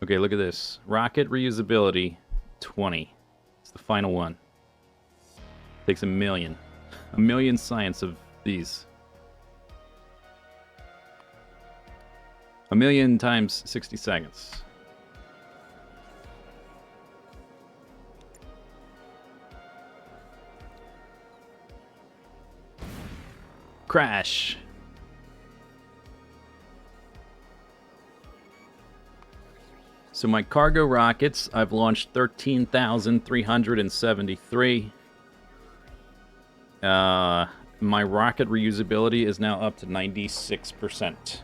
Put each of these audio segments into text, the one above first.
Okay, look at this. Rocket reusability, 20. It's the final one. Takes a million. A million science of these. A million times 60 seconds. Crash. So my cargo rockets, I've launched 13,373. My rocket reusability is now up to 96%.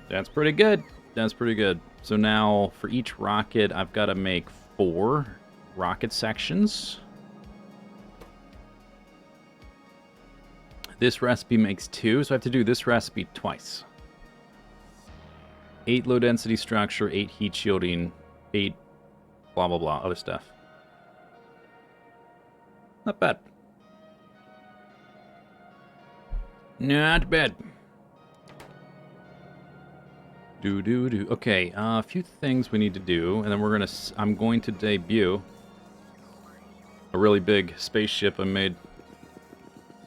That's pretty good. That's pretty good. So now for each rocket, I've got to make 4 rocket sections. This recipe makes 2, so I have to do this recipe twice. 8 low density structure, 8 heat shielding, 8 blah blah blah, other stuff. Not bad. Not bad. Do. Okay, a few things we need to do, and then I'm going to debut a really big spaceship I made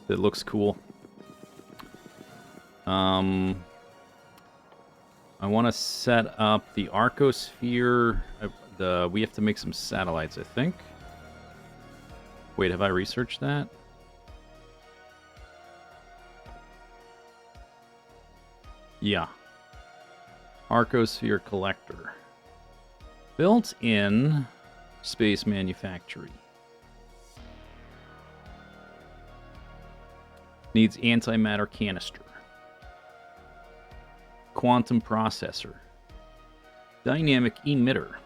that looks cool. I want to set up the Arcosphere. We have to make some satellites, I think. Wait, have I researched that? Yeah. Arcosphere collector. Built-in space manufacturing. Needs antimatter canister. Quantum processor. Dynamic emitter.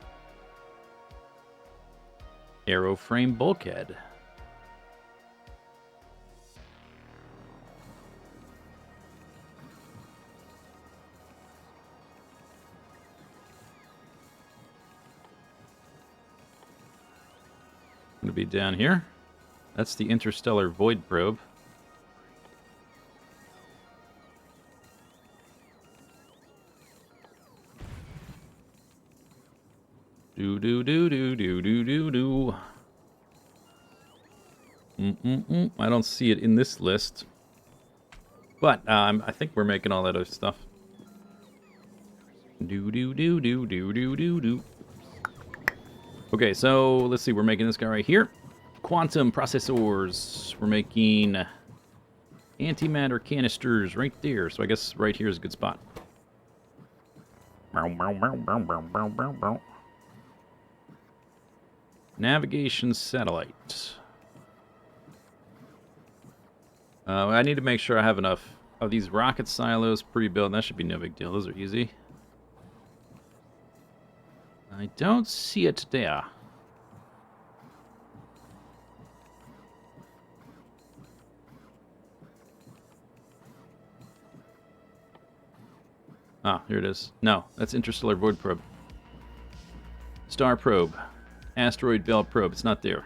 Aeroframe bulkhead. Going to be down here. That's the interstellar void probe. Do. I don't see it in this list. But I think we're making all that other stuff. Do. Okay, so let's see. We're making this guy right here. Quantum processors. We're making antimatter canisters right there. So I guess right here is a good spot. Navigation satellite. I need to make sure I have enough of these rocket silos pre-built. That should be no big deal. Those are easy. I don't see it there. Ah, here it is. No, that's interstellar void probe. Star probe. Asteroid belt probe. It's not there.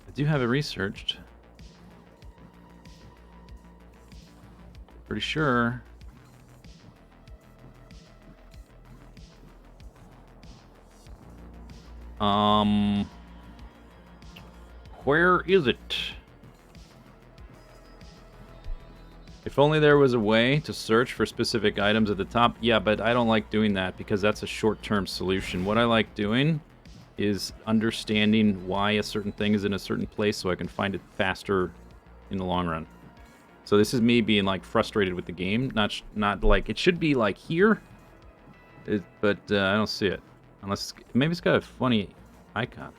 I do have it researched. Pretty sure. Where is it? If only there was a way to search for specific items at the top. Yeah, but I don't like doing that because that's a short-term solution. What I like doing is understanding why a certain thing is in a certain place so I can find it faster in the long run. So this is me being like frustrated with the game. Not like it should be like here, but I don't see it. Unless maybe it's got a funny icon.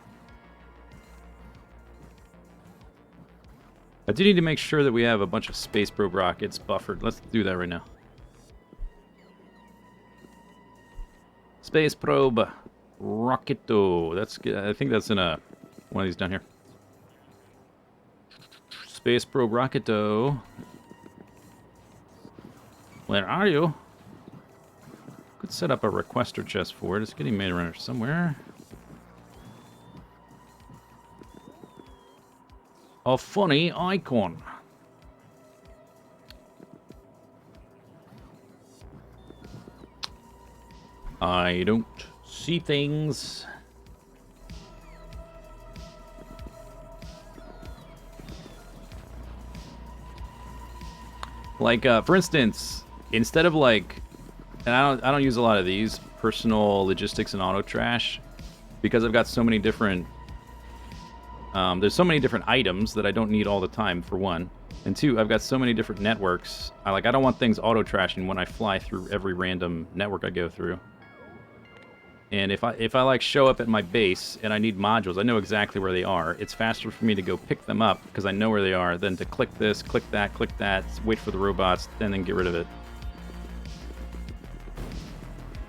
I do need to make sure that we have a bunch of space probe rockets buffered. Let's do that right now. Space probe rocketo. That's good. I think that's in one of these down here. Space probe rocketo. Where are you? Could set up a requester chest for it. It's getting made around here somewhere. A funny icon. I don't see things. Like, for instance, instead of like, and I don't use a lot of these personal logistics and auto trash because I've got so many different. There's so many different items that I don't need all the time, for one. And two, I've got so many different networks. I don't want things auto trashing when I fly through every random network I go through. And if I like show up at my base and I need modules, I know exactly where they are. It's faster for me to go pick them up because I know where they are than to click this, click that, wait for the robots, and then get rid of it.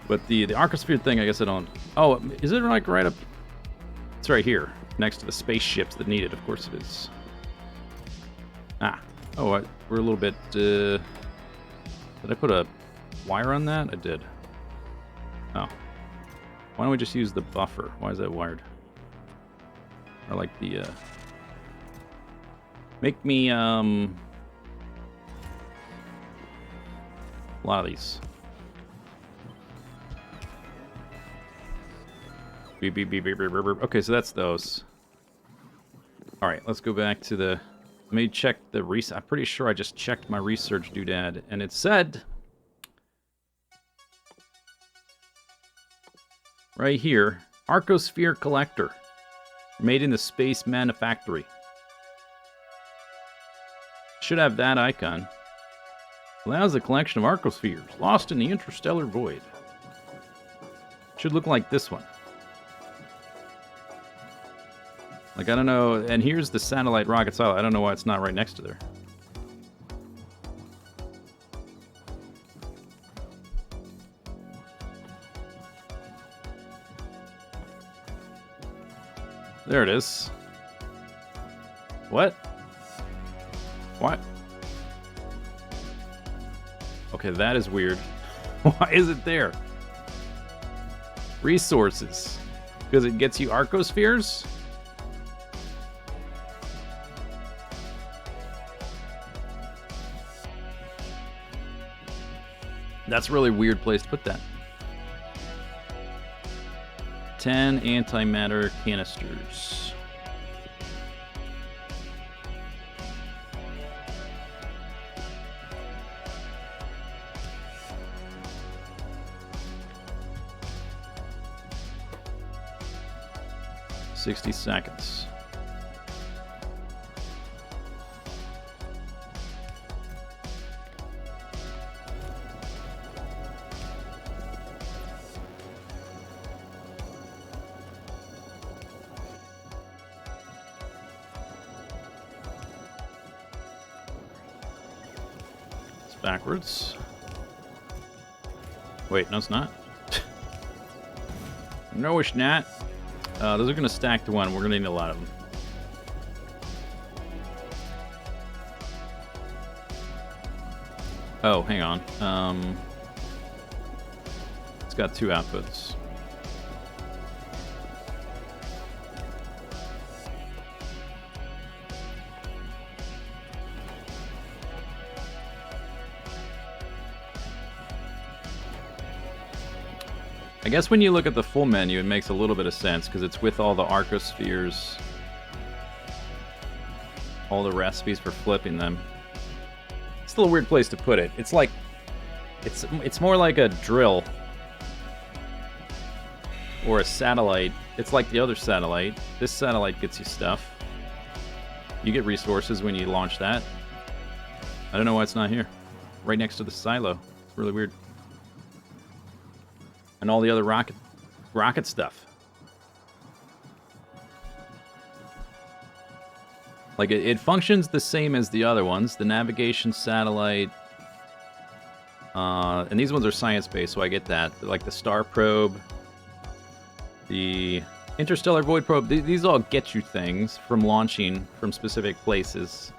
But the Arcosphere thing, I guess I don't. Oh, is it like right up? It's right here, next to the spaceships that need it. Of course it is. Ah. Oh, we're a little bit. Did I put a wire on that? I did. Oh. Why don't we just use the buffer? Why is that wired? Or like the, make me, a lot of these. Beep, beep, beep, beep, beep, beep, beep. Okay, so that's those. Alright, let's go back to the... Let me check the research. I'm pretty sure I just checked my research doodad, and it said... Right here, Arcosphere Collector, made in the Space Manufactory. Should have that icon. Allows a collection of Arcospheres lost in the interstellar void. Should look like this one. Like, I don't know, and here's the satellite rocket silo. I don't know why it's not right next to there. There it is. What? What? Okay, that is weird. Why is it there? Resources. Because it gets you Arcospheres? That's a really weird place to put that. 10 antimatter canisters. $60 seconds. Backwards. Wait, no, it's not. No, it's not. Those are going to stack to one. We're going to need a lot of them. Oh, hang on. It's got two outputs. I guess when you look at the full menu, it makes a little bit of sense because it's with all the Arcospheres, all the recipes for flipping them. It's a little weird place to put it. It's like, it's more like a drill or a satellite. It's like the other satellite. This satellite gets you stuff. You get resources when you launch that. I don't know why it's not here. Right next to the silo. It's really weird. And all the other rocket stuff. Like, it functions the same as the other ones. The navigation satellite. And these ones are science-based, so I get that. Like the star probe. The interstellar void probe. These all get you things from launching from specific places.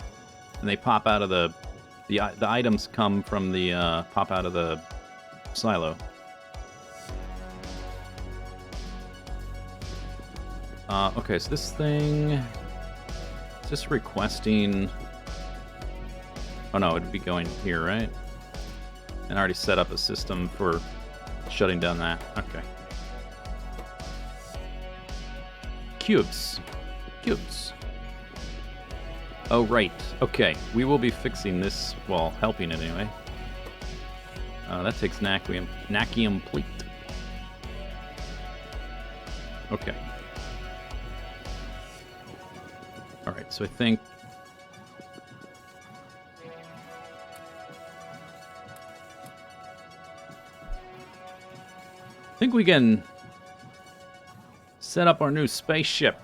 And they pop out of the items come from the, pop out of the silo. Okay, so this thing is just requesting. Oh no, it'd be going here, right? And I already set up a system for shutting down that. Okay. Cubes. Cubes. Oh, right. Okay. We will be fixing this, well, helping it anyway. That takes Nakium plate. Okay. Alright, so I think... we can set up our new spaceship.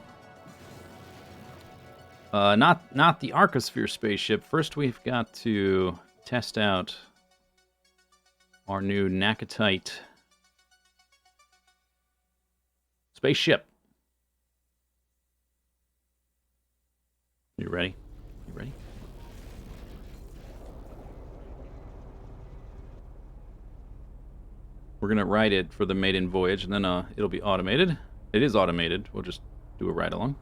Not the Arcosphere spaceship. First, we've got to test out our new Nakatite spaceship. You ready? You ready? We're going to ride it for the maiden voyage, and then it'll be automated. It is automated. We'll just do a ride-along.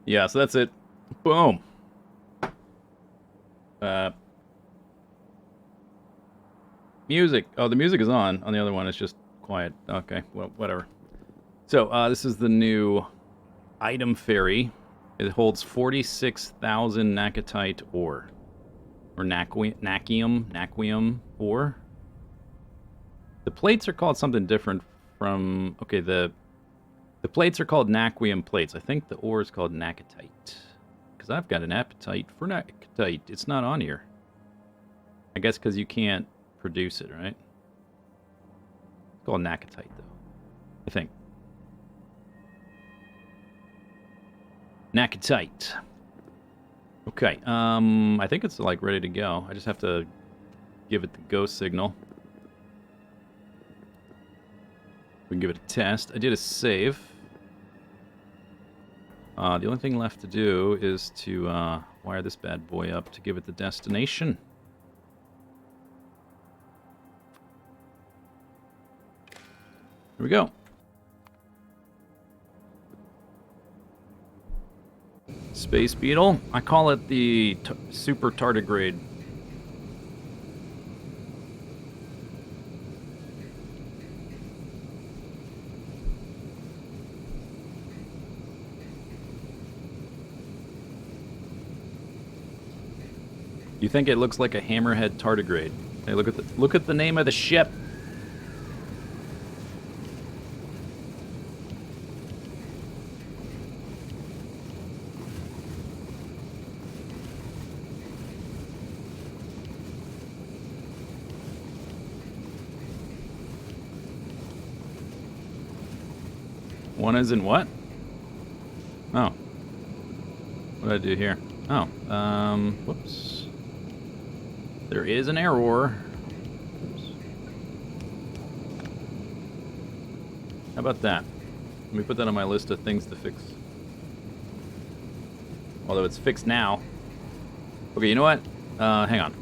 Yeah, so that's it. Boom. Music. Oh, the music is on. On the other one, it's just quiet. Okay, well, whatever. So, this is the new item ferry. It holds 46,000 Nakatite ore. Or Nakium ore. The plates are called something different from... Okay, the plates are called Naquium plates. I think the ore is called Nakatite. Because I've got an appetite for Nakatite. It's not on here. I guess because you can't produce it, right? It's called Nakatite, though. I think. Nakatite. Okay, I think it's, like, ready to go. I just have to give it the go signal. We can give it a test. I did a save. The only thing left to do is to wire this bad boy up to give it the destination. Here we go. Space Beetle. I call it the super tardigrade. You think it looks like a hammerhead tardigrade? Hey, look at the name of the ship. One is in what? Oh. What did I do here? Oh, whoops. There is an error. Oops. How about that? Let me put that on my list of things to fix. Although it's fixed now. Okay, you know what? Hang on.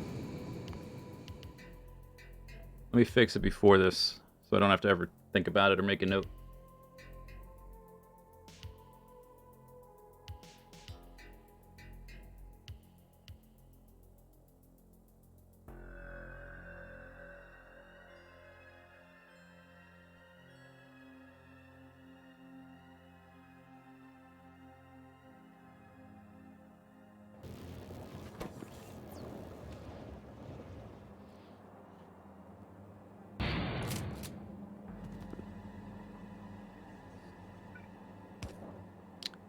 Let me fix it before this, so I don't have to ever think about it or make a note.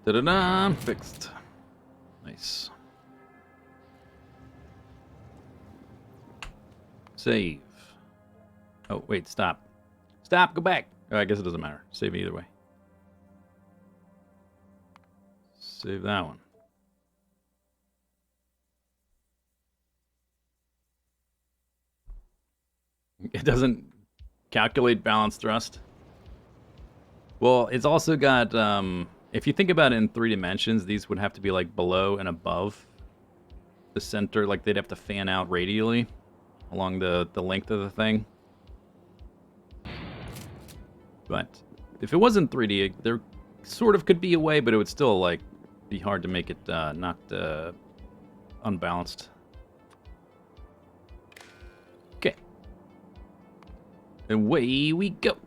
Da-da-da, fixed. Nice. Save. Oh, wait, stop. Stop, go back. Oh, I guess it doesn't matter. Save either way. Save that one. It doesn't calculate balance thrust. Well, it's also got, if you think about it in 3 dimensions, these would have to be like below and above the center. Like they'd have to fan out radially along the length of the thing. But if it wasn't 3D, there sort of could be a way, but it would still like be hard to make it not unbalanced. Okay. Away we go.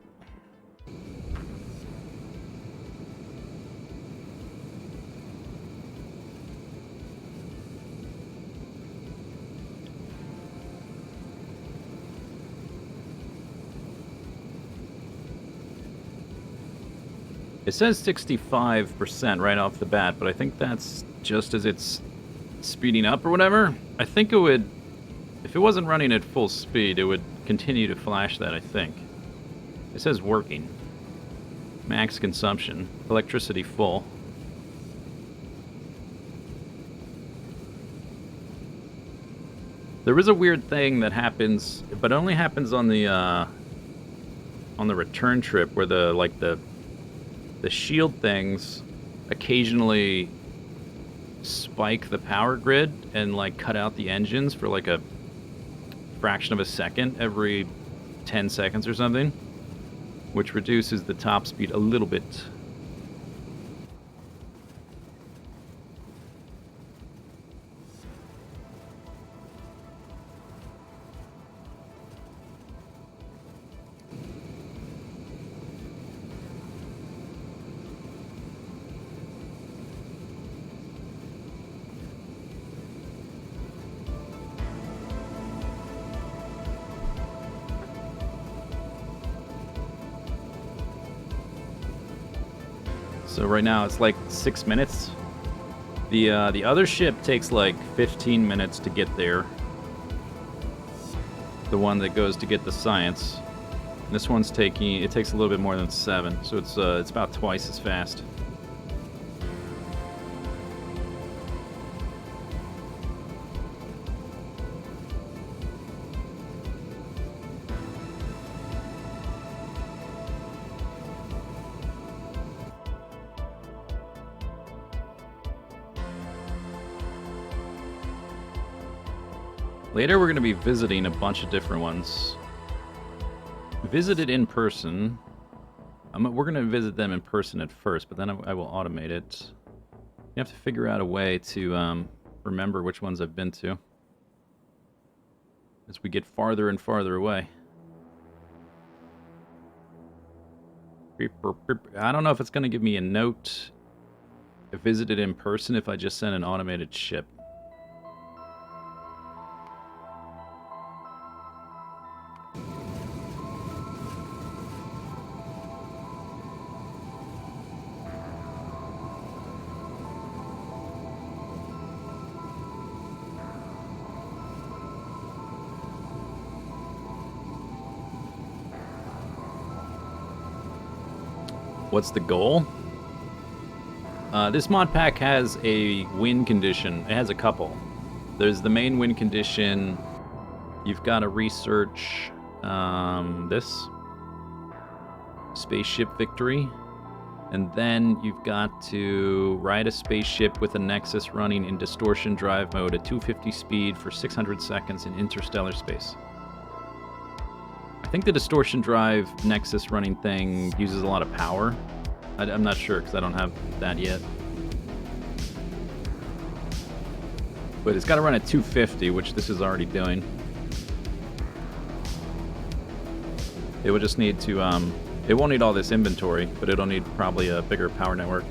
It says 65% right off the bat, but I think that's just as it's speeding up or whatever. I think it would, if it wasn't running at full speed, it would continue to flash that, I think. It says working. Max consumption. Electricity full. There is a weird thing that happens, but it only happens on the return trip where the shield things occasionally spike the power grid and like cut out the engines for like a fraction of a second every 10 seconds or something, which reduces the top speed a little bit. So right now it's like 6 minutes. The other ship takes like 15 minutes to get there. The one that goes to get the science. And this one's takes a little bit more than 7, so it's about twice as fast. Later, we're going to be visiting a bunch of different ones. Visited in person. We're going to visit them in person at first, but then I will automate it. You have to figure out a way to remember which ones I've been to as we get farther and farther away. I don't know if it's going to give me a note if visited in person if I just send an automated ship. What's the goal? This mod pack has a win condition. It has a couple. There's the main win condition. You've got to research this spaceship victory, and then you've got to ride a spaceship with a Nexus running in distortion drive mode at 250 speed for 600 seconds in interstellar space. I think the distortion drive Nexus running thing uses a lot of power. I'm not sure because I don't have that yet. But it's got to run at 250, which this is already doing. It would just need to, it won't need all this inventory, but it'll need probably a bigger power network.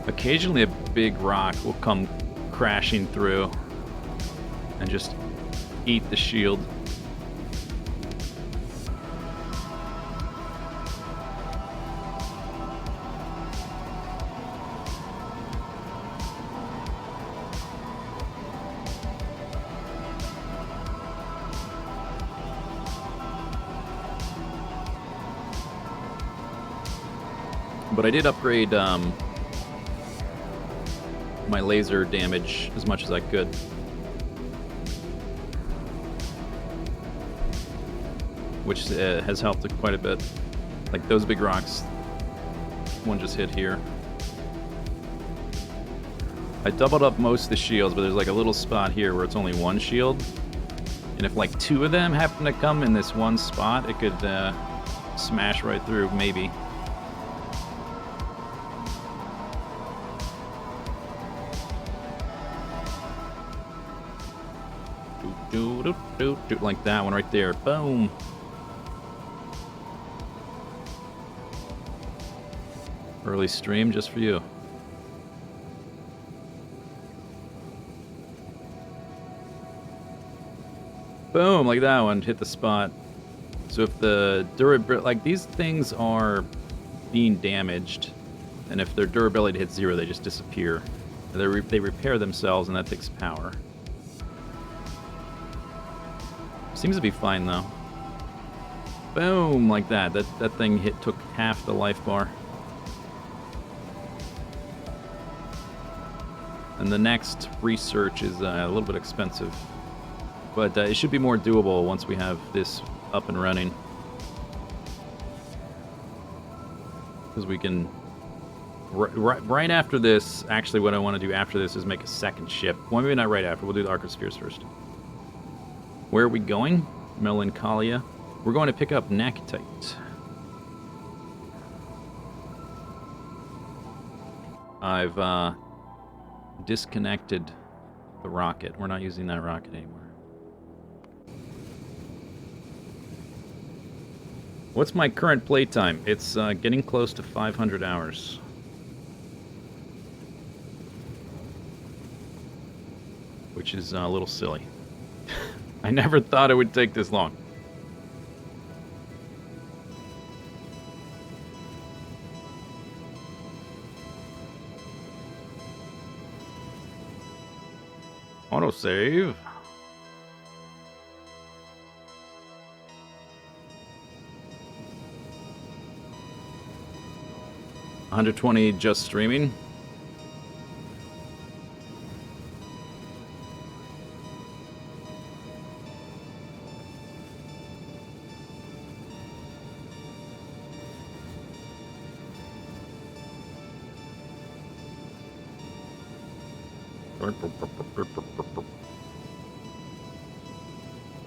Occasionally a big rock will come crashing through and just eat the shield. But I did upgrade my laser damage as much as I could. Which has helped quite a bit. Like those big rocks, one just hit here. I doubled up most of the shields, but there's like a little spot here where it's only one shield. And if like two of them happen to come in this one spot, it could smash right through, maybe. Like that one right there. Boom. Early stream just for you. Boom, like that one, hit the spot. So if the durability, like these things are being damaged, and if their durability hits 0, they just disappear. They repair themselves, and that takes power. Seems to be fine though. Boom, like that. That thing took half the life bar. And the next research is a little bit expensive. But it should be more doable once we have this up and running. Because we can... Right after this, actually what I want to do after this is make a second ship. Well, maybe not right after. We'll do the Arcospheres first. Where are we going? Melancholia. We're going to pick up Nakatite. I've disconnected the rocket. We're not using that rocket anymore. What's my current playtime? It's getting close to 500 hours. Which is a little silly. I never thought it would take this long. Autosave. $120 just streaming.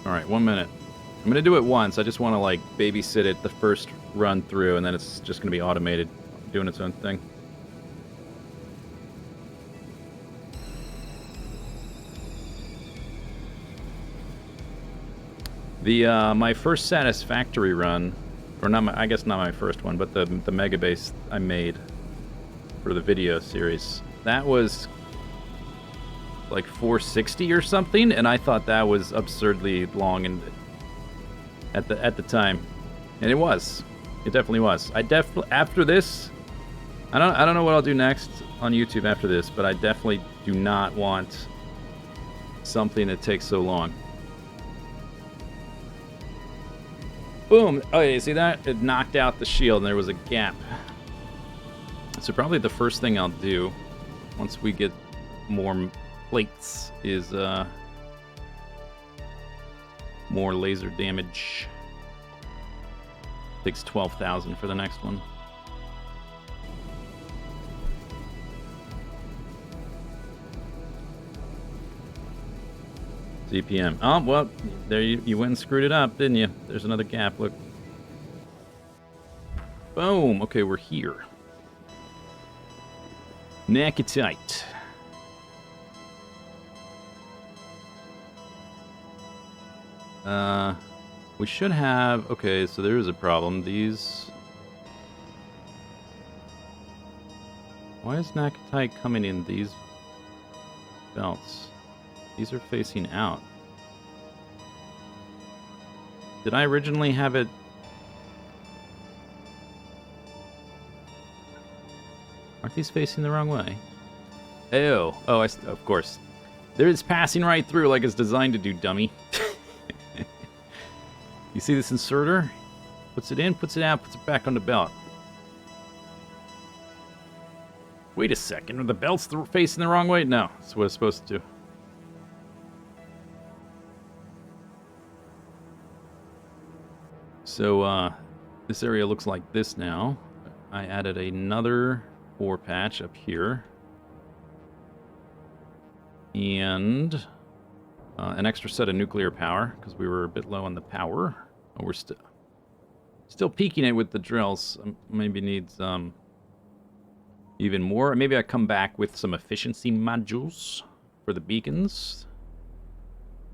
Alright, 1 minute. I'm going to do it once. I just want to, like, babysit it the first run through, and then it's just going to be automated, doing its own thing. My first Satisfactory run, or not I guess not my first one, but the mega base I made for the video series, that was like 460 or something, and I thought that was absurdly long and at the time, and it definitely was. After this, I don't know what I'll do next on YouTube after this, but I definitely do not want something that takes so long. Boom! Oh, you see that? It knocked out the shield, and there was a gap. So probably the first thing I'll do once we get more plates is more laser damage. Takes 12,000 for the next one. CPM. Oh, well, there you went and screwed it up, didn't you? There's another gap, look. Boom! Okay, we're here. Nakatite. We should have... Okay, so there is a problem. These... Why is Nakatite coming in these belts? These are facing out. Did I originally have it... Aren't these facing the wrong way? Oh, of course. It's passing right through like it's designed to do, dummy. You see this inserter? Puts it in, puts it out, puts it back on the belt. Wait a second, are the belts facing the wrong way? No, that's what it's supposed to do. So, this area looks like this now. I added another ore patch up here. And an extra set of nuclear power, because we were a bit low on the power. Oh, we're still peaking it with the drills. Maybe needs even more. Maybe I come back with some efficiency modules for the beacons.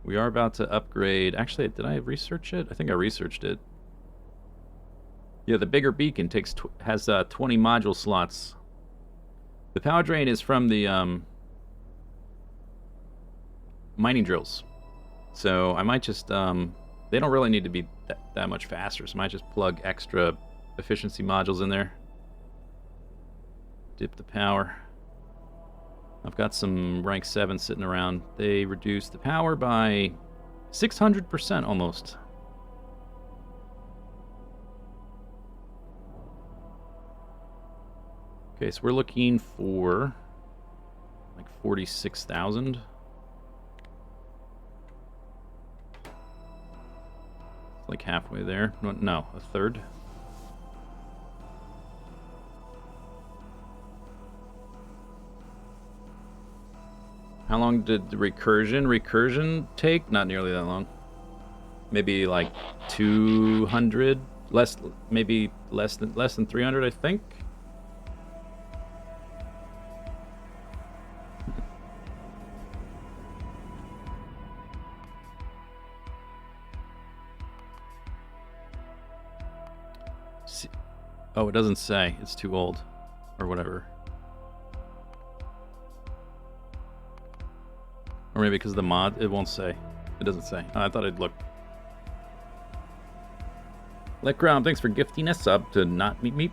We are about to upgrade. Actually, did I research it? I think I researched it. Yeah, the bigger beacon has 20 module slots. The power drain is from the mining drills. So I might just, they don't really need to be that much faster, so I might just plug extra efficiency modules in there. Dip the power. I've got some rank 7 sitting around. They reduce the power by 600% almost. Okay, so we're looking for like 46,000. Like halfway there. No, a third. How long did the recursion take? Not nearly that long. Maybe like 200, maybe less than 300, I think. Oh, it doesn't say. It's too old. Or whatever. Or maybe because of the mod, it won't say. It doesn't say. Oh, I thought I'd look. Lekrom, thanks for gifting us up to not meet me.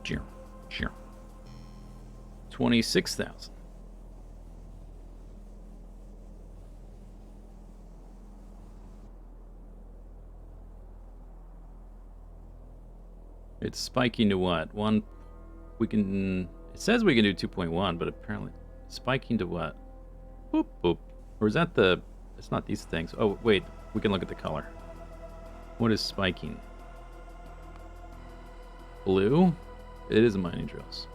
Cheer. 26,000. It's spiking to what? We can. It says we can do 2.1, but apparently spiking to what? Boop boop. Or is that the? It's not these things. Oh wait, we can look at the color. What is spiking? Blue. It is mining drills.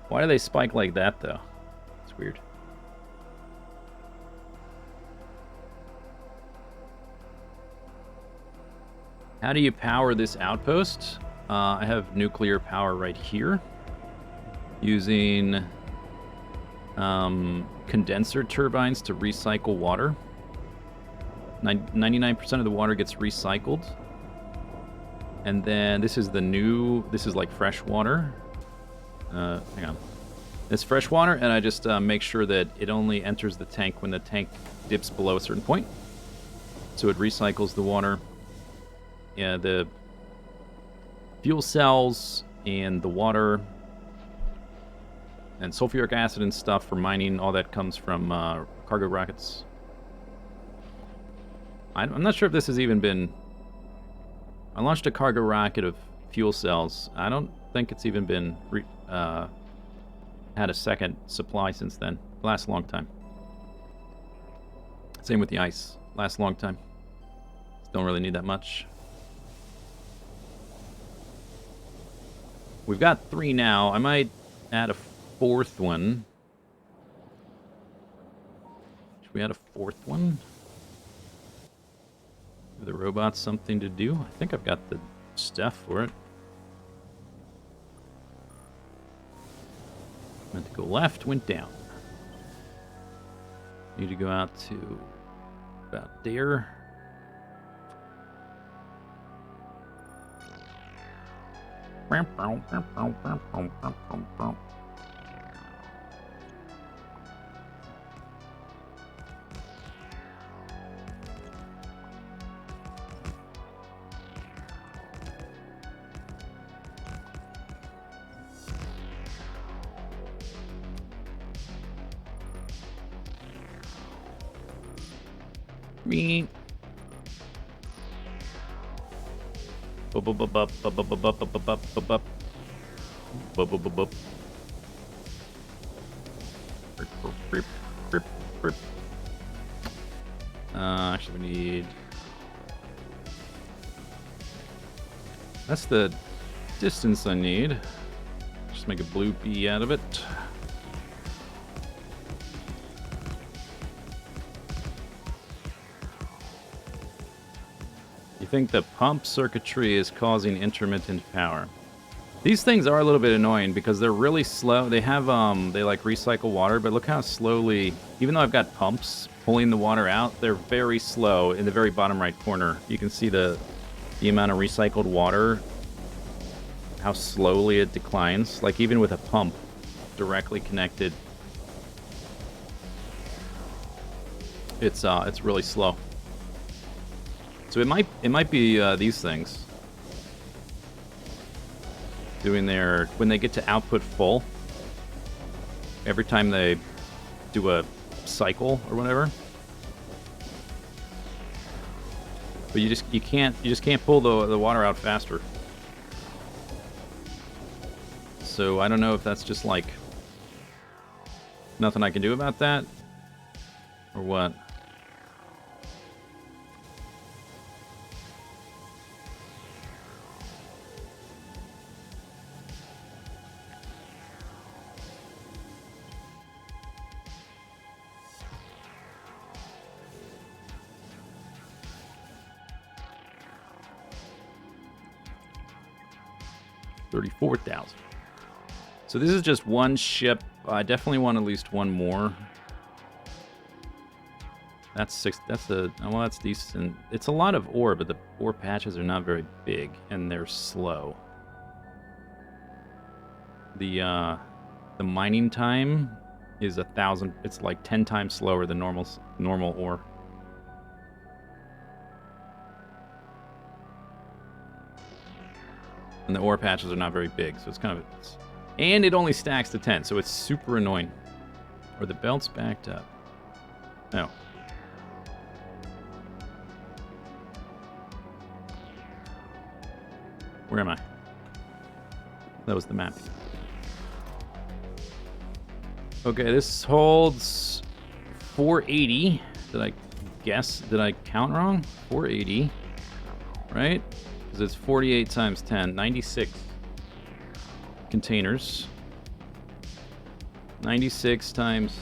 Why do they spike like that, though? It's weird. How do you power this outpost? I have nuclear power right here. Using condenser turbines to recycle water. 99% of the water gets recycled. And then this is like fresh water. Hang on. It's fresh water, and I just make sure that it only enters the tank when the tank dips below a certain point. So it recycles the water. Yeah, the fuel cells and the water and sulfuric acid and stuff for mining, all that comes from cargo rockets. I'm not sure if this has even been... I launched a cargo rocket of fuel cells. I don't think it's even been had a second supply since then. Lasts a long time. Same with the ice. Lasts a long time. Don't really need that much. We've got 3 now. I might add a 4th one. Should we add a 4th one? Give the robots something to do? I think I've got the stuff for it. Meant to go left, went down. Need to go out to about there. Me. Bup, bup, bup, bup, bup, bup, bup, bup, bup, bup, bup. Bup, bup, bup, bup. Rip, rip, rip. Actually, we need... That's the distance I need. Just make a blue bee out of it. You think the pump circuitry is causing intermittent power? These things are a little bit annoying because they're really slow. They have, they like recycle water, but look how slowly, even though I've got pumps pulling the water out, they're very slow in the very bottom right corner. You can see the amount of recycled water, how slowly it declines. Like even with a pump directly connected, it's really slow. So it might be these things doing their, when they get to output full, every time they do a cycle or whatever. But you just can't pull the water out faster. So I don't know if that's just like nothing I can do about that or what. $34,000. So this is just one ship. I definitely want at least one more. That's six. Well, that's decent. It's a lot of ore, but the ore patches are not very big and they're slow. The mining time is 1,000. It's like 10 times slower than normal ore. And the ore patches are not very big, so it's kind of... And it only stacks to 10, so it's super annoying. Or the belt's backed up. No. Where am I? That was the map. Okay, this holds 480. Did I guess? Did I count wrong? 480. Right? Because it's 48 times 10. 96 containers. 96 times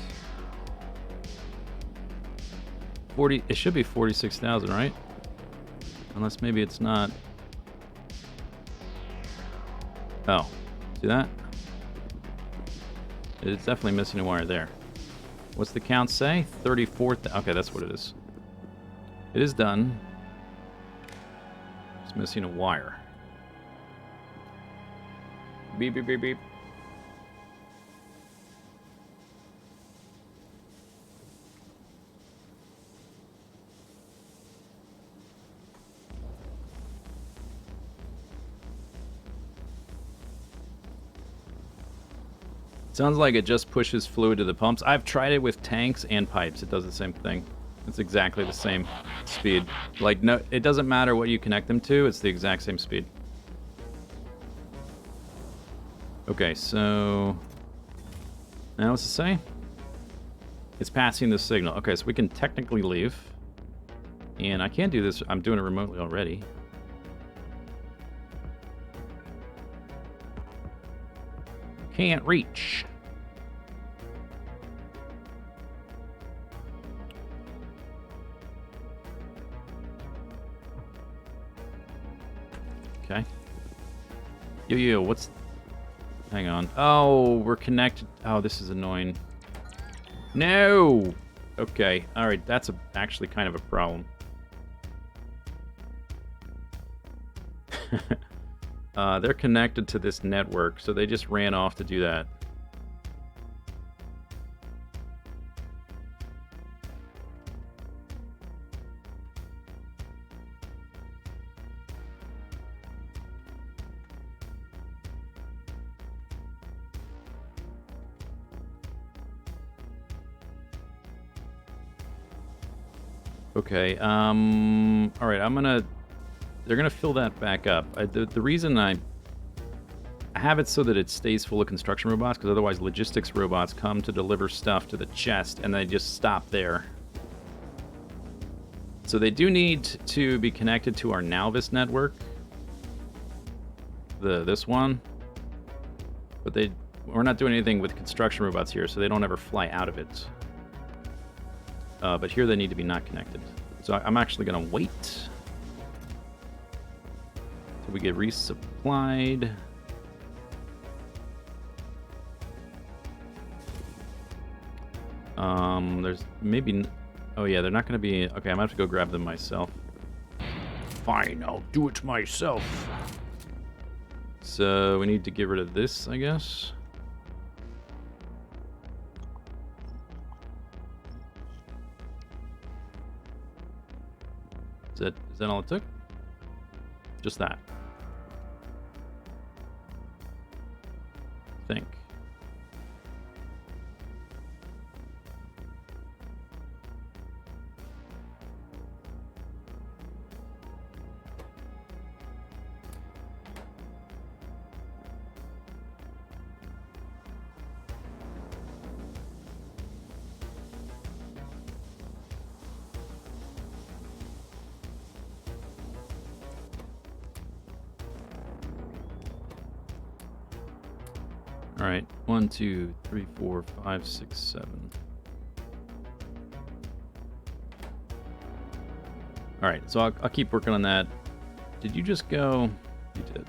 40. It should be 46,000, right? Unless maybe it's not. Oh, see that? It's definitely missing a wire there. What's the count say? 34. Okay, that's what it is. It is done. It's missing a wire. Beep, beep, beep, beep. Sounds like it just pushes fluid to the pumps. I've tried it with tanks and pipes. It does the same thing. It's exactly the same speed. Like, no, it doesn't matter what you connect them to. It's the exact same speed. Okay, so... Now what's it say? It's passing the signal. Okay, so we can technically leave. And I can't do this. I'm doing it remotely already. Can't reach. Okay. Yo, what's... Hang on. Oh, we're connected. Oh, this is annoying. No! Okay, alright, that's actually kind of a problem. They're connected to this network, so they just ran off to do that. Okay. All right. They're gonna fill that back up. The reason I have it so that it stays full of construction robots, because otherwise logistics robots come to deliver stuff to the chest and they just stop there. So they do need to be connected to our Nalvis network. This one. But we're not doing anything with construction robots here, so they don't ever fly out of it. But here they need to be not connected. So I'm actually going to wait till we get resupplied. There's maybe... Oh yeah, they're not going to be... Okay, I'm going to have to go grab them myself. Fine, I'll do it myself. So we need to get rid of this, I guess. Is that all it took? Just that. I think. All right, 1, 2, 3, 4, 5, 6, 7. All right, so I'll keep working on that. Did you just go? You did.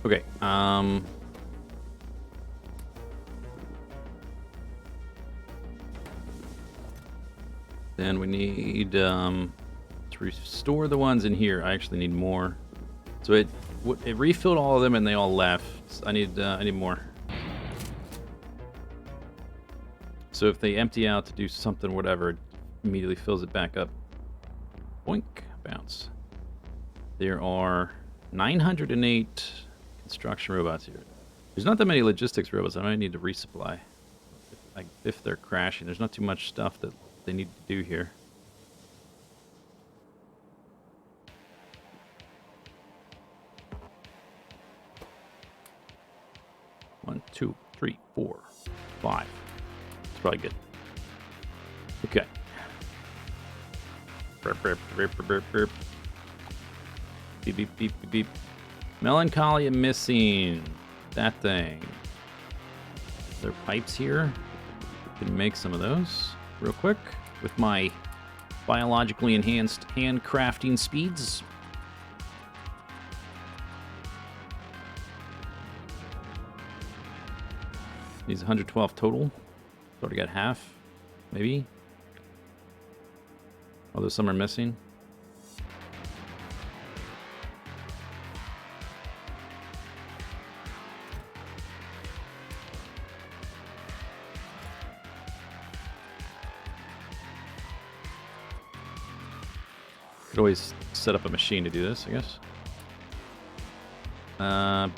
Okay. Then we need to restore the ones in here. I actually need more. So it refilled all of them and they all left. So I need more. So if they empty out to do something, whatever, it immediately fills it back up. Boink, bounce. There are 908 construction robots here. There's not that many logistics robots. I might need to resupply if they're crashing. There's not too much stuff that they need to do here. One, 2, 3, 4, 5. It's probably good. Okay. Burp, burp, burp, burp, burp, burp. Beep, beep, beep, beep, beep. Melancholy and missing. That thing. Are there pipes here? Can make some of those real quick with my biologically enhanced handcrafting speeds. Needs 112 total. Already got half, maybe. Although some are missing. Could always set up a machine to do this, I guess. How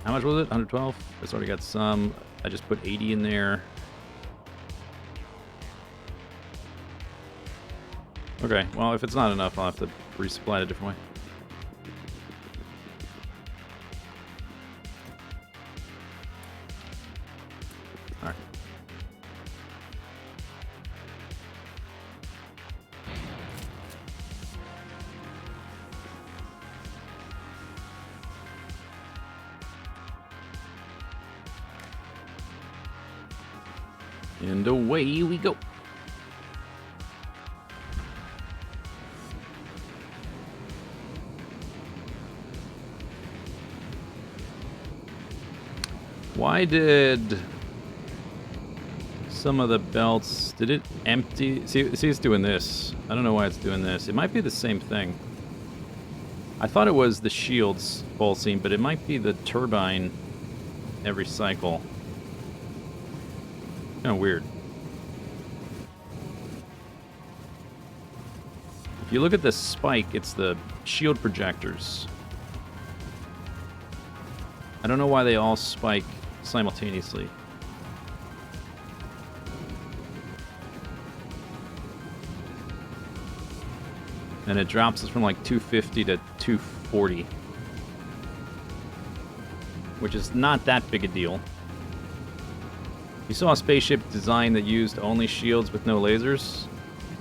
much was it? 112? It's already got some. I just put 80 in there. Okay, well, if it's not enough, I'll have to resupply it a different way. Alright. And away we go. Why did some of the belts... Did it empty? See, it's doing this. I don't know why it's doing this. It might be the same thing. I thought it was the shields pulsing, but it might be the turbine every cycle. Kind of weird. If you look at this spike, it's the shield projectors. I don't know why they all spike simultaneously. And it drops us from like 250 to 240. Which is not that big a deal. You saw a spaceship design that used only shields with no lasers.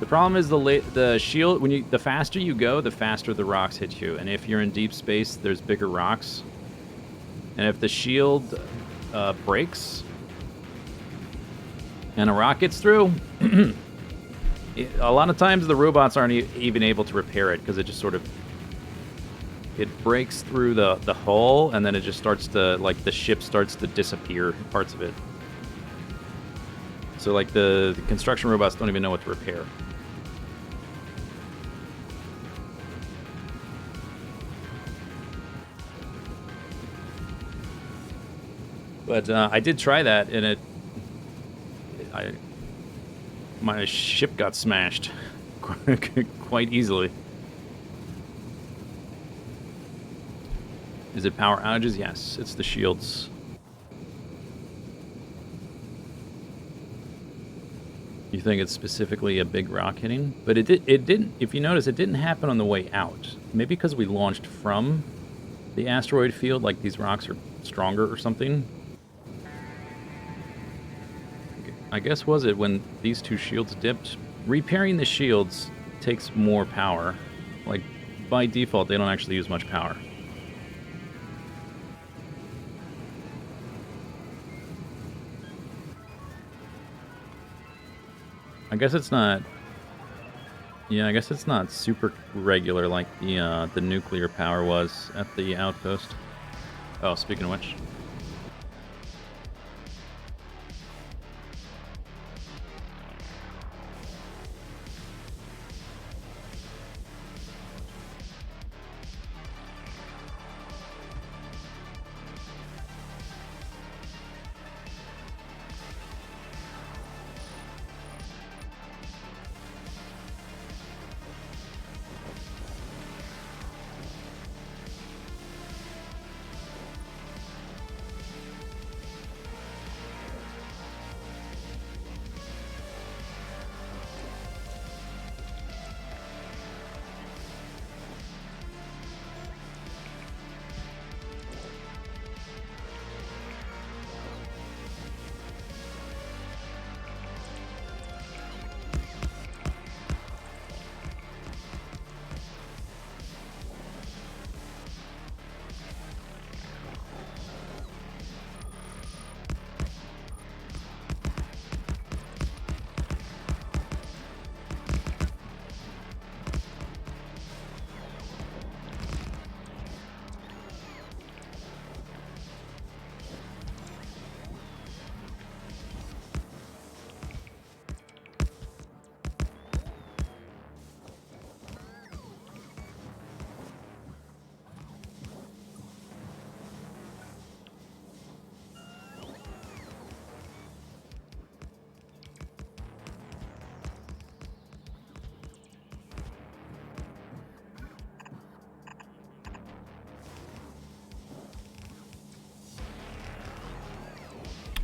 The problem is the shield, the faster you go, the faster the rocks hit you. And if you're in deep space, there's bigger rocks. And if the shield breaks and a rock gets through, a lot of times the robots aren't even able to repair it because it just sort of breaks through the hull, and then it just starts to, like, the ship starts to disappear, parts of it. So, like, the construction robots don't even know what to repair. But I did try that, and my ship got smashed quite easily. Is it power outages? Yes, it's the shields. You think it's specifically a big rock hitting? But it didn't, if you notice, it didn't happen on the way out. Maybe because we launched from the asteroid field, like these rocks are stronger or something. I guess was it when these two shields dipped? Repairing the shields takes more power. Like, by default, they don't actually use much power. I guess it's not... Yeah, I guess it's not super regular like the nuclear power was at the outpost. Oh, speaking of which...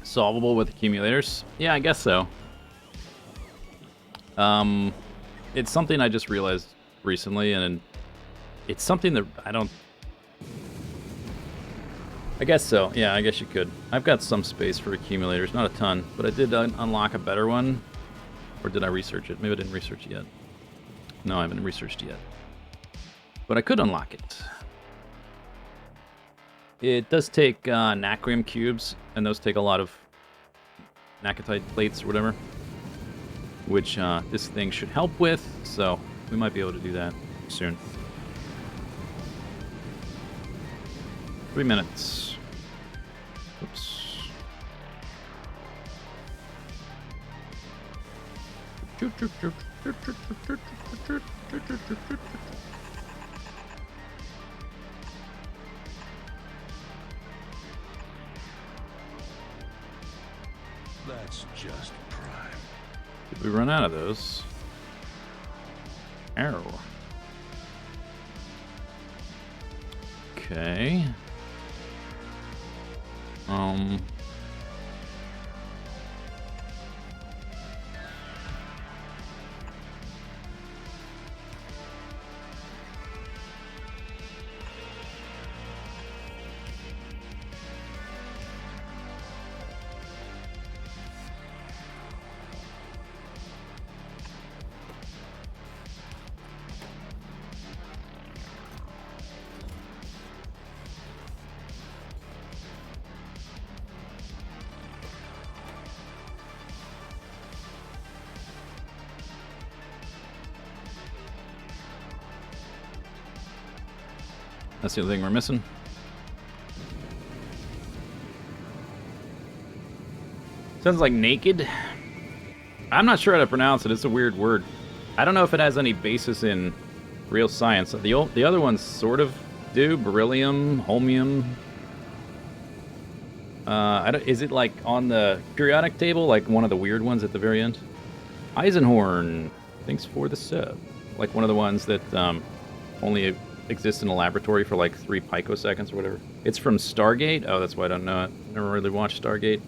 Solvable with accumulators? Yeah, I guess so. It's something I just realized recently, and it's something that I don't... I guess so. Yeah, I guess you could. I've got some space for accumulators, not a ton, but I did unlock a better one. Or did I research it? Maybe I didn't research it yet. No, I haven't researched it yet. But I could unlock it. It does take nacrium cubes, and those take a lot of Nakatite plates or whatever, which this thing should help with, so we might be able to do that soon. 3 minutes. Oops. That's just prime. Did we run out of those? Arrow. Okay. That's the other thing we're missing. Sounds like naked. I'm not sure how to pronounce it. It's a weird word. I don't know if it has any basis in real science. The other ones sort of do. Beryllium, holmium. Is it like on the periodic table, like one of the weird ones at the very end? Eisenhorn, thanks for the sub. Like one of the ones that only exists in a laboratory for like 3 picoseconds or whatever. It's from Stargate. Oh, that's why I don't know it. Never really watched Stargate.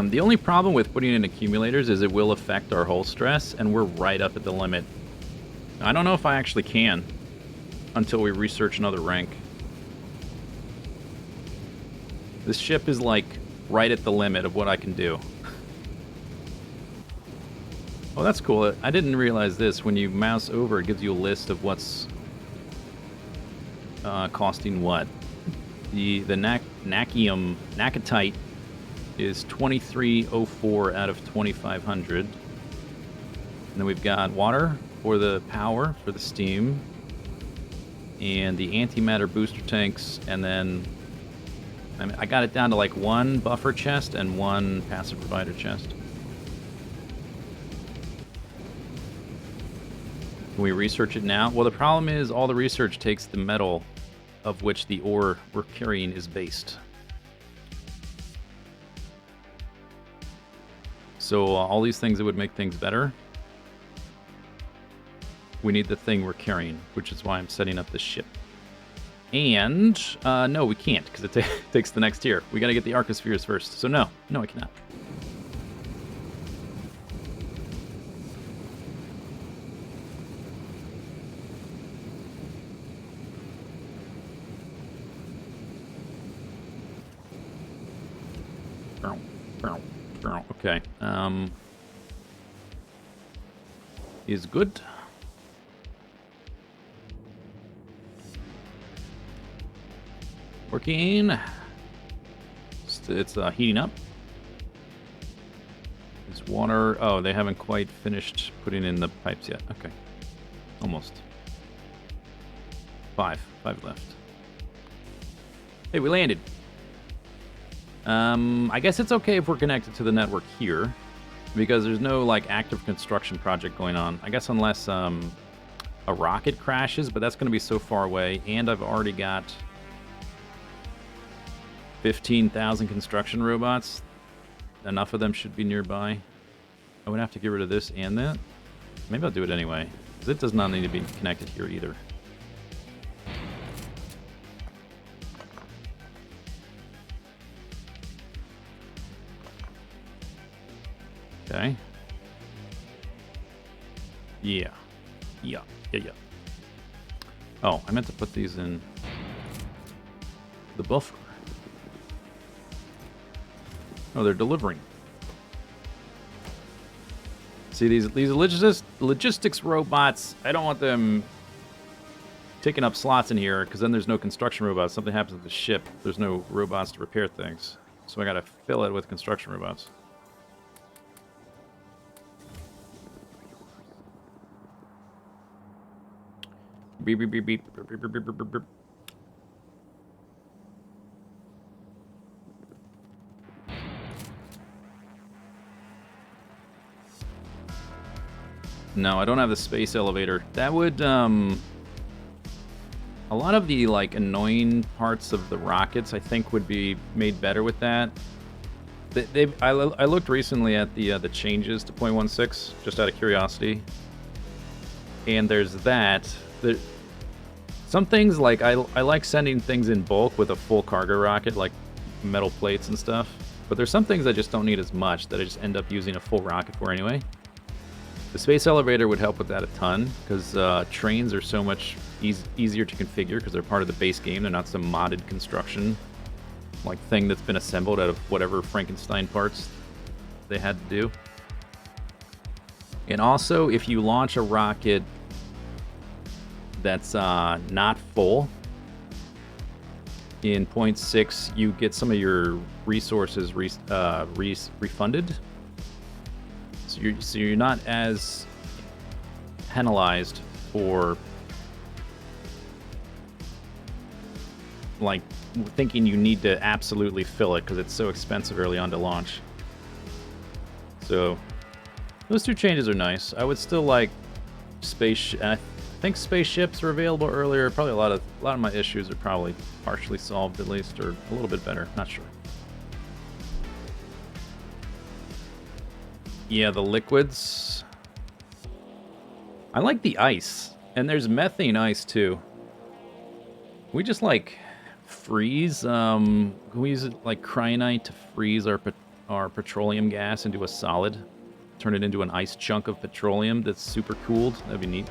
The only problem with putting in accumulators is it will affect our hull stress, and we're right up at the limit. I don't know if I actually can until we research another rank. This ship is like right at the limit of what I can do. Oh, that's cool. I didn't realize this. When you mouse over, it gives you a list of what's costing what. The Nakatite is 2304 out of 2500. And then we've got water for the power, for the steam, and the antimatter booster tanks, and then I got it down to like 1 buffer chest and 1 passive provider chest. Can we research it now? Well, the problem is all the research takes the metal of which the ore we're carrying is based. So all these things that would make things better, we need the thing we're carrying, which is why I'm setting up this ship. And, no, we can't, because it takes the next tier. We gotta get the Arcospheres first. So no, I cannot. Okay, is good. Working. It's heating up. Is water... Oh, they haven't quite finished putting in the pipes yet. Okay. Almost. 5 left. Hey, we landed. I guess it's okay if we're connected to the network here, because there's no, like, active construction project going on. I guess unless, a rocket crashes, but that's going to be so far away, and I've already got 15,000 construction robots. Enough of them should be nearby. I would have to get rid of this and that. Maybe I'll do it anyway, because it does not need to be connected here either. Okay. Yeah. Oh, I meant to put these in the buffer. Oh, they're delivering. See, these logistics robots, I don't want them taking up slots in here, because then there's no construction robots. Something happens to the ship, there's no robots to repair things. So I gotta fill it with construction robots. Beep, beep, beep, beep, beep, beep, beep, beep, beep, beep. No, I don't have the space elevator. That would, a lot of the, like, annoying parts of the rockets, I think, would be made better with that. I looked recently at the changes to 0.16, just out of curiosity. And there's that. Some things, like, I like sending things in bulk with a full cargo rocket, like metal plates and stuff. But there's some things I just don't need as much that I just end up using a full rocket for anyway. The space elevator would help with that a ton, because trains are so much easier to configure because they're part of the base game. They're not some modded construction like thing that's been assembled out of whatever Frankenstein parts they had to do. And also, if you launch a rocket that's not full in 0.6, you get some of your resources refunded. So you're not as penalized for like thinking you need to absolutely fill it because it's so expensive early on to launch. So those two changes are nice. I would still like I think spaceships are available earlier. Probably a lot of my issues are probably partially solved at least, or a little bit better. Not sure. Yeah, the liquids. I like the ice. And there's methane ice, too. We just, like, freeze. Can we use it, like, cryonite to freeze our petroleum gas into a solid? Turn it into an ice chunk of petroleum that's super cooled? That'd be neat.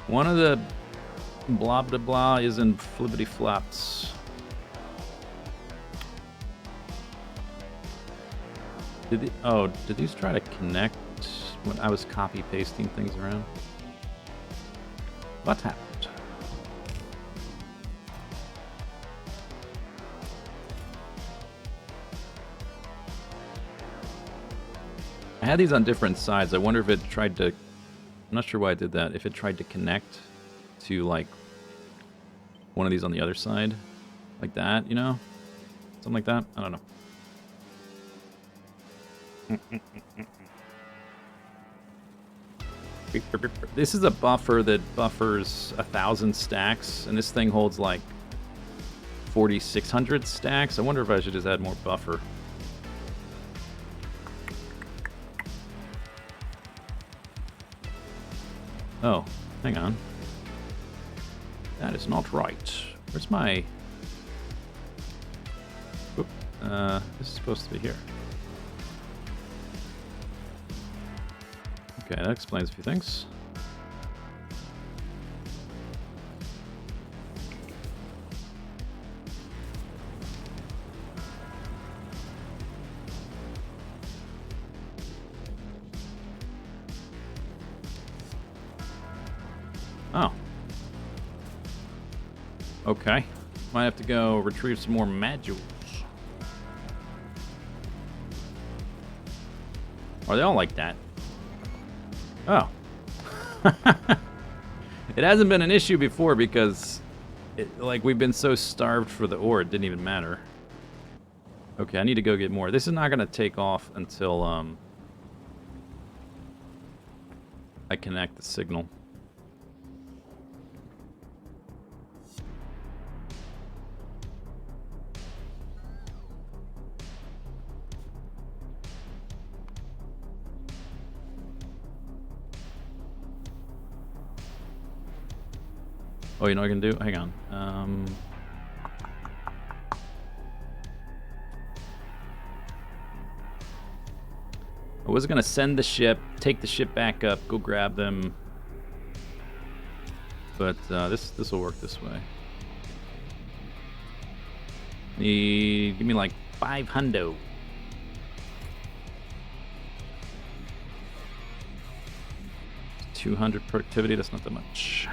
One of the blah blah blah is in flippity flops. Did these try to connect when I was copy pasting things around? What happened? I had these on different sides. I wonder if it tried to... I'm not sure why I did that. If it tried to connect to, like, one of these on the other side. Like that, you know? Something like that? I don't know. This is a buffer that buffers 1,000 stacks, and this thing holds like 4,600 stacks. I wonder if I should just add more buffer. Oh, hang on. That is not right. Where's my... Oop, this is supposed to be here. Okay, that explains a few things. Oh. Okay. Might have to go retrieve some more modules. Are they all like that? Oh. It hasn't been an issue before because like we've been so starved for the ore, it didn't even matter. Okay, I need to go get more. This is not going to take off until I connect the signal. Oh, you know what I can do? Hang on. I was gonna send the ship, take the ship back up, go grab them, but this will work this way. Give me like 500. $200 productivity. That's not that much.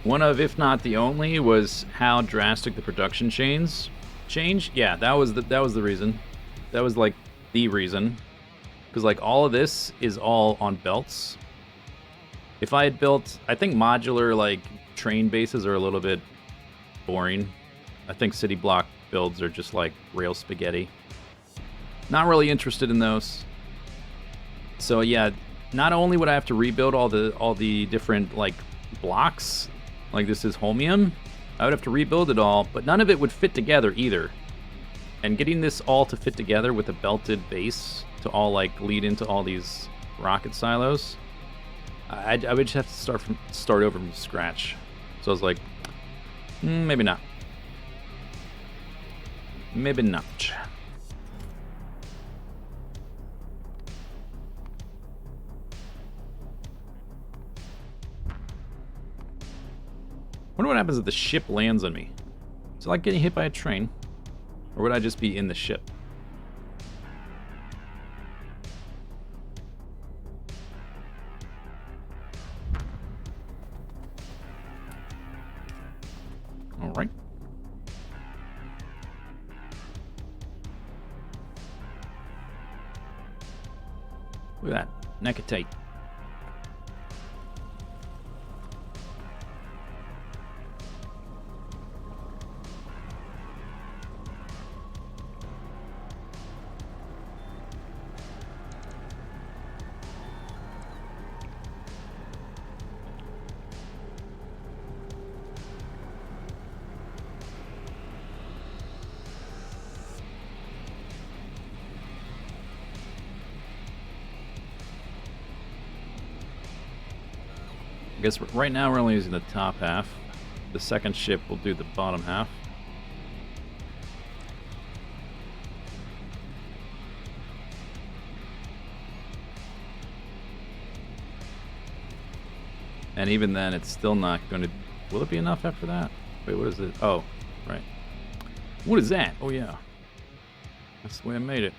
One of, if not the only, was how drastic the production chains changed. Yeah, that was the reason. That was like the reason, because like all of this is all on belts. If I had built, I think modular like train bases are a little bit boring. I think city block builds are just like rail spaghetti. Not really interested in those. So yeah, not only would I have to rebuild all the different like blocks, like this is Holmium, I would have to rebuild it all, but none of it would fit together either. And getting this all to fit together with a belted base to all like lead into all these rocket silos, I would just have to start over from scratch. So I was like, maybe not. Maybe not. Wonder what happens if the ship lands on me. Is it like getting hit by a train? Or would I just be in the ship? Alright. Look at that. Nakatite. I guess right now we're only using the top half. The second ship will do the bottom half. And even then, it's still not going to... Will it be enough after that? Wait, what is it? Oh, right. What is that? Oh, yeah. That's the way I made it.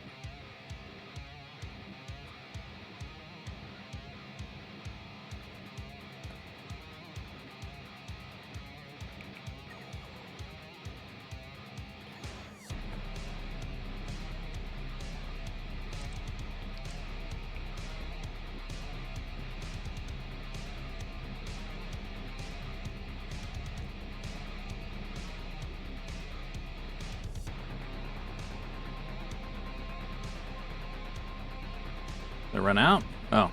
Did I run out? Oh.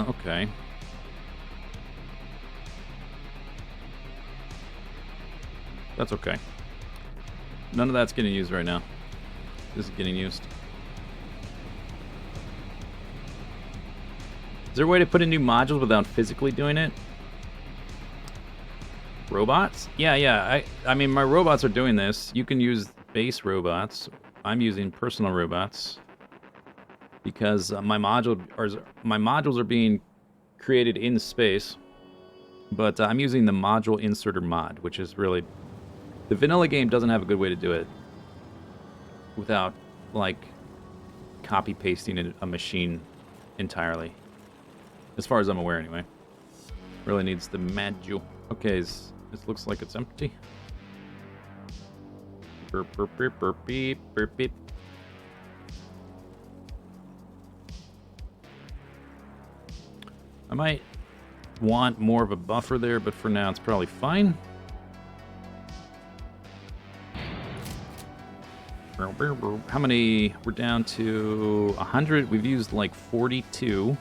Okay. That's okay. None of that's getting used right now. This is getting used. Is there a way to put in new modules without physically doing it? Robots? Yeah. I mean, my robots are doing this. You can use base robots. I'm using personal robots because my modules are being created in space. But I'm using the module inserter mod, which is really... The vanilla game doesn't have a good way to do it without, like, copy-pasting a machine entirely. As far as I'm aware, anyway. Really needs the module. Okay, this looks like it's empty. Burp, burp, burp, burp, beep, burp, beep. I might want more of a buffer there, but for now it's probably fine. How many? We're down to 100. We've used like 42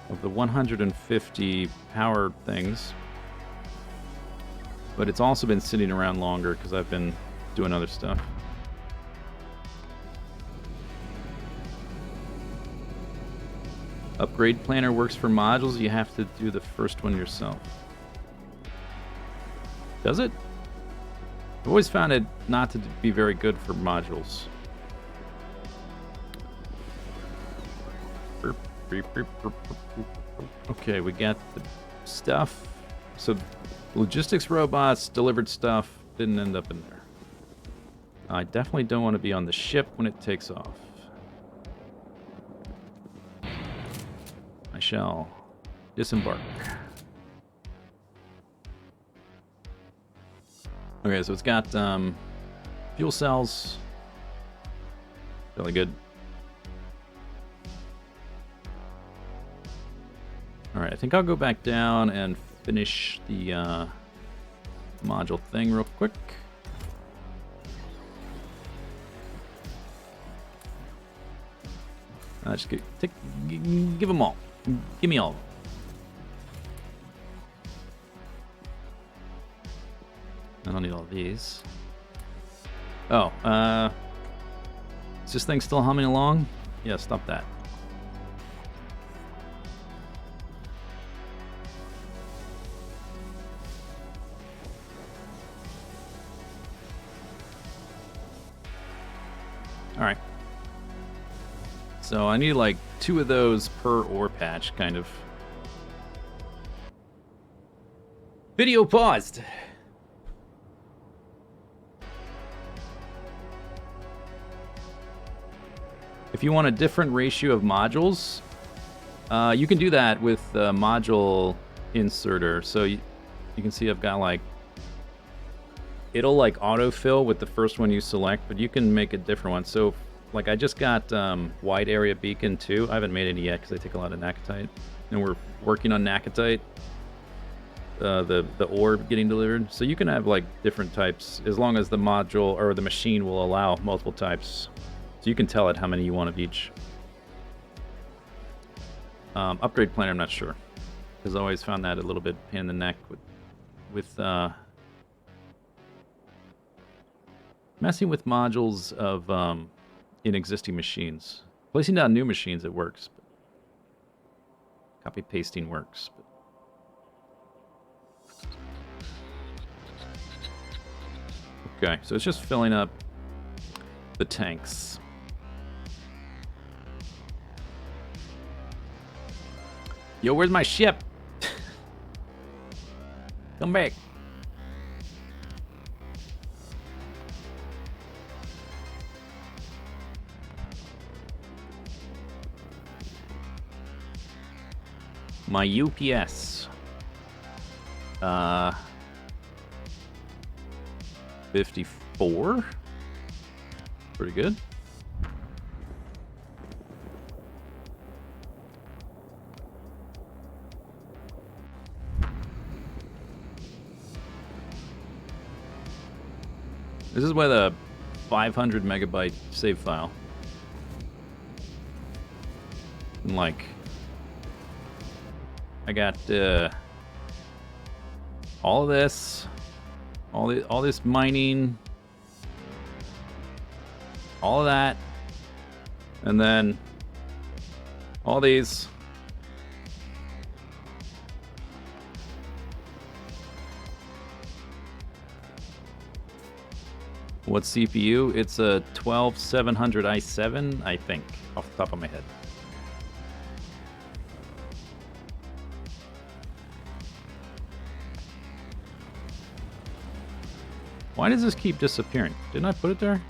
of the 150 power things. But it's also been sitting around longer because I've been doing other stuff. Upgrade planner works for modules. You have to do the first one yourself. Does it? I've always found it not to be very good for modules. Okay, we got the stuff. So logistics robots delivered stuff. Didn't end up in there. I definitely don't want to be on the ship when it takes off. I shall disembark. Okay, so it's got fuel cells. Really good. Alright, I think I'll go back down and finish the module thing real quick. Just give them all. Give me all of them. I don't need all these. Oh, is this thing still humming along? Yeah, stop that. Alright. So I need like 2 of those per ore patch, kind of. Video paused. If you want a different ratio of modules, you can do that with the module inserter. So you can see I've got like, it'll like autofill with the first one you select, but you can make a different one. So like I just got wide area beacon 2. I haven't made any yet because I take a lot of Nakatite. And we're working on Nakatite, the ore getting delivered. So you can have like different types as long as the module or the machine will allow multiple types. So you can tell it how many you want of each. Upgrade planner, I'm not sure. Because I always found that a little bit pain in the neck with messing with modules of in existing machines. Placing down new machines, it works. Copy pasting works. Okay, so it's just filling up the tanks. Yo, where's my ship? Come back. My UPS. 54? Pretty good. This is with a 500 megabyte save file. And like, I got all of this, all this mining, all of that, and then all these. What CPU? It's a 12700 i7, I think, off the top of my head. Why does this keep disappearing? Didn't I put it there?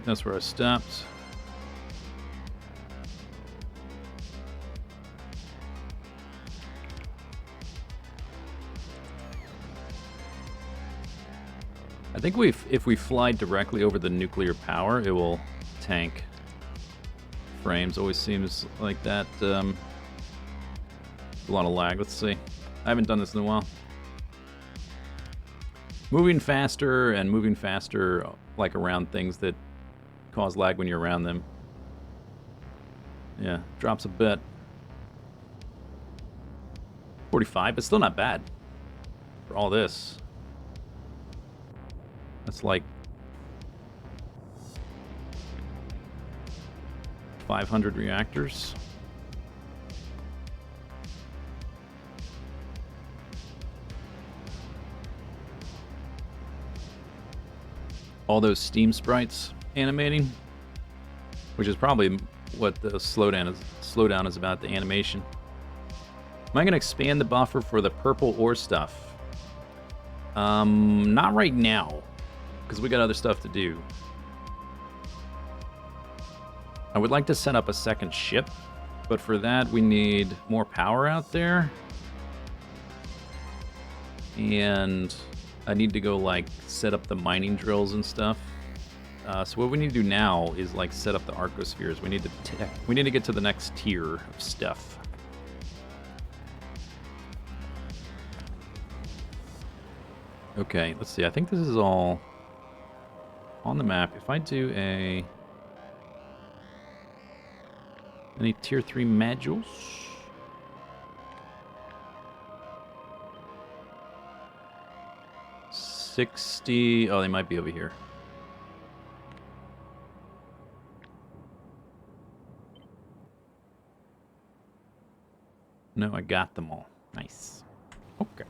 That's where I stopped. I think if we fly directly over the nuclear power, it will tank frames. Always seems like that. A lot of lag. Let's see. I haven't done this in a while. Moving faster and moving faster, like around things that cause lag when you're around them. Yeah, drops a bit. 45, but still not bad for all this. That's like 500 reactors. All those steam sprites animating, which is probably what the slowdown is about, the animation. Am I going to expand the buffer for the purple ore stuff? Not right now, because we got other stuff to do. I would like to set up a second ship, but for that we need more power out there. And I need to go, like, set up the mining drills and stuff. So what we need to do now is, like, set up the Arcospheres. We need to get to the next tier of stuff. Okay, let's see. I think this is all on the map. If I do any tier 3 modules? $60. Oh, they might be over here. No, I got them all. Nice. Okay.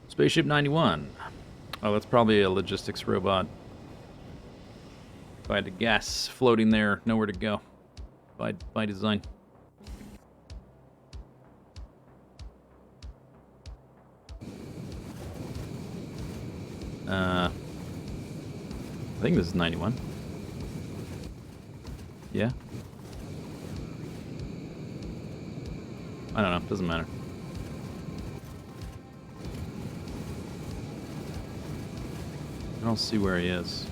Spaceship 91. Oh, that's probably a logistics robot. If I had to guess, floating there, nowhere to go. By design. I think this is 91. Yeah. I don't know. Doesn't matter. I don't see where he is.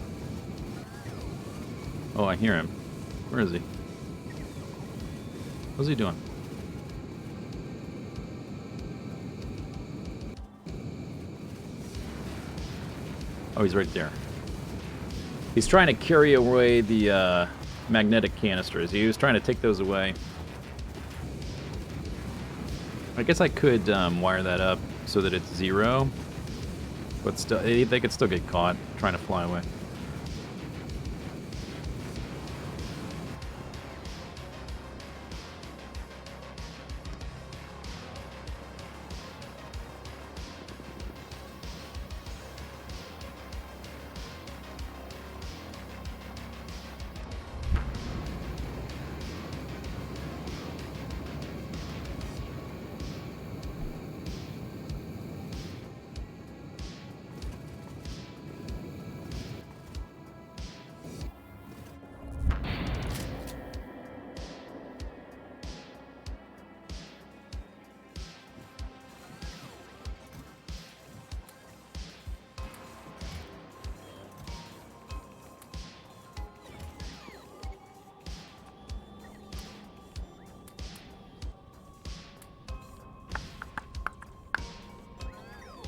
Oh, I hear him. Where is he? What's he doing? Oh, he's right there. He's trying to carry away the magnetic canisters. He was trying to take those away. I guess I could wire that up so that it's 0. But still, they could still get caught trying to fly away.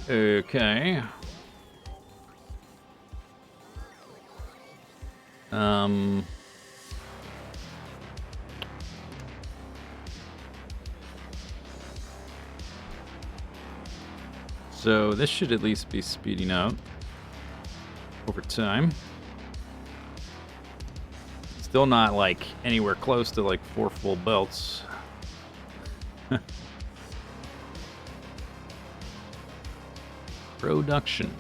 Okay. So this should at least be speeding up over time. Still not like anywhere close to like 4 full belts. Production.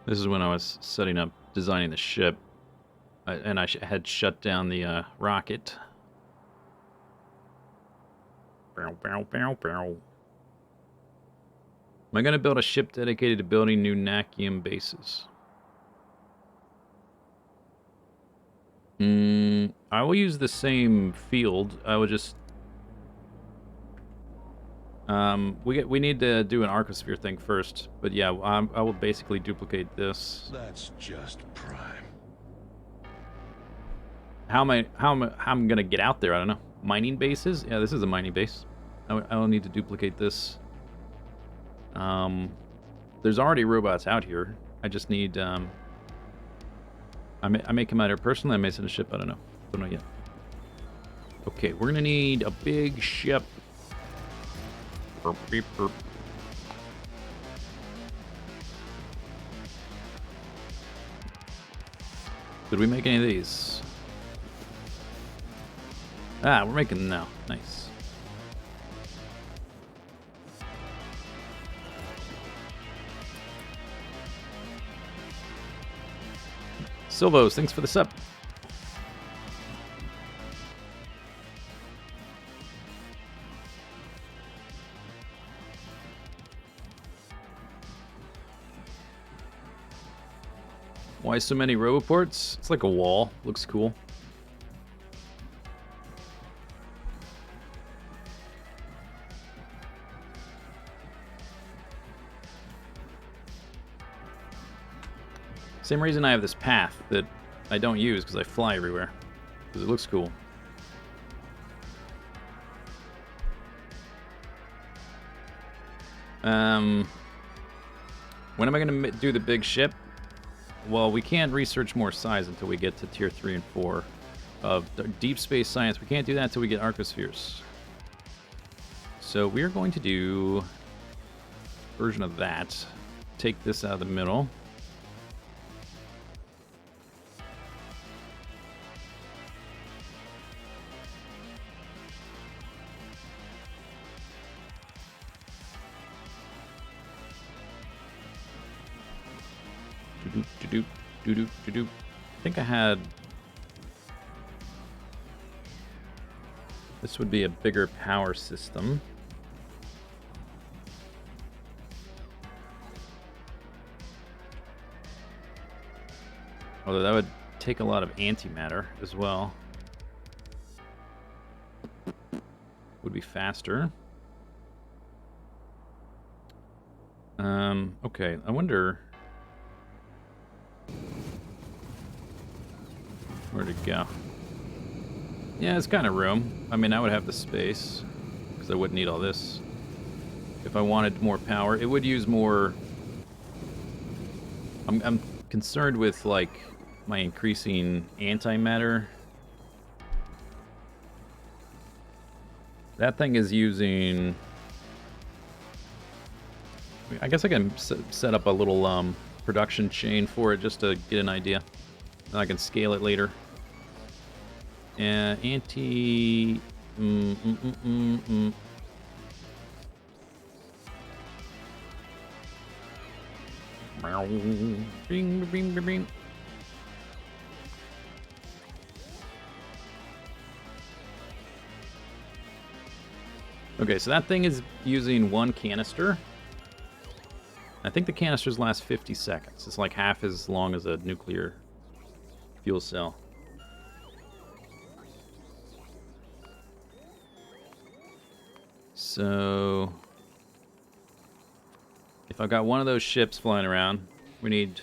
This is when I was setting up, designing the ship, and I had shut down the rocket. Bow, bow, bow, bow. Am I going to build a ship dedicated to building new Nakium bases? I will use the same field. I will just... we need to do an Arcosphere thing first, but yeah, I will basically duplicate this. That's just prime. How I'm gonna get out there? I don't know. Mining bases? Yeah, this is a mining base. I will need to duplicate this. There's already robots out here. I just need, I may come out here personally, I may send a ship, I don't know. Don't know yet. Okay, we're gonna need a big ship. Burp, beep, burp. Did we make any of these? Ah, we're making them now. Nice. Silvos, thanks for the sub. Why so many roboports? It's like a wall. Looks cool. Same reason I have this path that I don't use because I fly everywhere. Because it looks cool. When am I going to do the big ship? Well, we can't research more size until we get to tier 3 and 4 of deep space science. We can't do that until we get Arcospheres. So we're going to do a version of that. Take this out of the middle. I think I had... This would be a bigger power system. Although that would take a lot of antimatter as well. Would be faster. Okay, I wonder... Where'd it go? Yeah, it's kind of room. I mean, I would have the space, because I wouldn't need all this. If I wanted more power, it would use more... I'm concerned with, like, my increasing antimatter. That thing is using... I guess I can set up a little production chain for it just to get an idea. And I can scale it later. Anti... Bing, bing, bing, bing. Okay, so that thing is using one canister. I think the canisters last 50 seconds. It's like half as long as a nuclear fuel cell. So, if I've got one of those ships flying around, we need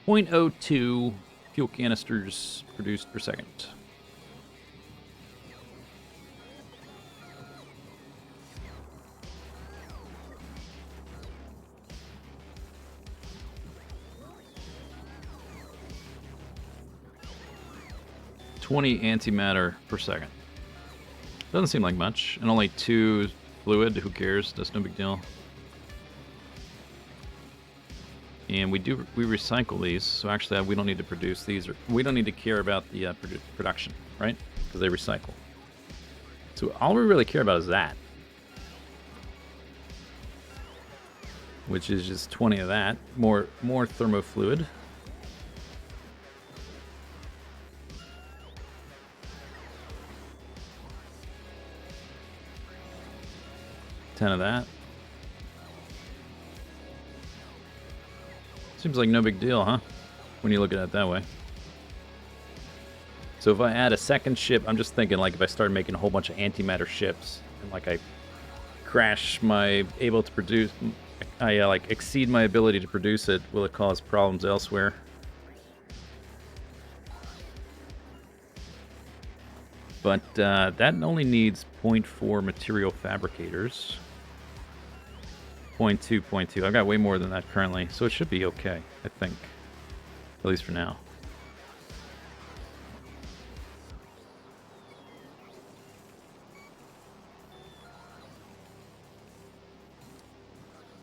0.02 fuel canisters produced per second. $20 antimatter per second. Doesn't seem like much. And only 2 fluid, who cares? That's no big deal. And we recycle these, so actually we don't need to produce these, or we don't need to care about the production, right? Because they recycle. So all we really care about is that. Which is just 20 of that. More thermofluid. Of that. Seems like no big deal, huh? When you look at it that way. So if I add a second ship, I'm just thinking like if I started making a whole bunch of antimatter ships and like I crash my able to produce, I like exceed my ability to produce it, will it cause problems elsewhere? But that only needs 0.4 material fabricators. Point two, point two. I've got way more than that currently, so it should be okay, I think. At least for now.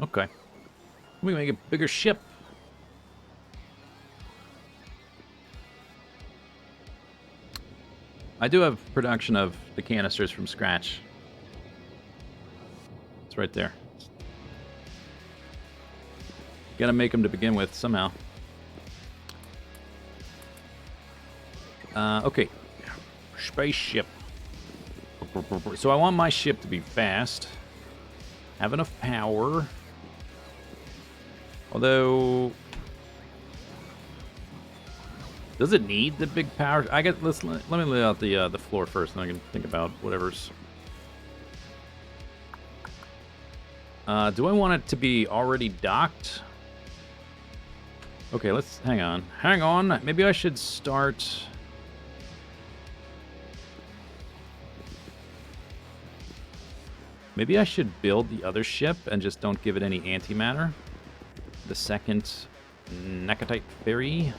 Okay. We make a bigger ship. I do have production of the canisters from scratch. It's right there. Gotta make them to begin with somehow. Okay. Spaceship. So I want my ship to be fast. Have enough power. Although... Does it need the big power? I get. Let me lay out the floor first, and I can think about whatever's. Do I want it to be already docked? Okay, let's hang on. Hang on. Maybe I should start. Maybe I should build the other ship and just don't give it any antimatter. The second Nakatite ferry.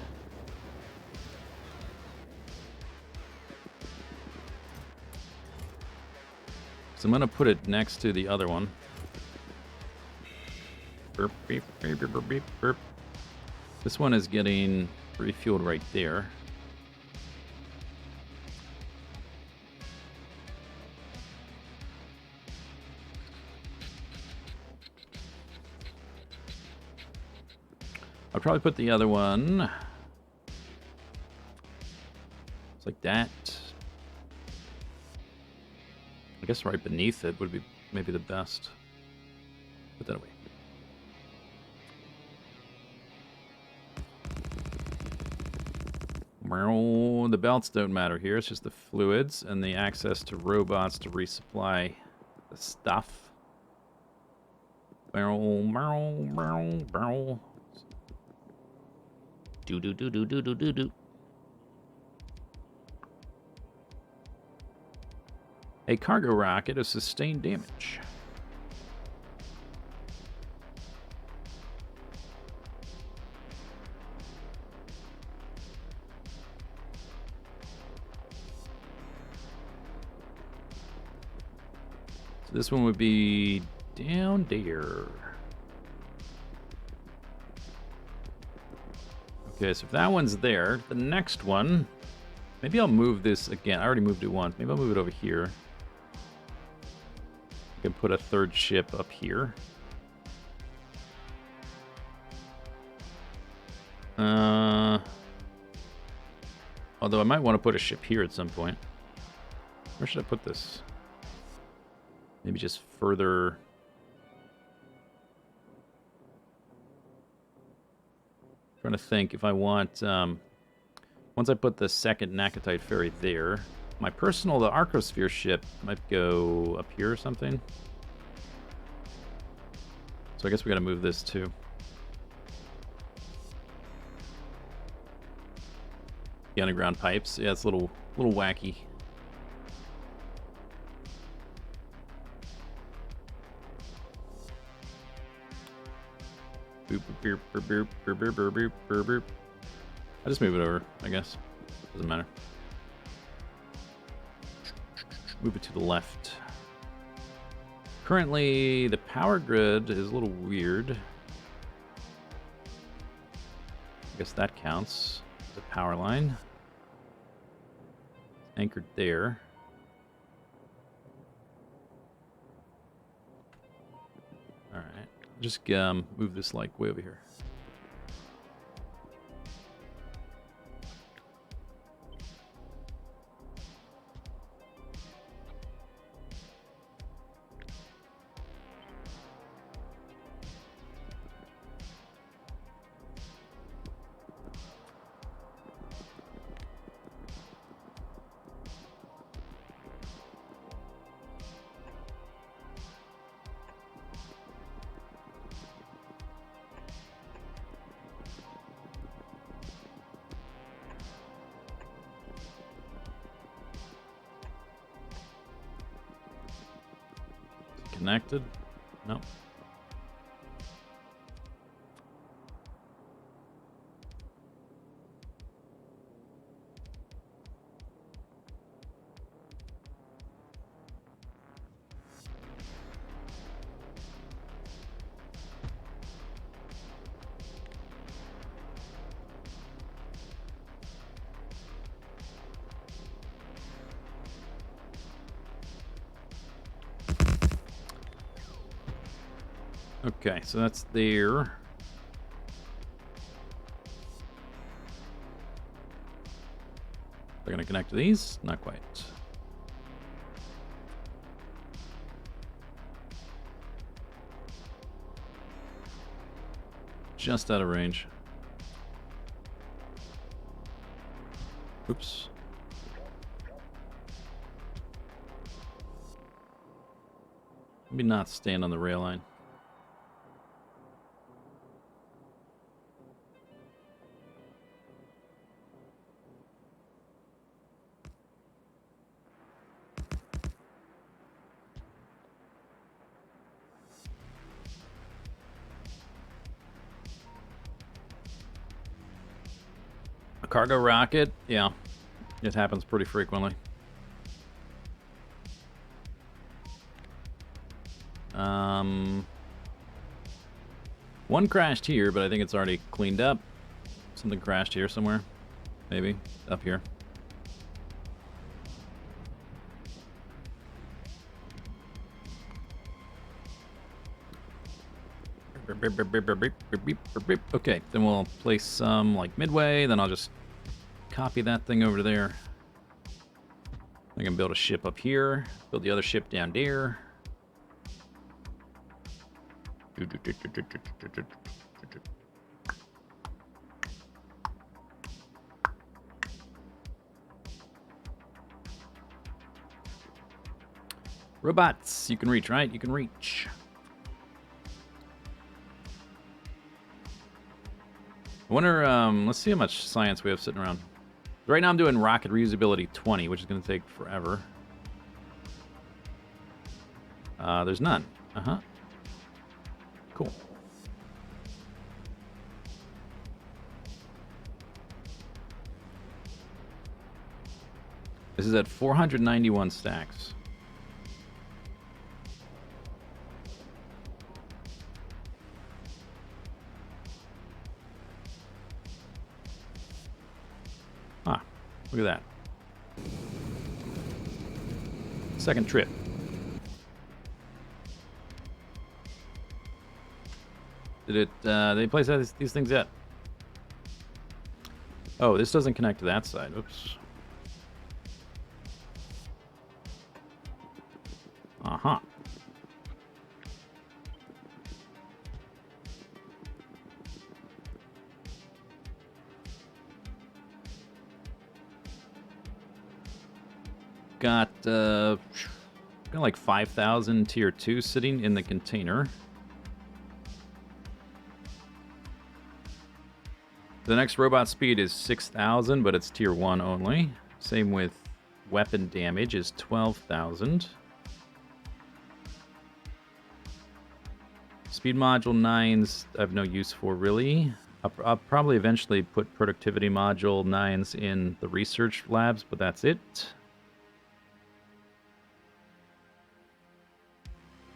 So I'm going to put it next to the other one. Burp, beep, beep, beep, beep, burp. This one is getting refueled right there. I'll probably put the other one. It's like that. I guess right beneath it would be maybe the best. Put that away. Well, the belts don't matter here. It's just the fluids and the access to robots to resupply the stuff. Barrel, barrel, barrel, barrel. Do do do do do do do do. A cargo rocket has sustained damage. So this one would be down there. Okay, so if that one's there, the next one, maybe I'll move this again. I already moved it once. Maybe I'll move it over here. I can put a third ship up here. Although I might want to put a ship here at some point. Where should I put this? Maybe just further... Trying to think if I want... once I put the second Nakatite ferry there, my personal, the Arcosphere ship might go up here or something. So I guess we gotta move this too. The underground pipes. Yeah, it's a little wacky. Boop, boop, boop, boop, boop, boop, boop, boop, boop, boop. I just move it over, I guess. Doesn't matter. Move it to the left. Currently, the power grid is a little weird. I guess that counts. The power line. Anchored there. Alright. Just move this like way over here. Connected? Nope. Okay, so that's there. They're gonna connect to these? Not quite. Just out of range. Oops. Maybe not stand on the rail line. A cargo rocket? Yeah. It happens pretty frequently. One crashed here, but I think it's already cleaned up. Something crashed here somewhere. Maybe. Up here. Okay, then we'll place some like midway, then I'll just copy that thing over to there. I can build a ship up here, build the other ship down there. Robots, you can reach, right? You can reach. I wonder, let's see how much science we have sitting around. Right now I'm doing rocket reusability 20, which is going to take forever. There's none. Uh-huh. Cool. This is at 491 stacks. Ah, look at that. Second trip. Did it, they place these things yet? Oh, this doesn't connect to that side. Oops. Uh-huh. Got like 5,000 tier 2 sitting in the container. The next robot speed is 6,000, but it's tier 1 only. Same with weapon damage is 12,000. Speed module 9s I have no use for, really. I'll probably eventually put productivity module 9s in the research labs, but that's it.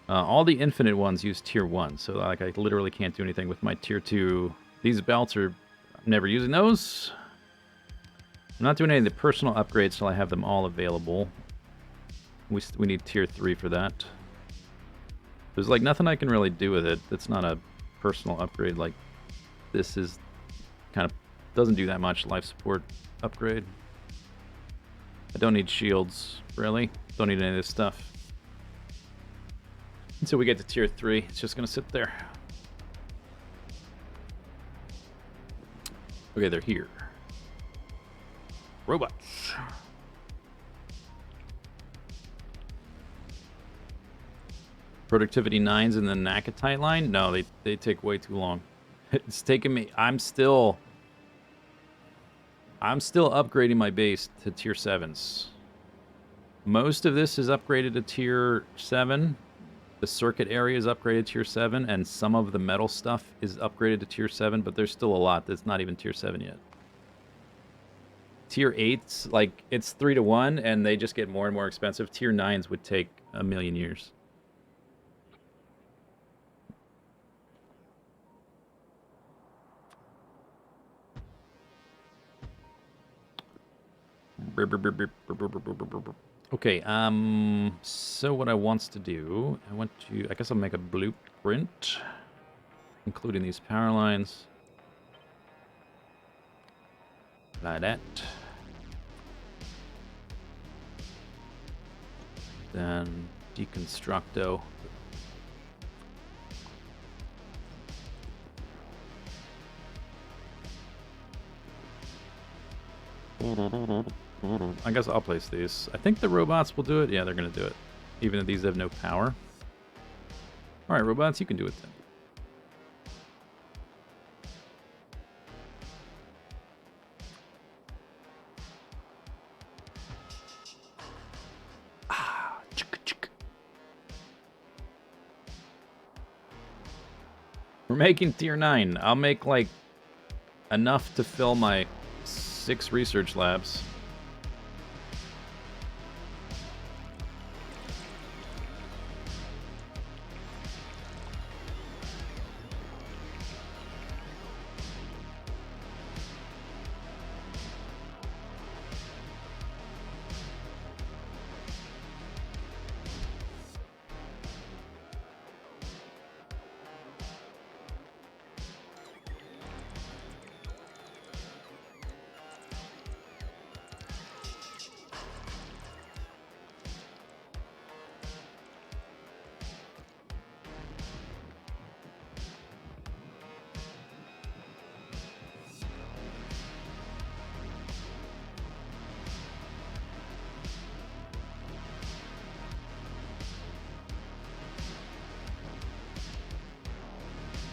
All the infinite ones use tier 1, so like I literally can't do anything with my tier 2. These belts are... I'm never using those. I'm not doing any of the personal upgrades till I have them all available. We need tier 3 for that. There's like nothing I can really do with it. It's not a personal upgrade like this is. Kind of doesn't do that much life support upgrade. I don't need shields, really. Don't need any of this stuff. Until we get to tier 3, it's just gonna sit there. Okay, they're here. Robots. Productivity 9s in the Nakatite line? No, they take way too long. It's taking me... I'm still upgrading my base to tier 7s. Most of this is upgraded to tier 7. The circuit area is upgraded to tier 7, and some of the metal stuff is upgraded to tier 7, but there's still a lot that's not even tier 7 yet. Tier 8s, like, it's 3 to 1, and they just get more and more expensive. Tier 9s would take a million years. Okay, so what I wants to do, I guess I'll make a blueprint, including these power lines. Like that. Then deconstructo. I guess I'll place these. I think the robots will do it. Yeah, they're going to do it. Even if these have no power. Alright, robots, you can do it then. Ah, chicka chicka. We're making tier 9. I'll make, like, enough to fill my 6 research labs.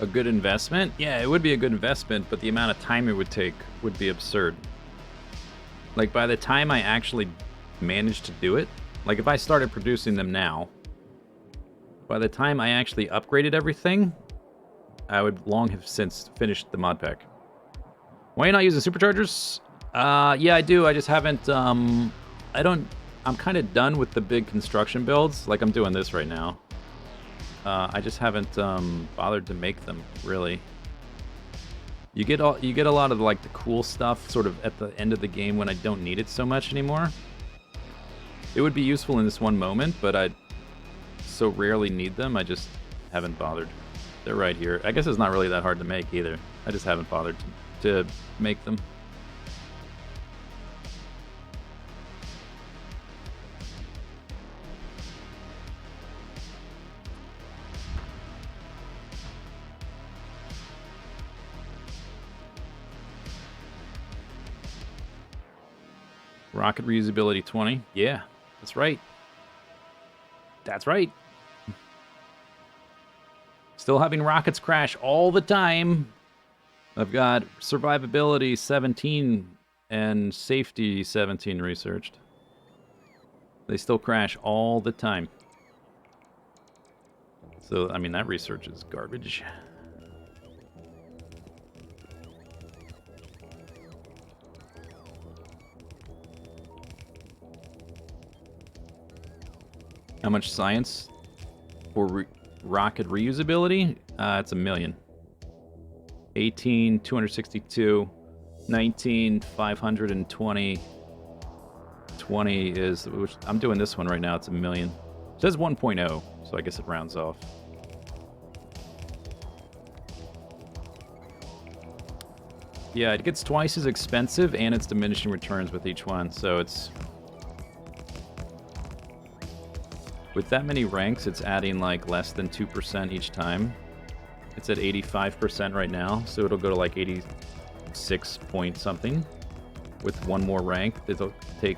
A good investment? Yeah, it would be a good investment, but the amount of time it would take would be absurd. Like, by the time I actually managed to do it, like, if I started producing them now, by the time I actually upgraded everything, I would long have since finished the mod pack. Why are you not using superchargers? Yeah, I do. I just haven't, I'm kind of done with the big construction builds. Like, I'm doing this right now. I just haven't bothered to make them, really. You get a lot of like the cool stuff sort of at the end of the game when I don't need it so much anymore. It would be useful in this one moment, but I so rarely need them, I just haven't bothered. They're right here. I guess it's not really that hard to make either. I just haven't bothered to make them. Rocket reusability 20. Yeah, that's right. That's right. Still having rockets crash all the time. I've got survivability 17 and safety 17 researched. They still crash all the time. So, I mean, that research is garbage. How much science for rocket reusability? It's 1 million. 18, 262, 19, 520. 20 is, which I'm doing this one right now, it's 1 million. It says 1.0, so I guess it rounds off. Yeah, it gets twice as expensive and it's diminishing returns with each one, so it's... With that many ranks, it's adding like less than 2% each time. It's at 85% right now, so it'll go to like 86 point something. With one more rank, it'll take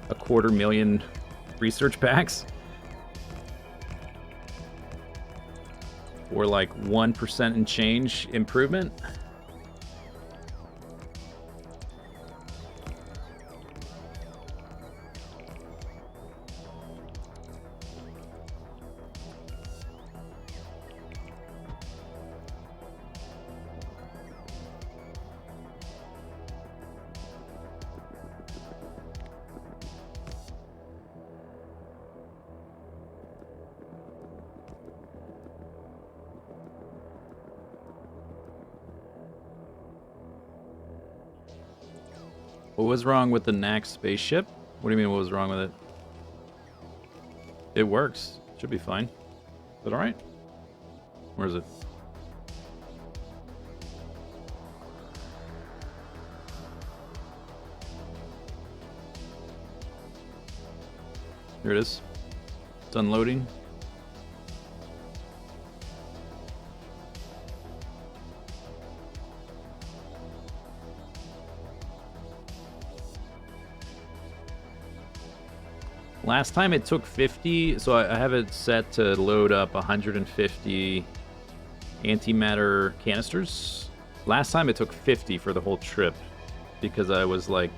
250,000 research packs. Or like 1% and change improvement. What was wrong with the Nax spaceship? What do you mean what was wrong with it? It works. Should be fine. Is that alright? Where is it? Here it is. It's unloading. Last time it took 50, so I have it set to load up 150 antimatter canisters. Last time it took 50 for the whole trip because I was like,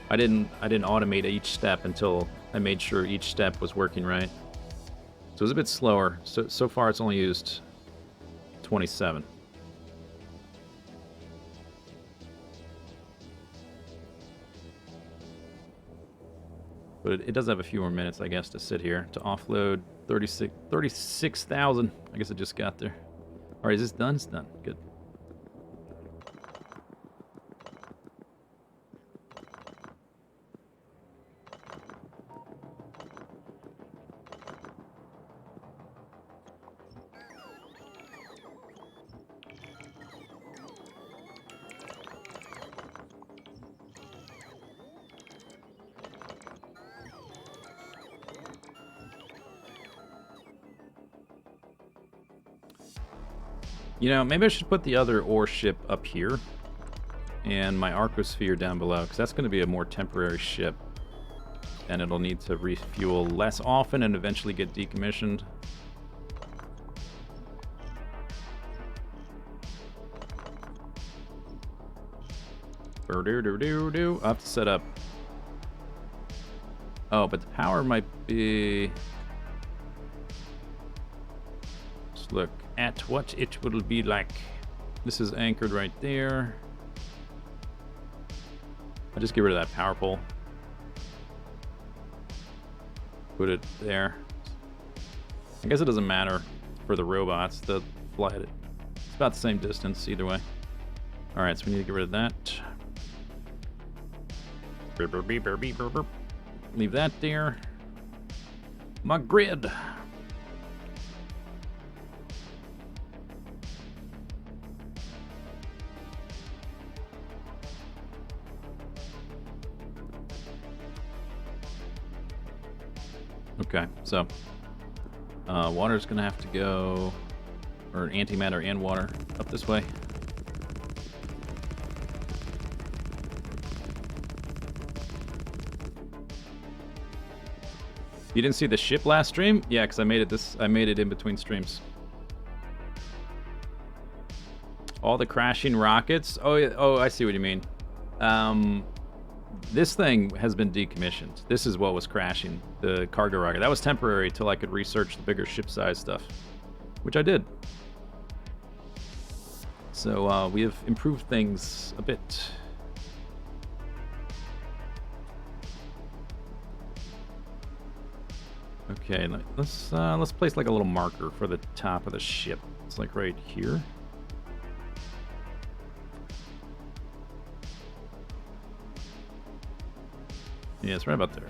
I didn't automate each step until I made sure each step was working right. So it was a bit slower. So far it's only used 27. But it does have a few more minutes, I guess, to sit here to offload 36,000. I guess it just got there. All right, is this done? It's done. Good. You know, maybe I should put the other ore ship up here and my Arcosphere down below, because that's going to be a more temporary ship. And it'll need to refuel less often and eventually get decommissioned. I'll have to set up... Oh, but the power might be... Let's look at what it will be like. This is anchored right there. I'll just get rid of that power pole. Put it there. I guess it doesn't matter for the robots. They'll fly it. It's about the same distance either way. Alright, so we need to get rid of that. Leave that there. My grid. Okay, so water's gonna have to go, or antimatter and water, up this way. You didn't see the ship last stream? Yeah, because I made it in between streams. All the crashing rockets? Oh, yeah, oh, I see what you mean. This thing has been decommissioned. This is what was crashing, the cargo rocket. That was temporary till I could research the bigger ship size stuff, which I did. So we have improved things a bit. Okay, let's place like a little marker for the top of the ship. It's like right here. Yeah, it's right about there.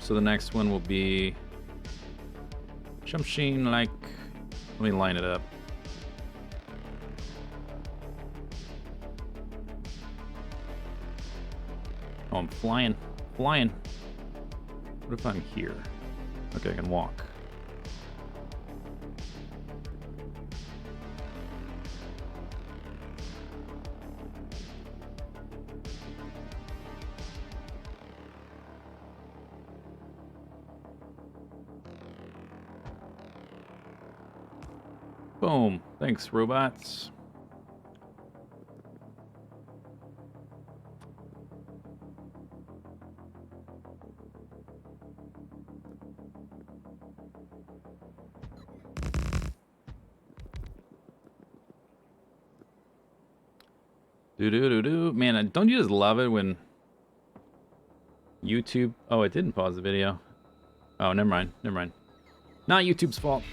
So the next one will be something like, let me line it up. Oh, I'm flying. What if I'm here? Okay, I can walk. Boom. Thanks, robots. Man, don't you just love it when YouTube... Oh, it didn't pause the video. Oh, never mind. Not YouTube's fault.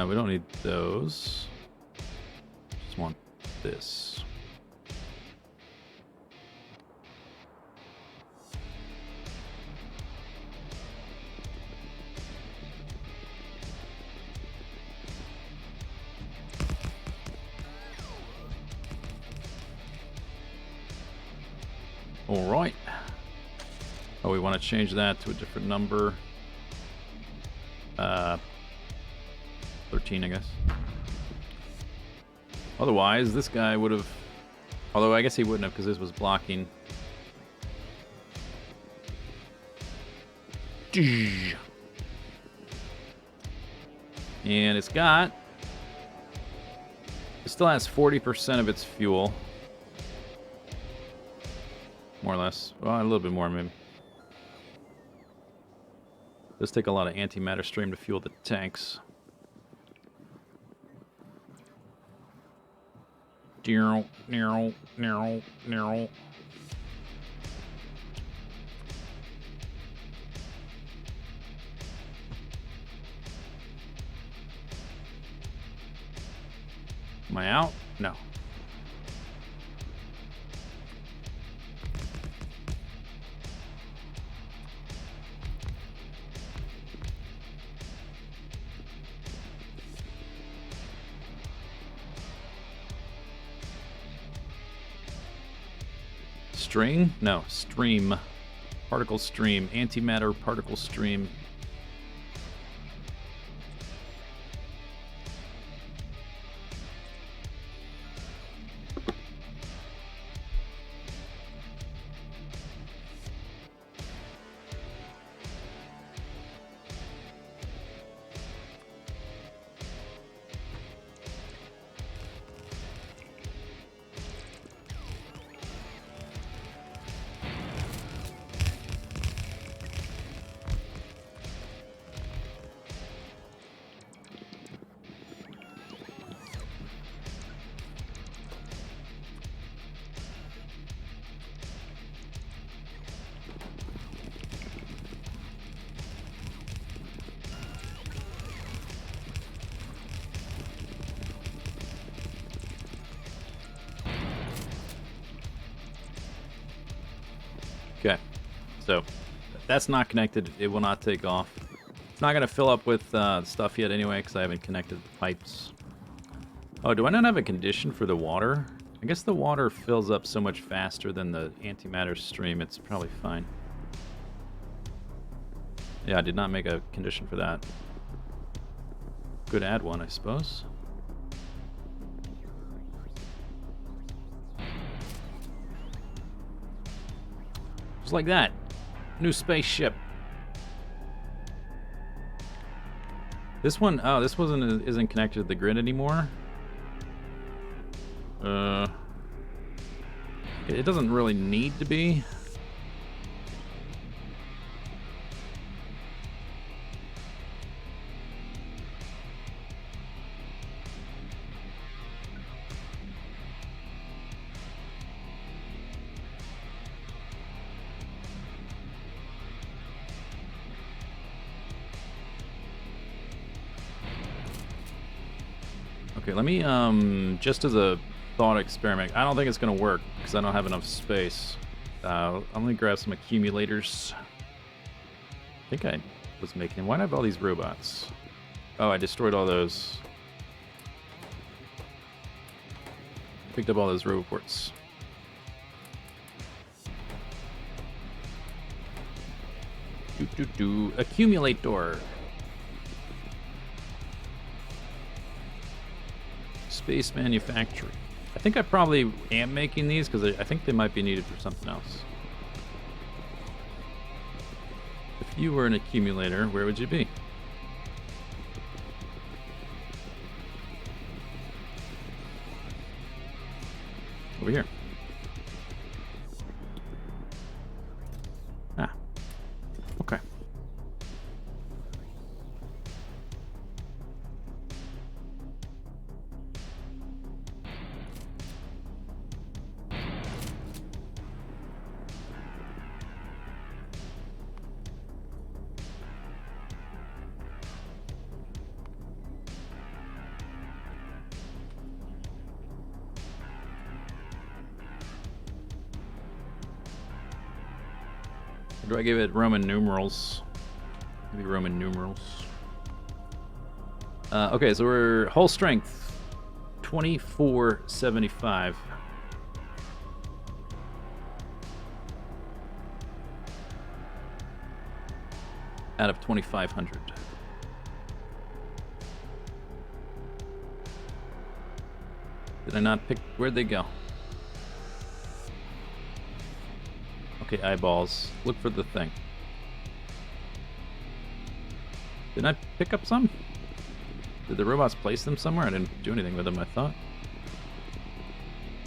We don't need those. Just want this. All right. Oh, we want to change that to a different number. 13, I guess. Otherwise, this guy would have... Although, I guess he wouldn't have, because this was blocking. And it's got... It still has 40% of its fuel. More or less. Well, a little bit more, maybe. It does take a lot of antimatter stream to fuel the tanks. Am I out? No. String? No, stream. Particle stream. Antimatter particle stream. Okay, so that's not connected. It will not take off. It's not going to fill up with stuff yet anyway because I haven't connected the pipes. Oh, do I not have a condition for the water? I guess the water fills up so much faster than the antimatter stream. It's probably fine. Yeah, I did not make a condition for that. Could add one, I suppose. Just like that. New spaceship. This one, oh, this isn't connected to the grid anymore. It doesn't really need to be. Okay, let me, just as a thought experiment, I don't think it's going to work because I don't have enough space. I'm going to grab some accumulators. I think I was making them. Why do I have all these robots? Oh, I destroyed all those. Picked up all those roboports. Accumulator. Space manufacturing. I think I probably am making these because I think they might be needed for something else. If you were an accumulator, where would you be? Over here. Ah. Okay. Or do I give it Roman numerals? Maybe Roman numerals. Okay, so we're hull strength 2475. Out of 2500. Did I not pick? Where'd they go? Okay, eyeballs. Look for the thing. Didn't I pick up some? Did the robots place them somewhere? I didn't do anything with them, I thought.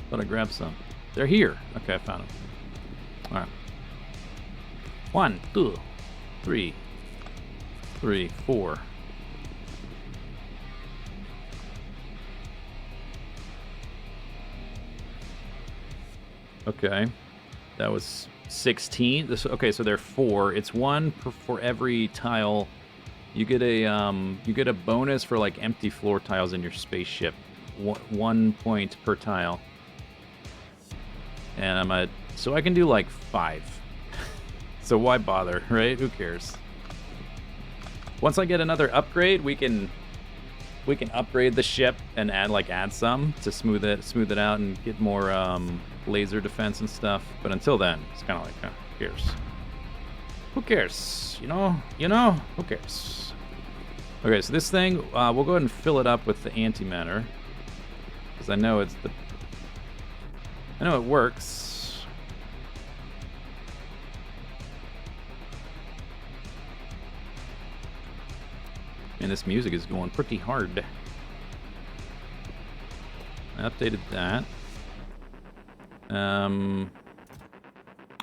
Thought I grabbed some. They're here. Okay, I found them. Alright. 1, 2, 3, 4. Okay. That was 16. Okay, so there are 4. It's 1 for every tile. You get a bonus for like empty floor tiles in your spaceship. 1 point per tile. And so I can do like 5. So why bother, right? Who cares? Once I get another upgrade, we can upgrade the ship and add some to smooth it out and get more laser defense and stuff. But until then, it's kind of like, who cares? Who cares? You know, who cares? Okay, so this thing, we'll go ahead and fill it up with the antimatter because I know it works. And this music is going pretty hard. I updated that.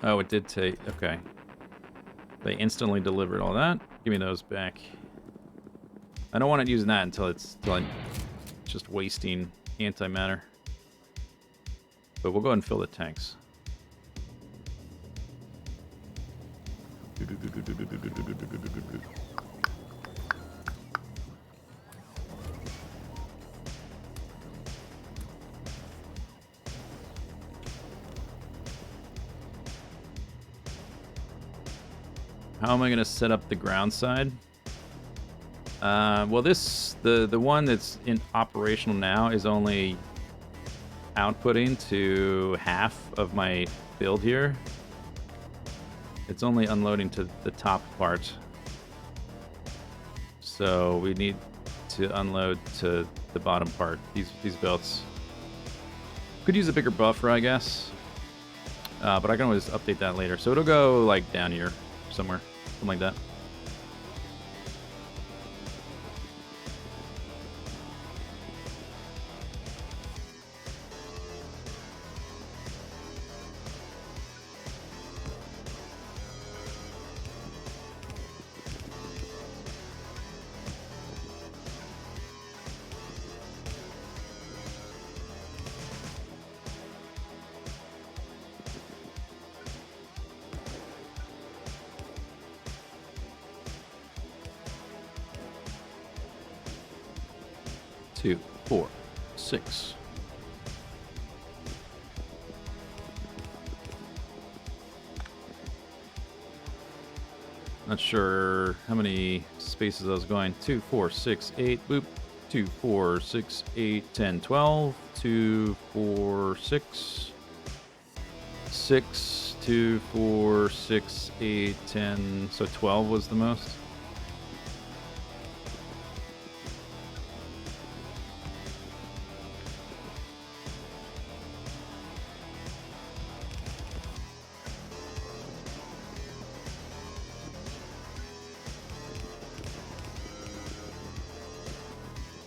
Oh, it did take... Okay. They instantly delivered all that. Give me those back. I don't want it using that until it's just wasting antimatter. But we'll go ahead and fill the tanks. How am I going to set up the ground side? Well, the one that's in operational now is only outputting to half of my build here. It's only unloading to the top part. So we need to unload to the bottom part, these belts. Could use a bigger buffer, I guess. But I can always update that later. So it'll go like down here somewhere. Something like that. Two, 4, 6. Not sure how many spaces I was going. 2, 4, 6, 8. Boop. 2, 4, 6, 8, 10, 12. 2, 4, 6. 6, 2, 4, 6, 8, 10. So 12 was the most.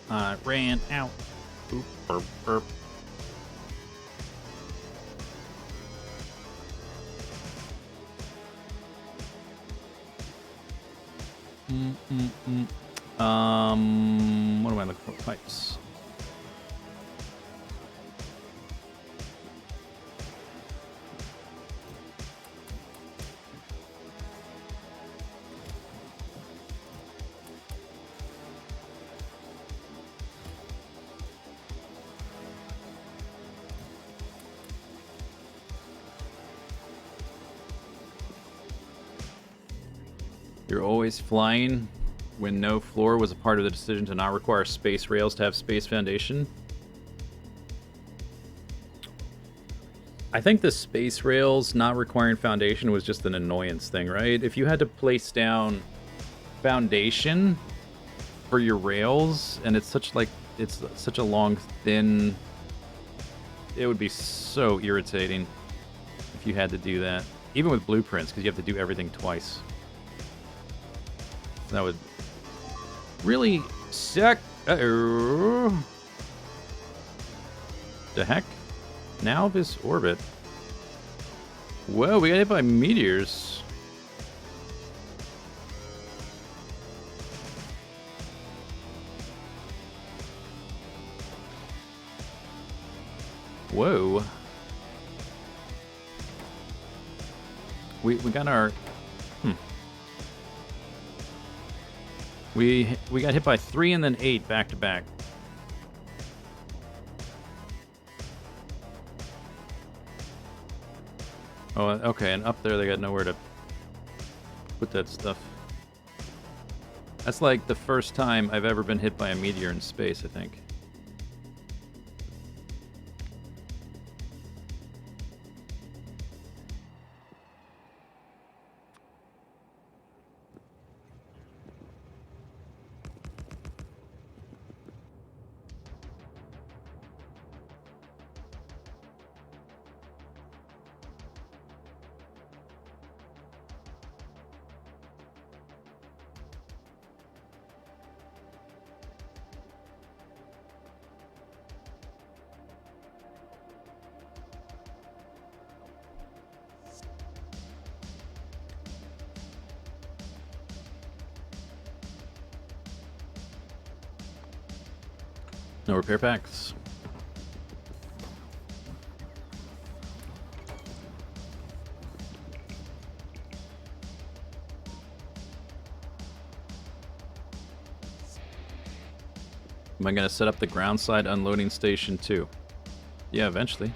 I ran out. Oop, burp, burp. What am I looking for? Pipes. You're always flying when no floor was a part of the decision to not require space rails to have space foundation. I think the space rails not requiring foundation was just an annoyance thing, right? If you had to place down foundation for your rails, and it's such a long, thin, it would be so irritating if you had to do that. Even with blueprints, because you have to do everything twice. That would really suck. Uh-oh. The heck? Now this orbit. Whoa, we got hit by meteors. Whoa. We got our... We got hit by 3 and then 8 back to back. Oh, okay, and up there they got nowhere to put that stuff. That's like the first time I've ever been hit by a meteor in space, I think. No repair packs. Am I going to set up the ground side unloading station too? Yeah, eventually.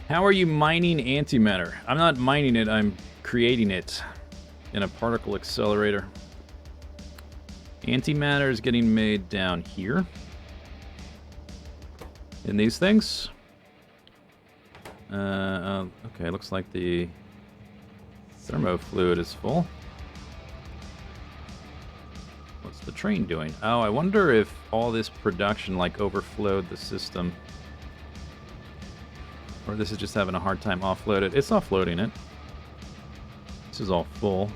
How are you mining antimatter? I'm not mining it, I'm creating it in a particle accelerator. Antimatter is getting made down here in these things. Okay, looks like the thermo fluid is full. What's the train doing? Oh, I wonder if all this production like overflowed the system. Or this is just having a hard time offload it. It's offloading it. This is all full.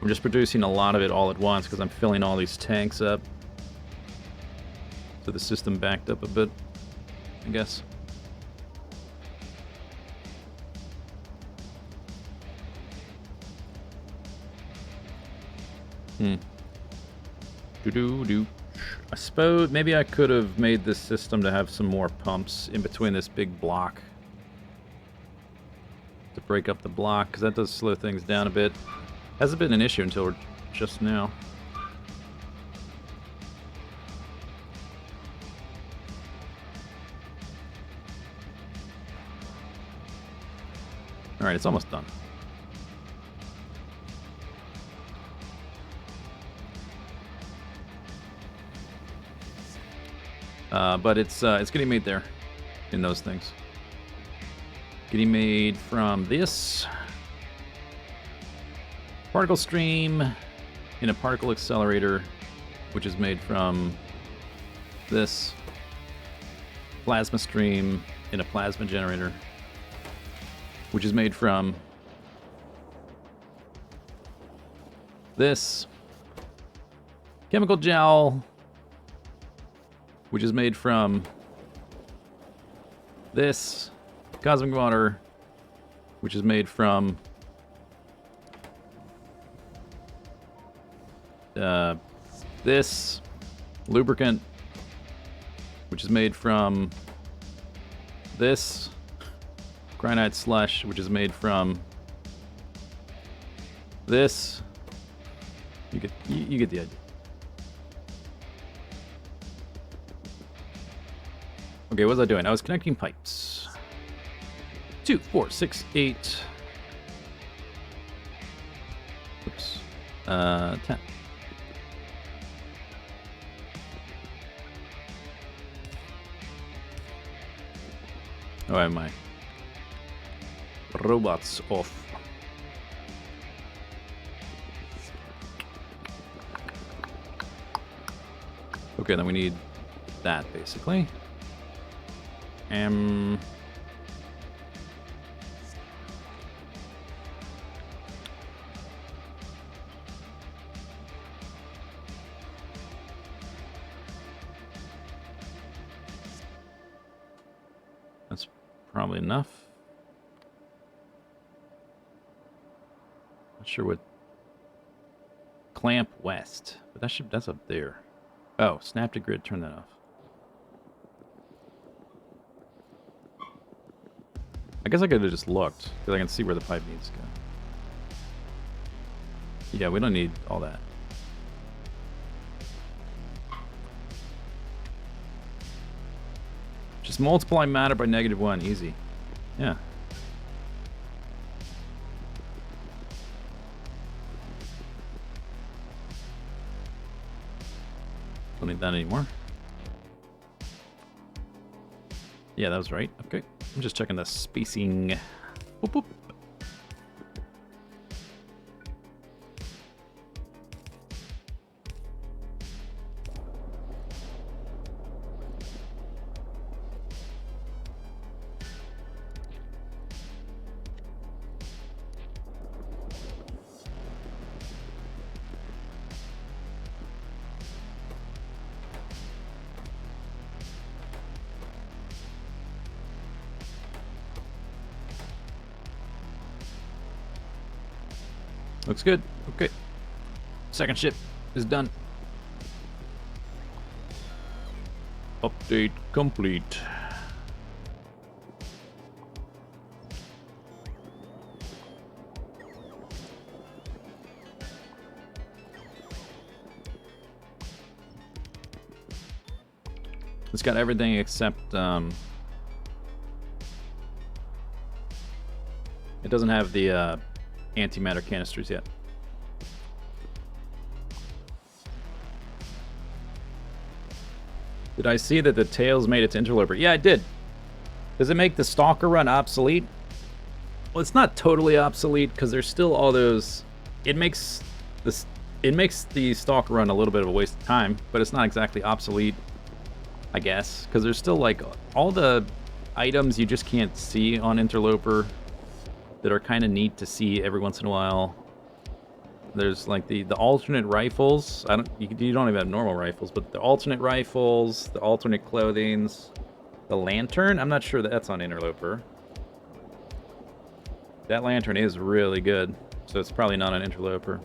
I'm just producing a lot of it all at once because I'm filling all these tanks up. So the system backed up a bit, I guess. Do. I suppose maybe I could have made this system to have some more pumps in between this big block. To break up the block, because that does slow things down a bit. Hasn't been an issue until just now. Alright, it's almost done. But it's getting made there. in those things. Getting made from this particle stream in a particle accelerator, which is made from this plasma stream in a plasma generator, which is made from this chemical gel, which is made from this cosmic water, which is made from this lubricant, which is made from this granite slush, which is made from this. You get the idea. Okay, what was I doing? I was connecting pipes. 2, 4, 6, 8. Oops. 10. Oh, I have my robots off. Okay, then we need that, basically. That's probably enough. Not sure what clamp west, but that's up there. Oh, snap to grid, turn that off. I guess I could have just looked, because I can see where the pipe needs to go. Yeah, we don't need all that. Just multiply matter by -1, easy. Yeah. Don't need that anymore. Yeah, that was right. Okay. I'm just checking the spacing. Boop, boop. Looks good. Okay. Second ship is done. Update complete. It's got everything except it doesn't have the antimatter canisters yet. Did I see that the tails made its interloper? Yeah, it did. Does it make the stalker run obsolete? Well, it's not totally obsolete because there's still all those. It makes the stalker run a little bit of a waste of time, but it's not exactly obsolete, I guess, because there's still like all the items you just can't see on interloper that are kind of neat to see every once in a while. There's like the alternate rifles. You don't even have normal rifles, but the alternate rifles, the alternate clothings, the lantern. I'm not sure that's on interloper. That lantern is really good, so it's probably not on interloper.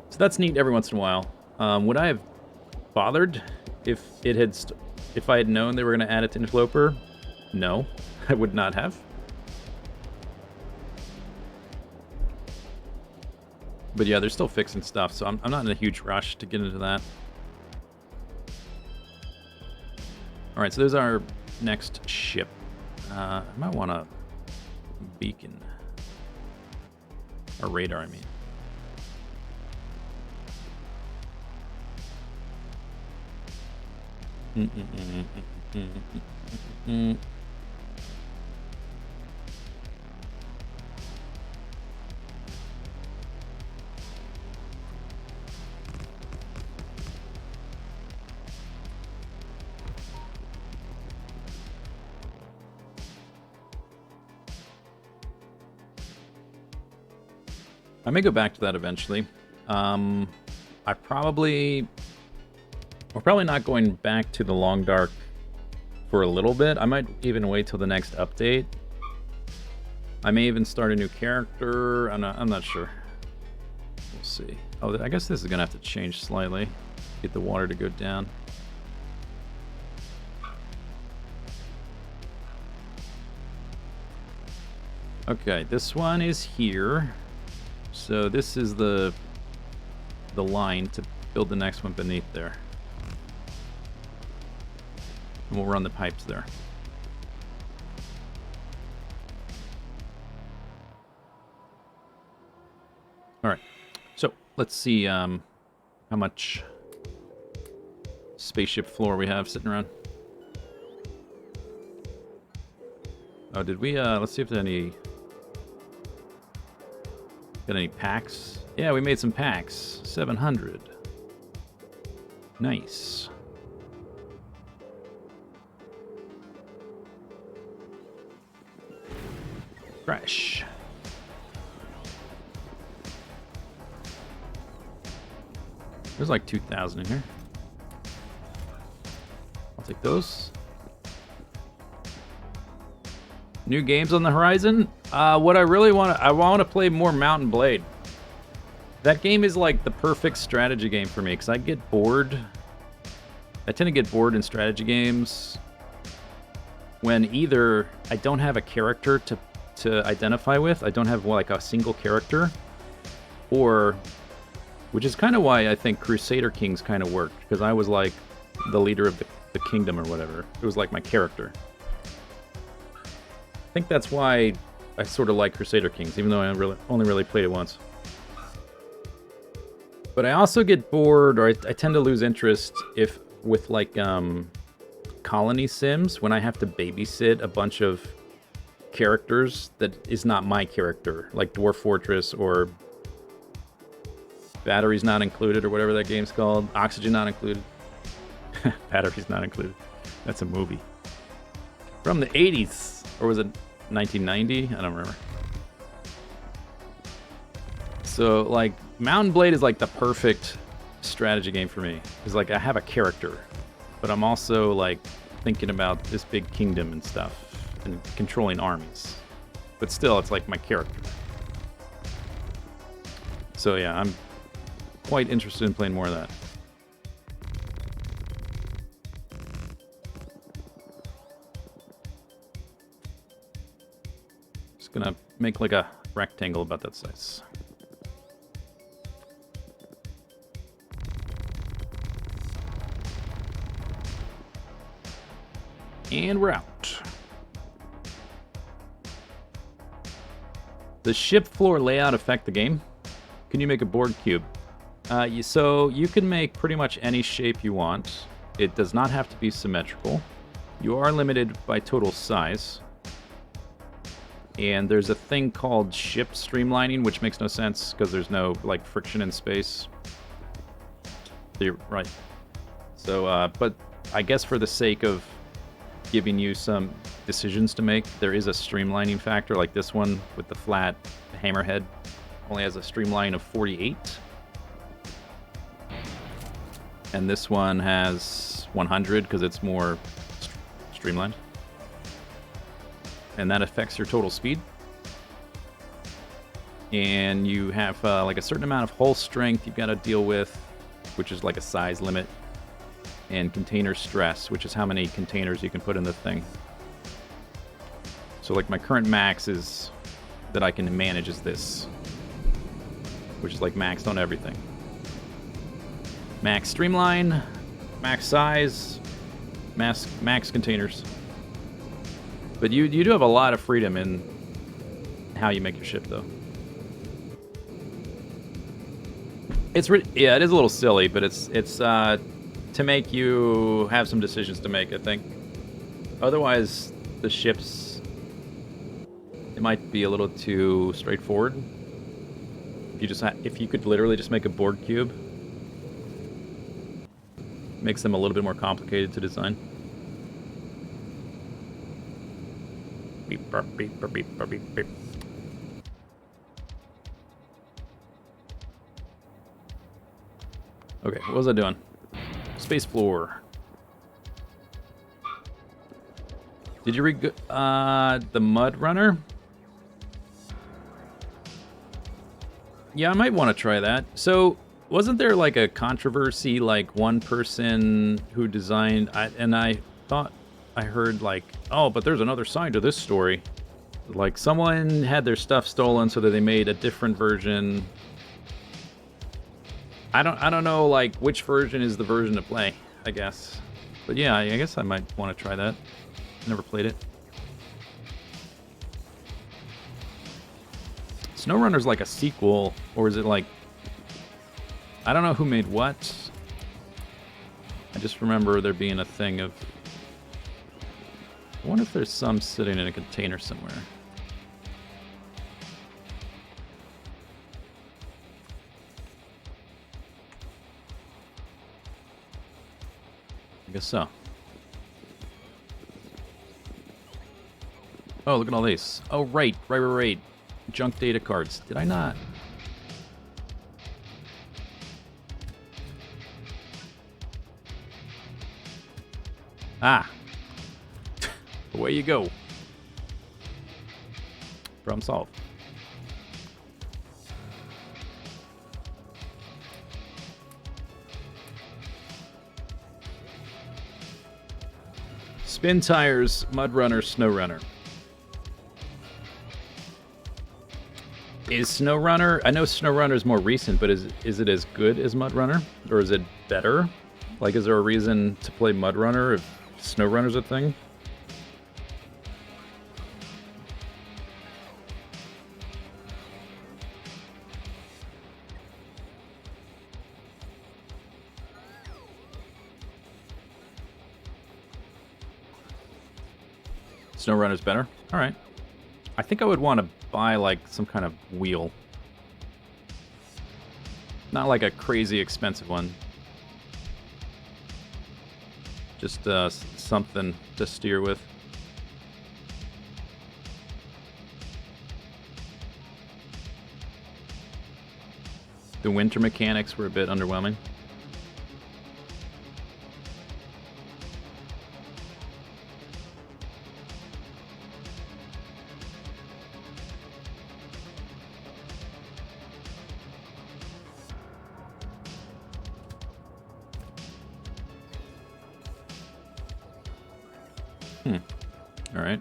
So that's neat every once in a while. Would I have bothered if I had known they were going to add it to interloper? No, I would not have. But yeah, they're still fixing stuff, so I'm not in a huge rush to get into that. Alright, so there's our next ship. I might want a beacon. Or radar, I mean. Mm. I may go back to that eventually. We're probably not going back to the Long Dark for a little bit. I might even wait till the next update. I may even start a new character. I'm not sure. We'll see. Oh, I guess this is gonna have to change slightly. Get the water to go down. Okay, this one is here. So this is the line to build the next one beneath there. And we'll run the pipes there. Alright, so let's see how much spaceship floor we have sitting around. Oh, did we, let's see if there's any... Got any packs? Yeah, we made some packs. 700. Nice. Fresh. There's like 2,000 in here. I'll take those. New games on the horizon? What I really want to... I want to play more Mountain Blade. That game is like the perfect strategy game for me, because I get bored. I tend to get bored in strategy games when either I don't have a character to identify with, I don't have like a single character, or... Which is kind of why I think Crusader Kings kind of worked, because I was like the leader of the kingdom or whatever. It was like my character. I think that's why I sort of like Crusader Kings, even though I only really played it once. But I also get bored, or I tend to lose interest with like colony sims, when I have to babysit a bunch of characters that is not my character, like Dwarf Fortress or Batteries Not Included, or whatever that game's called. Oxygen Not Included. Batteries Not Included. That's a movie. From the 80s. Or was it 1990? I don't remember. So, like, Mountain Blade is like the perfect strategy game for me. It's like I have a character, but I'm also like thinking about this big kingdom and stuff and controlling armies. But still, it's like my character. So yeah, I'm quite interested in playing more of that. Just gonna make like a rectangle about that size. And we're out. Does ship floor layout affect the game? Can you make a board cube? So you can make pretty much any shape you want. It does not have to be symmetrical. You are limited by total size. And there's a thing called ship streamlining, which makes no sense because there's no like friction in space. You're right. So, but I guess for the sake of giving you some decisions to make, there is a streamlining factor, like this one with the flat hammerhead only has a streamline of 48. And this one has 100 because it's more streamlined. And that affects your total speed. And you have like a certain amount of hull strength you've got to deal with, which is like a size limit. And container stress, which is how many containers you can put in the thing. So like my current max is that I can manage is this, which is like maxed on everything. Max streamline, max size, max containers. But you do have a lot of freedom in how you make your ship, though. Yeah, it is a little silly, but it's to make you have some decisions to make, I think. Otherwise, the ships, it might be a little too straightforward. If you could literally just make a Borg cube, makes them a little bit more complicated to design. Beep, burp, beep, burp, beep, burp, beep, beep. Okay, what was I doing? Space floor. Did you read the Mud Runner? Yeah, I might want to try that. So, wasn't there like a controversy, like one person who designed, and I thought I heard like, oh, but there's another side to this story. Like someone had their stuff stolen so that they made a different version. I don't know like which version is the version to play, I guess. But yeah, I guess I might want to try that. Never played it. SnowRunner's like a sequel, or is it like... I don't know who made what. I just remember there being a thing of... I wonder if there's some sitting in a container somewhere. I guess so. Oh, look at all these. Oh, right. Junk data cards. Did I not? Ah. Away you go. Problem solved. Spin tires, Mud Runner, Snow Runner. Is Snow Runner... I know Snow Runner is more recent, but is it as good as Mud Runner? Or is it better? Like, is there a reason to play Mud Runner if Snow Runner's a thing? Snow Runner's better? Alright. I think I would want to buy, like, some kind of wheel. Not like a crazy expensive one. Just something to steer with. The winter mechanics were a bit underwhelming. All right.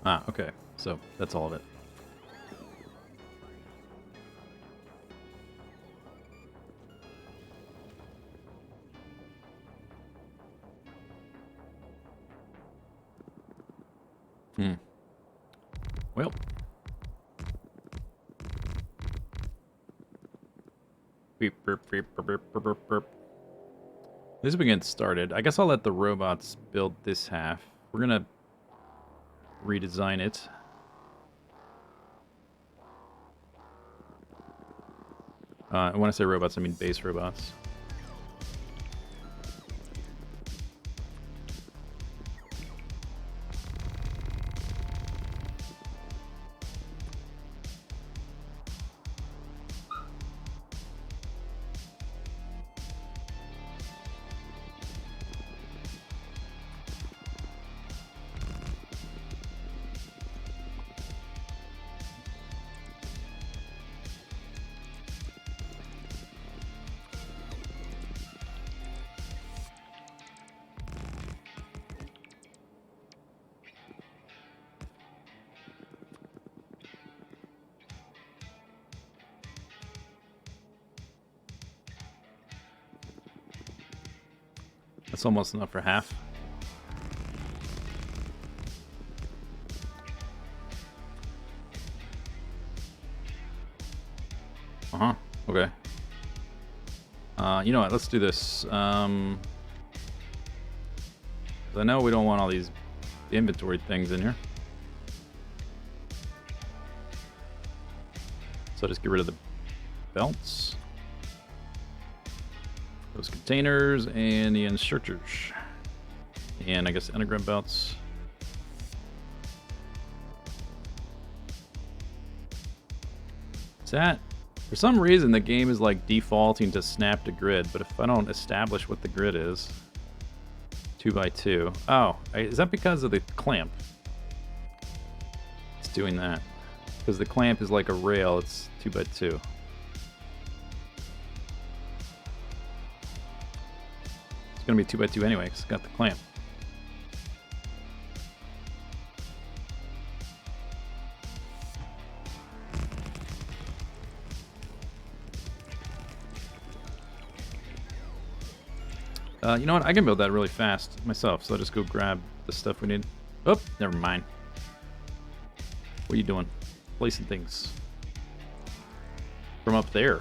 Ah, okay. So that's all of it. Well. Beep, burp, beep, burp, burp, burp, burp, burp. At least we get started. I guess I'll let the robots build this half. We're gonna redesign it. When I say robots, I mean base robots. That's almost enough for half. Uh-huh. Okay. You know what? Let's do this. I know we don't want all these inventory things in here. So just get rid of the belts. Those containers and the inserters. And I guess anagram belts. Is that... For some reason, the game is like defaulting to snap to grid, but if I don't establish what the grid is... 2x2. Oh, is that because of the clamp? It's doing that. Because the clamp is like a rail, it's 2x2. It's going to be 2x2 anyway, because it's got the clamp. You know what? I can build that really fast myself, so I'll just go grab the stuff we need. Oh, never mind. What are you doing? Placing things from up there.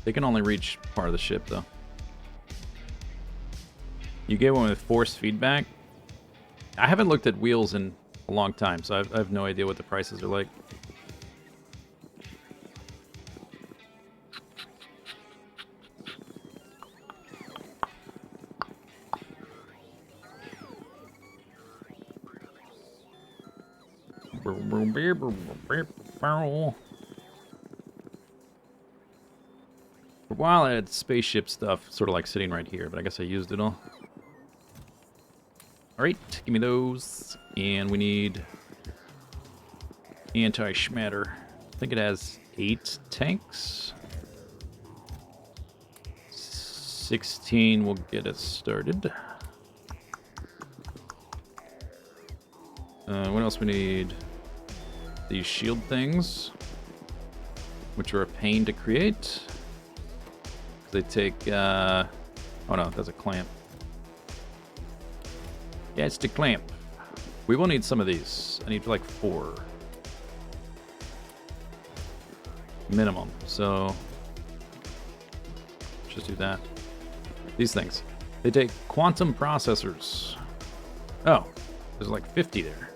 They can only reach part of the ship, though. You get one with force feedback. I haven't looked at wheels in a long time, so I have no idea what the prices are like. For a while I had spaceship stuff sort of like sitting right here, but I guess I used it all. Alright, give me those. And we need anti-schmatter. I think it has 8 tanks. 16 will get us started. What else we need? These shield things, which are a pain to create. They take, oh no, that's a clamp. Yeah, it's the clamp. We will need some of these. I need like 4. Minimum, so let's just do that. These things. They take quantum processors. Oh, there's like 50 there.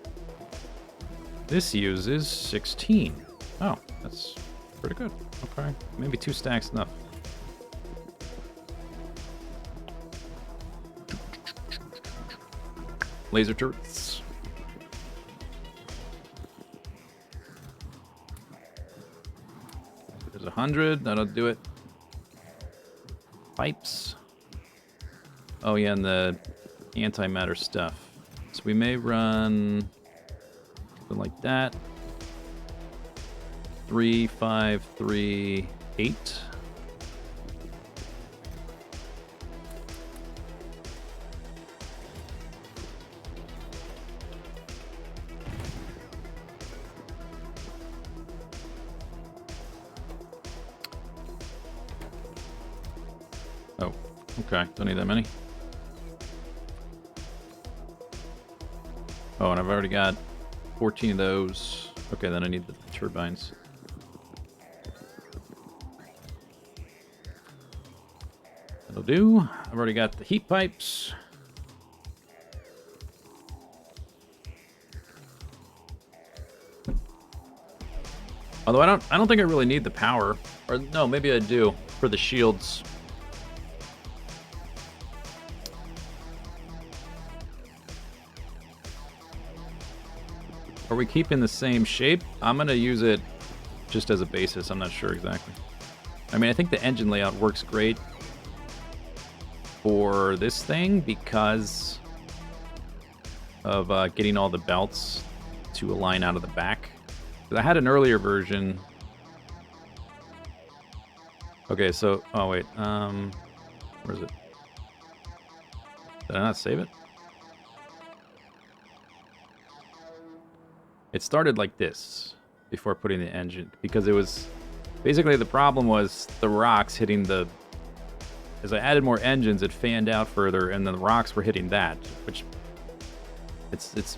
This uses 16. Oh, that's pretty good. Okay, maybe 2 stacks enough. Laser turrets. There's 100. That'll do it. Pipes. Oh yeah, and the antimatter stuff. So we may run something like that. 3, 5, 3, 8. Oh, okay. Don't need that many. Oh, and I've already got 14 of those. Okay, then I need the turbines. That'll do. I've already got the heat pipes. Although I don't think I really need the power. Or no, maybe I do for the shields. Are we keeping the same shape? I'm going to use it just as a basis. I'm not sure exactly. I mean, I think the engine layout works great for this thing because of getting all the belts to align out of the back. I had an earlier version. Okay, so... Oh, wait. Where is it? Did I not save it? It started like this before putting the engine, because it was basically the problem was the rocks hitting the as I added more engines, it fanned out further, and then the rocks were hitting that, which it's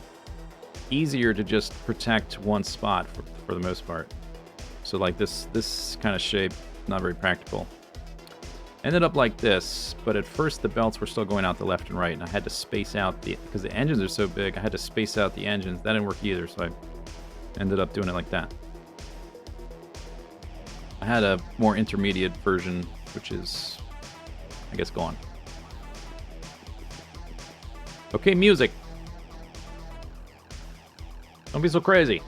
easier to just protect one spot for the most part. So like this kind of shape, not very practical. Ended up like this, but at first the belts were still going out the left and right, and I had to space out because the engines are so big, I had to space out the engines. That didn't work either, so I ended up doing it like that. I had a more intermediate version, which is, I guess, gone. Okay, music. Don't be so crazy.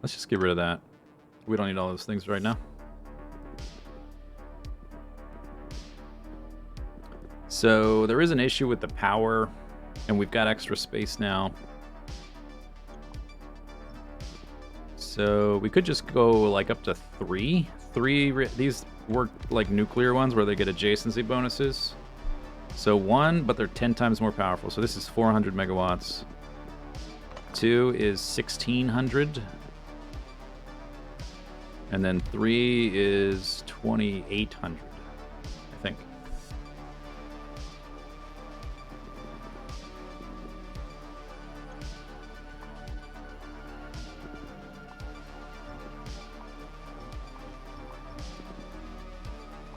Let's just get rid of that. We don't need all those things right now. So there is an issue with the power, and we've got extra space now. So we could just go like up to 3. These work like nuclear ones where they get adjacency bonuses. So 1, but they're 10 times more powerful. So this is 400 megawatts. 2 is 1600. And then 3 is 2800, I think.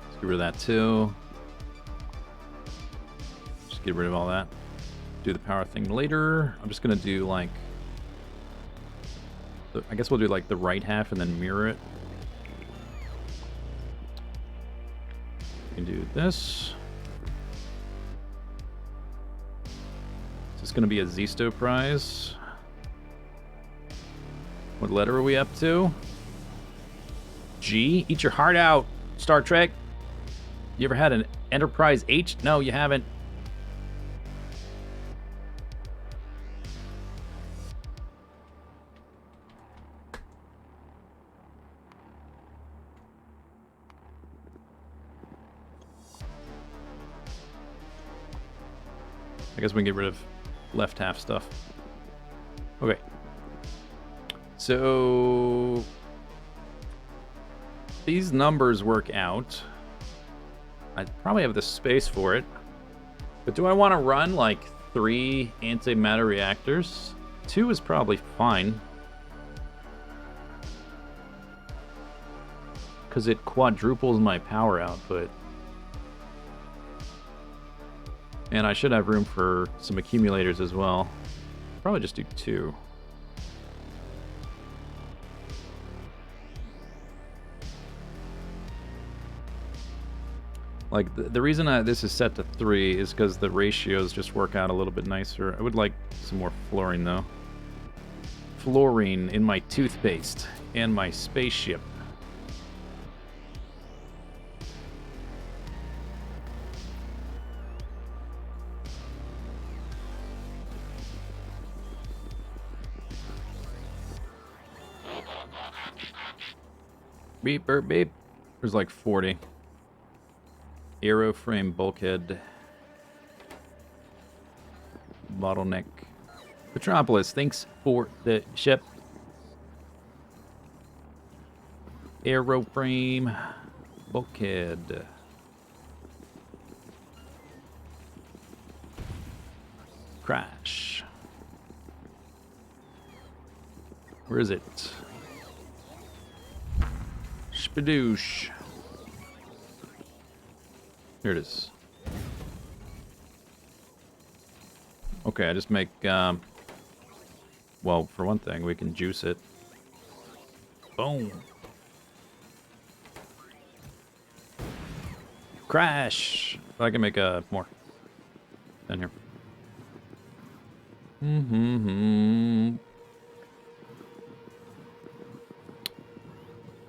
Let's get rid of that too. Just get rid of all that. Do the power thing later. I'm just gonna do like, I guess we'll do like the right half and then mirror it. We can do this. Is this gonna be a Zisteau prize? What letter are we up to? G? Eat your heart out, Star Trek. You ever had an Enterprise H? No, you haven't. I guess we can get rid of left half stuff. Okay. So these numbers work out. I probably have the space for it. But do I want to run like 3 antimatter reactors? 2 is probably fine. Because it quadruples my power output. And I should have room for some accumulators as well. Probably just do 2. Like, the reason this is set to 3 is because the ratios just work out a little bit nicer. I would like some more fluorine, though. Fluorine in my toothpaste and my spaceship. Beep, burp, beep. There's like 40. Aeroframe bulkhead. Bottleneck. Petropolis, thanks for the ship. Aeroframe bulkhead. Crash. Where is it? Spadoosh. Here it is. Okay, I just make, well, for one thing, we can juice it. Boom. Crash. I can make more. Down here.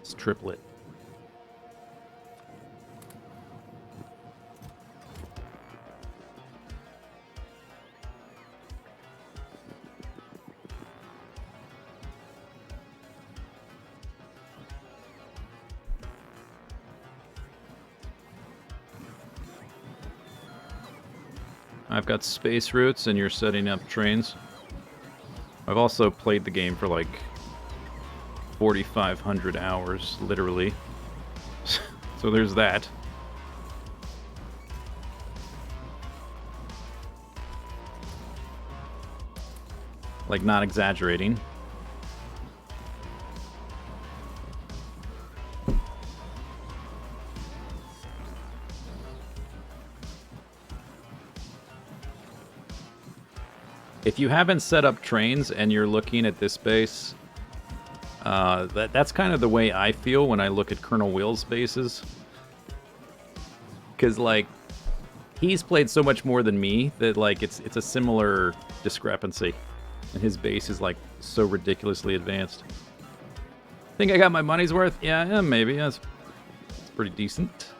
It's triplet. I've got space routes and you're setting up trains. I've also played the game for like 4,500 hours, literally. So there's that. Like, not exaggerating. If you haven't set up trains and you're looking at this base, that's kind of the way I feel when I look at Colonel Will's bases. Because, like, he's played so much more than me that, like, it's a similar discrepancy. And his base is, like, so ridiculously advanced. Think I got my money's worth? Yeah, maybe. It's pretty decent.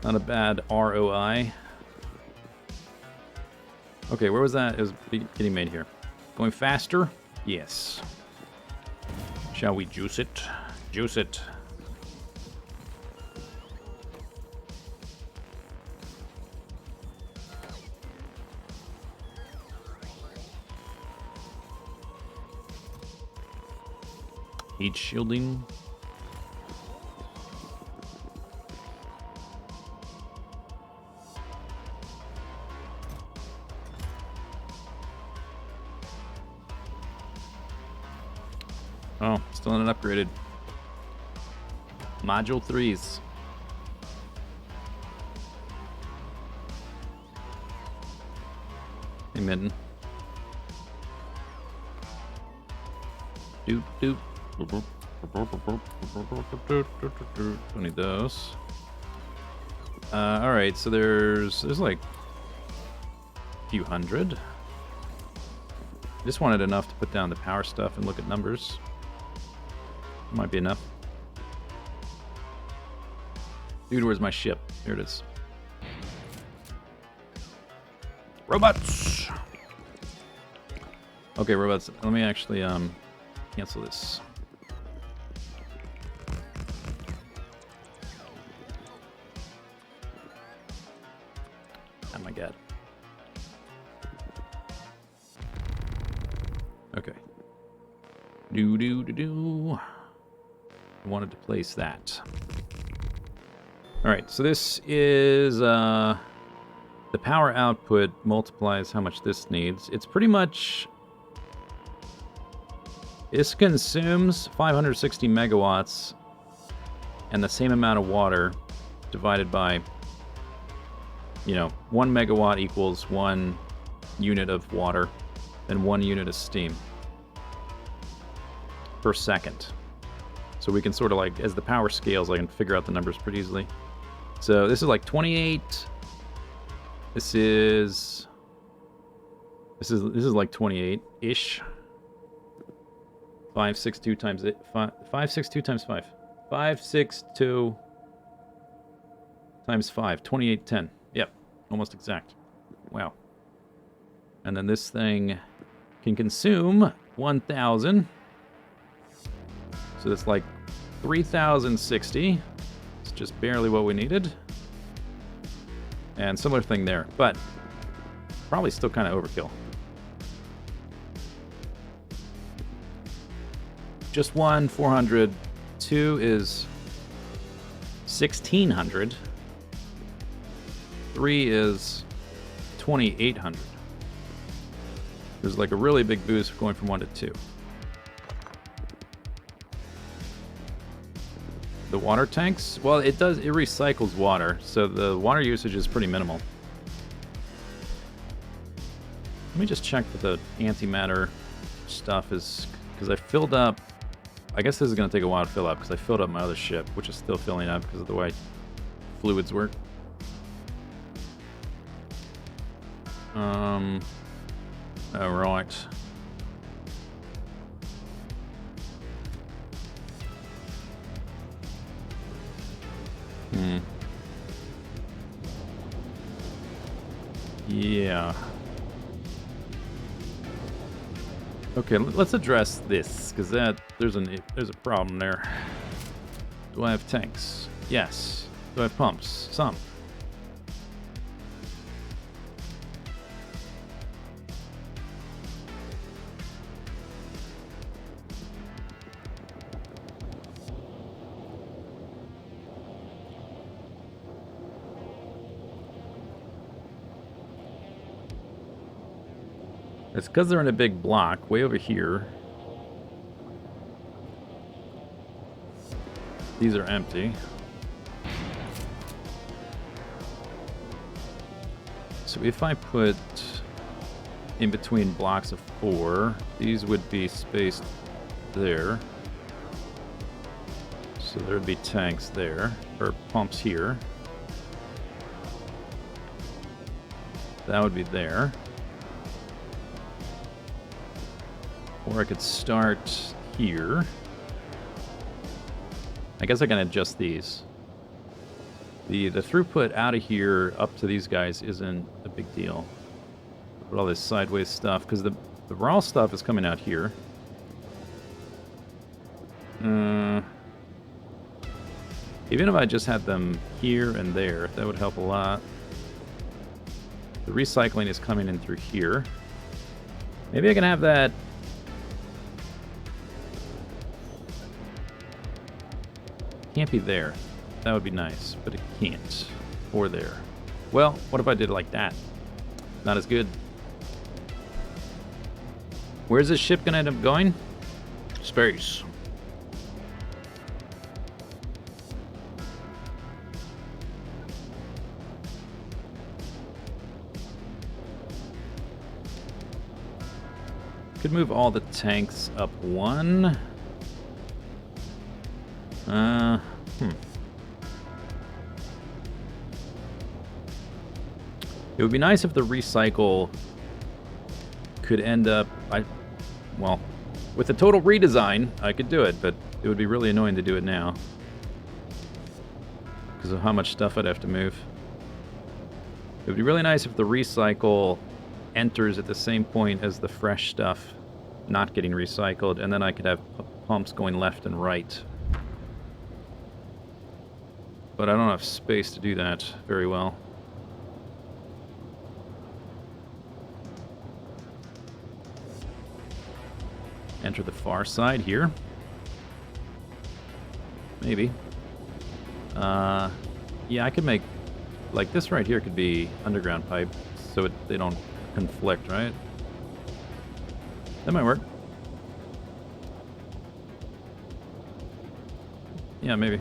Not a bad ROI. Okay, where was that? It was getting made here. Going faster? Yes. Shall we juice it? Juice it. Heat shielding. Oh, still not upgraded. Module 3s. Hey, Mitten. Doot, doot. Don't need those. Alright, so there's like a few hundred. Just wanted enough to put down the power stuff and look at numbers. Might be enough. Dude, where's my ship? Here it is. Robots! Okay, robots. Let me actually cancel this. Oh my god. Okay. Do. I wanted to place that. Alright, so this is the power output multiplies how much this needs. It's pretty much... This consumes 560 megawatts and the same amount of water divided by, you know, 1 megawatt equals 1 unit of water and 1 unit of steam per second. So we can sort of like, as the power scales, I can figure out the numbers pretty easily. So this is like 28. This is like 28-ish. 562 times it. 562 times 5. 562 times 5. 2810. Yep, almost exact. Wow. And then this thing can consume 1,000. So that's like 3,060. It's just barely what we needed. And similar thing there, but probably still kind of overkill. Just 400. 2 is 1,600. 3 is 2,800. There's like a really big boost going from 1 to 2. The water tanks? Well, it recycles water, so the water usage is pretty minimal. Let me just check that the antimatter stuff is... Because I filled up... I guess this is going to take a while to fill up, because I filled up my other ship, which is still filling up because of the way fluids work. Alright. Yeah. Okay, let's address this, because there's a problem there. Do I have tanks? Yes. Do I have pumps? Some. It's because they're in a big block way over here. These are empty. So if I put in between blocks of 4, these would be spaced there. So there would be tanks there, or pumps here. That would be there. Or I could start here. I guess I can adjust these. The throughput out of here up to these guys isn't a big deal. But all this sideways stuff, because the raw stuff is coming out here. Even if I just had them here and there, that would help a lot. The recycling is coming in through here. Maybe I can have that... Can't be there. That would be nice, but it can't. Or there. Well, what if I did it like that? Not as good. Where's this ship gonna end up going? Space. Could move all the tanks up one. It would be nice if the recycle could end up... well, with the total redesign, I could do it, but it would be really annoying to do it now. Because of how much stuff I'd have to move. It would be really nice if the recycle enters at the same point as the fresh stuff not getting recycled, and then I could have pumps going left and right. But I don't have space to do that very well. Enter the far side here. Maybe. Yeah, I could make... like this right here could be underground pipe, so they don't conflict, right? That might work. Yeah, maybe.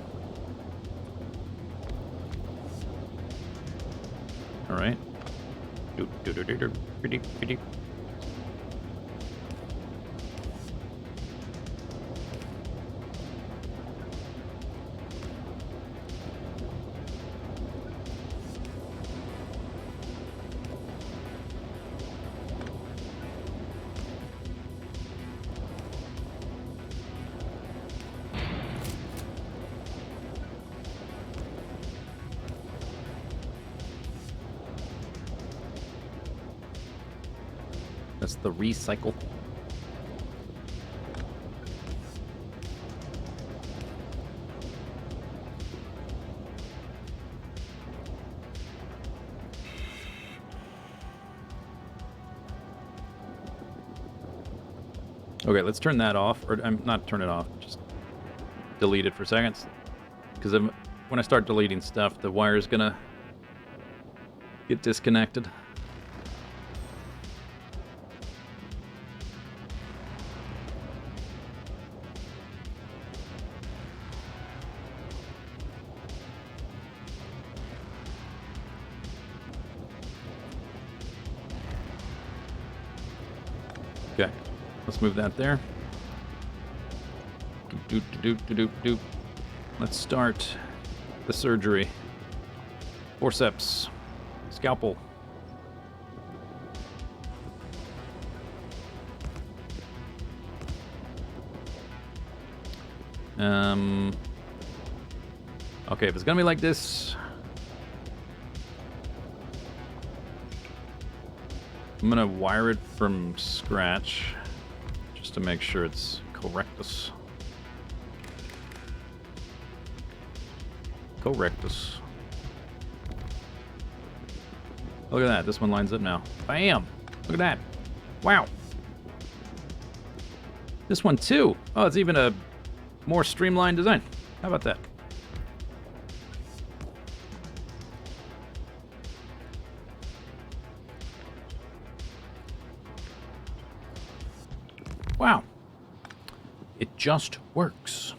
Alright. That's the recycle. Okay, let's turn that off, or not turn it off, just delete it for seconds. Because when I start deleting stuff, the wire is gonna get disconnected. Okay, let's move that there. Let's start the surgery. Forceps. Scalpel. Okay, if it's gonna be like this, I'm gonna wire it from scratch just to make sure it's correctus. Correctus. Look at that, this one lines up now. Bam! Look at that. Wow. This one too. Oh, it's even a more streamlined design. How about that? Wow. It just works.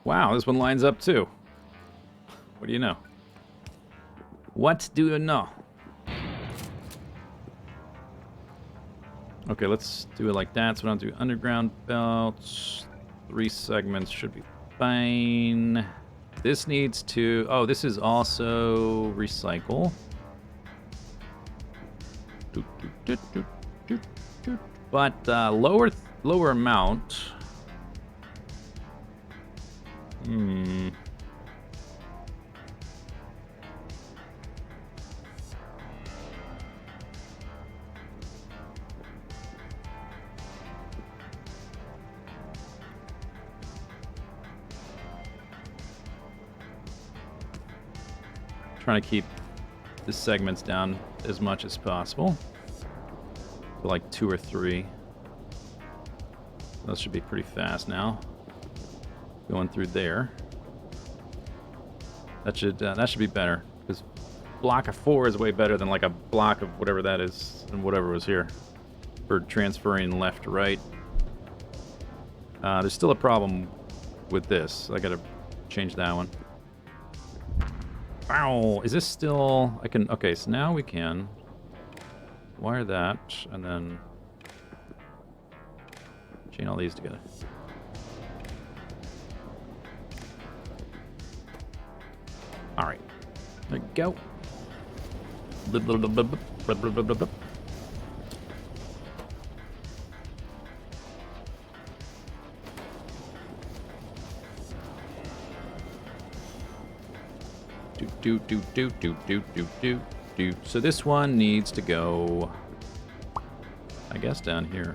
Wow, this one lines up too. What do you know? What do you know? Okay, let's do it like that. So we don't do underground belts. 3 segments should be fine. This needs to... Oh, this is also recycle. But lower amount. Trying to keep the segments down as much as possible. So like 2 or 3. Those should be pretty fast now. Going through there. That should be better, because block of 4 is way better than like a block of whatever that is and whatever was here for transferring left to right. There's still a problem with this. I gotta change that one. Wow, is this still... I can... Okay, so now we can wire that, and then chain all these together. Alright, there we go. Do. So this one needs to go, I guess, down here.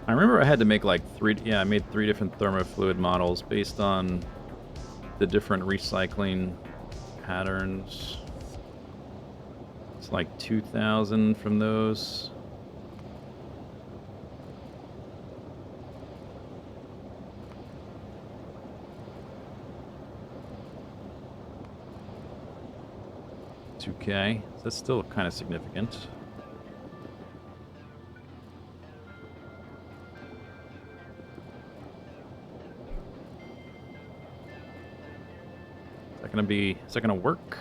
I remember I had to make like 3, yeah, I made 3 different thermofluid models based on the different recycling patterns. It's like 2,000 from those. It's okay. So that's still kind of significant. Is that gonna work?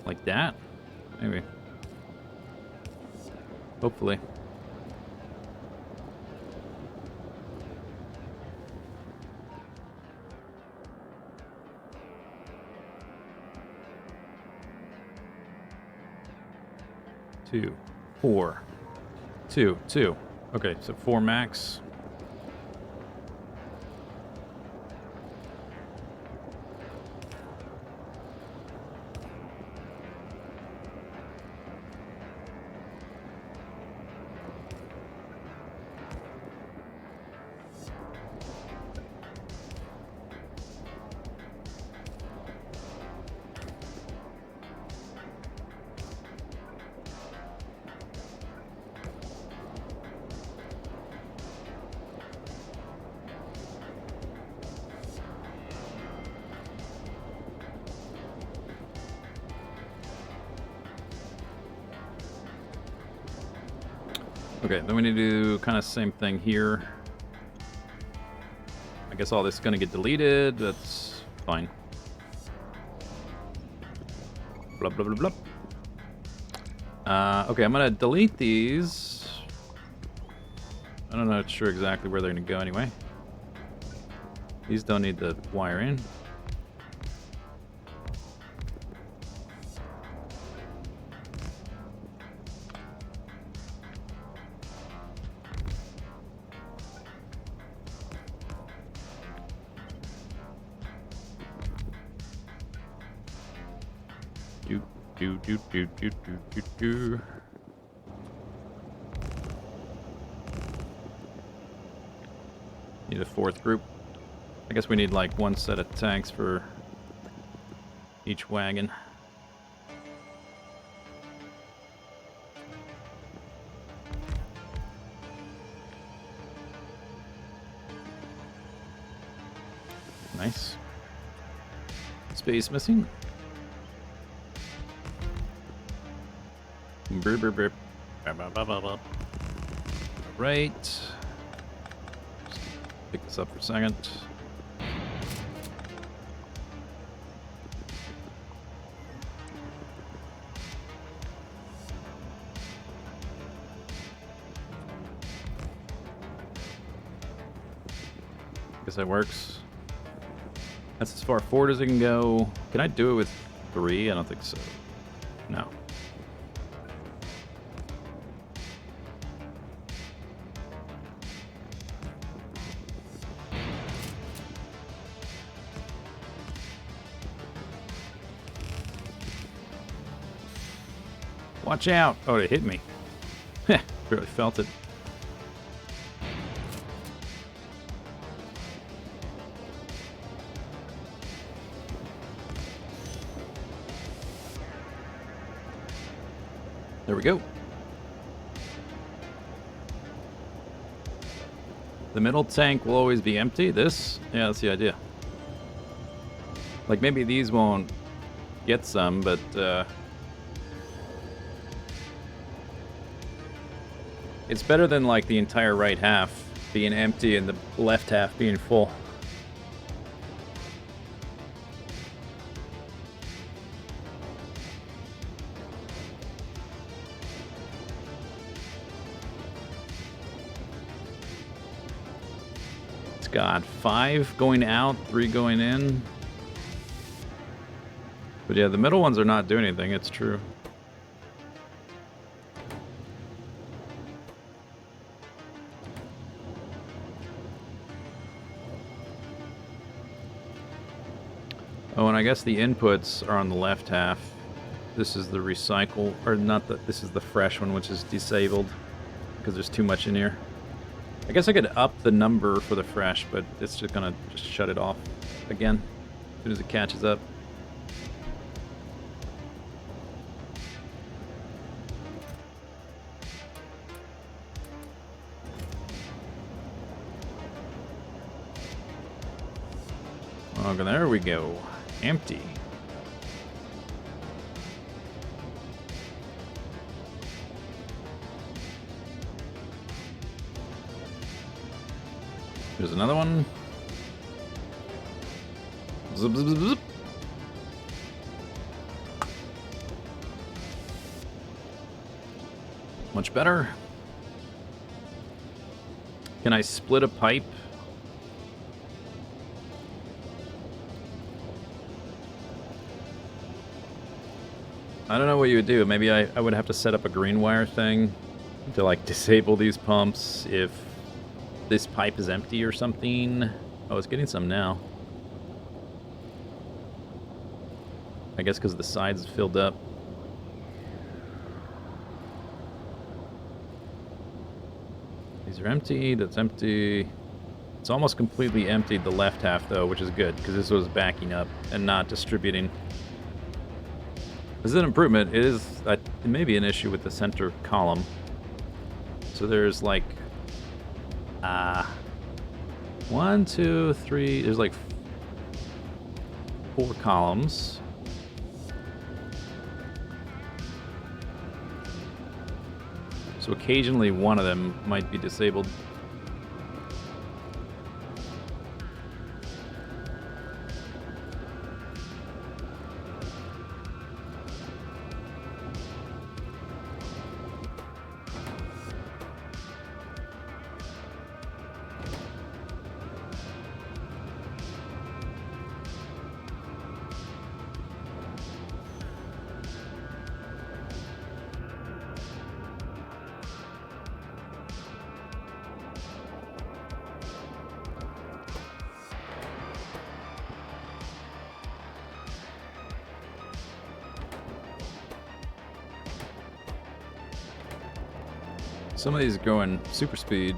Like that? Maybe. Hopefully. Two, 4, 2, 2. Okay, so 4 max. Okay, then we need to do kind of same thing here. I guess all this is going to get deleted. That's fine. Blah, blah, blah, blah. Okay, I'm going to delete these. I'm not sure exactly where they're going to go anyway. These don't need the wiring. Need a fourth group. I guess we need like one set of tanks for each wagon. Nice. Space missing. Brr, brr, brr. Right. Just pick this up for a second. Guess that works. That's as far forward as it can go. Can I do it with 3? I don't think so. No. Watch out! Oh, it hit me. Heh, barely felt it. There we go. The middle tank will always be empty. This? Yeah, that's the idea. Like, maybe these won't get some, but, it's better than, like, the entire right half being empty and the left half being full. It's got 5 going out, 3 going in. But yeah, the middle ones are not doing anything, it's true. Oh, and I guess the inputs are on the left half. This is the recycle, or not the, this is the fresh one, which is disabled because there's too much in here. I guess I could up the number for the fresh, but it's just gonna just shut it off again as soon as it catches up. Okay, there we go. Empty. There's another one. Zip, zip, zip, zip. Much better. Can I split a pipe? I don't know what you would do. Maybe I would have to set up a green wire thing to like disable these pumps if this pipe is empty or something. Oh, it's getting some now. I guess because the sides filled up. These are empty. That's empty. It's almost completely emptied the left half though, which is good because this was backing up and not distributing. This is an improvement. It is. It may be an issue with the center column. So there's like 1, 2, 3. There's like 4 columns. So occasionally one of them might be disabled. Some of these are going super speed.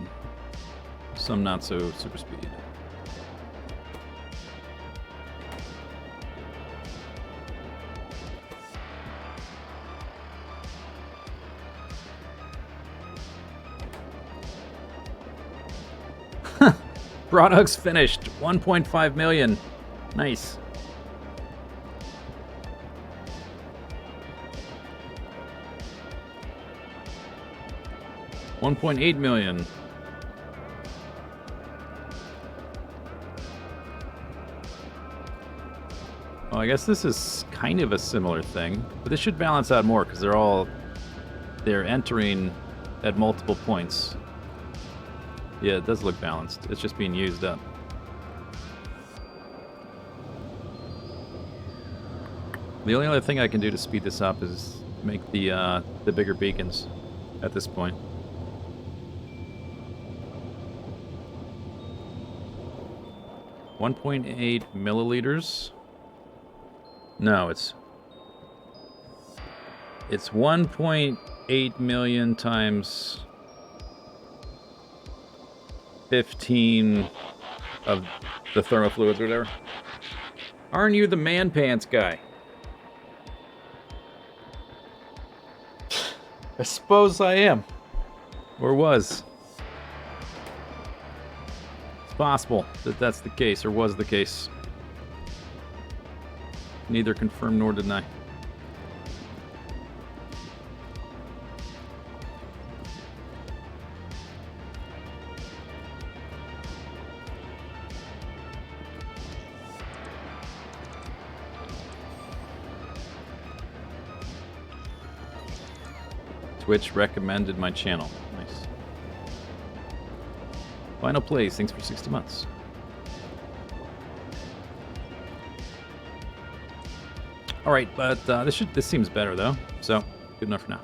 some not so super speed. Products finished. 1.5 million. Nice. $1.8 million. Well, I guess this is kind of a similar thing, but this should balance out more because they're entering at multiple points. Yeah, it does look balanced. It's just being used up. The only other thing I can do to speed this up is make the bigger beacons at this point. $1.8 milliliters. No, it's 1.8 million times 15 of the thermal fluids or whatever. Aren't you the man pants guy? I suppose I am. Or was. It's possible that that's the case, or was the case. Neither confirm nor deny. Twitch recommended my channel. Nice. Final place. Thanks for 60 months. All right, but this seems better though. So good enough for now.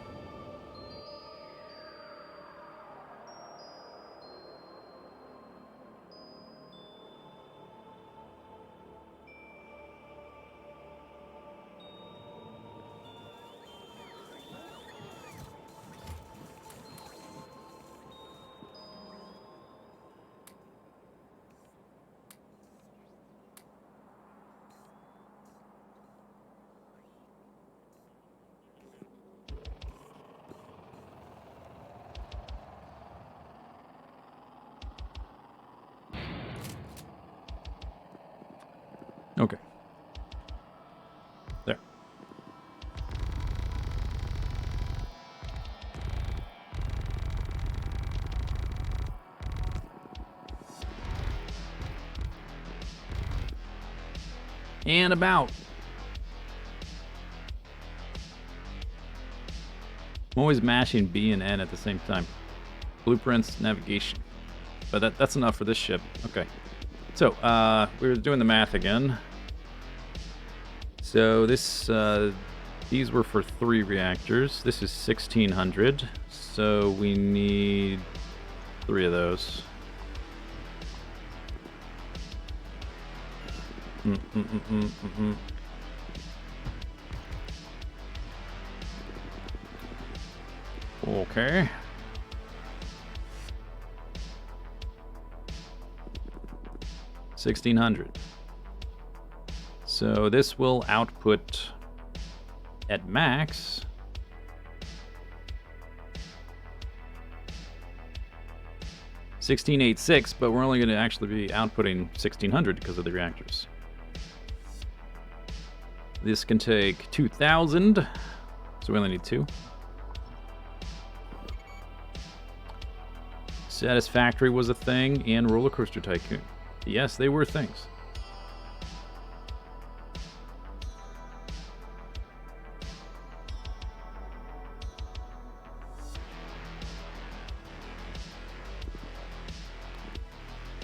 Okay. There. And about. I'm always mashing B and N at the same time. Blueprints, navigation. But that's enough for this ship. Okay. So, we were doing the math again. So this, these were for 3 reactors. This is 1,600. So we need 3 of those. Okay. $1,600. So this will output at max 1686, but we're only going to actually be outputting 1,600 because of the reactors. This can take 2,000, so we only need 2. Satisfactory was a thing, and Roller Coaster Tycoon. Yes, they were things.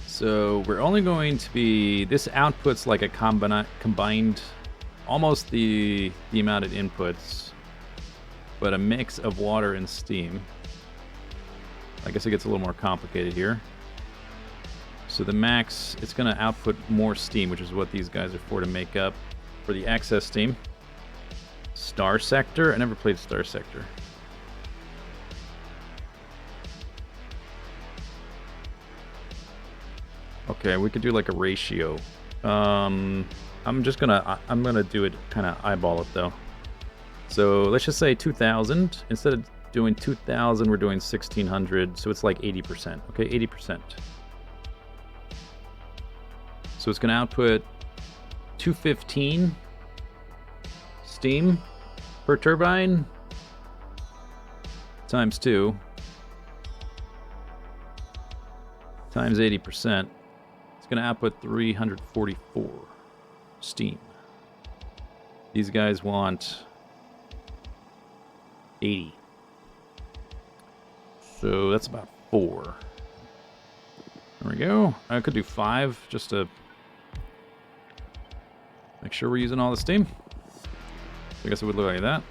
So we're only going to be, this outputs like a combined, almost the amount of inputs, but a mix of water and steam. I guess it gets a little more complicated here. So the max, it's going to output more steam, which is what these guys are for, to make up for the excess steam. Star Sector? I never played Star Sector. Okay, we could do like a ratio. I'm gonna do it kind of eyeball it though. So let's just say 2,000. Instead of doing 2,000, we're doing 1,600. So it's like 80%. Okay, 80%. So it's gonna output 215 steam per turbine times 2 times 80%. It's going to output 344 steam. These guys want 80. So that's about 4. There we go. I could do 5 just to make sure we're using all the steam. I guess it would look like that.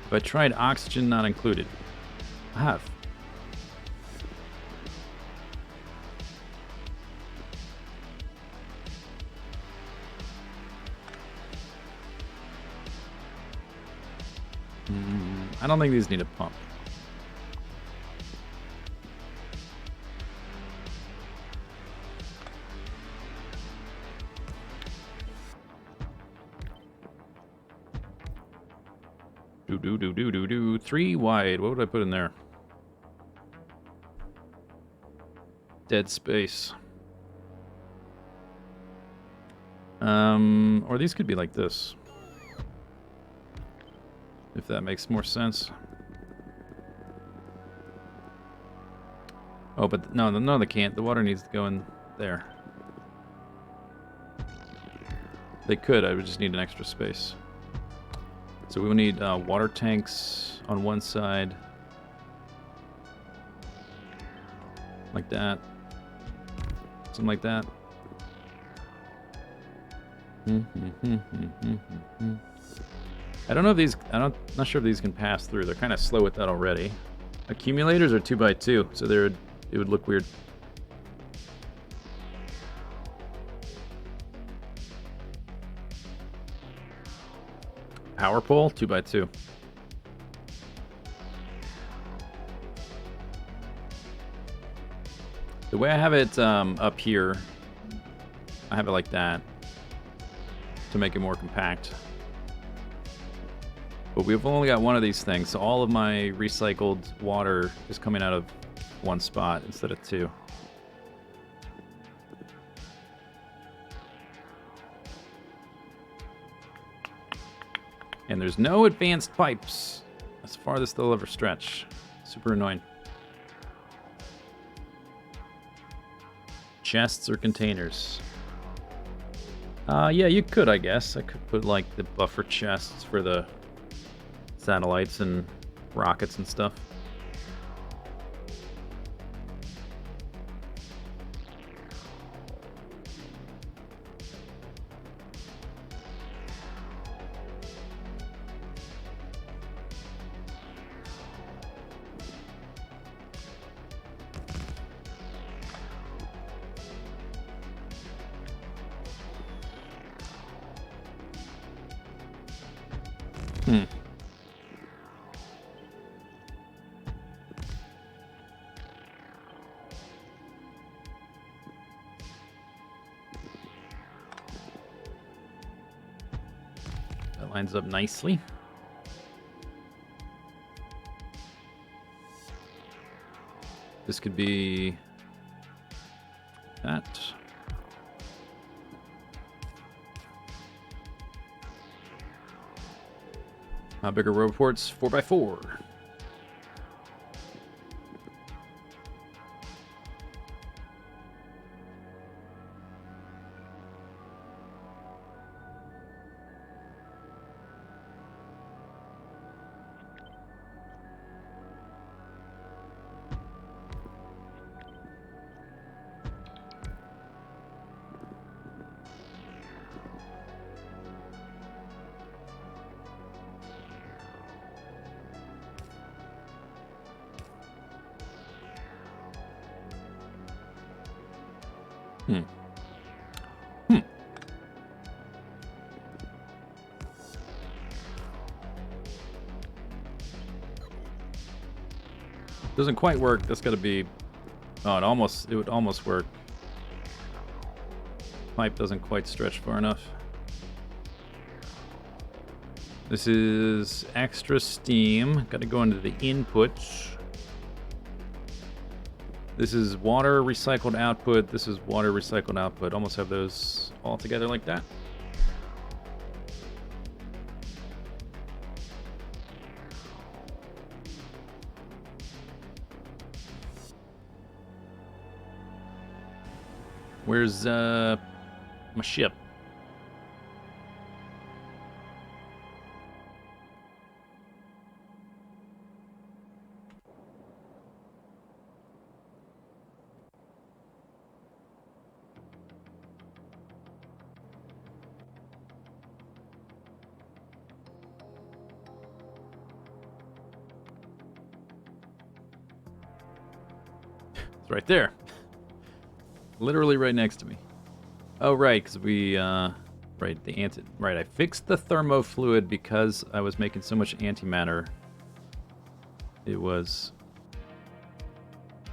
If I tried oxygen not included, I have. I don't think these need a pump. Do. 3 wide. What would I put in there? Dead space. Or these could be like this. If that makes more sense. Oh, but no, they can't. The water needs to go in there. They could. I would just need an extra space. So we will need water tanks on one side. Like that. Something like that. I don't know if these... not sure if these can pass through. They're kind of slow with that already. Accumulators are 2x2, so it would look weird. Power pole, 2x2. The way I have it up here, I have it like that to make it more compact. But we've only got one of these things, so all of my recycled water is coming out of one spot instead of 2. And there's no advanced pipes. That's the farthest they'll ever stretch. Super annoying. Chests or containers? Yeah, you could, I guess. I could put like the buffer chests for the satellites and rockets and stuff. That lines up nicely. This could be that. How big are roboports? 4x4. Doesn't quite work. That's got to be... Oh, it would almost work. Pipe doesn't quite stretch far enough. This is extra steam. Got to go into the inputs. This is water recycled output. This is water recycled output. Almost have those all together like that. Where's my ship? It's right there. Literally right next to me. Oh, right, because we, right, I fixed the thermofluid because I was making so much antimatter. It was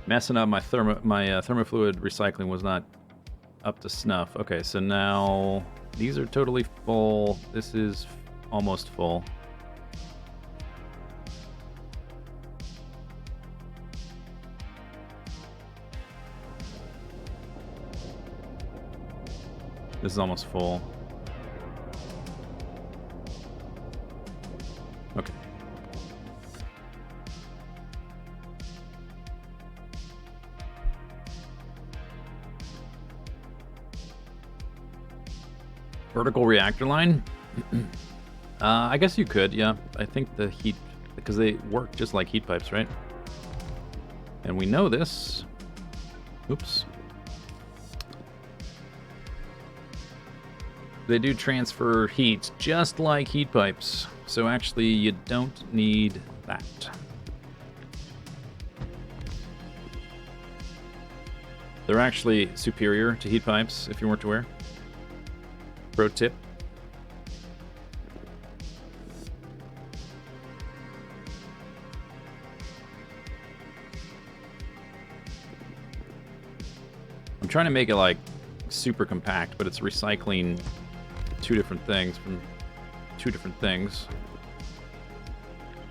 messing up my thermofluid recycling was not up to snuff. Okay, so now these are totally full. This is almost full. This is almost full. Okay. Vertical reactor line? I guess you could, yeah. I think the heat, because they work just like heat pipes, right? And we know this. Oops. They do transfer heat just like heat pipes. So actually, you don't need that. They're actually superior to heat pipes, if you weren't aware. Pro tip. I'm trying to make it like super compact, but it's recycling two different things from two different things.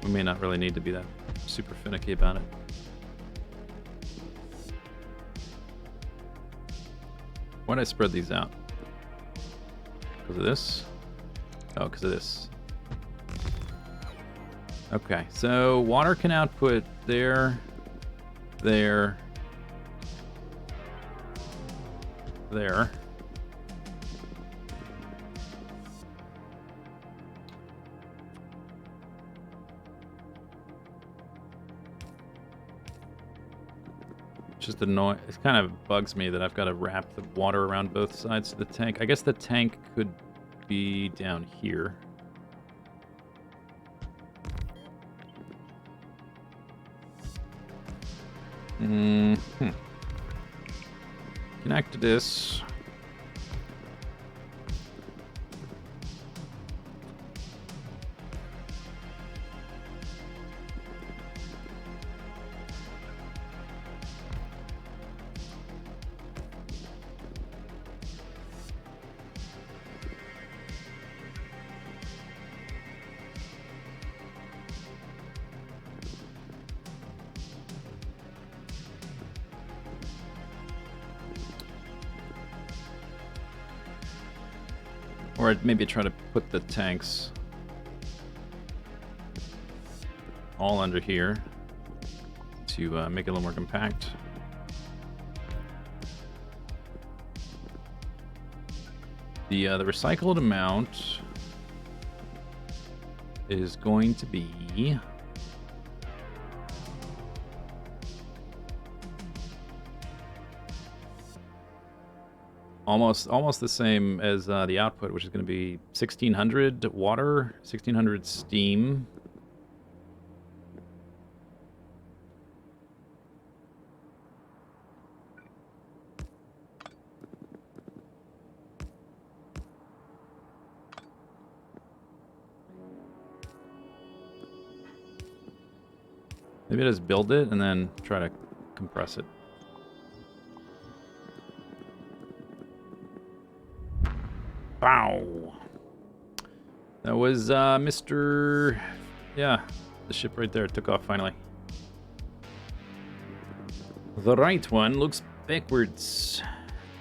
We may not really need to be that super finicky about it. Why'd I spread these out? Because of this? Oh, because of this. Okay, so water can output there, there, there. Just annoying. It kind of bugs me that I've got to wrap the water around both sides of the tank. I guess the tank could be down here. Connect to this. Or I'd maybe try to put the tanks all under here to make it a little more compact. The recycled amount is going to be almost the same as the output, which is going to be 1600 water, 1600 steam. Maybe just build it and then try to compress it. Wow. That was Mr. Yeah, the ship right there took off finally. The right one looks backwards.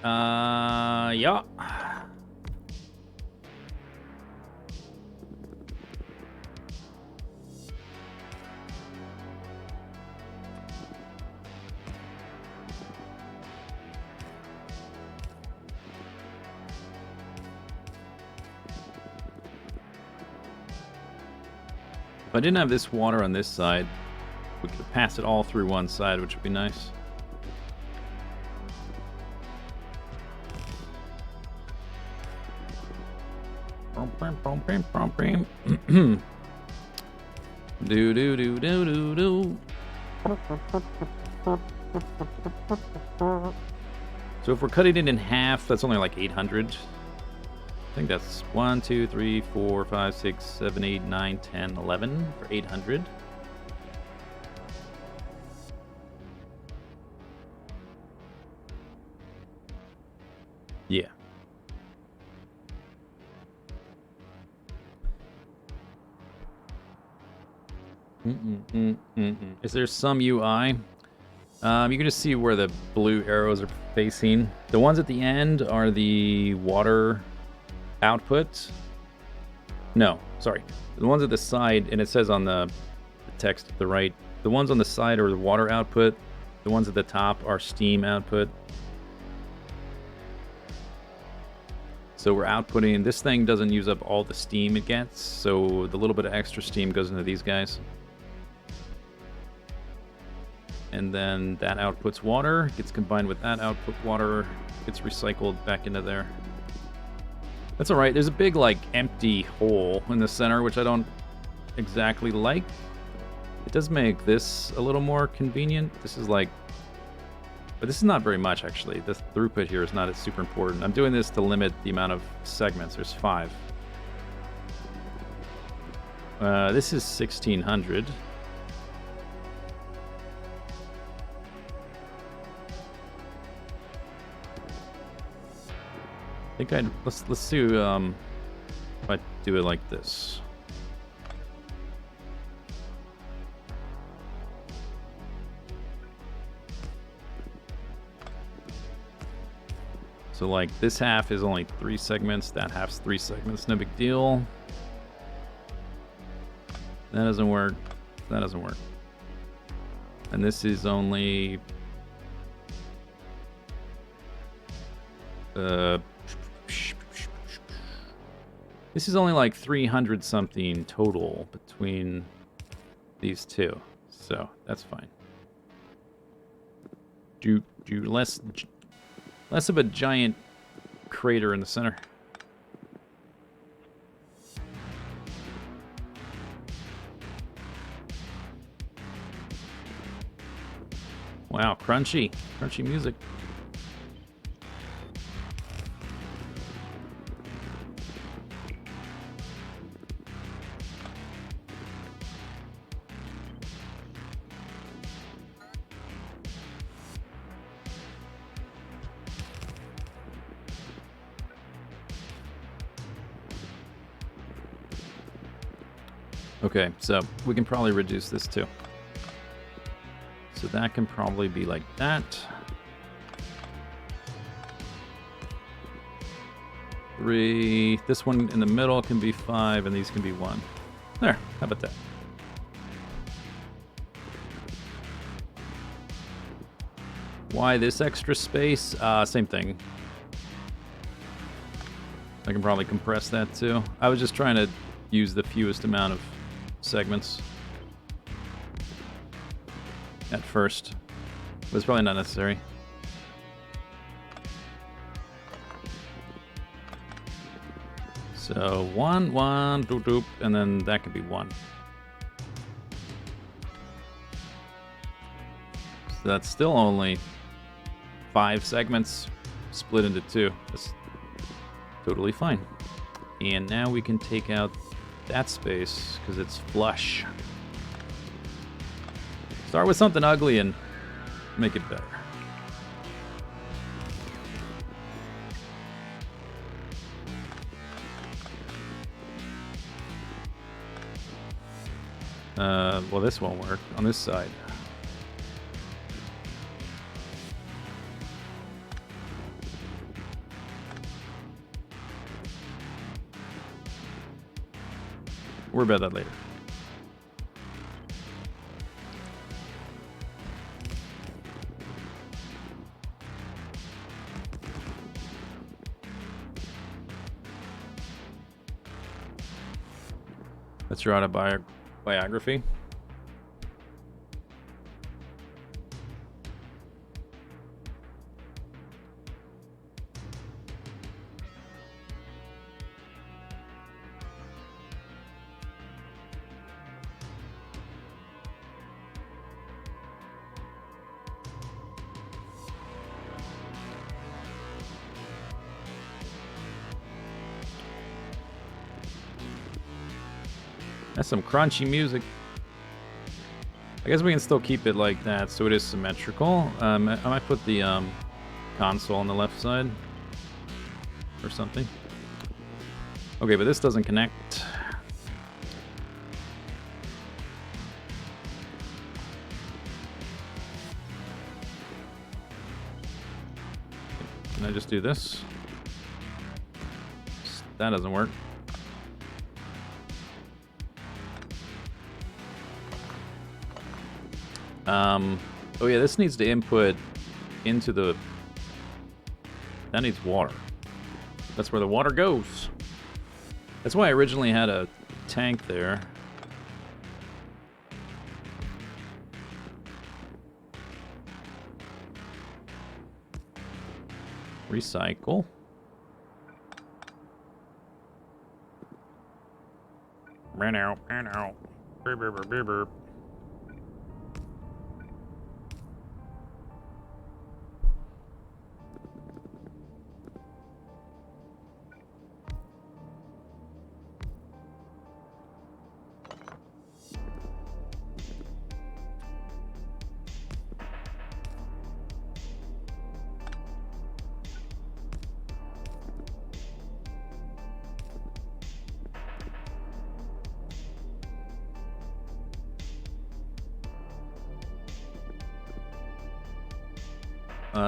Yeah. If I didn't have this water on this side, we could pass it all through one side, which would be nice. Do do do do do do. So if we're cutting it in half, that's only like 800. I think that's 1, 2, 3, 4, 5, 6, 7, 8, 9, 10, 11 for 800. Yeah. Is there some UI? You can just see where the blue arrows are facing. The ones at the end are the water output. No, sorry. The ones at the side, and it says on the text at the right, the ones on the side are the water output. The ones at the top are steam output. So we're outputting, this thing doesn't use up all the steam it gets, so the little bit of extra steam goes into these guys. And then that outputs water, gets combined with that output water, gets recycled back into there. That's alright, there's a big, like, empty hole in the center, which I don't exactly like. It does make this a little more convenient. This is like, but this is not very much, actually. The throughput here is not super important. I'm doing this to limit the amount of segments. There's 5. This is 1600. I think let's do if I do it like this. So like this half is only 3 segments, that half's 3 segments, no big deal. That doesn't work. That doesn't work. And this is only this is only like 300 something total between these two, so that's fine. Do less of a giant crater in the center. Wow, crunchy music. Okay, so we can probably reduce this too. So that can probably be like that. 3. This one in the middle can be 5, and these can be 1. There, how about that? Why this extra space? Same thing. I can probably compress that too. I was just trying to use the fewest amount of segments at first, but it's probably not necessary. So 1, 1, doop, doop, and then that could be 1. So that's still only 5 segments split into 2. That's totally fine. And now we can take out that space because it's flush. Start with something ugly and make it better. Well, this won't work on this side. Worry about that later. That's your autobiography. That's some crunchy music. I guess we can still keep it like that, so it is symmetrical. I might put the console on the left side or something. Okay, but this doesn't connect. Can I just do this? That doesn't work. Oh yeah, this needs to input into the... That needs water. That's where the water goes. That's why I originally had a tank there. Recycle. Ran out, ran out. Burp, burp, burp, burp, burp.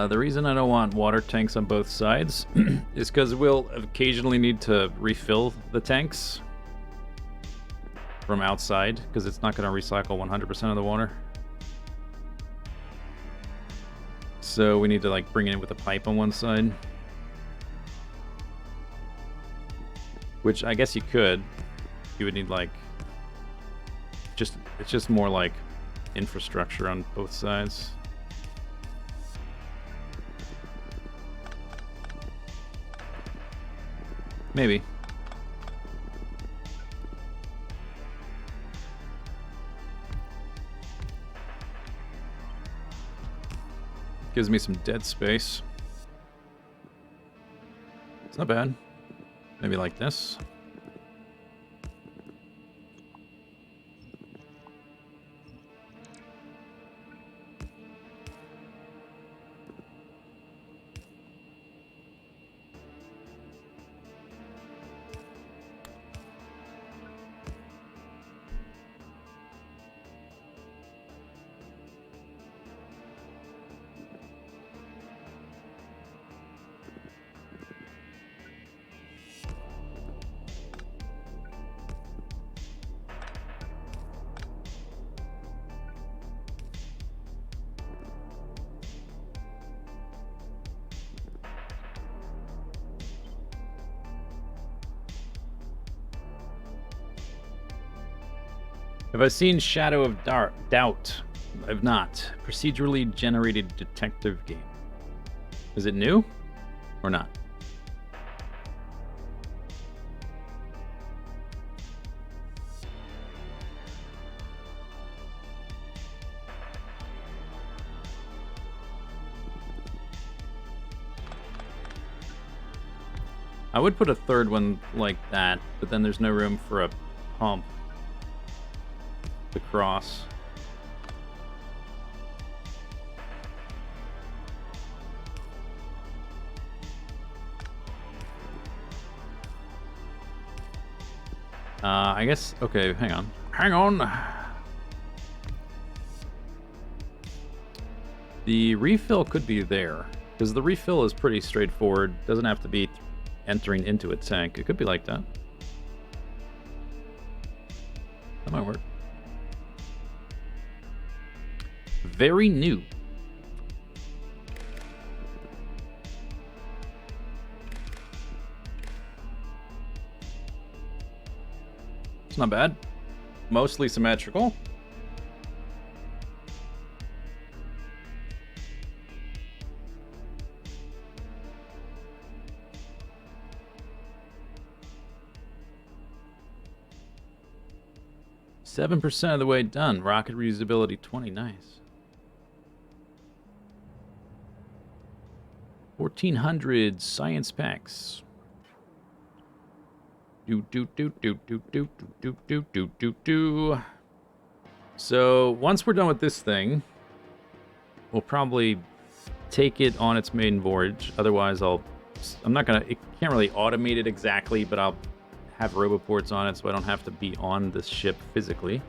The reason I don't want water tanks on both sides is because we'll occasionally need to refill the tanks from outside, because it's not going to recycle 100% of the water. So we need to like bring it in with a pipe on one side. Which I guess you could. You would need like... it's just more like infrastructure on both sides. Maybe. Gives me some dead space. It's not bad. Maybe like this. Have I seen Shadow of Doubt? I've not. Procedurally generated detective game. Is it new? Or not? I would put a third one like that, but then there's no room for a pump to cross. I guess, okay, hang on. Hang on! The refill could be there, because the refill is pretty straightforward. Doesn't have to be entering into a tank. It could be like that. That might work. Very new. It's not bad. Mostly symmetrical. %7 of the way done. Rocket reusability 20. Nice. 1,400 science packs. So once we're done with this thing, we'll probably take it on its maiden voyage. Otherwise, I'm not gonna. It can't really automate it exactly, but I'll have roboports on it, so I don't have to be on this ship physically.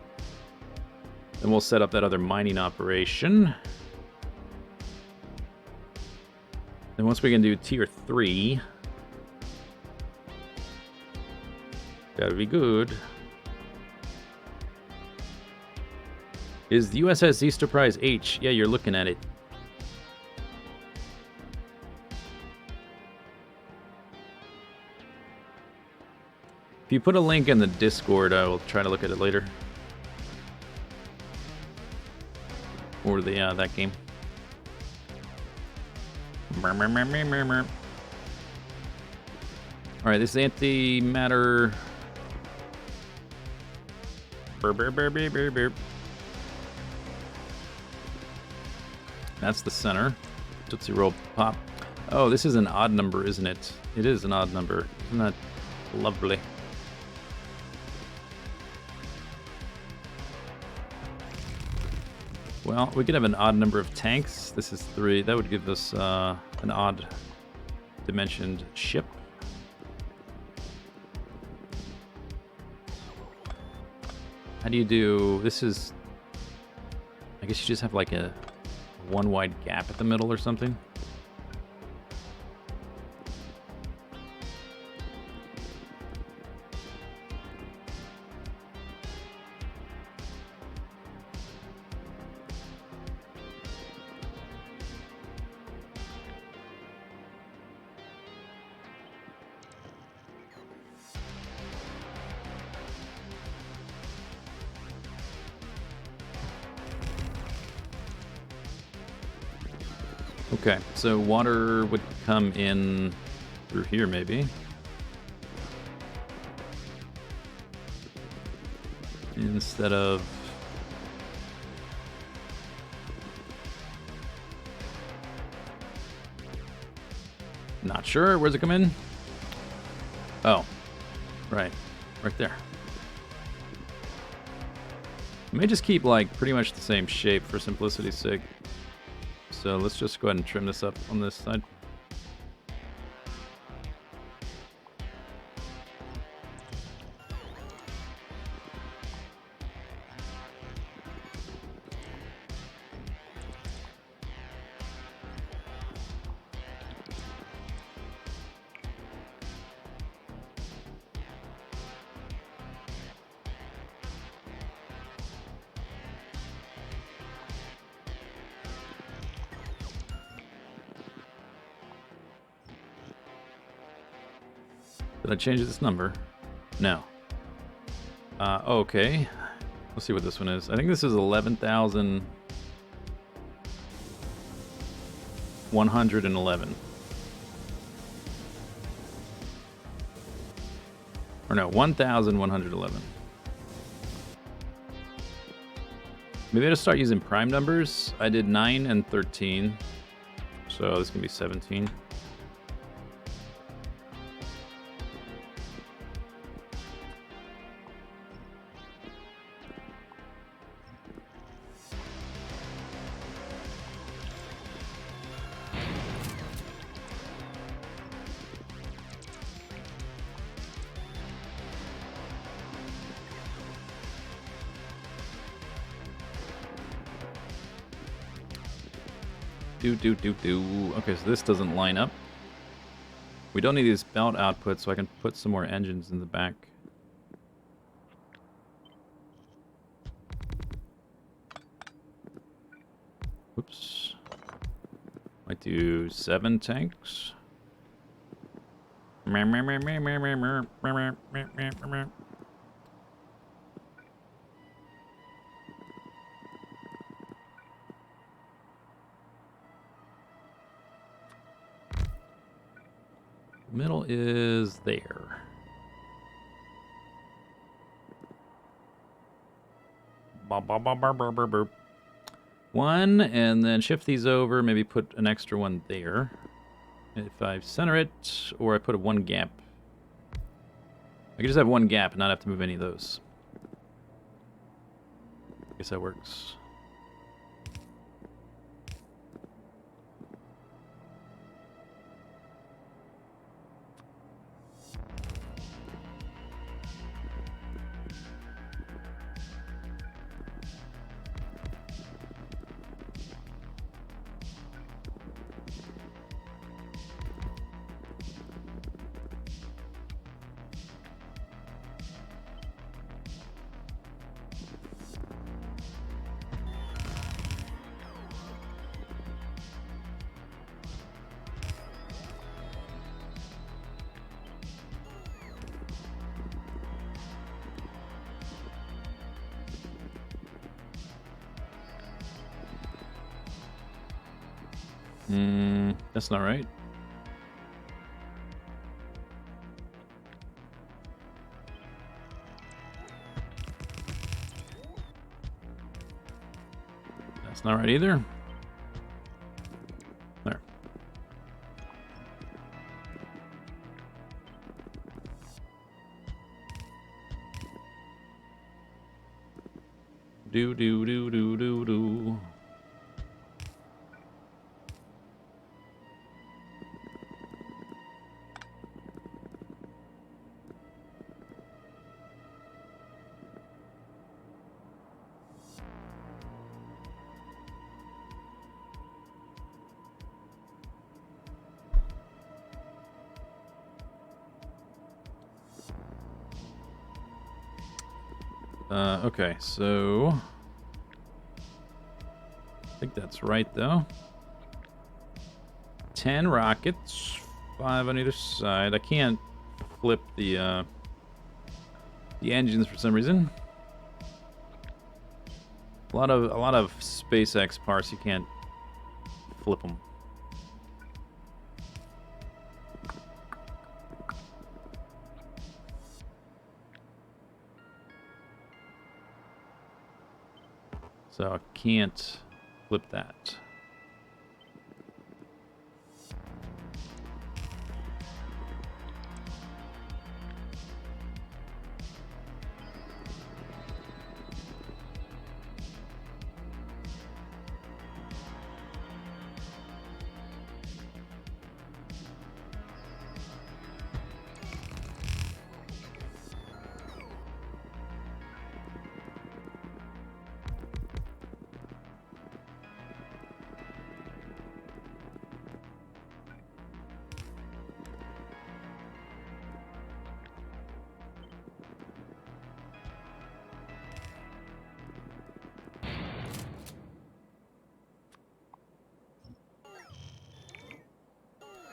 Then we'll set up that other mining operation. And once we can do tier 3, that'll be good. Is the USS Zisteau Prize H? Yeah, you're looking at it. If you put a link in the Discord, I will try to look at it later. Or the that game. Alright, this is antimatter. That's the center. Tootsie Roll Pop. Oh, this is an odd number, isn't it? It is an odd number. Isn't that lovely? Well, we could have an odd number of tanks. This is 3. That would give us an odd dimensioned ship. How do you do... This is... I guess you just have like a one wide gap at the middle or something. Okay, so water would come in through here, maybe. Instead of... Not sure. Where's it come in? Oh, right. Right there. I may just keep, like, pretty much the same shape for simplicity's sake. So let's just go ahead and trim this up on this side. Did I change this number? No. Okay. Let's see what this one is. I think this is 11,111. Or no, 1,111. Maybe I'll start using prime numbers. I did 9 and 13. So this can be 17. Okay, so this doesn't line up. We don't need these belt outputs, so I can put some more engines in the back. Oops. Might do 7 tanks. Middle is there. One, and then shift these over, maybe put an extra one there. If I center it, or I put a one gap. I could just have one gap and not have to move any of those. I guess that works. That's not right. That's not right either. There. Do. Okay, so I think that's right though. 10 rockets, 5 on either side. I can't flip the engines for some reason. A lot of SpaceX parts you can't flip them. So I can't flip that.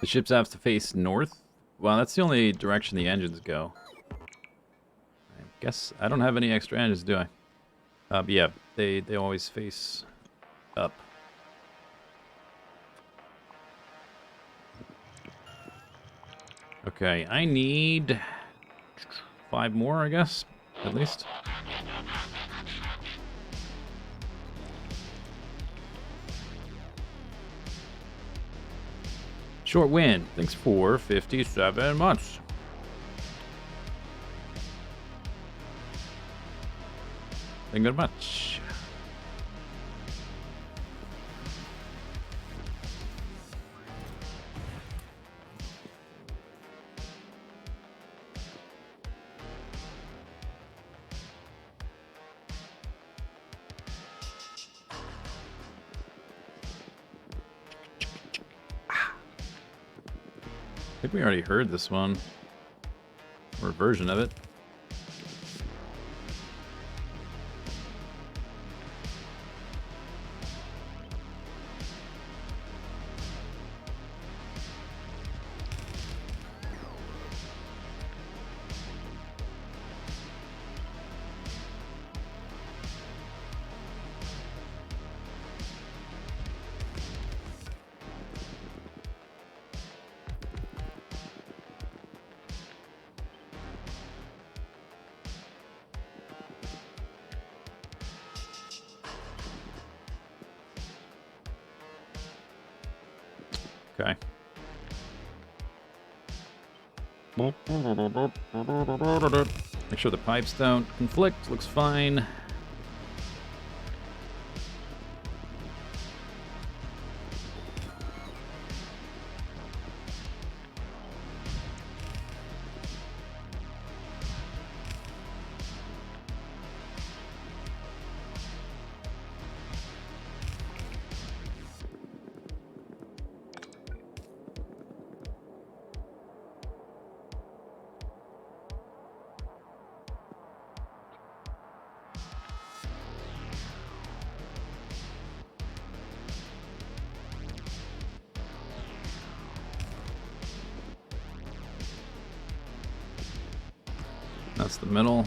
The ships have to face north? Well, that's the only direction the engines go. I guess I don't have any extra engines, do I? But yeah, they always face up. Okay, I need 5 more, I guess, at least. Short wind. Thanks for 57 months. Thank you very much. I think we already heard this one. Or a version of it. Okay. Make sure the pipes don't conflict. Looks fine. That's the middle.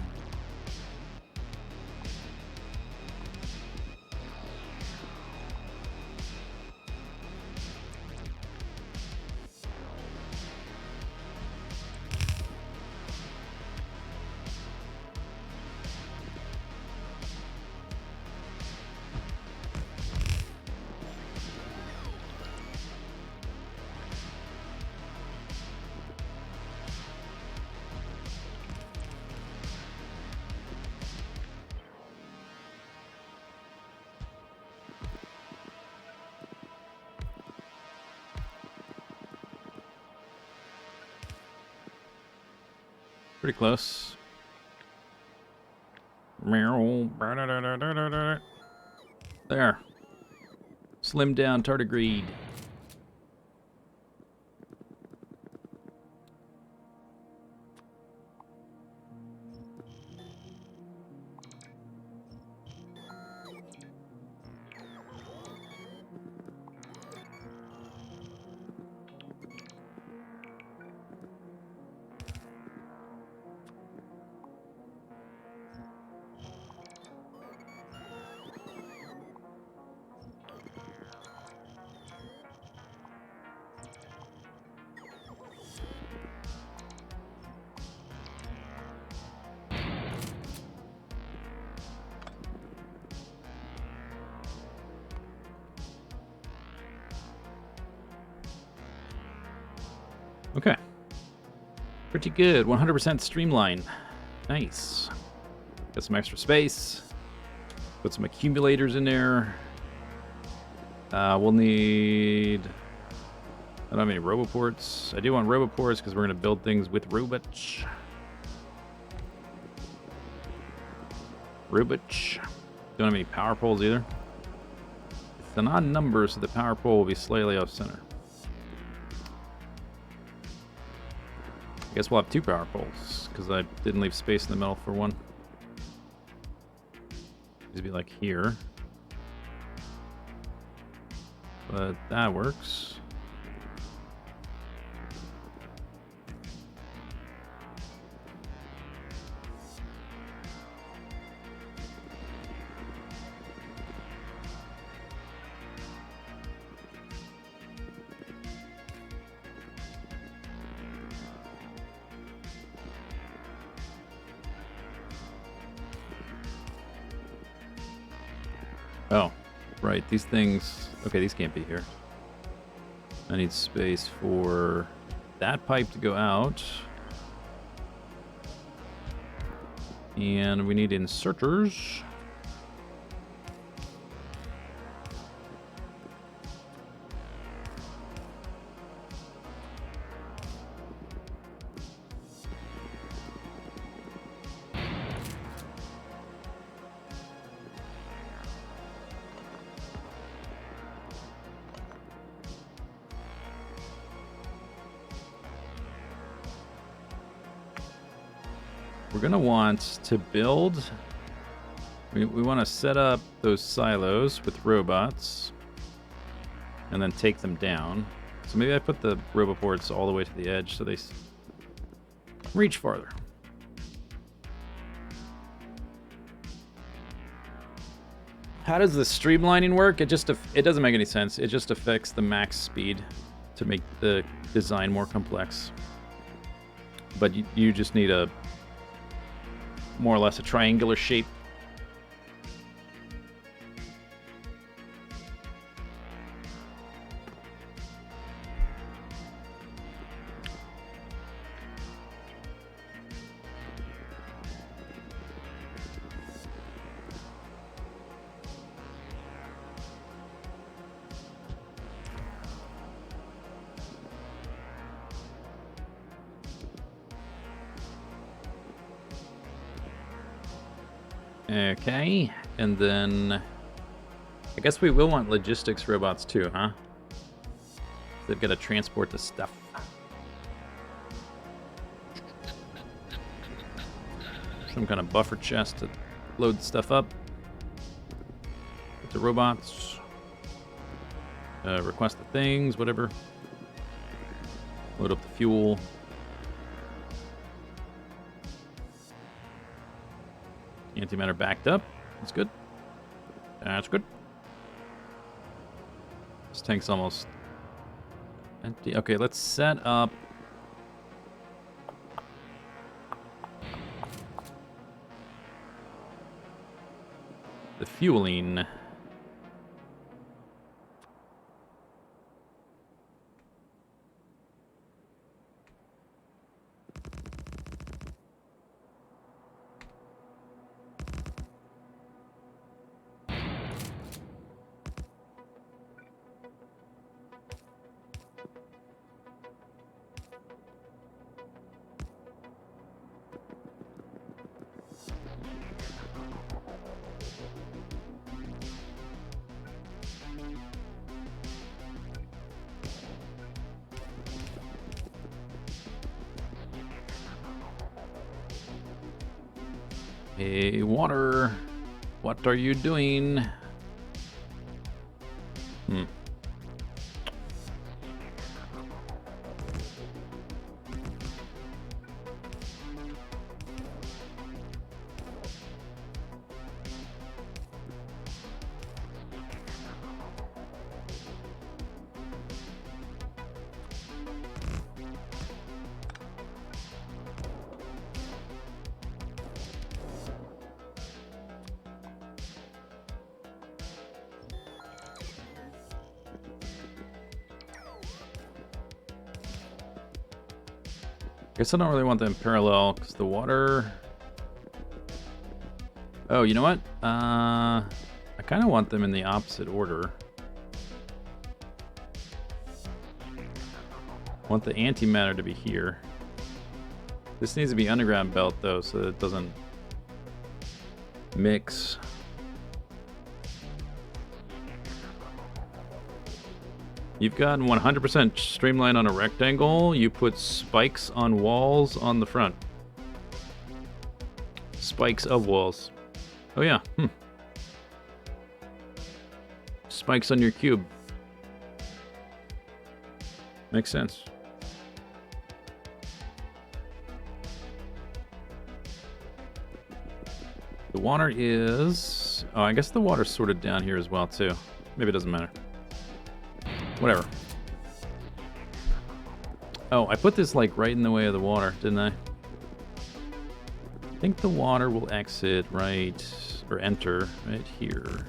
Pretty close. There. Slim down tardigrade. Okay. Pretty good. 100% streamline. Nice. Got some extra space. Put some accumulators in there. We'll need... I don't have any roboports. I do want roboports because we're going to build things with robots. Robots. Don't have any power poles either. It's an odd number, so the power pole will be slightly off center. I guess we'll have 2 power poles, because I didn't leave space in the middle for one. These be like here. But that works. Oh, right, these things... Okay, these can't be here. I need space for that pipe to go out. And we need inserters. we're going to want to build... We want to set up those silos with robots and then take them down. So maybe I put the roboports all the way to the edge so they reach farther. How does the streamlining work? It doesn't make any sense. It just affects the max speed to make the design more complex. But you just need a more or less a triangular shape. Okay, and then I guess we will want logistics robots too, huh? They've got to transport the stuff. Some kind of buffer chest to load stuff up. With the robots. Request the things, whatever. Load up the fuel. Antimatter backed up. That's good. That's good. This tank's almost empty. Okay, let's set up... the fueling. Hey, water, what are you doing? Guess I don't really want them parallel because the water... Oh, you know what? I kind of want them in the opposite order. I want the antimatter to be here. This needs to be underground belt though, so that it doesn't mix. You've gotten 100% streamline on a rectangle. You put spikes on walls on the front. Spikes of walls. Oh yeah. Spikes on your cube. Makes sense. The water is... Oh, I guess the water's sorted down here as well too. Maybe it doesn't matter. Whatever. Oh, I put this like right in the way of the water, didn't I? I think the water will exit right, or enter right here.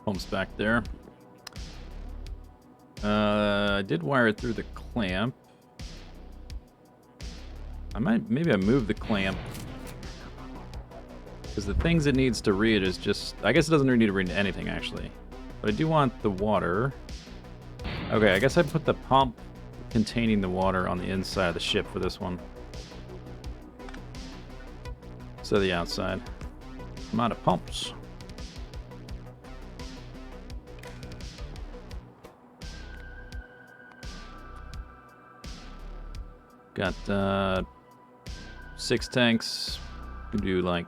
Pumps back there. I did wire it through the clamp. Maybe I moved the clamp. Because the things it needs to read is just... I guess it doesn't really need to read anything, actually. But I do want the water. Okay, I guess I put the pump containing the water on the inside of the ship for this one. So the outside. I'm out of pumps. Got 6 tanks. We can do like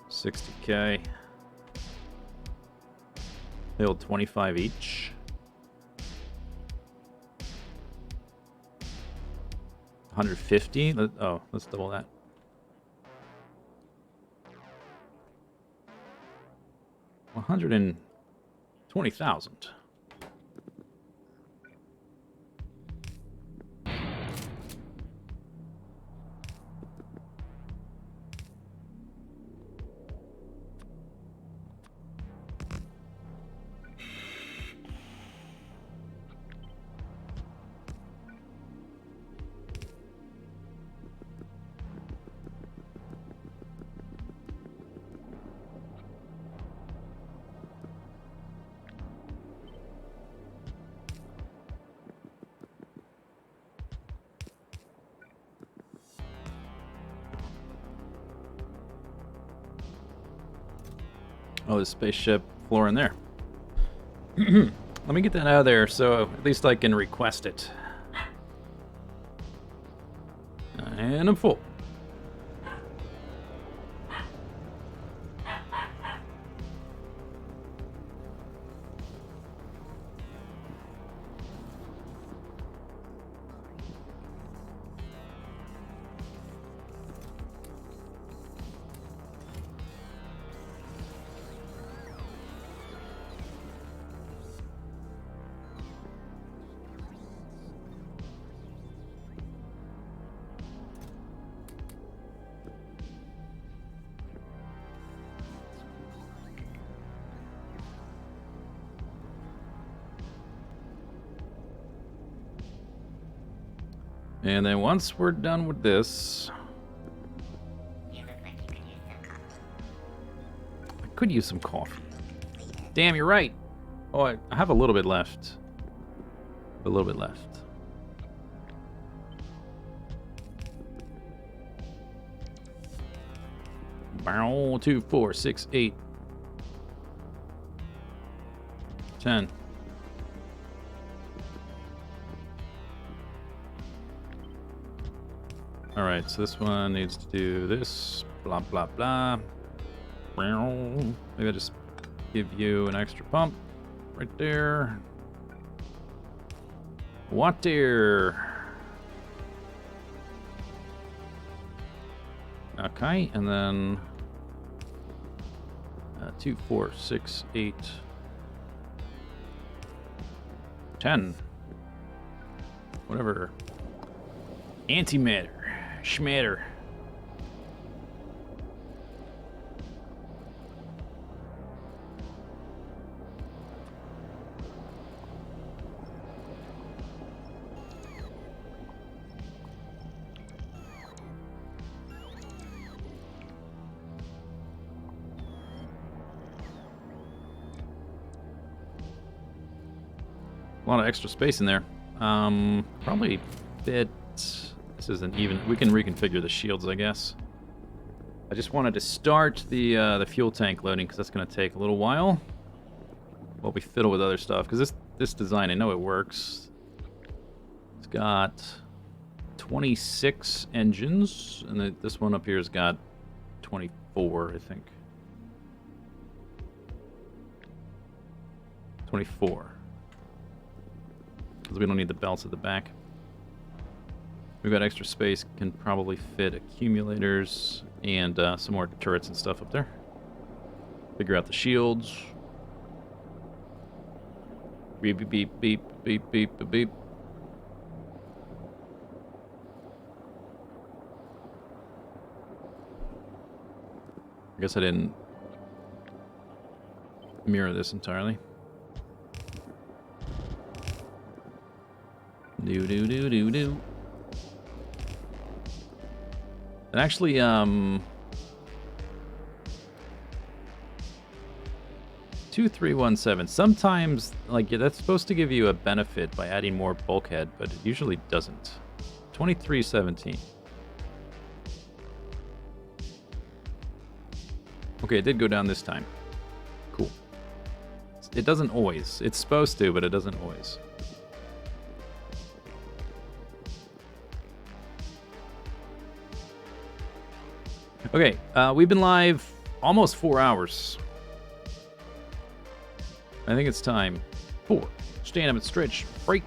60k. They hold 25 each. 150? Oh, let's double that. $120,000. Oh, there's a spaceship floor in there. Let me get that out of there so at least I can request it. And I'm full. And then once we're done with this... I could use some coffee. Damn, you're right. Oh, I have a little bit left. A little bit left. Bow, 2, 4, 6, 8, 10. Alright, so this one needs to do this. Blah, blah, blah. Maybe I'll just give you an extra pump right there. Water. Okay, and then 2, 4, 6, 8, 10. Whatever. Antimatter. Schmatter. A lot of extra space in there. Probably fit. This isn't even. We can reconfigure the shields, I guess. I just wanted to start the fuel tank loading because that's going to take a little while. While we fiddle with other stuff, because this design, I know it works. It's got 26 engines, and this one up here has got 24, I think. 24. Because we don't need the belts at the back. We've got extra space, can probably fit accumulators and some more turrets and stuff up there. Figure out the shields. Beep, beep, beep, beep, beep, beep, beep, beep. I guess I didn't mirror this entirely. Do. And actually, 2317. Sometimes, like, yeah, that's supposed to give you a benefit by adding more bulkhead, but it usually doesn't. 2317. Okay, it did go down this time. Cool. It doesn't always. It's supposed to, but it doesn't always. Okay, we've been live almost 4 hours. I think it's time for Stand Up and Stretch Break.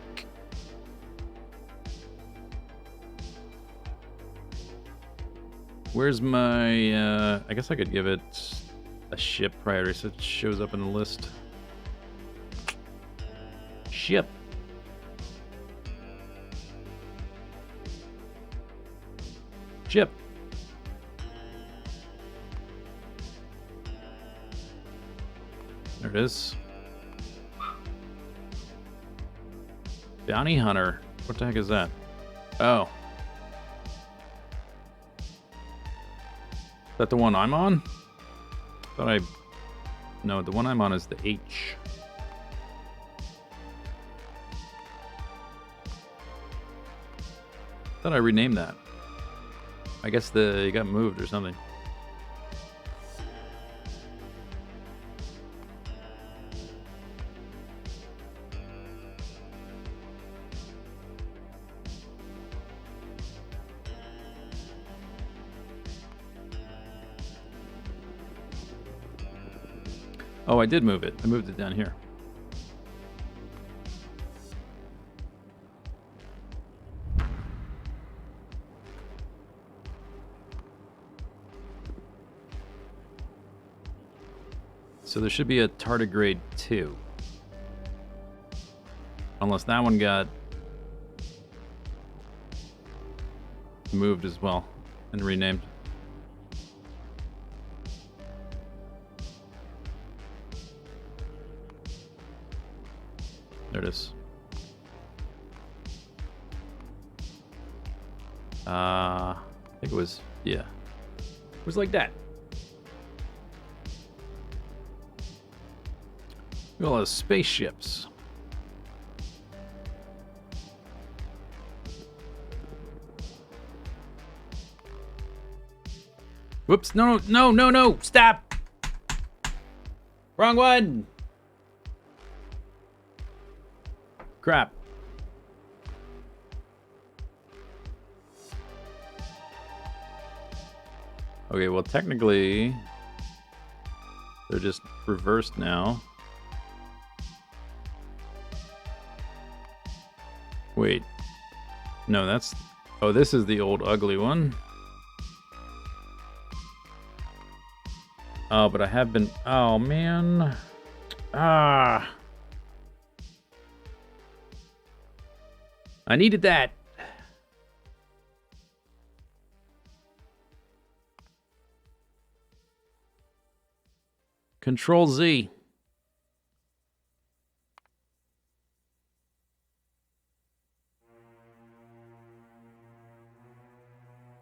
Where's my, I guess I could give it a ship priority so it shows up in the list. Ship. Ship. There it is. Bounty Hunter. What the heck is that? Oh. Is that the one I'm on? No, the one I'm on is the H. Thought I renamed that. I guess it got moved or something. Oh, I did move it. I moved it down here. So there should be a tardigrade 2. Unless that one got moved as well and renamed. There it is. I think it was, yeah. It was like that. Look at all those spaceships. Whoops, no, stop! Wrong one! Crap. Okay, well, technically, they're just reversed now. Wait. No, that's... Oh, this is the old ugly one. Oh, but I have been... Oh, man. Ah. I needed that. Control Z.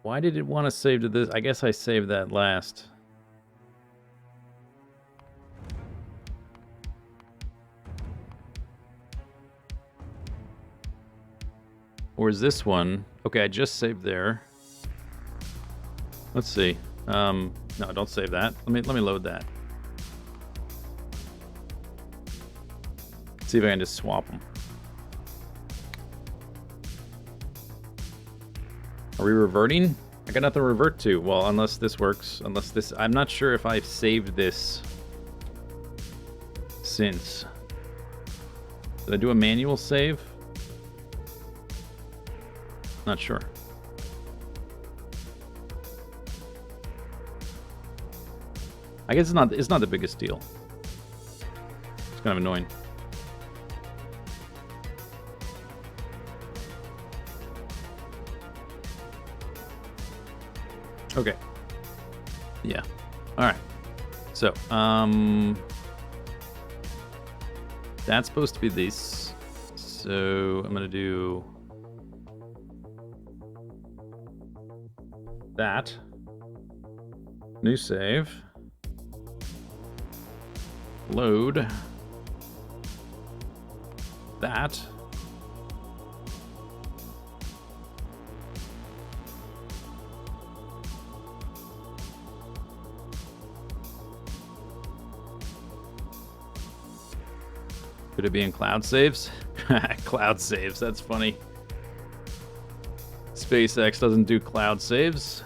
Why did it want to save to this? I guess I saved that last. Or is this one? Okay, I just saved there. Let's see. No, don't save that. Let me load that. See if I can just swap them. Are we reverting? I got nothing to revert to. Well, unless this works. Unless this... I'm not sure if I've saved this since. Did I do a manual save? Not sure. I guess it's not the biggest deal. It's kind of annoying. Okay. Yeah. All right. So, That's supposed to be this. So I'm gonna do that. New save. Load. That. Could it be in cloud saves? Cloud saves, that's funny. SpaceX doesn't do cloud saves.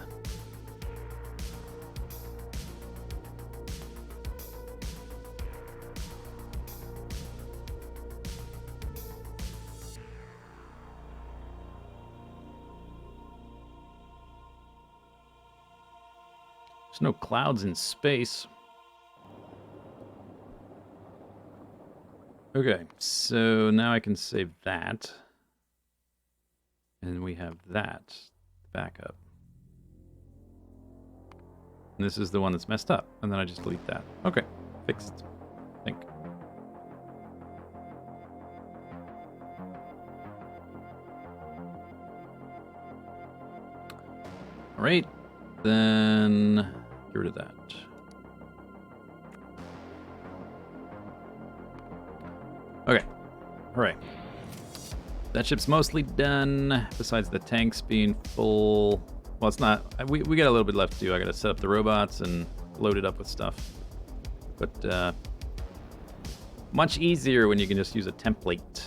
There's no clouds in space. Okay, so now I can save that. And we have that backup. And this is the one that's messed up. And then I just delete that. Okay, fixed. I think. All right, then get rid of that. Okay, all right. That ship's mostly done, besides the tanks being full. Well, it's not. We got a little bit left to do. I got to set up the robots and load it up with stuff. But much easier when you can just use a template.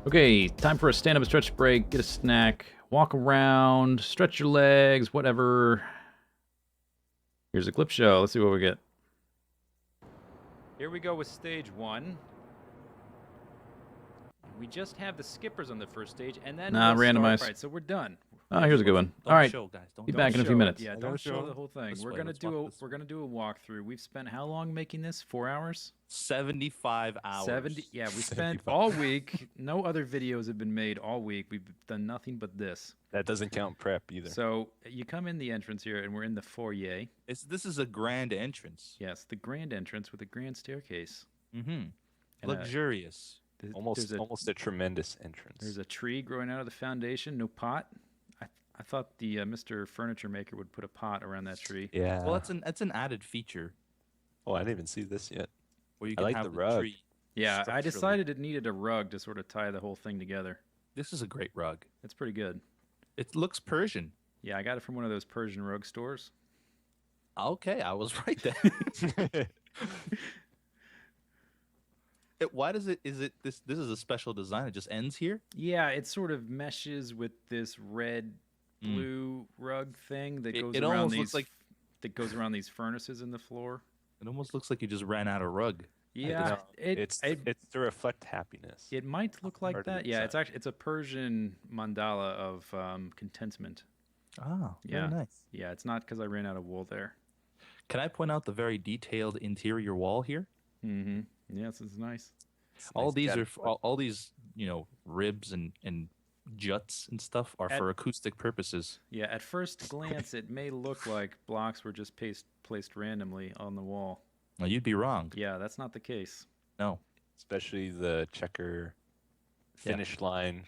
Okay, time for a stand-up and stretch break. Get a snack. Walk around. Stretch your legs. Whatever. Here's a clip show. Let's see what we get. Here we go with stage 1. We just have the skippers on the first stage, and then randomized. Right, so we're done. Oh, here's a good one. All right, show, guys. Be back in a few minutes. Yeah, Don't show the whole thing. We're gonna do a walkthrough. We've spent how long making this? 4 hours? 75 hours. 70. Yeah, we spent all week. No other videos have been made all week. We've done nothing but this. That doesn't count prep either. So you come in the entrance here, and we're in the foyer. This is a grand entrance. Yes, the grand entrance with a grand staircase. Mm-hmm. Luxurious. Almost a tremendous entrance. There's a tree growing out of the foundation. No pot. I thought the Mr. Furniture Maker would put a pot around that tree. Yeah. Well, that's an added feature. Oh, I didn't even see this yet. Where you I can like have the rug. tree. Yeah, I decided it needed a rug to sort of tie the whole thing together. This is a great rug. It's pretty good. It looks Persian. Yeah, I got it from one of those Persian rug stores. Okay, I was right then. Why does it? This is a special design? It just ends here. Yeah, it sort of meshes with this red blue rug thing that goes around these. That goes around these furnaces in the floor. It almost looks like you just ran out of rug. Yeah, it's to reflect happiness. It might look like that. Yeah, it's a Persian mandala of contentment. Oh, yeah, very nice. Yeah, it's not because I ran out of wool there. Can I point out the very detailed interior wall here? Mm-hmm. Yes, it's nice. All these ribs and juts and stuff are for acoustic purposes. Yeah, at first glance, it may look like blocks were just placed randomly on the wall. No, you'd be wrong. Yeah, that's not the case. No. Especially the checker finish line.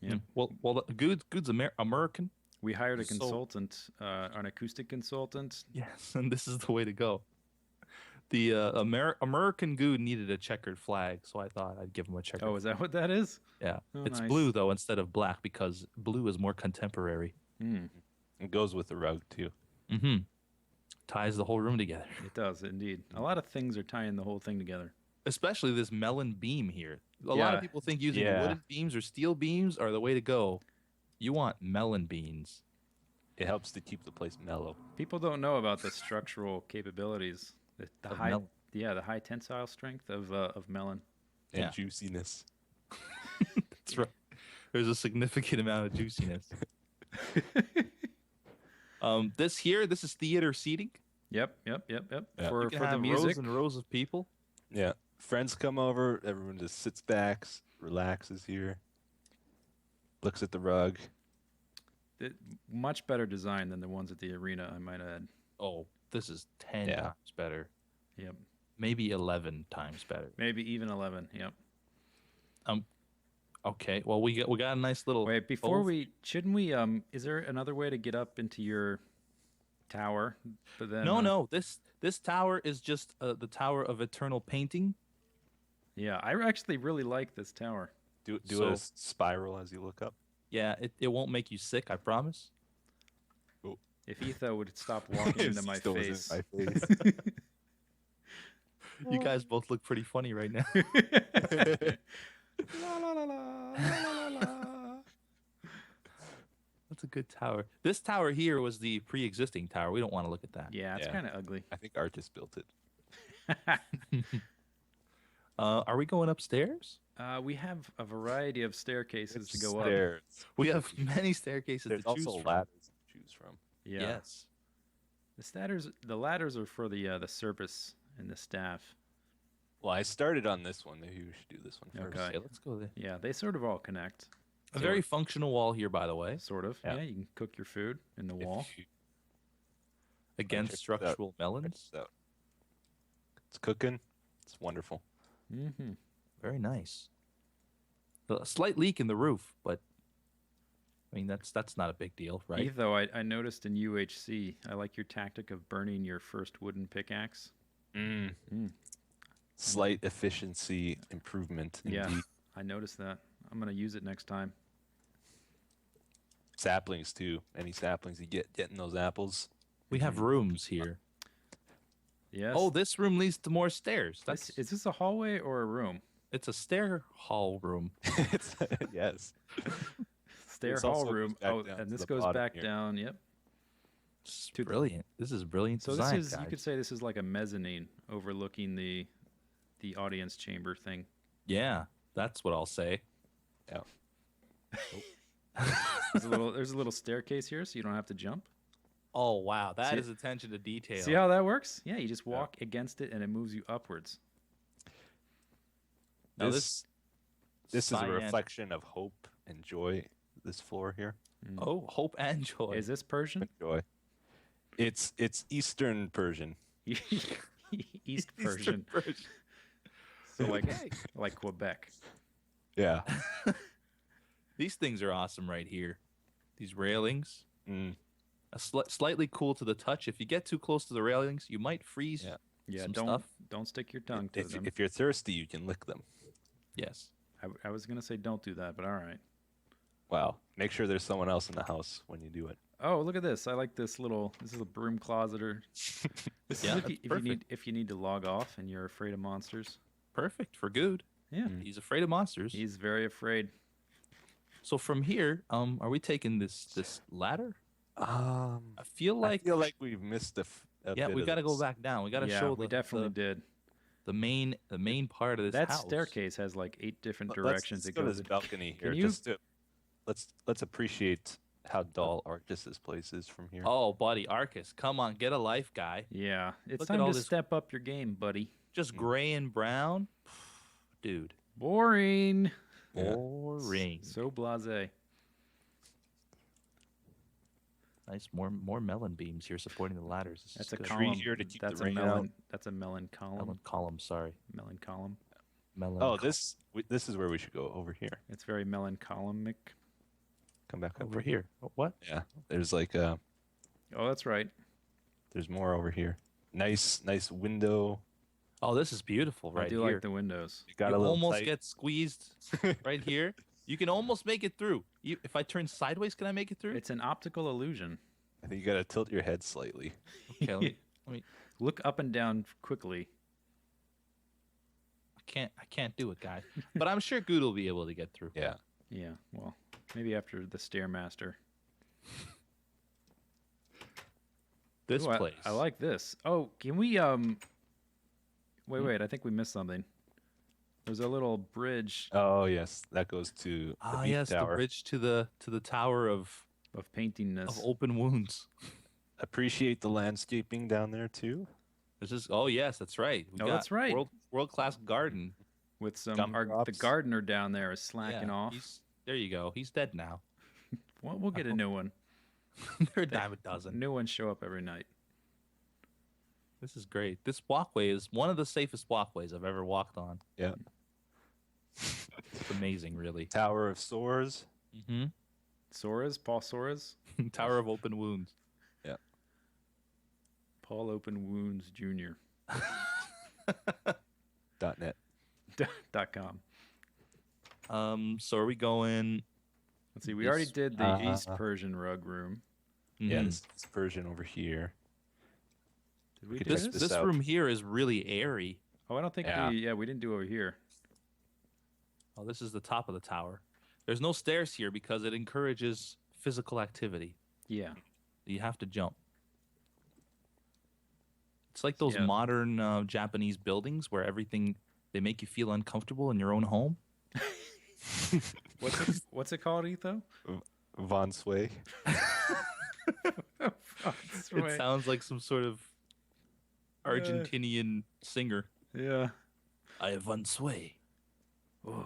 Yeah. Well, Good's American. We hired a consultant, an acoustic consultant. Yes, and this is the way to go. The American Good needed a checkered flag, so I thought I'd give him a checkered flag. Oh, is that what that is? Yeah. Oh, it's nice. blue, though, instead of black, because blue is more contemporary. Mm. It goes with the rug, too. Mm-hmm. Ties the whole room together. It does, indeed. A lot of things are tying the whole thing together. Especially this melon beam here. A lot of people think using wooden beams or steel beams are the way to go. You want melon beams. It helps to keep the place mellow. People don't know about the structural capabilities. The high tensile strength of melon. And juiciness. That's right. There's a significant amount of juiciness. This is theater seating. Yep. Yeah. For the music. Rows and rows of people. Yeah. Friends come over. Everyone just sits back, relaxes here, looks at the rug. Much better design than the ones at the arena, I might add. Oh, this is 10 times better. Yep. maybe 11 times better. Maybe even 11. Yep. Okay. Well, we got a nice little. Wait, before shouldn't we? Is there another way to get up into your tower? But then No. This tower is just the Tower of Eternal Painting. Yeah, I actually really like this tower. Do So- a spiral as you look up. Yeah, it won't make you sick, I promise. If Etho would stop walking into my Still was face. in my face. You guys both look pretty funny right now. La, la, la, la, la, la, la. That's a good tower. This tower here was the pre-existing tower. We don't want to look at that. Yeah, it's Yeah. kind of ugly. I think Artis built it. Are we going upstairs? We have a variety of staircases to go up. Stairs. We have many staircases There's to choose also from. ladders to choose from. Yeah. Yes. The ladders are for the service and the staff. Well, I started on this one. Maybe we should do this one first. Okay. Okay, let's go there. Yeah, they sort of all connect. A very functional wall here, by the way, Sort of. Yeah. Yeah, you can cook your food in the If wall. you- against check this out. structural check melons. this out. It's cooking. It's wonderful. Mm-hmm. Very nice. A slight leak in the roof, but I mean that's not a big deal, right? Etho, I noticed in UHC, I like your tactic of burning your first wooden pickaxe. Mm. Slight efficiency improvement. Yeah. Indeed. I noticed that. I'm going to use it next time. Saplings too. Any saplings you getting those apples? We have rooms here. Yes. Oh, this room leads to more stairs. Is this a hallway or a room? It's a stair hall room. It's, yes. Stair This hall also room. goes back Oh, down and to this the goes bottom back here. down. Yep. It's To the- brilliant. This is brilliant So design, this is, you guys. could say this is like a mezzanine overlooking the audience chamber thing. Yeah, that's what I'll say. Yeah. There's a little staircase here, so you don't have to jump. Oh wow, that is See- attention to detail. See how that works? Yeah, you just walk against it and it moves you upwards. Now This is a cyan- reflection of hope and joy. This floor here. Oh, hope and joy. Is this Persian? Joy. It's Eastern Persian. East Persian. So like Quebec. Yeah. These things are awesome right here. These railings, Mm. slightly cool to the touch. If you get too close to the railings, you might freeze. Yeah. Yeah, some don't stuff. don't stick your tongue to If, them. if you're thirsty, you can lick them. Yes. I was gonna say don't do that, but all right. Wow. Make sure there's someone else in the house when you do it. Oh, look at this! I like this little. This is a broom closet, or this Yeah, is that's if you need to log off and you're afraid of monsters. Perfect for Good. Yeah, He's afraid of monsters. he's very afraid. So from here, are we taking this ladder? I I feel like we've missed a yeah, bit we of got to go this. back down. We got to Yeah, show we the, definitely the, did. the main part of this That house. staircase has like 8 different Let's- directions let's it go to goes this in. balcony here. you- Just to, let's appreciate how dull Arctis's place is from here. Oh, buddy, Arcus, come on, get a life, guy. Yeah, it's Look at time all to this- step up your game, buddy. Just gray and brown, dude. Boring. Yeah. Boring. So blasé. Nice, more melon beams here supporting the ladders. This That's is a good. tree column. here to keep the That's a rain melon. out. That's a melon column. melon column. Sorry, Melon column. melon. Oh, this is where we should go. Over here. It's very melon columnic. Come back over here. Oh, what? Yeah. There's like Oh, that's right. there's more over here. Nice window. Oh, this is beautiful I right do here. like the windows. You got You a little almost tight. get squeezed right here. You can almost make it through. If I turn sideways, can I make it through? It's an optical illusion. I think you got to tilt your head slightly. Okay, let me. Look up and down quickly. I can't do it, guys. But I'm sure Good will be able to get through. Yeah. Yeah, well, maybe after the Stairmaster. This Ooh, place. I like this. Oh, can we wait, I think we missed something. There's a little bridge Oh yes, that goes to the Ah, beat yes, tower. the bridge to the tower of of painting this. open wounds. Appreciate the landscaping down there too. This is yes, that's right. We Oh, got that's right. World class garden. With some the Gumdrops. gardener down there is slacking Yeah, off. There you go. He's dead now. Well, we'll get a new one. They're a dime a dozen. New ones show up every night. This is great. This walkway is one of the safest walkways I've ever walked on. Yeah. It's amazing, really. Tower of Sores. Mm-hmm. Soras? Paul Soras? Tower of Open Wounds. Yeah. Paul Open Wounds Jr. .net. .com. So are we going? Let's see. We already did the Uh-huh. East Persian rug room. Yeah, Mhm. this version over here. Did we could do test this? this This out. room here is really airy. Oh, I don't think Yeah. we didn't do over here. Oh, this is the top of the tower. There's no stairs here because it encourages physical activity. Yeah. You have to jump. It's like those Yeah. modern Japanese buildings where they make you feel uncomfortable in your own home. What's it called, Etho? Von Sway. It sounds like some sort of Argentinian singer. Yeah. I have one sway.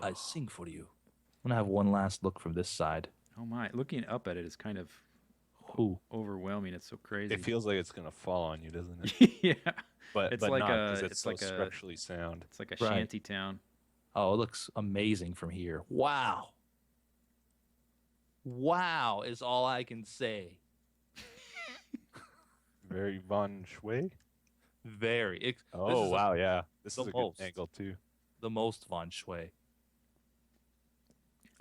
I sing for you. I'm gonna have one last look from this side. Oh my! Looking up at it is kind of Ooh. overwhelming. It's so crazy. It feels like it's gonna fall on you, doesn't it? Yeah. But It's but like not, a- 'cause it's it's so like a- structurally sound. It's like a Right. shanty town. Oh, it looks amazing from here. Wow. Wow is all I can say. Very Von Sway. Very. This Oh is wow, yeah. This the is a most. good angle too. the most von Shui.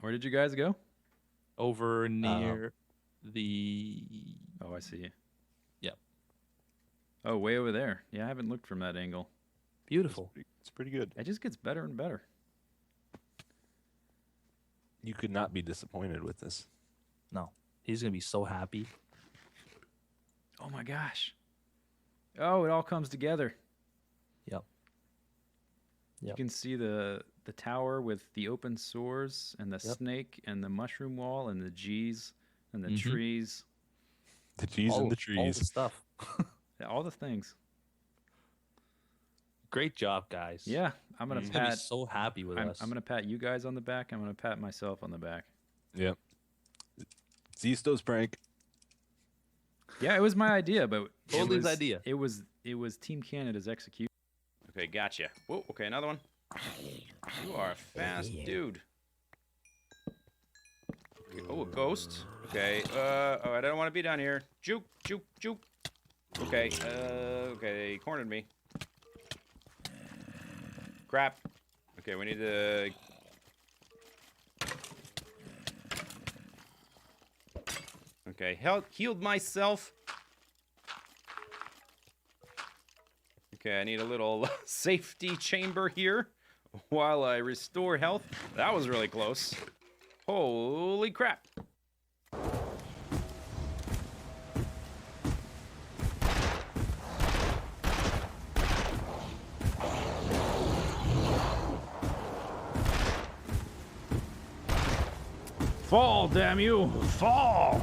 Where did you guys go? Over near the. Oh, I see. Yep. Oh, way over there. Yeah, I haven't looked from that angle. Beautiful. It's pretty good. It just gets better and better. You could not be disappointed with this. No. He's going to be so happy. Oh my gosh. Oh, it all comes together. Yep. You can see the tower with the open sores and the Yep. snake and the mushroom wall and the G's and the Mhm. trees. The G's and the All trees. the stuff. Yeah, all the things. Great job, guys. Yeah, I'm gonna He's going to be pat. so happy with us. I'm gonna pat you guys on the back. I'm gonna pat myself on the back. Yep. Zistow's prank. Yeah, it was my idea, but Totally his was- idea. It was Team Canada's execution. Okay, gotcha. Whoa, okay, another one. You are a fast dude. Okay, oh, a ghost. Okay. Oh, I don't want to be down here. Juke, juke, juke. Okay. Okay, he cornered me. Crap. Okay, we need to. Okay, healed myself. Okay, I need a little safety chamber here while I restore health. That was really close. Holy crap. Fall, damn you! Fall!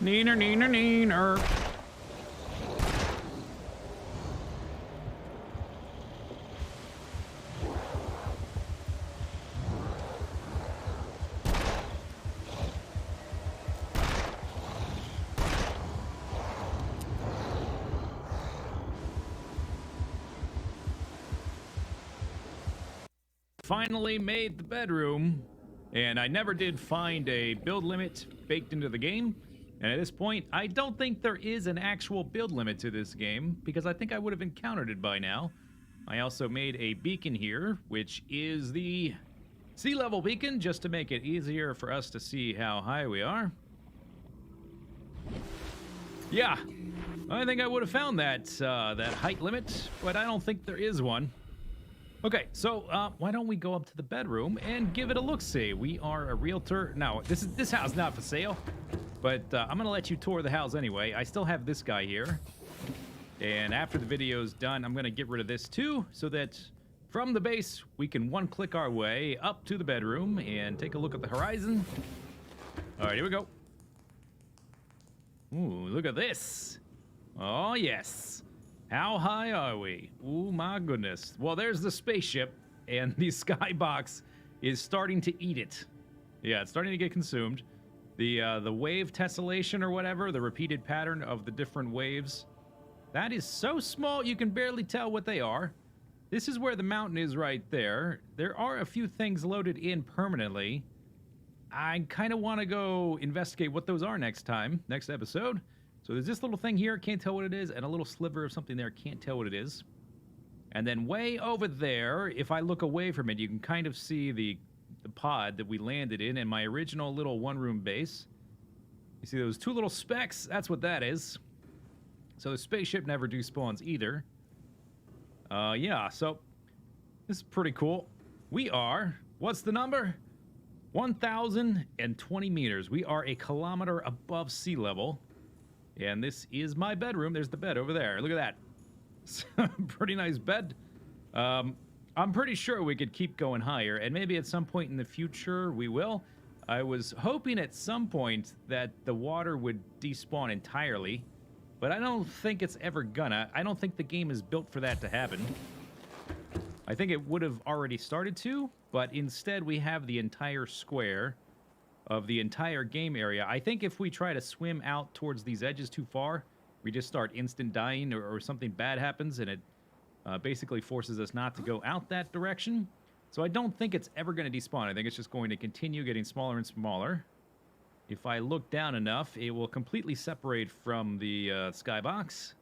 Neener, neener, neener. Finally made the bedroom, and I never did find a build limit baked into the game. And at this point, I don't think there is an actual build limit to this game, because I think I would have encountered it by now. I also made a beacon here, which is the sea level beacon, just to make it easier for us to see how high we are. Yeah, I think I would have found that height limit, but I don't think there is one. Okay, so why don't we go up to the bedroom and give it a look-see? We are a realtor. Now, this house is not for sale, but I'm gonna let you tour the house anyway. I still have this guy here, and after the video's done, I'm gonna get rid of this too, so that from the base we can one-click our way up to the bedroom and take a look at the horizon. All right, here we go. Ooh, look at this. Oh, yes. How high are we? Ooh, my goodness. Well, there's the spaceship, and the skybox is starting to eat it. Yeah, it's starting to get consumed. The wave tessellation or whatever, the repeated pattern of the different waves, that is so small you can barely tell what they are. This is where the mountain is right there. There are a few things loaded in permanently. I kind of want to go investigate what those are next episode. So there's this little thing here, can't tell what it is, and a little sliver of something there, can't tell what it is. And then way over there, if I look away from it, you can kind of see the pod that we landed in my original little one-room base. You see those two little specks? That's what that is. So the spaceship never despawns either. Yeah, so this is pretty cool. We are, what's the number? 1,020 meters. We are a kilometer above sea level. And this is my bedroom. There's the bed over there. Look at that. Pretty nice bed. I'm pretty sure we could keep going higher, and maybe at some point in the future we will. I was hoping at some point that the water would despawn entirely, but I don't think it's ever gonna. I don't think the game is built for that to happen. I think it would have already started to, but instead we have the entire square of the entire game area. I think if we try to swim out towards these edges too far, we just start instant dying, or something bad happens, and it basically forces us not to go out that direction. So I don't think it's ever going to despawn. I think it's just going to continue getting smaller and smaller. If I look down enough, it will completely separate from the skybox.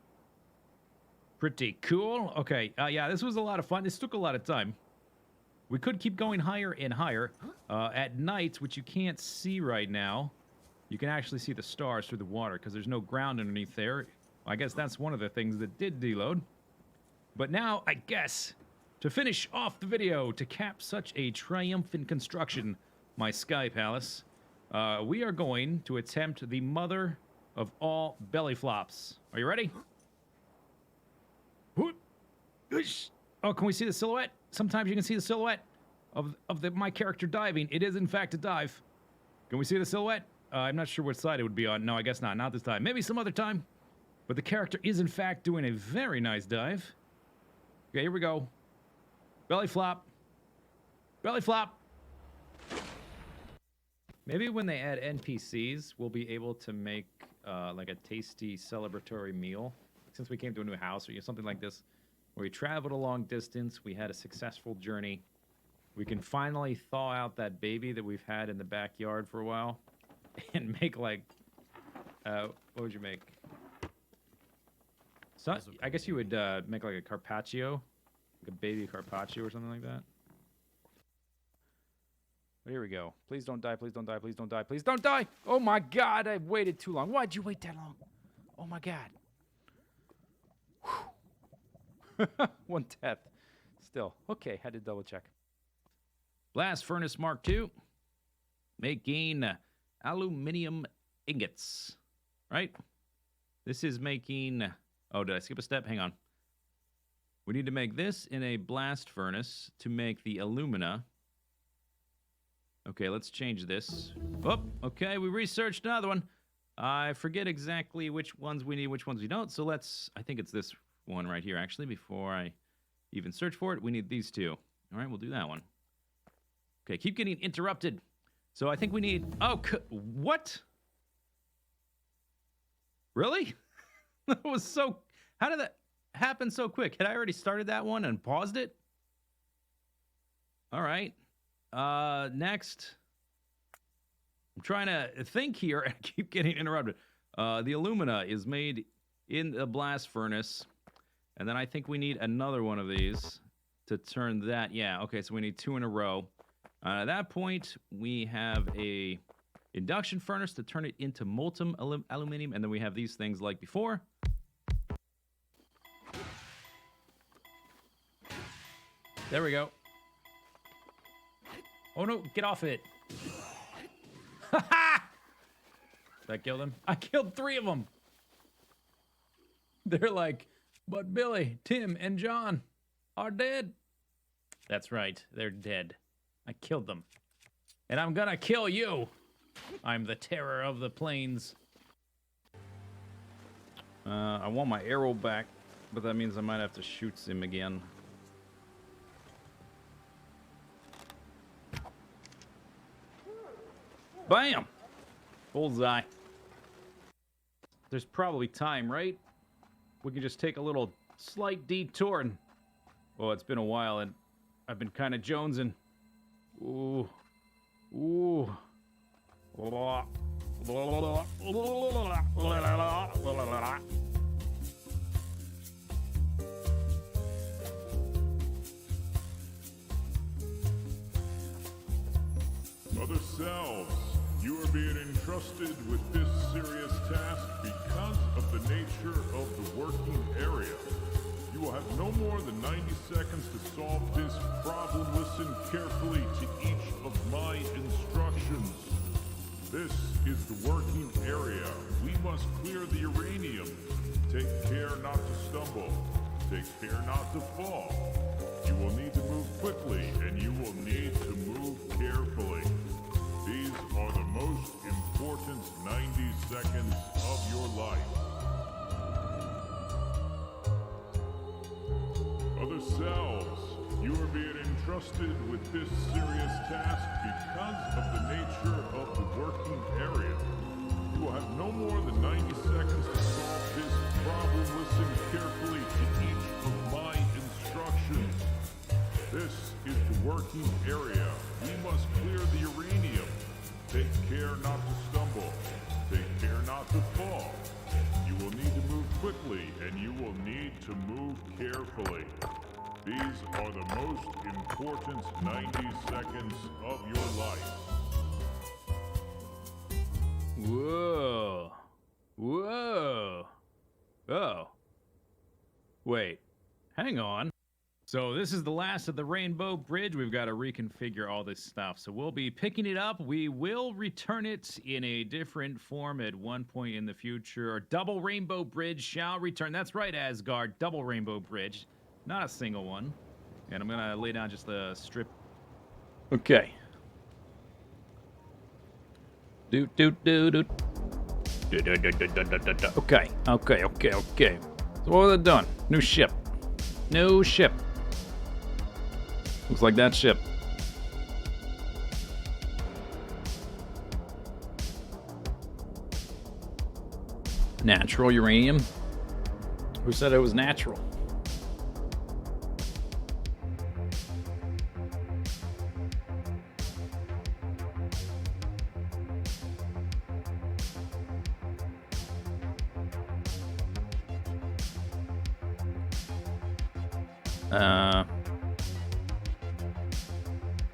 Pretty cool. Okay, yeah, this was a lot of fun. This took a lot of time. We could keep going higher and higher. At night, which you can't see right now, you can actually see the stars through the water because there's no ground underneath there. I guess that's one of the things that did deload. But now, I guess, to finish off the video, to cap such a triumphant construction, my Sky Palace, we are going to attempt the mother of all belly flops. Are you ready? Oh, can we see the silhouette? Sometimes you can see the silhouette of my character diving. It is, in fact, a dive. Can we see the silhouette? I'm not sure what side it would be on. No, I guess not. Not this time. Maybe some other time. But the character is, in fact, doing a very nice dive. Okay, here we go. Belly flop. Belly flop. Maybe when they add NPCs, we'll be able to make like a tasty celebratory meal. Since we came to a new house or something like this, where we traveled a long distance, we had a successful journey. We can finally thaw out that baby that we've had in the backyard for a while and make like, what would you make? So, I guess you would make like a carpaccio, like a baby carpaccio or something like that. But here we go. Please don't die, please don't die, please don't die, please don't die! Oh my god, I've waited too long. Why'd you wait that long? Oh my god. 1 death. Still. Okay, had to double check. Blast Furnace Mark II. Making aluminum ingots. Right? This is making... Oh, did I skip a step? Hang on. We need to make this in a blast furnace to make the alumina. Okay, let's change this. Oh, okay, we researched another one. I forget exactly which ones we need, which ones we don't. So let's... I think it's this one right here, actually, before I even search for it. We need these two. All right, we'll do that one. Okay, keep getting interrupted. So I think we need... Oh, what? Really? That was so... How did that happen so quick? Had I already started that one and paused it? All right. Next. I'm trying to think here. I keep getting interrupted. The alumina is made in the blast furnace. And then I think we need another one of these to turn that. Yeah, okay, so we need 2 in a row. At that point, we have a induction furnace to turn it into molten aluminum. And then we have these things like before. There we go. Oh no, get off it. Ha ha! Did I kill them? I killed 3 of them. They're like, but Billy, Tim, and John are dead. That's right, they're dead. I killed them. And I'm gonna kill you. I'm the terror of the plains. I want my arrow back, but that means I might have to shoot him again. Bam! Bullseye. There's probably time, right? We can just take a little slight detour and... Oh, it's been a while and I've been kind of jonesing. Ooh. Ooh. Other selves, you are being entrusted with this serious task because of the nature of the working area. You will have no more than 90 seconds to solve this problem. Listen carefully to each of my instructions. This is the working area. We must clear the uranium. Take care not to stumble. Take care not to fall. You will need to move quickly, and you will need to move carefully. These are the most important 90 seconds of your life. Other selves, you are being entrusted with this serious task because of the nature of the working area. You will have no more than 90 seconds to solve this problem. Listen carefully to each of my instructions. This is the working area. We must clear the uranium. Take care not to stumble. Take care not to fall. You will need to move quickly, and you will need to move carefully. These are the most important 90 seconds of your life. Whoa. Whoa. Oh. Wait. Hang on. So this is the last of the Rainbow Bridge. We've got to reconfigure all this stuff. So we'll be picking it up. We will return it in a different form at one point in the future. Our double Rainbow Bridge shall return. That's right, Asgard. Double Rainbow Bridge. Not a single one. And I'm going to lay down just a strip. Okay. Okay. Okay. So what are they doing? New ship. New ship. Looks like that ship. Natural uranium? Who said it was natural?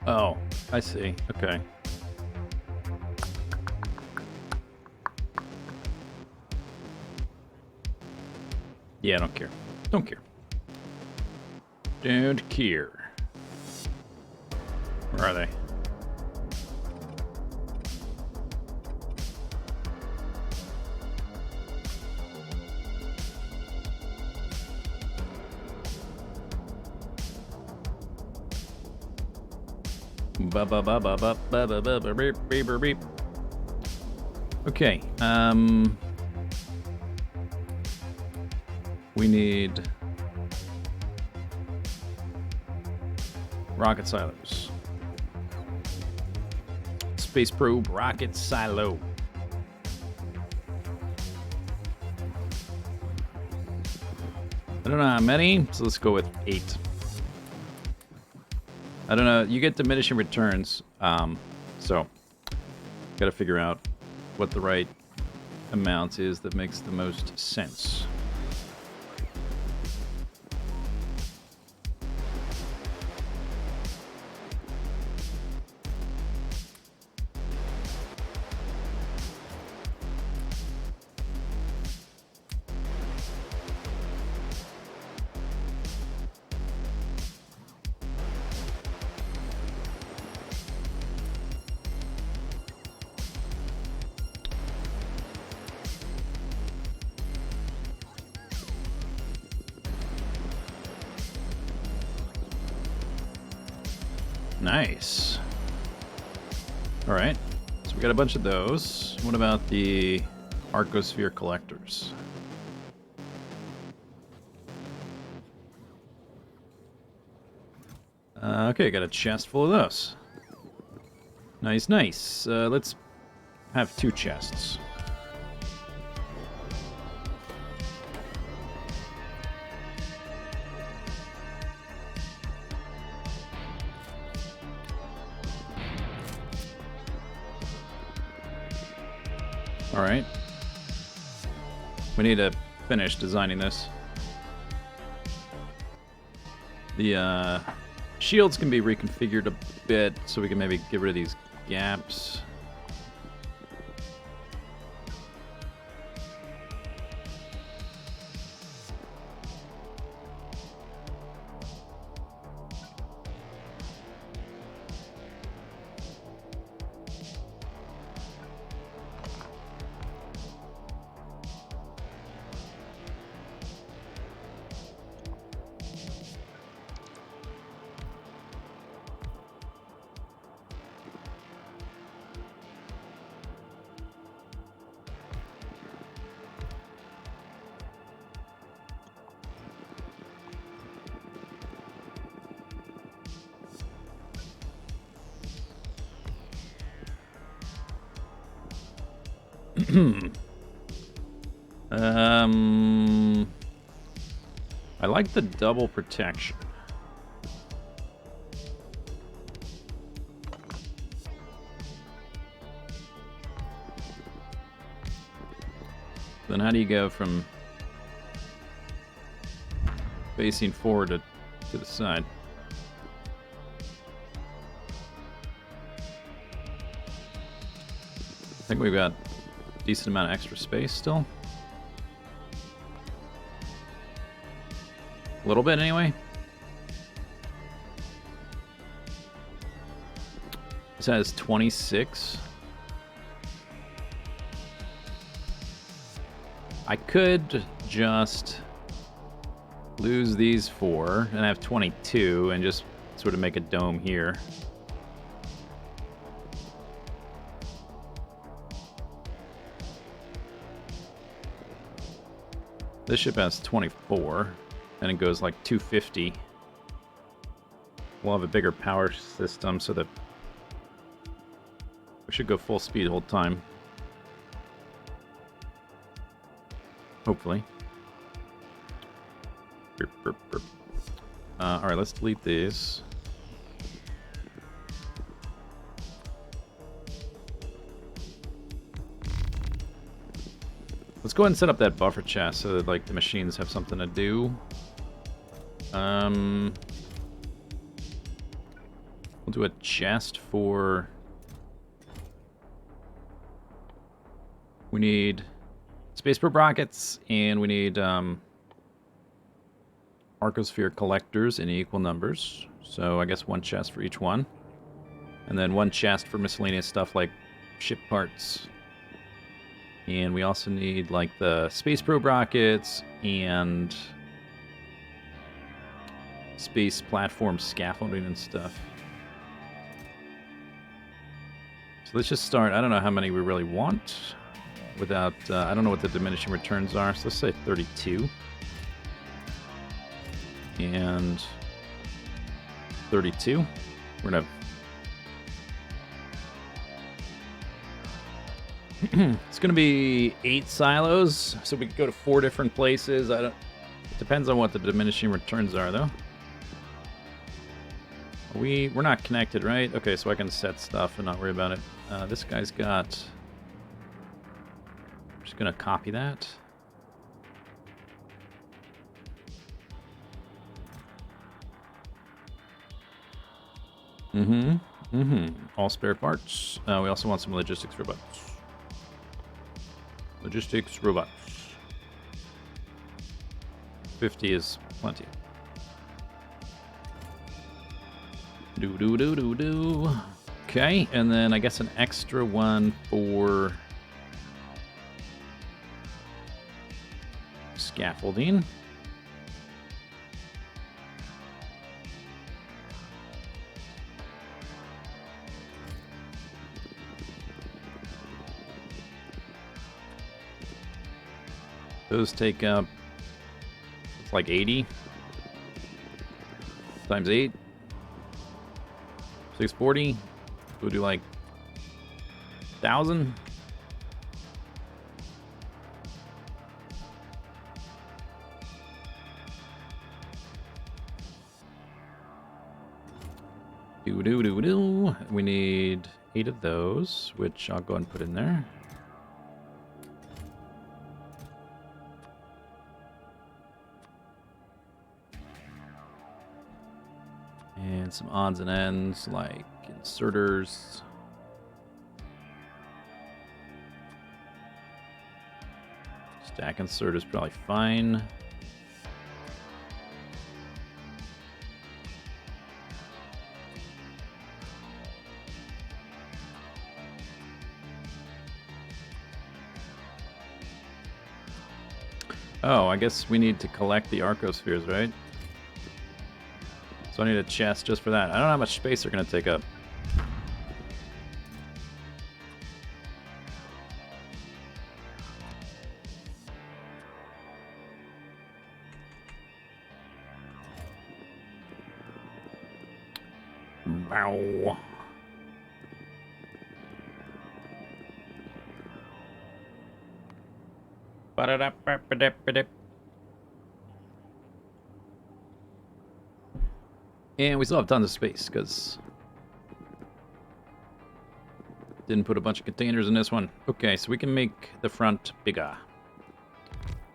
Oh, I see. Okay. Yeah, I don't care. Don't care. Don't care. Where are they? Okay, we need rocket silos. Space probe rocket silo. I don't know how many, so let's go with 8. I don't know, you get diminishing returns, so gotta figure out what the right amount is that makes the most sense. Nice. All right, so we got a bunch of those. What about the Arcosphere collectors? Okay, got a chest full of those. Nice, nice. Let's have 2 chests. All right. We need to finish designing this. The shields can be reconfigured a bit, so we can maybe get rid of these gaps. I like the double protection. Then how do you go from facing forward to the side? I think we've got a decent amount of extra space still. A little bit anyway. This has 26. I could just lose these 4 and have 22 and just sort of make a dome here. This ship has 24, and it goes like 250. We'll have a bigger power system so that we should go full speed the whole time. Hopefully. Alright, let's delete these. Let's go ahead and set up that buffer chest so that like the machines have something to do. We'll do a chest for... We need spaceport rockets, and we need Arcosphere collectors in equal numbers. So I guess 1 chest for each one. And then 1 chest for miscellaneous stuff like ship parts. And we also need like the space probe rockets and space platform scaffolding and stuff. So let's just start. I don't know how many we really want without, I don't know what the diminishing returns are. So let's say 32. And 32. We're gonna it's going to be 8 silos, so we can go to 4 different places. It depends on what the diminishing returns are, though. We're not connected, right? Okay, so I can set stuff and not worry about it. This guy's got... I'm just going to copy that. All spare parts. We also want some logistics robots. Logistics robots. 50 is plenty. Do. Okay, and then I guess an extra one for scaffolding. Those take up, it's like 80 times 8. 640. We'll do like 1,000. Do. We need 8 of those, which I'll go ahead and put in there. And some odds and ends like inserters. Stack insert is probably fine. Oh, I guess we need to collect the Arcospheres, right? So I need a chest just for that. I don't know how much space they're going to take up. Bow. And we still have tons of space because didn't put a bunch of containers in this one. Okay, so we can make the front bigger.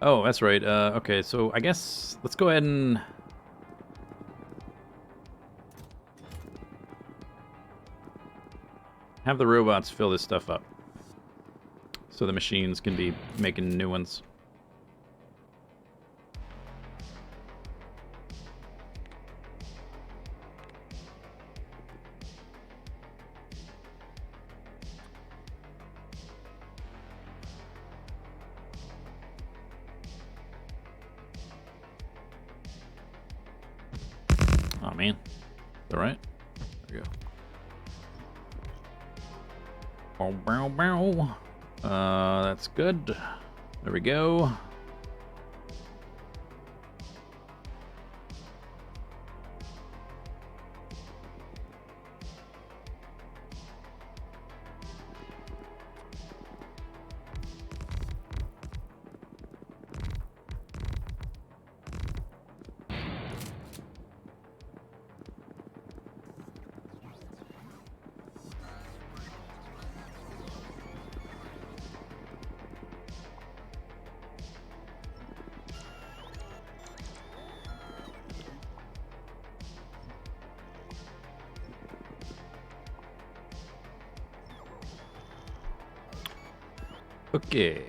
Oh, that's right. Okay, so I guess let's go ahead and have the robots fill this stuff up so the machines can be making new ones. Oh man, all right. There we go. Bow, bow, bow. That's good. There we go. Okay.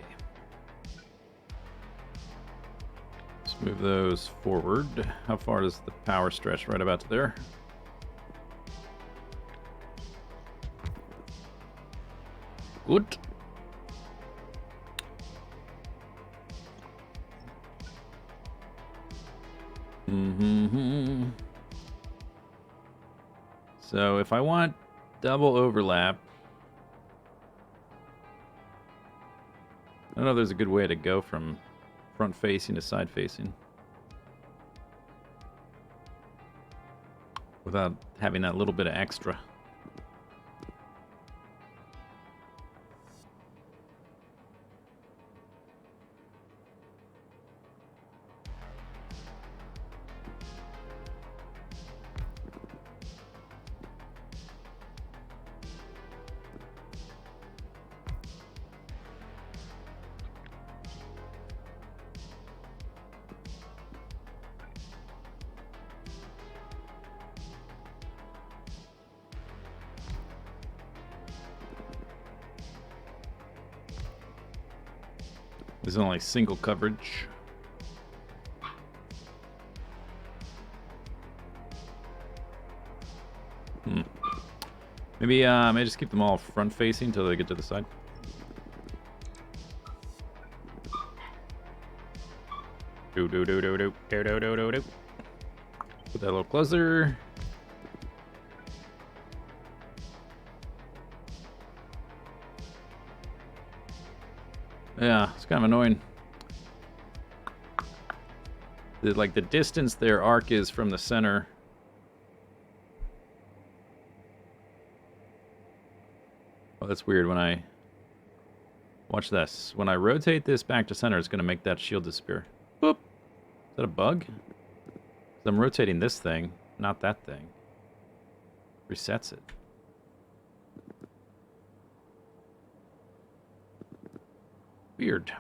Let's move those forward. How far does the power stretch? Right about to there. Good. So if I want double overlap, I don't know if there's a good way to go from front facing to side facing without having that little bit of extra. There's only single coverage. Maybe maybe just keep them all front facing until they get to the side. Put that a little closer. Yeah, it's kind of annoying. Like the distance their arc is from the center Oh, that's weird when I... Watch this. When I rotate this back to center, it's going to make that shield disappear. Boop! Is that a bug? I'm rotating this thing, not that thing. Resets it. Weird.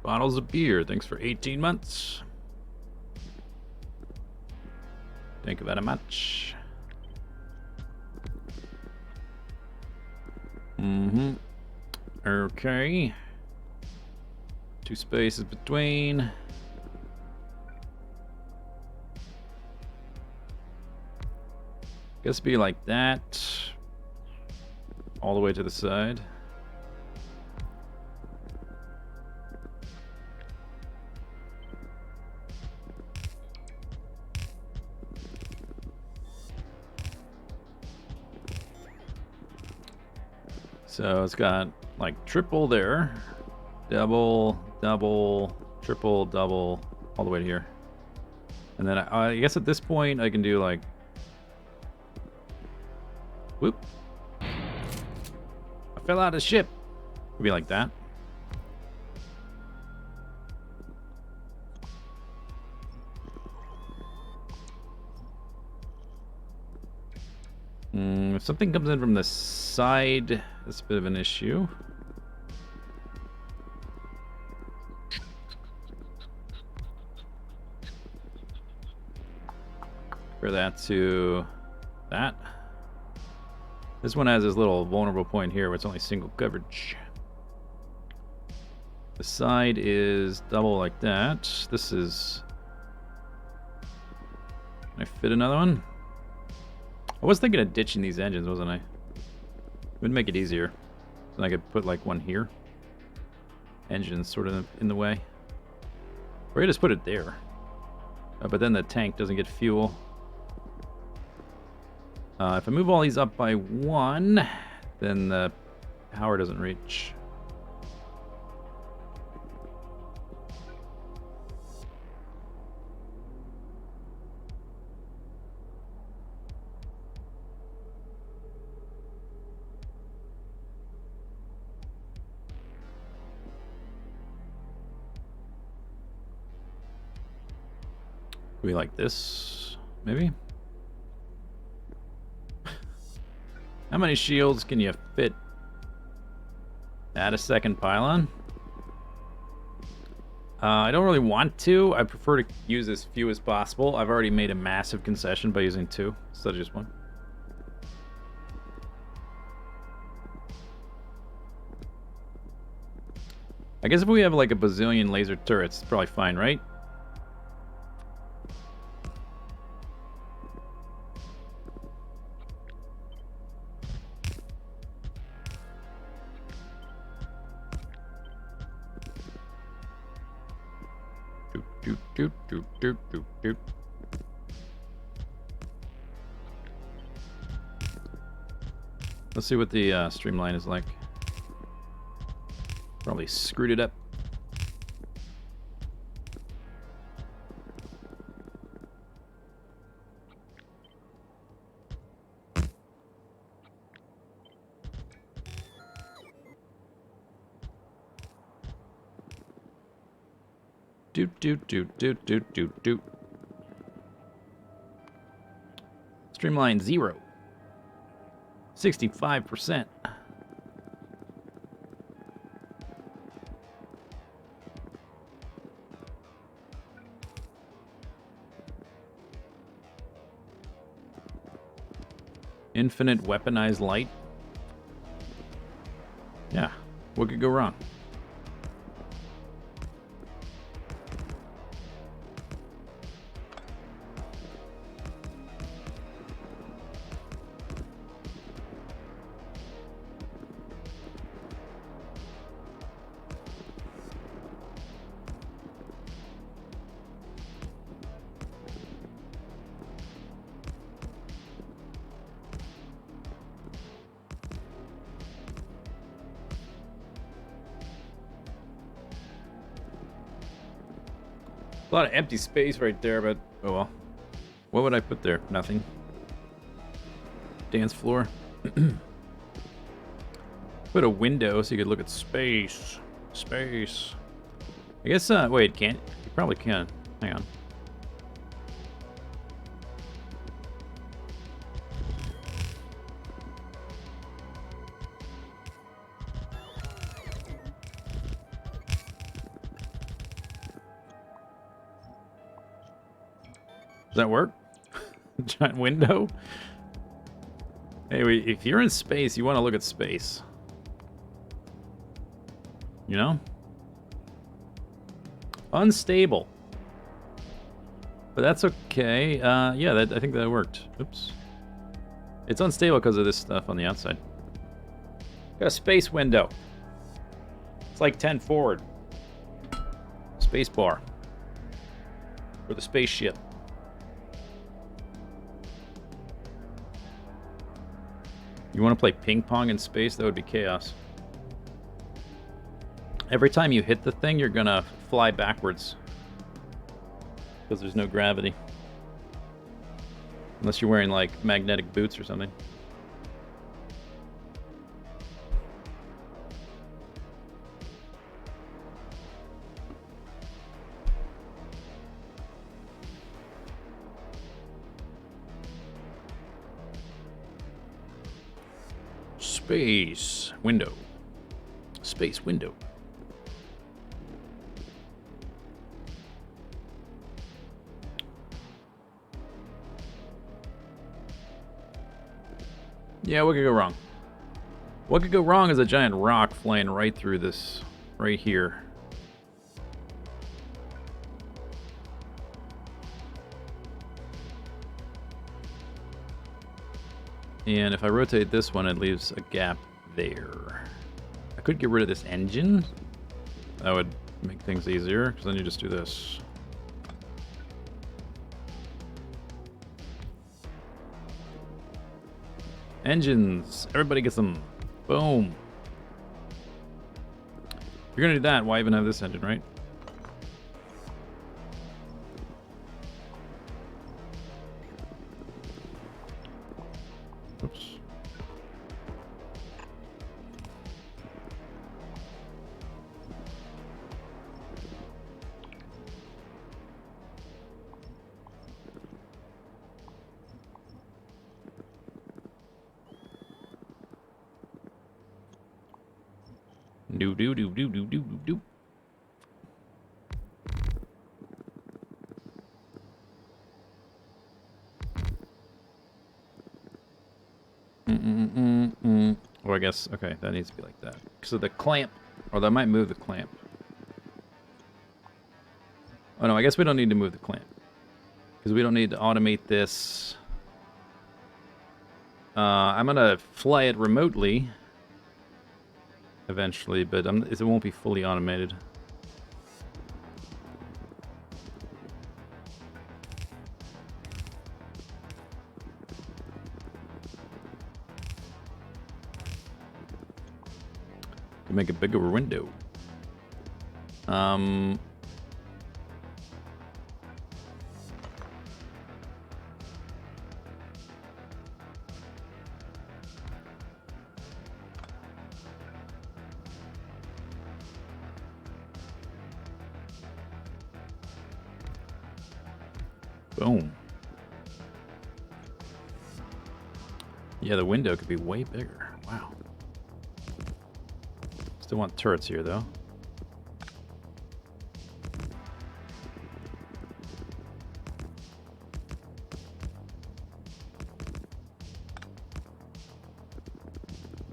Bottles of beer. Thanks for 18 months. Thank you very much. Mm-hmm. Okay. 2 spaces between. Guess be like that. All the way to the side. So it's got like triple there, double, double, triple, double, all the way to here. And then I guess at this point I can do like, whoop. I fell out of the ship. Would be like that. If something comes in from the side, that's a bit of an issue. For that to that. This one has this little vulnerable point here where it's only single coverage. The side is double like that. This is... Can I fit another one? I was thinking of ditching these engines, wasn't I? It would make it easier. Then I could put like one here. Engine's sort of in the way. Or I just put it there. But then the tank doesn't get fuel. If I move all these up by 1, then the power doesn't reach. We like this, maybe? How many shields can you fit? Add a second pylon? I don't really want to. I prefer to use as few as possible. I've already made a massive concession by using 2 instead of just 1. I guess if we have like a bazillion laser turrets, it's probably fine, right? Doot. Let's see what the streamline is like. Probably screwed it up. Doot. Streamline 0. 65%. Infinite weaponized light. Yeah, what could go wrong? A lot of empty space right there, but oh well. What would I put there? Nothing. Dance floor. Put a window so you could look at space. Space. I guess, wait, can't? You probably can. Hang on. Does that work? Giant window? Hey, if you're in space, you want to look at space. You know? Unstable. But that's okay. Yeah, I think that worked. Oops. It's unstable because of this stuff on the outside. Got a space window. It's like 10 forward. Space bar. For the spaceship. You want to play ping pong in space? That would be chaos. Every time you hit the thing, you're gonna fly backwards. Because there's no gravity. Unless you're wearing, like, magnetic boots or something. Space window. Space window. Yeah, what could go wrong? What could go wrong is a giant rock flying right through this, right here. And if I rotate this one, it leaves a gap there. I could get rid of this engine. That would make things easier, because then you just do this. Engines. Everybody gets them. Boom. If you're going to do that, why even have this engine, right? Oops. Do do do do do do do do. Or I guess, okay, that needs to be like that. So the clamp, or that might move the clamp. Oh no, I guess we don't need to move the clamp. Because we don't need to automate this. I'm going to fly it remotely. Eventually, but it won't be fully automated. To make a bigger window. Boom. Yeah, the window could be way bigger. Wow. Still want turrets here, though.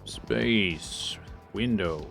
Space. Window.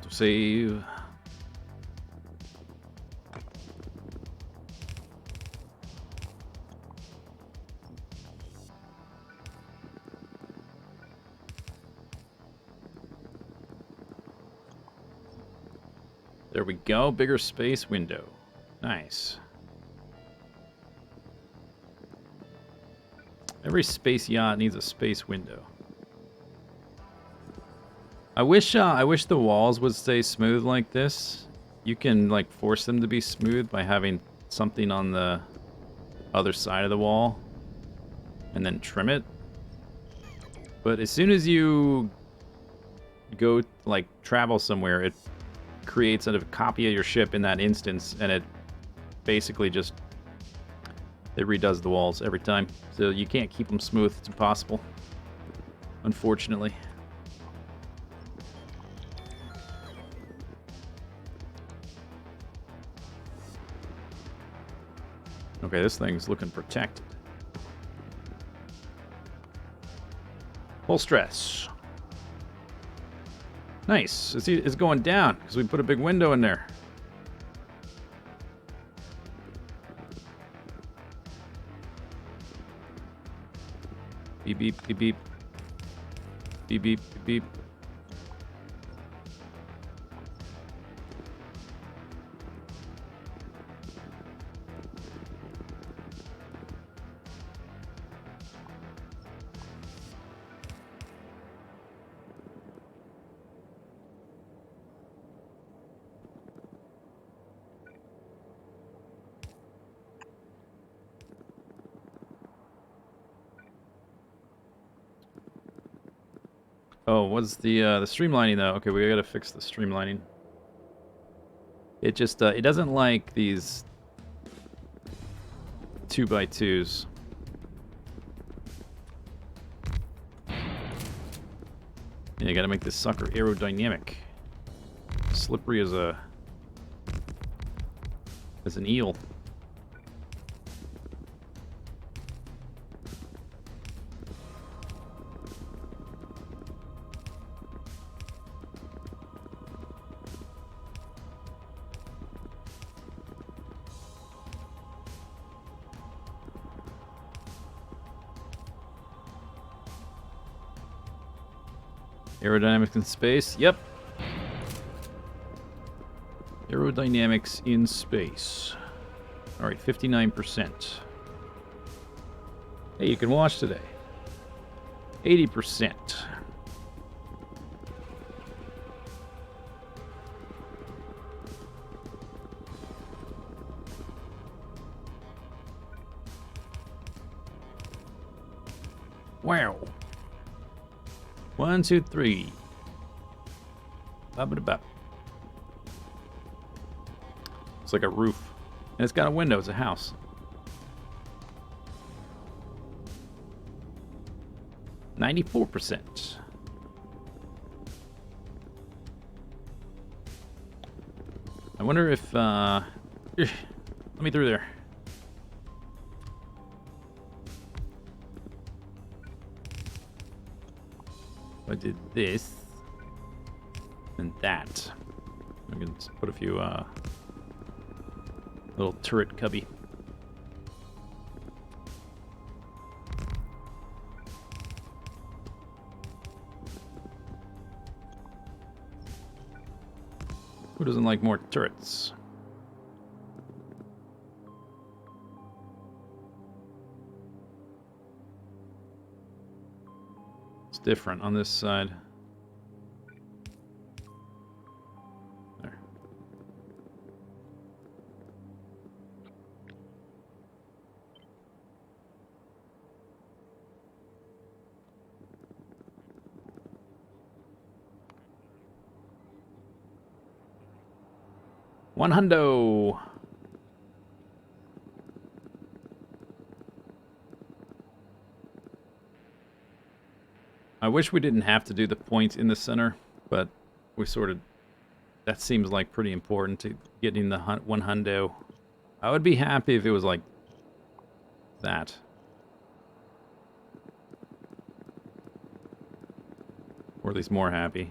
Autosave. There we go. Bigger space window. Nice. Every space yacht needs a space window. I wish the walls would stay smooth like this. You can like force them to be smooth by having something on the other side of the wall and then trim it. But as soon as you go like travel somewhere, it creates a copy of your ship in that instance, and it basically just it redoes the walls every time. So you can't keep them smooth. It's impossible, unfortunately. Okay, this thing's looking protected. Full stress. Nice. It's going down because we put a big window in there. Beep, beep, beep, beep. Beep, beep, beep, beep. Oh, what's the streamlining though? Okay, we gotta fix the streamlining. It just it doesn't like these 2x2s. Yeah, you gotta make this sucker aerodynamic. Slippery as an eel. Aerodynamics in space. Yep. Aerodynamics in space. All right, 59%. Hey, you can watch today. 80%. Wow. 1, 2, 3. Ba-ba-da-ba. It's like a roof. And it's got a window. It's a house. %. I wonder if, let me through there. I did this and that. I'm gonna put a few little turret cubby. Who doesn't like more turrets? Different on this side. There. $100. I wish we didn't have to do the points in the center, but we sort of... That seems like pretty important to getting the $100. I would be happy if it was like that. Or at least more happy.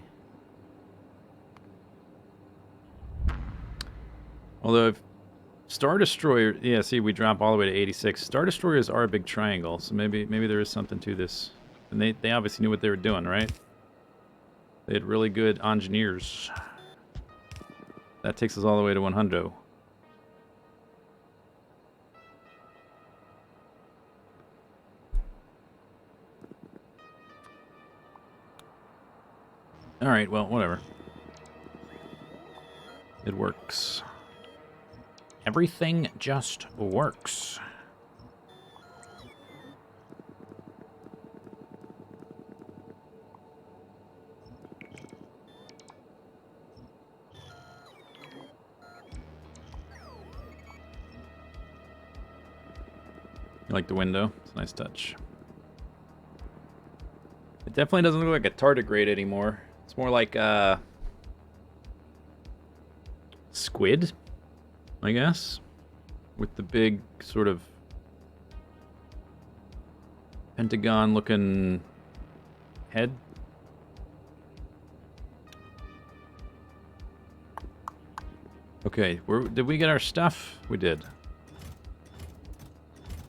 Although if Star Destroyer, yeah, see, we drop all the way to 86. Star Destroyers are a big triangle, so maybe there is something to this. And they obviously knew what they were doing, right? They had really good engineers. That takes us all the way to 100. Alright, well, whatever. It works. Everything just works. You like the window? It's a nice touch. It definitely doesn't look like a tardigrade anymore. It's more like squid, I guess, with the big sort of pentagon-looking head. Okay, did we get our stuff? We did.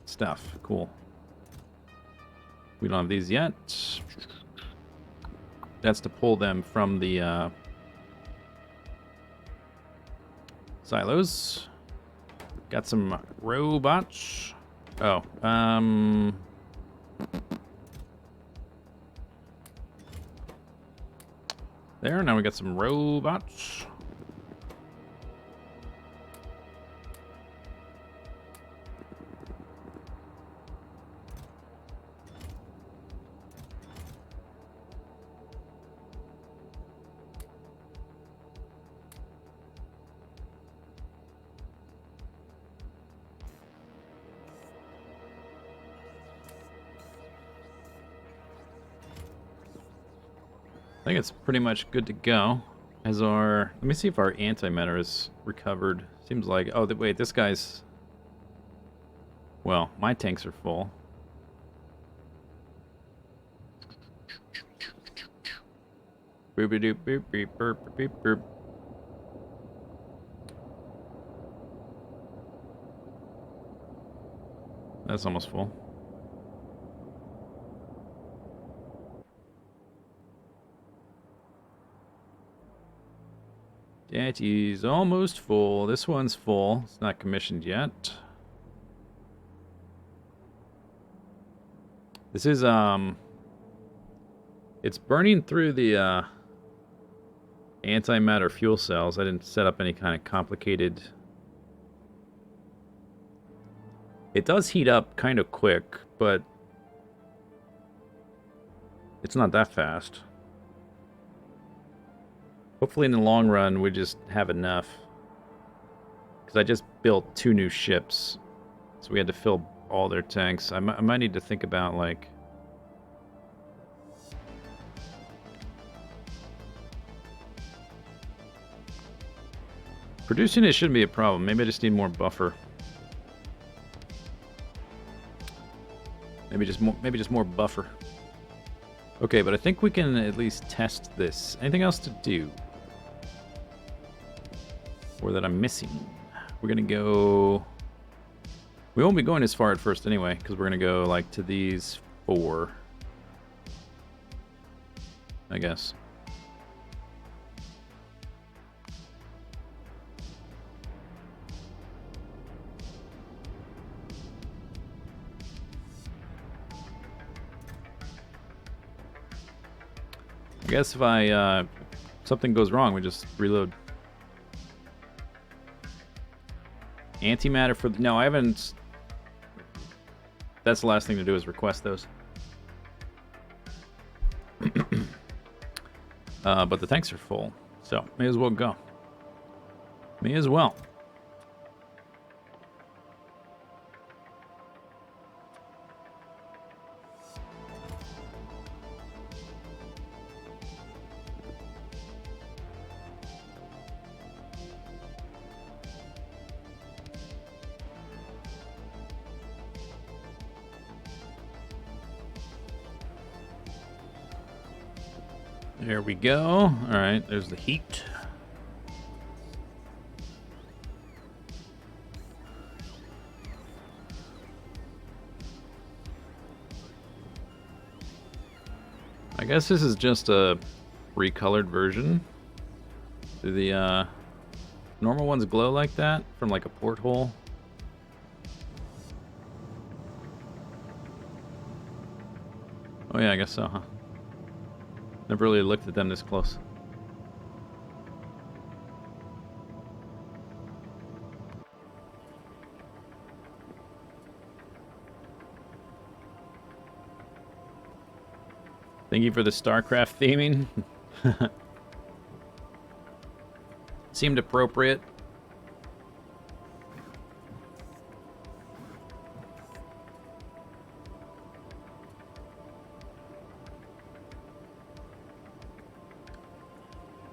Stuff, cool. We don't have these yet. That's to pull them from the silos. Got some robots. Oh, there, now we got some robots. I think it's pretty much good to go. As our, let me see if our antimatter is recovered. Seems like, oh, wait, this guy's, well, my tanks are full. Boop doop boop beep burp beep burp. That's almost full. That is almost full. This one's full. It's not commissioned yet. This is, it's burning through the, antimatter fuel cells. I didn't set up any kind of complicated... It does heat up kind of quick, but it's not that fast. Hopefully in the long run we just have enough. Because I just built 2 new ships. So we had to fill all their tanks. I might need to think about, like... Producing it shouldn't be a problem. Maybe I just need more buffer. Maybe just more buffer. Okay, but I think we can at least test this. Anything else to do? Or that I'm missing? We're gonna go... We won't be going as far at first anyway, because we're gonna go, like, to these 4. I guess. I guess if something goes wrong, we just reload. Antimatter for the... No, I haven't... That's the last thing to do is request those. But the tanks are full, so may as well go. May as well. There we go. All right, there's the heat. I guess this is just a recolored version. Do the normal ones glow like that from like a porthole? Oh yeah, I guess so, huh? Never really looked at them this close. Thank you for the StarCraft theming. Seemed appropriate.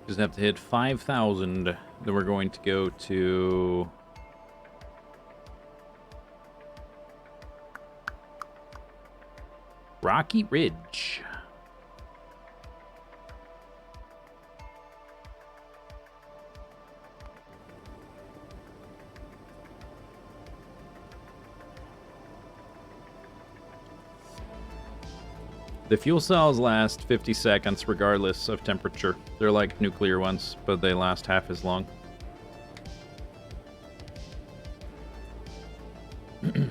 Just have to hit 5,000. Then we're going to go to... Rocky Ridge. The fuel cells last 50 seconds regardless of temperature. They're like nuclear ones, but they last half as long.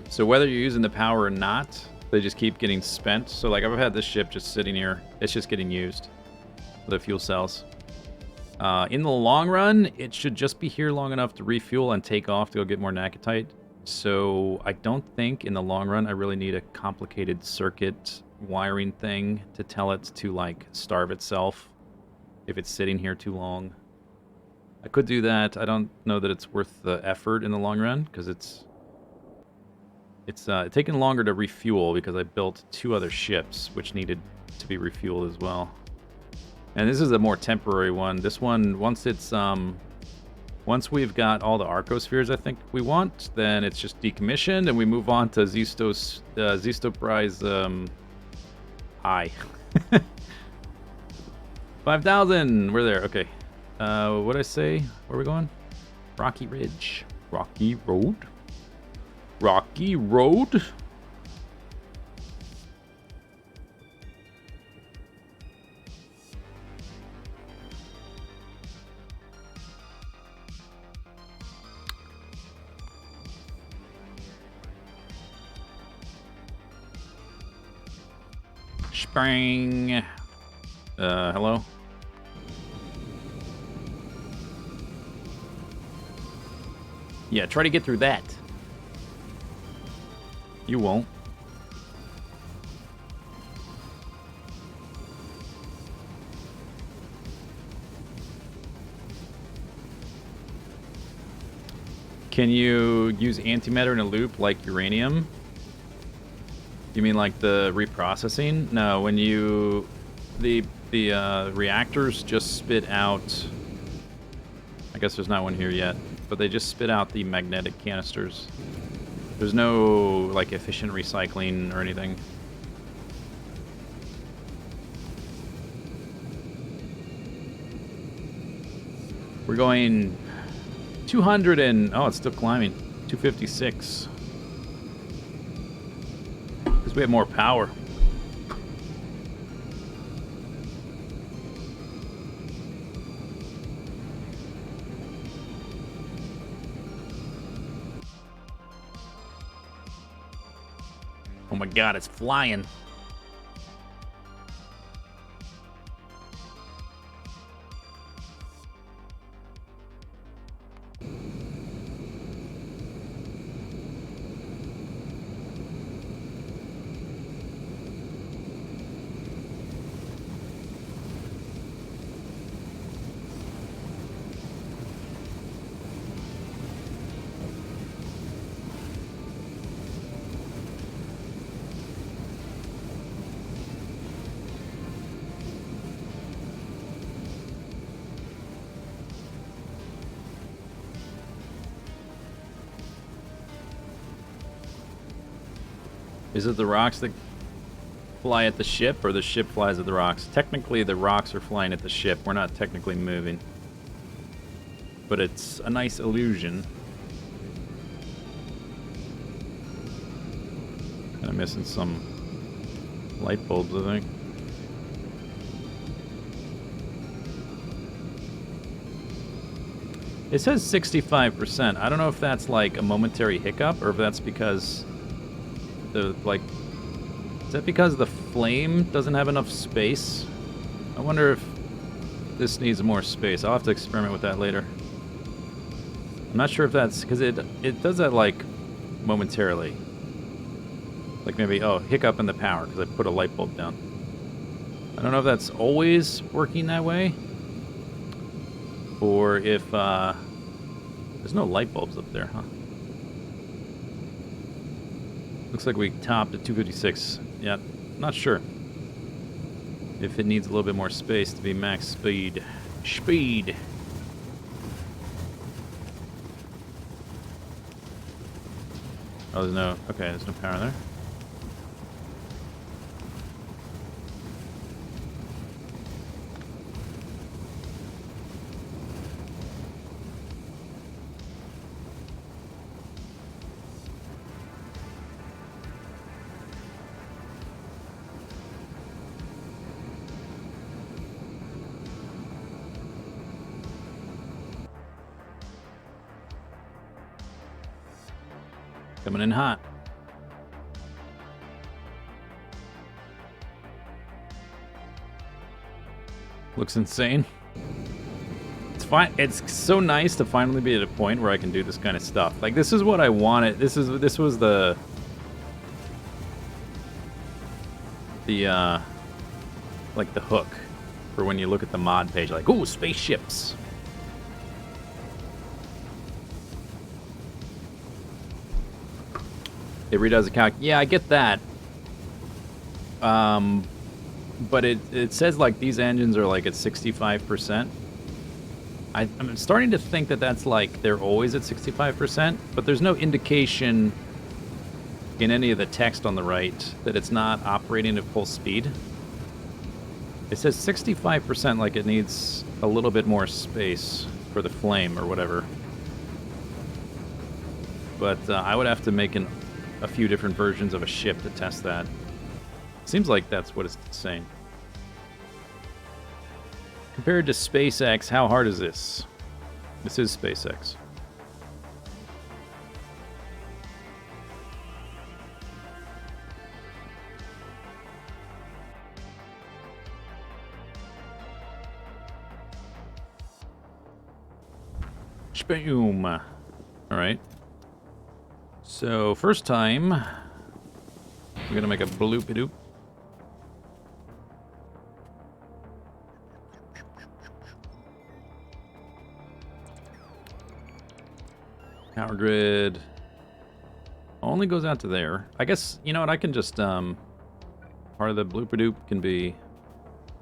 So whether you're using the power or not, they just keep getting spent. So like I've had this ship just sitting here. It's just getting used. The fuel cells. In the long run, it should just be here long enough to refuel and take off to go get more Nakatite. So I don't think in the long run I really need a complicated circuit wiring thing to tell it to like starve itself if it's sitting here too long. I could do that. I don't know that it's worth the effort in the long run because it's taking longer to refuel because I built 2 other ships which needed to be refueled as well. And this is a more temporary one. This one, once we've got all the Arcospheres I think we want, then it's just decommissioned and we move on to Zisteau Prize high. 5,000! We're there, okay. What'd I say? Where are we going? Rocky Ridge. Rocky Road? Rocky Road? Spring. Hello? Yeah, try to get through that. You won't. Can you use antimatter in a loop like uranium? You mean like the reprocessing? No, when you... The reactors just spit out... I guess there's not one here yet, but they just spit out the magnetic canisters. There's no, like, efficient recycling or anything. We're going 200 and... Oh, it's still climbing. 256. Because we have more power. Oh my god, it's flying. Is it the rocks that fly at the ship, or the ship flies at the rocks? Technically, the rocks are flying at the ship. We're not technically moving. But it's a nice illusion. Kind of missing some light bulbs, I think. It says 65%. I don't know if that's like a momentary hiccup or if that's because the like. Is that because the flame doesn't have enough space? I wonder if this needs more space. I'll have to experiment with that later. I'm not sure if that's because it does that like momentarily. Like maybe, oh, hiccup in the power because I put a light bulb down. I don't know if that's always working that way. Or if, there's no light bulbs up there, huh? Looks like we topped at 256. Yeah, not sure. If it needs a little bit more space to be max speed. Speed! Oh, there's no, okay, there's no power there. Coming in hot. Looks insane. It's fine. It's so nice to finally be at a point where I can do this kind of stuff. Like, this is what I wanted. This was the like the hook for when you look at the mod page. Like, ooh, spaceships. It redoes the calc. Yeah, I get that. But it says like these engines are like at 65%. I'm starting to think that that's like they're always at 65%, but there's no indication in any of the text on the right that it's not operating at full speed. It says 65% like it needs a little bit more space for the flame or whatever. But I would have to make a few different versions of a ship to test that. Seems like that's what it's saying. Compared to SpaceX, how hard is this? This is SpaceX. Boom. All right. So first time, we're gonna make a bloopy-doop. Power grid only goes out to there. I guess, you know what, I can just, part of the bloopy-doop can be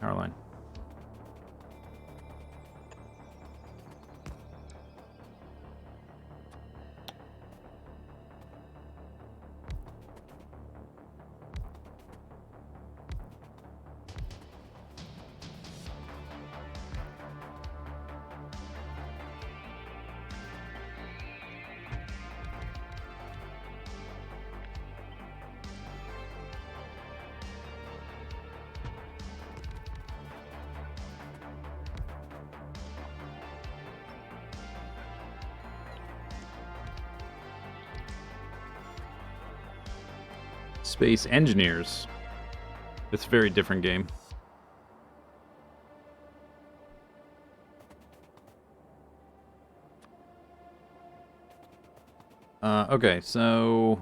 power line. Space Engineers. It's a very different game. Okay, so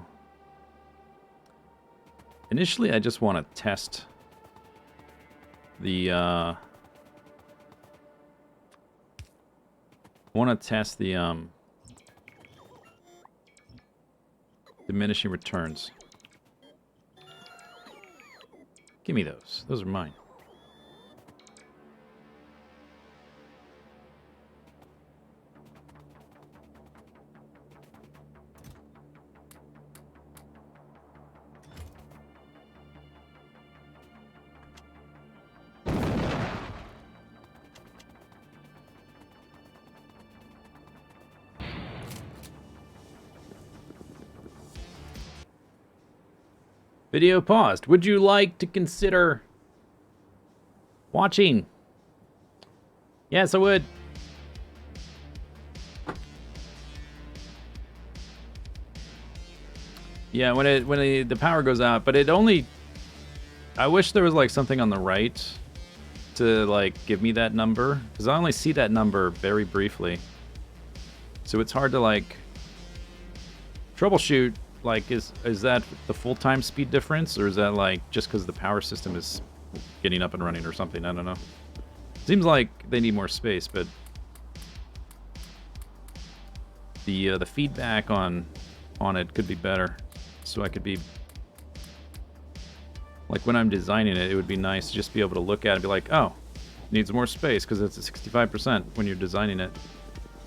initially I just want to test the diminishing returns. Give me those. Those are mine. Video paused. Would you like to consider watching? Yes, I would. Yeah, when the power goes out, but it only. I wish there was like something on the right to like give me that number, because I only see that number very briefly. So it's hard to like troubleshoot. Like, is that the full-time speed difference, or is that like just because the power system is getting up and running or something? I don't know. Seems like they need more space, but the feedback on it could be better, so I could be like, when I'm designing it, it would be nice to just be able to look at it and be like, oh, it needs more space because it's at 65% when you're designing it.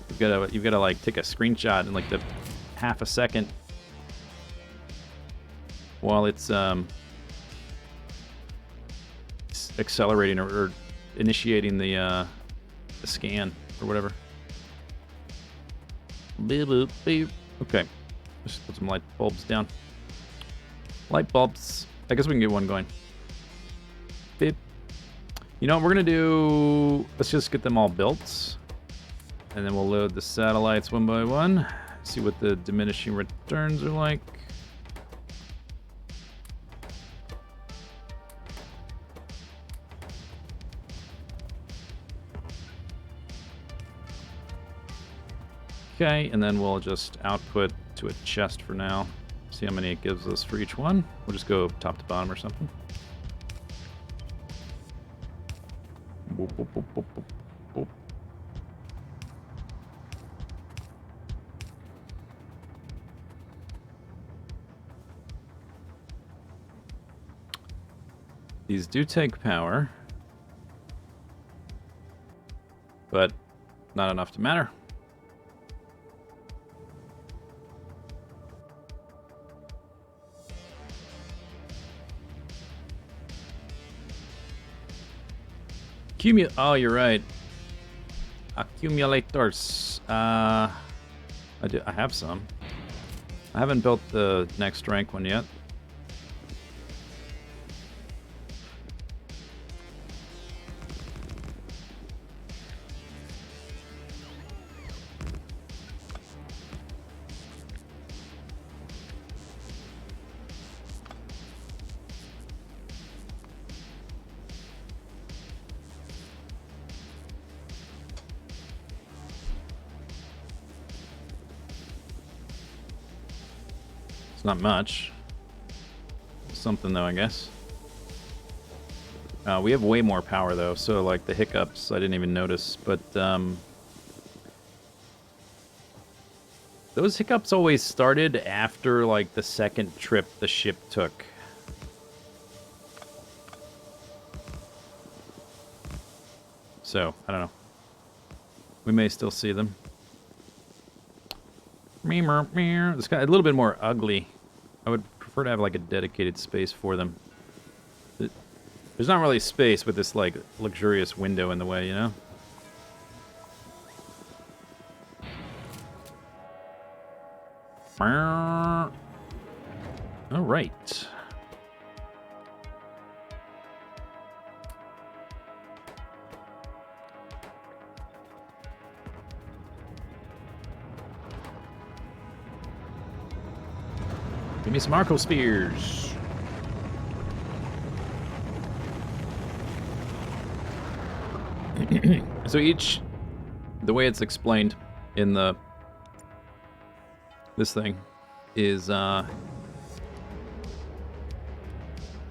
You've got to like take a screenshot in like the half a second while it's accelerating or initiating the scan or whatever. Beep, boop, beep. Okay, let's put some light bulbs down. Light bulbs. I guess we can get one going. Beep. You know what we're gonna do? Let's just get them all built, and then we'll load the satellites one by one. See what the diminishing returns are like. Okay, and then we'll just output to a chest for now. See how many it gives us for each one. We'll just go top to bottom or something. Boop, boop, boop, boop, boop, boop. These do take power, but not enough to matter. Oh, you're right. Accumulators. I have some. I haven't built the next rank one yet. It's not much. Something though, I guess. We have way more power though, so like the hiccups I didn't even notice, but those hiccups always started after like the second trip the ship took. So, I don't know. We may still see them. It's kind of a little bit more ugly. I would prefer to have like a dedicated space for them. There's not really space with this like luxurious window in the way, you know? All right. Give me some Arcospheres. So the way it's explained in this thing is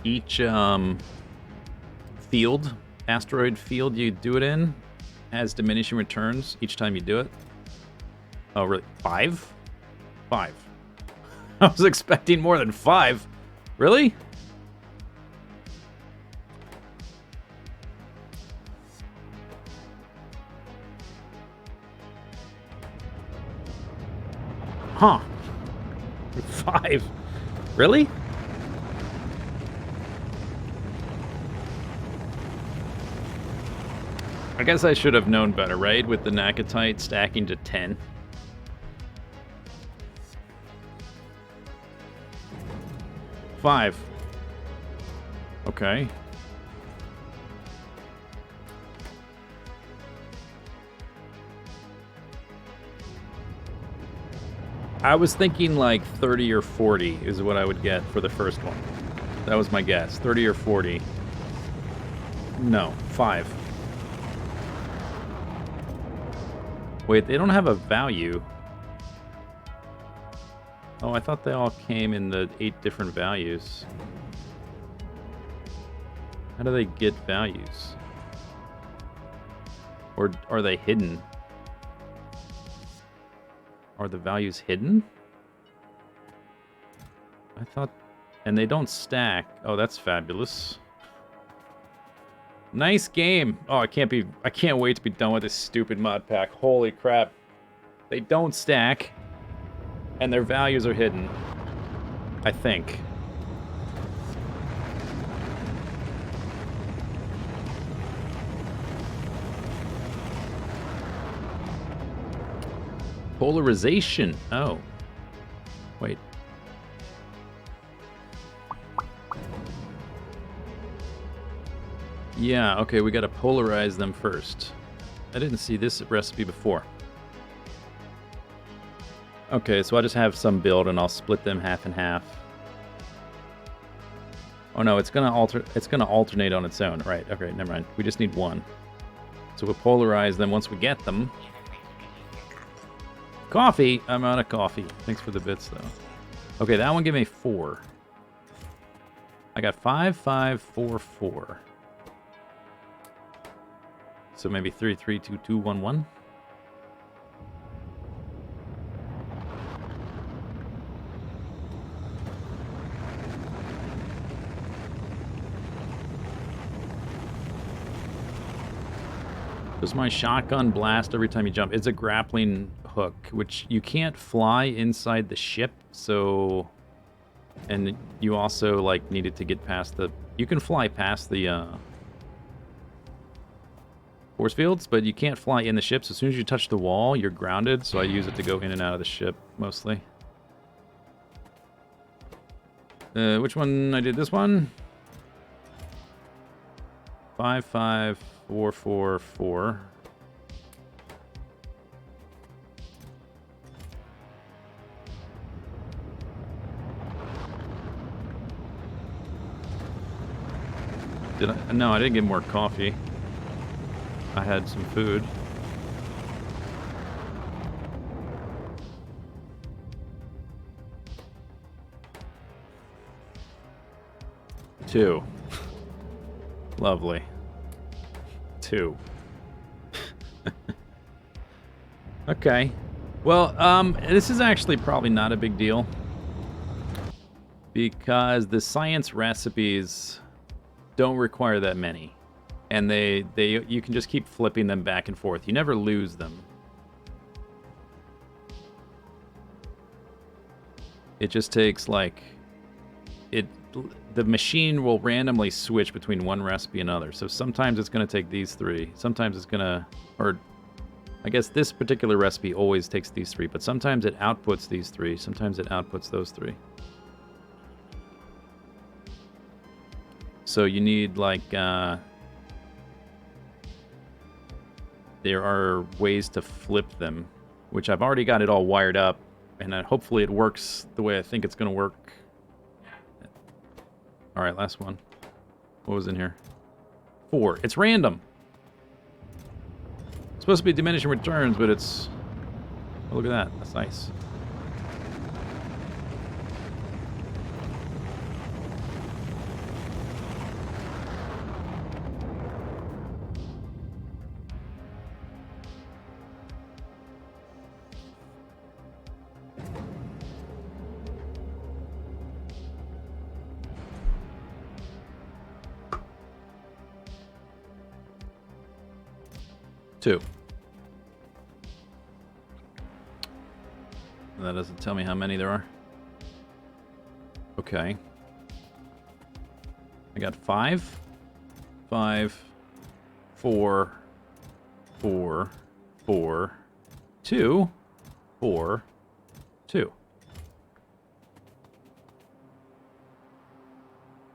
each asteroid field you do it in has diminishing returns each time you do it. Oh, really? 5? 5. I was expecting more than 5. Really? Huh. 5. Really? I guess I should have known better, right? With the Nakatite stacking to 10. Five. Okay. I was thinking like 30 or 40 is what I would get for the first one. That was my guess. 30 or 40. No, 5. Wait, they don't have a value. Oh, I thought they all came in the 8 different values. How do they get values? Or are they hidden? Are the values hidden? I thought... And they don't stack. Oh, that's fabulous. Nice game. Oh, I can't wait to be done with this stupid mod pack. Holy crap. They don't stack. And their values are hidden. I think. Polarization. Oh. Wait. Yeah, okay, we gotta polarize them first. I didn't see this recipe before. Okay, so I just have some build and I'll split them half and half. Oh no, it's gonna alternate on its own. Right, okay, never mind. We just need one. So we'll polarize them once we get them. Coffee! I'm out of coffee. Thanks for the bits, though. Okay, that one gave me 4. I got 5, 5, 4, 4. So maybe 3, 3, 2, 2, 1, 1. Does my shotgun blast every time you jump? It's a grappling hook, which you can't fly inside the ship, so... And you also, like, needed to get past the... You can fly past the, force fields, but you can't fly in the ship, so as soon as you touch the wall, you're grounded, so I use it to go in and out of the ship, mostly. Which one? I did this one? 5, 5, 4, 4, 4. Did I? No, I didn't get more coffee. I had some food. Two. Lovely. 2. Okay. Well, this is actually probably not a big deal. Because the science recipes don't require that many. And you can just keep flipping them back and forth. You never lose them. It just takes, like... The machine will randomly switch between one recipe and another. So sometimes it's going to take these 3. Sometimes it's going to... Or, I guess this particular recipe always takes these 3. But sometimes it outputs these 3. Sometimes it outputs those 3. So you need, like... there are ways to flip them. Which I've already got it all wired up. And hopefully it works the way I think it's going to work. Alright, last one. What was in here? 4. It's random. It's supposed to be diminishing returns, but it's... Oh, look at that. That's nice. Two. That doesn't tell me how many there are. Okay. I got 5, 5, 4, 4, 4, 2, 4, 2.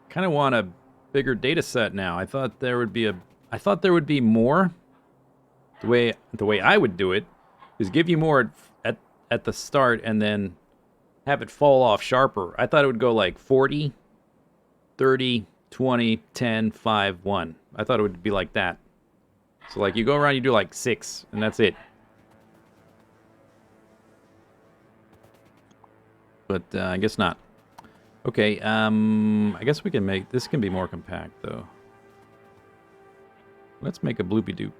Kind of want a bigger data set now. I thought there would be more. The way I would do it is give you more at at the start and then have it fall off sharper. I thought it would go like 40, 30, 20, 10, 5, 1. I thought it would be like that. So like you go around, you do like 6, and that's it. But I guess not. Okay, I guess we can make... This can be more compact, though. Let's make a bloopy-doop.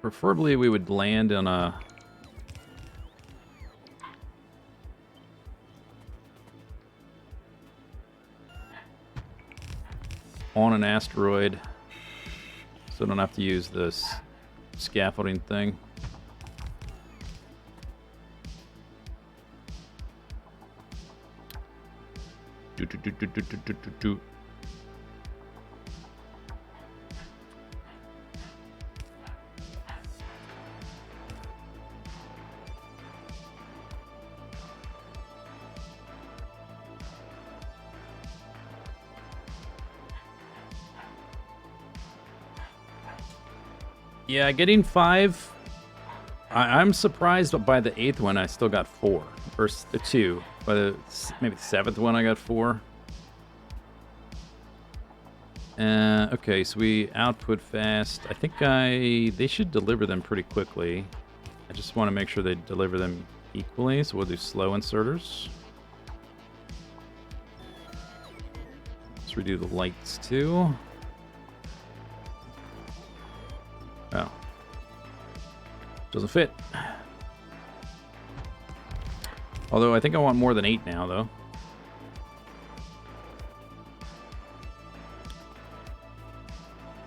Preferably, we would land on a... on an asteroid. So I don't have to use this scaffolding thing. Yeah, getting 5. I'm surprised by the 8th one. I still got 4 or 2. By the maybe the 7th one, I got 4. Okay, so we output fast. I think they should deliver them pretty quickly. I just want to make sure they deliver them equally. So we'll do slow inserters. Let's redo the lights too. Oh. Doesn't fit. Although I think I want more than 8 now, though.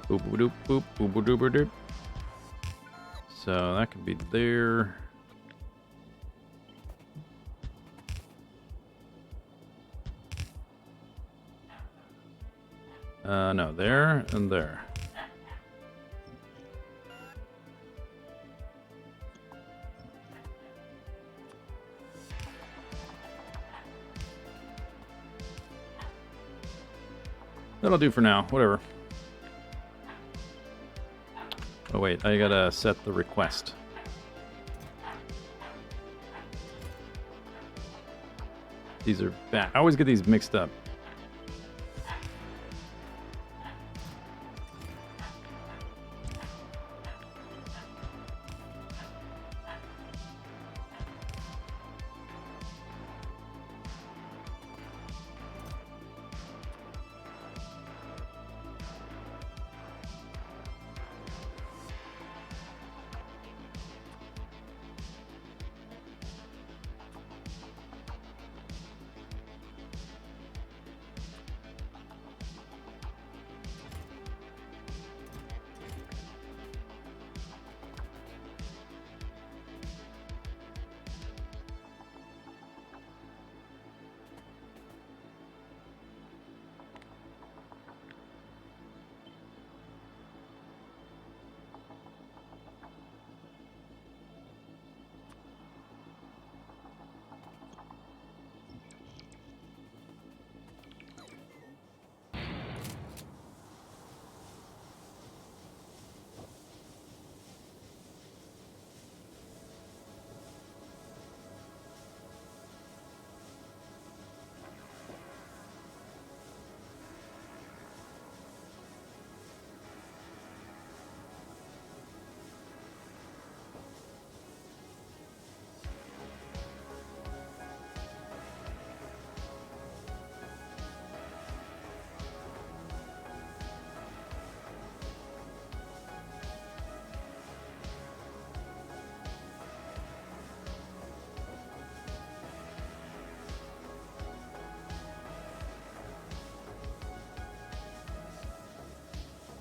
Boop boop boop boop boop boop boop. So that could be there. No, there and there. That'll do for now. Whatever. Oh wait, I gotta set the request. These are bad. I always get these mixed up.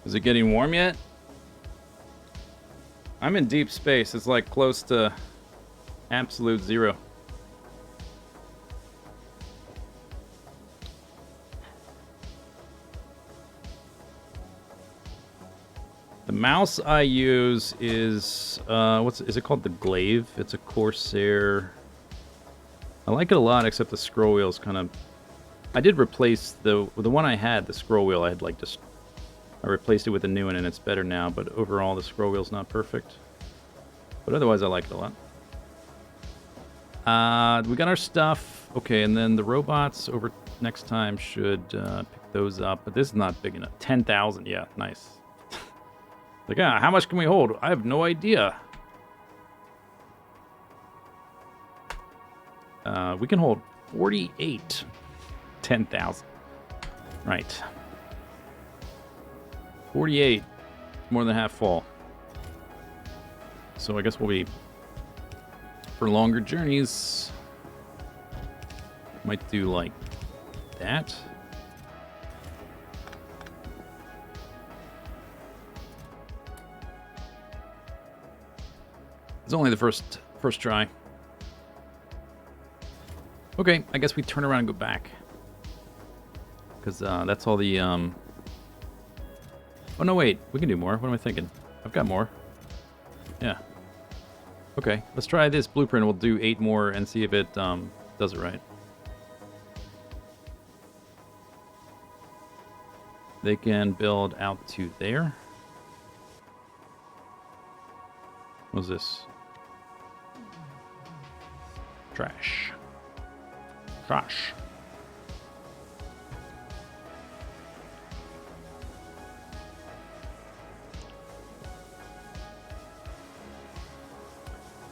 Is it getting warm yet? I'm in deep space. It's like close to absolute zero. The mouse I use is is it called the Glaive? It's a Corsair. I like it a lot, except the scroll wheel's kind of... I did replace the one I had, the scroll wheel. I had like just... I replaced it with a new one, and it's better now, but overall the scroll wheel's not perfect. But otherwise, I like it a lot. We got our stuff. Okay, and then the robots over next time should pick those up. But this is not big enough. 10,000, yeah, nice. Like, how much can we hold? I have no idea. We can hold 48. 10,000. Right. 48. More than half full. So I guess we'll be... For longer journeys... Might do like that. It's only the first try. Okay, I guess we turn around and go back. Because that's all the... Oh, no, wait. We can do more. What am I thinking? I've got more. Yeah. Okay, let's try this blueprint. We'll do 8 more and see if it does it right. They can build out to there. What's this? Trash. Trash.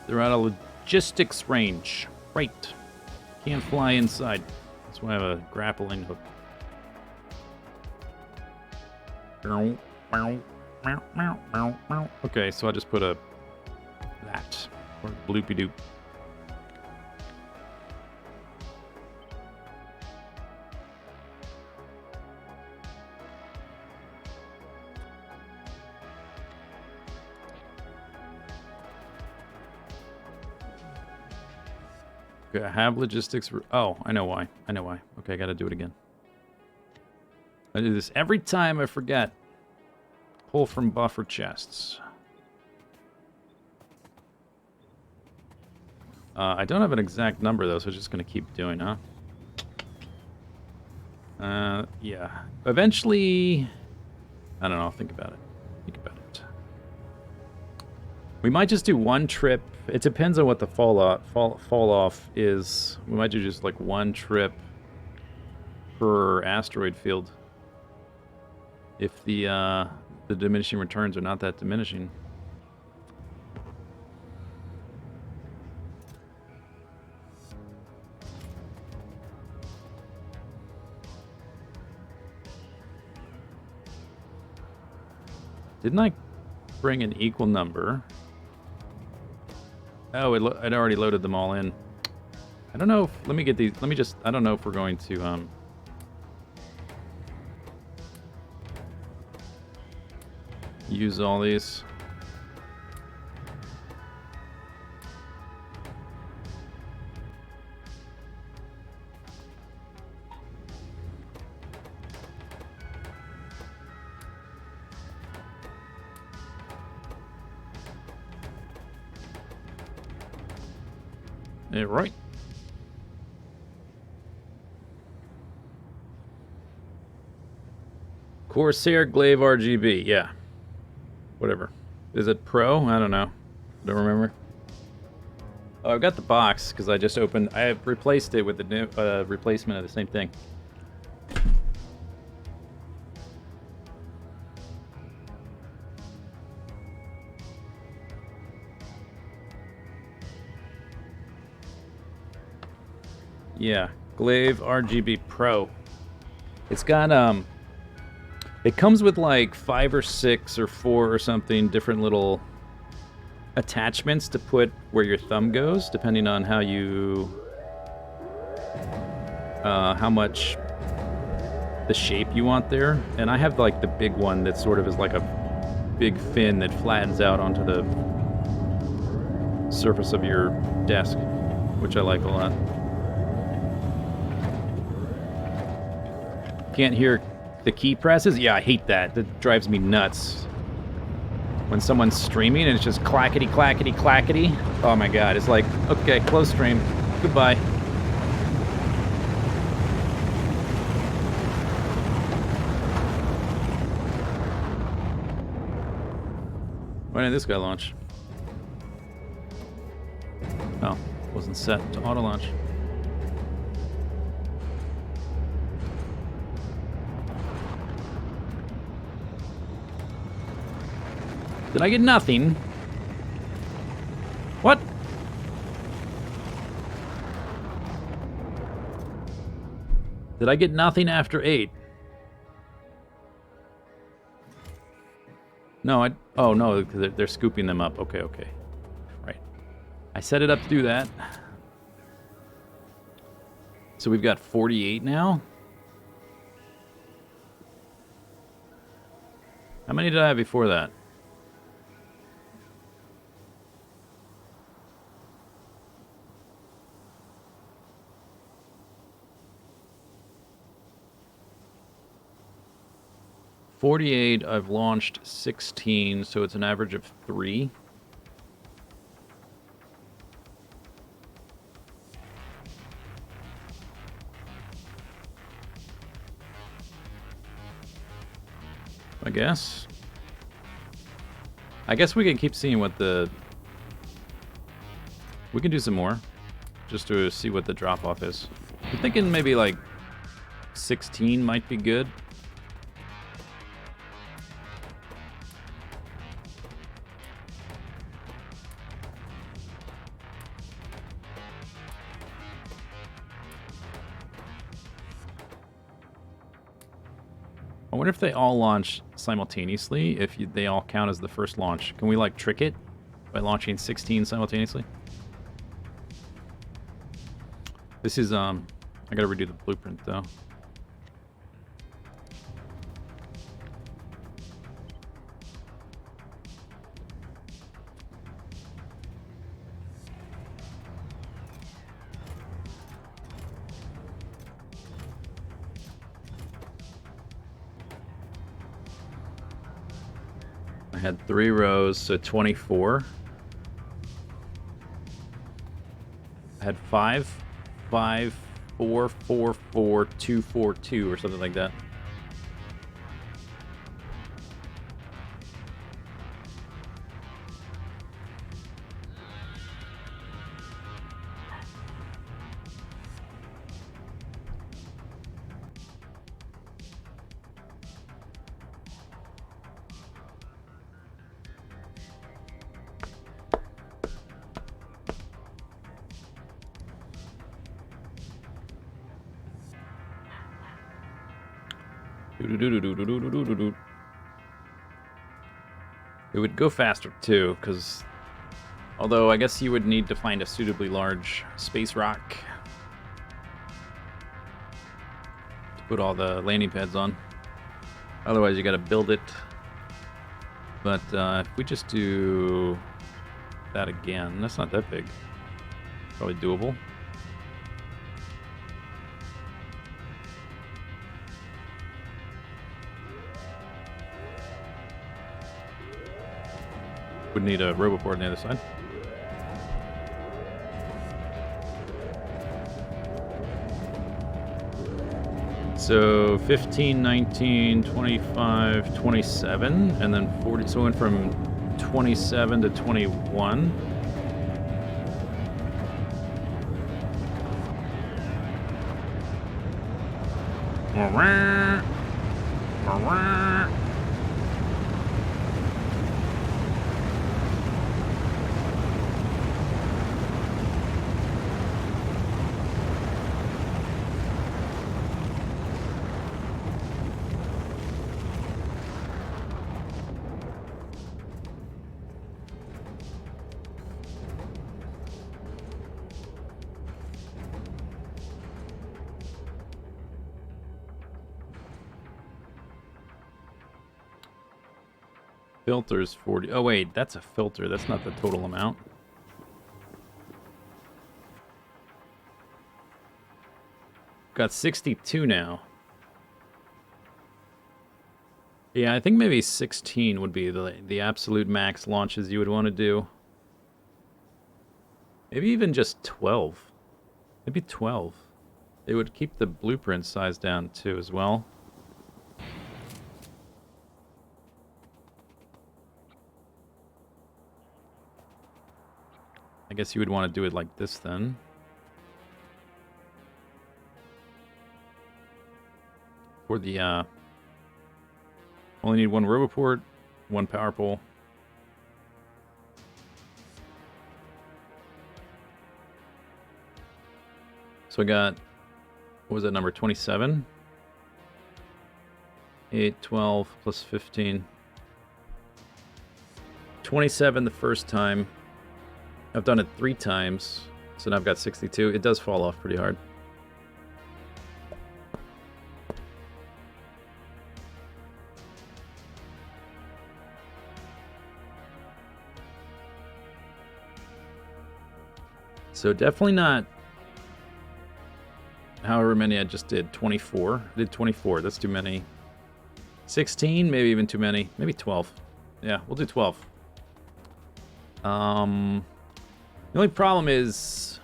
They're out of logistics range. Right. Can't fly inside. That's why I have a grappling hook. Okay, so I just put a... that. Or bloopy-doop. Okay, I have logistics. Oh, I know why. I know why. Okay, I gotta do it again. I do this every time I forget. Pull from buffer chests. I don't have an exact number though, so I'm just gonna keep doing, huh? Yeah. Eventually, I don't know. I'll think about it. Think about it. We might just do one trip. It depends on what the fall off is. We might do just like one trip per asteroid field. If the diminishing returns are not that diminishing. Didn't I bring an equal number? Oh, I'd already loaded them all in. I don't know if... Let me get these... Let me just... I don't know if we're going to... use all these. Yeah, right. Corsair Glaive RGB, yeah. Whatever. Is it Pro? I don't know. Don't remember. Oh, I've got the box because I just opened. I have replaced it with the new replacement of the same thing. Yeah, Glaive RGB Pro. It's got it comes with like 5 or 6 or 4 or something different little attachments to put where your thumb goes, depending on how you how much the shape you want there. And I have like the big one that sort of is like a big fin that flattens out onto the surface of your desk, which I like a lot. Can't hear the key presses? Yeah, I hate that. That drives me nuts. When someone's streaming and it's just clackety, clackety, clackety. Oh my god, it's like, okay, close stream. Goodbye. Why didn't this guy launch? Oh, wasn't set to auto launch. Did I get nothing? What? Did I get nothing after 8? No, oh no, because they're scooping them up. Okay, okay. Right. I set it up to do that. So we've got 48 now. How many did I have before that? $48, I've launched 16, so it's an average of 3. I guess. I guess we can keep seeing what the... We can do some more, just to see what the drop-off is. I'm thinking maybe like 16 might be good. I wonder if they all launch simultaneously, if they all count as the first launch. Can we, like, trick it by launching 16 simultaneously? This is, I gotta redo the blueprint, though. I had 3 rows, so 24. I had 5, 5, 4, 4, 4, 2, 4, 2, or something like that. It would go faster too, because although I guess you would need to find a suitably large space rock to put all the landing pads on. Otherwise, you got to build it. But if we just do that again, that's not that big. Probably doable. Would need a roboboard on the other side. So 15, 19, 25, 27, and then 40. So it went from 27 to 21. Filters 40. Oh wait, that's a filter. That's not the total amount. Got 62 now. Yeah, I think maybe 16 would be the absolute max launches you would want to do. Maybe even just 12. Maybe 12. It would keep the blueprint size down too as well. I guess you would want to do it like this then. For the, only need one roboport, one power pole. So I got, what was that number, 27? 8, 12, plus 15. 27 the first time. I've done it 3 times, so now I've got 62. It does fall off pretty hard. So definitely not however many I just did. 24. I did 24. That's too many. 16, maybe even too many. Maybe 12. Yeah, we'll do 12. The only problem is...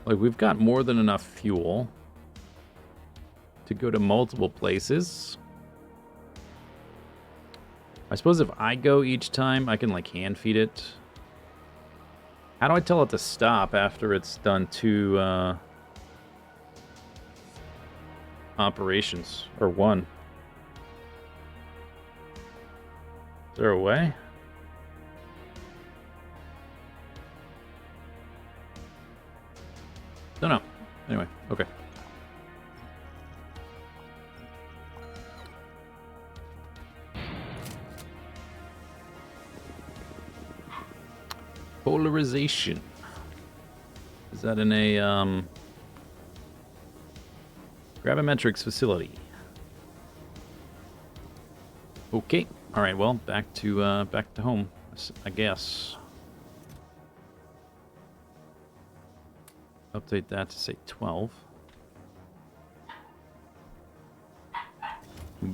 like, we've got more than enough fuel to go to multiple places. I suppose if I go each time, I can, like, hand feed it. How do I tell it to stop after it's done 2 operations? Or 1? Is there a way? Don't know. Anyway, okay. Polarization. Is that in a gravimetrics facility? Okay. All right. Well, back to home, I guess. Update that to say 12.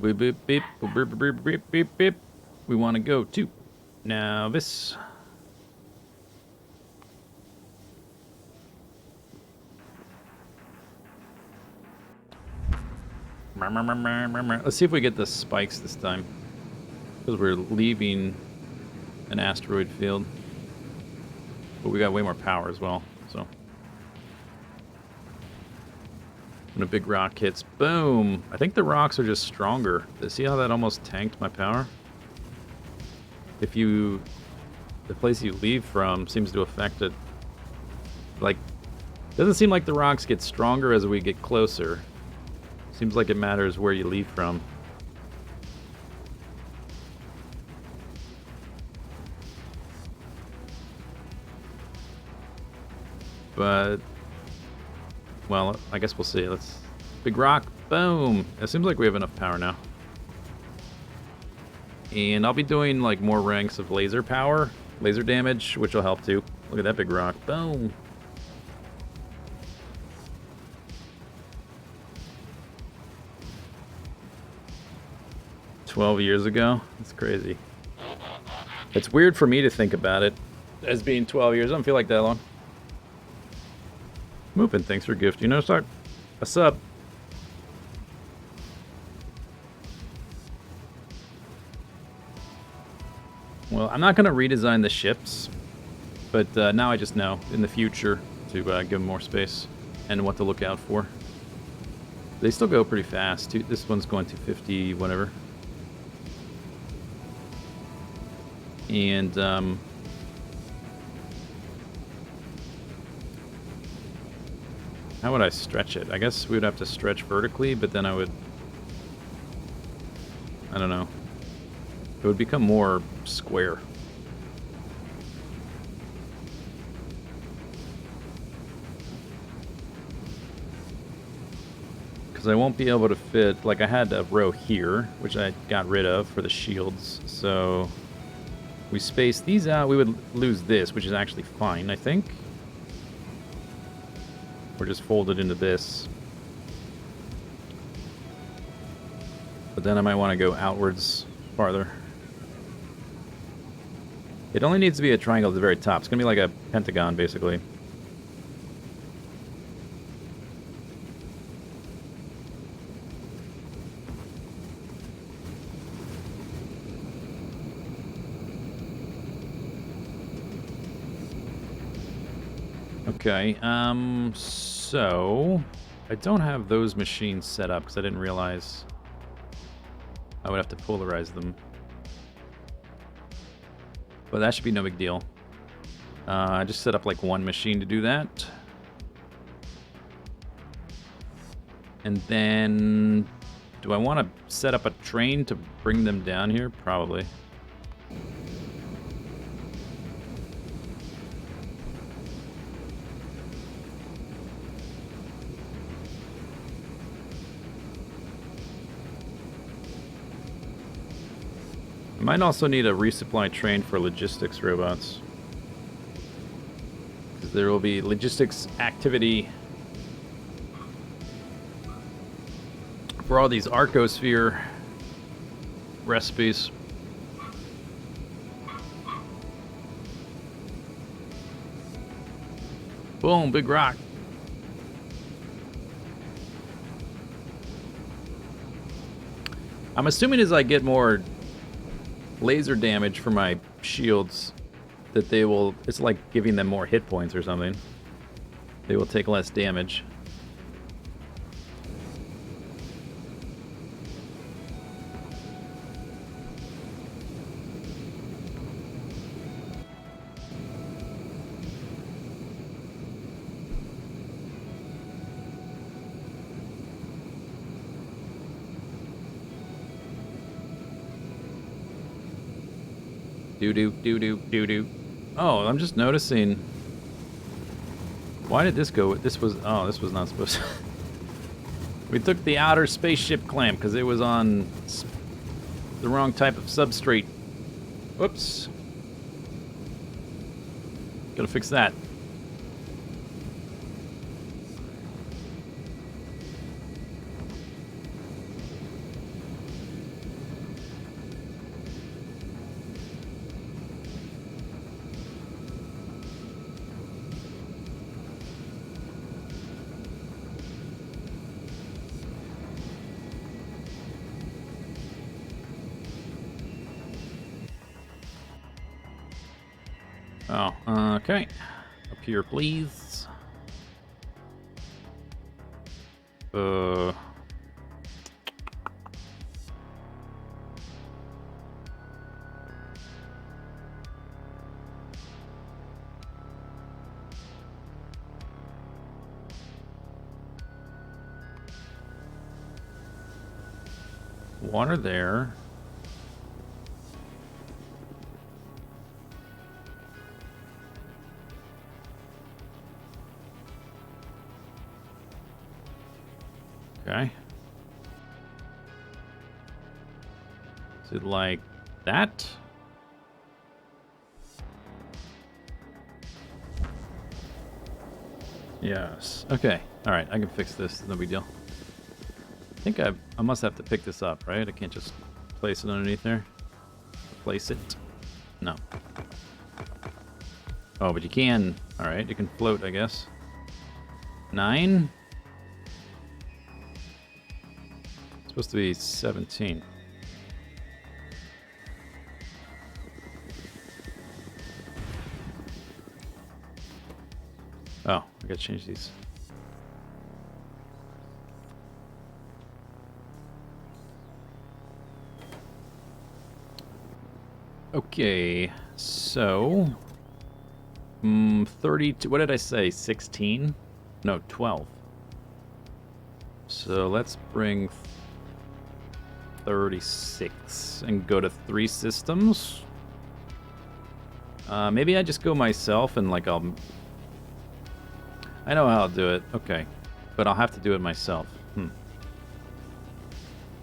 Beep beep beep beep beep beep beep beep beep. We want to go to now this. Let's see if we get the spikes this time. Because we're leaving an asteroid field. But we got way more power as well, so. When a big rock hits, boom! I think the rocks are just stronger. See how that almost tanked my power? If you... the place you leave from seems to affect it. Like, doesn't seem like the rocks get stronger as we get closer. Seems like it matters where you leave from. But, well, I guess we'll see. Let's... big rock, boom! It seems like we have enough power now. And I'll be doing, like, more ranks of laser power, laser damage, which will help too. Look at that big rock, boom! 12 years ago? That's crazy. It's weird for me to think about it as being 12 years. I don't feel like that long. Moving, thanks for gift. You know, start a sub. Well, I'm not going to redesign the ships, but now I just know in the future to give them more space and what to look out for. They still go pretty fast. This one's going to 50, whatever. And, how would I stretch it? I guess we would have to stretch vertically, but then I would... I don't know. It would become more square. Because I won't be able to fit... like, I had a row here, which I got rid of for the shields, so... we space these out, we would lose this, which is actually fine, I think. Or just fold it into this. But then I might want to go outwards farther. It only needs to be a triangle at the very top. It's going to be like a pentagon, basically. Okay, so I don't have those machines set up because I didn't realize I would have to polarize them. But that should be no big deal. I just set up like one machine to do that. And then, do I want to set up a train to bring them down here? Probably. I might also need a resupply train for logistics robots. Because there will be logistics activity for all these Arcosphere recipes. Boom, big rock. I'm assuming as I get more laser damage for my shields, that they will, it's like giving them more hit points or something. They will take less damage. Do-do. Oh, I'm just noticing. Why did this go? This was not supposed to. We took the outer spaceship clamp because it was on the wrong type of substrate. Whoops. Gotta fix that. Oh, okay. Up here, please. Water there. Okay. Is it like that? Yes. Okay. All right. I can fix this. No big deal. I think I must have to pick this up, right? I can't just place it underneath there. Place it. No. Oh, but you can. All right. You can float, I guess. 9. Supposed to be 17. Oh, I gotta change these. Okay, so 32. What did I say? 16? No, 12. So let's bring 36 and go to 3 systems. Maybe I just go myself and like I know how I'll do it. Okay, but I'll have to do it myself.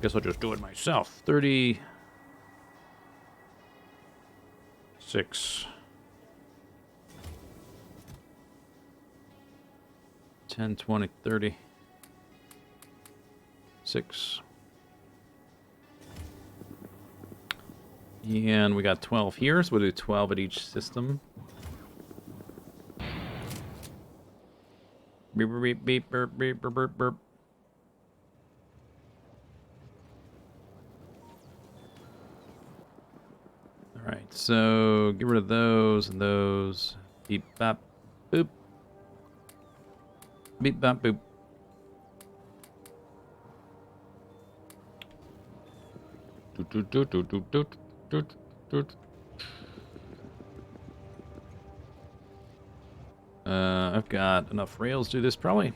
Guess I'll just do it myself. 36. 10, 20, 30. 6. And we got 12 here, so we'll do 12 at each system. Beep, beep, beep, burp, beep, burp, burp, burp. Alright, so get rid of those and those. Beep, bop, boop. Beep bop boop. Doot, doot, doot, doot, doot, doot, doot, doot. I've got enough rails to do this probably.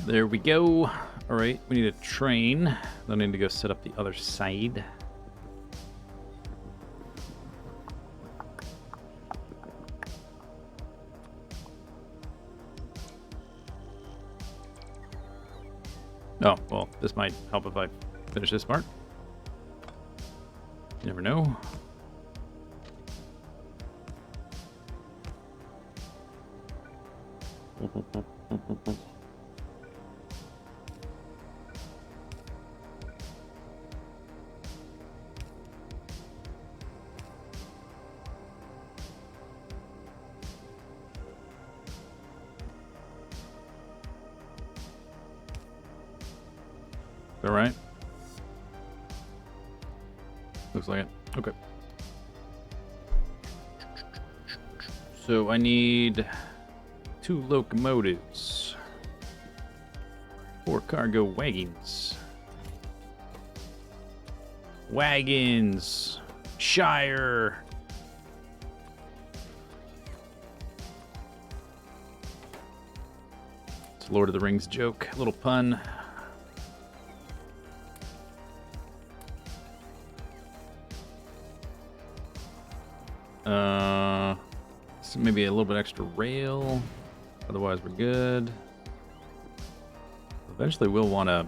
There we go. All right, we need a train. I need to go set up the other side. Oh, well, this might help if I finish this part. You never know. All right. Looks like it. Okay. So I need 2 locomotives, 4 cargo wagons. Wagons! Shire! It's a Lord of the Rings joke. A little pun. So maybe a little bit extra rail. Otherwise, we're good. Eventually, we'll want a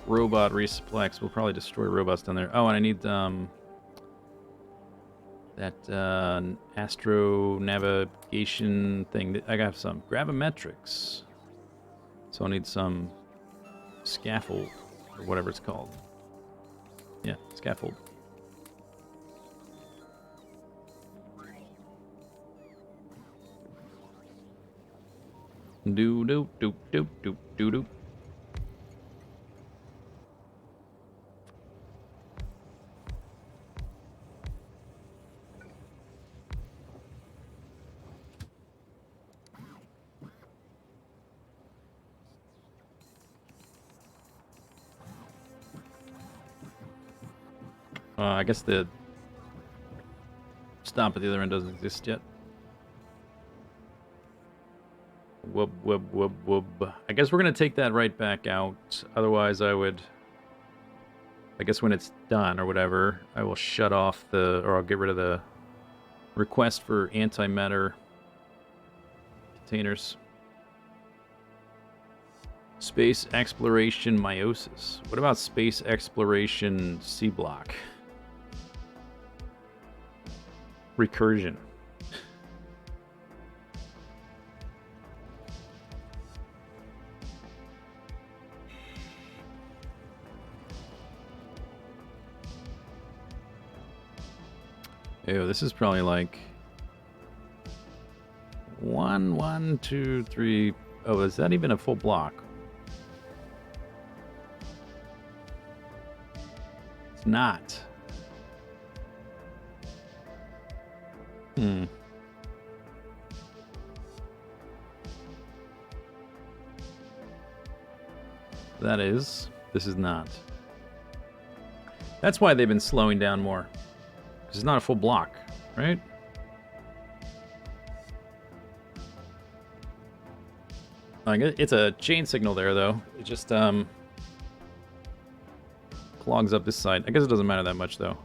robot resupply, 'cause we'll probably destroy robots down there. Oh, and I need that astro navigation thing. I got some gravimetrics. So I need some scaffold, or whatever it's called. Yeah, scaffold. Do do do do do do do. I guess the stop at the other end doesn't exist yet. Whoop, whoop, whoop, whoop. I guess we're going to take that right back out. Otherwise, I guess when it's done or whatever, I will shut off or I'll get rid of the request for antimatter containers. Space exploration meiosis. What about space exploration C block? Recursion. Ew, this is probably like 1, 2, 3. Oh, is that even a full block? It's not. That is. This is not. That's why they've been slowing down more. Because it's not a full block, right? Like, it's a chain signal there, though. It just clogs up this side. I guess it doesn't matter that much, though.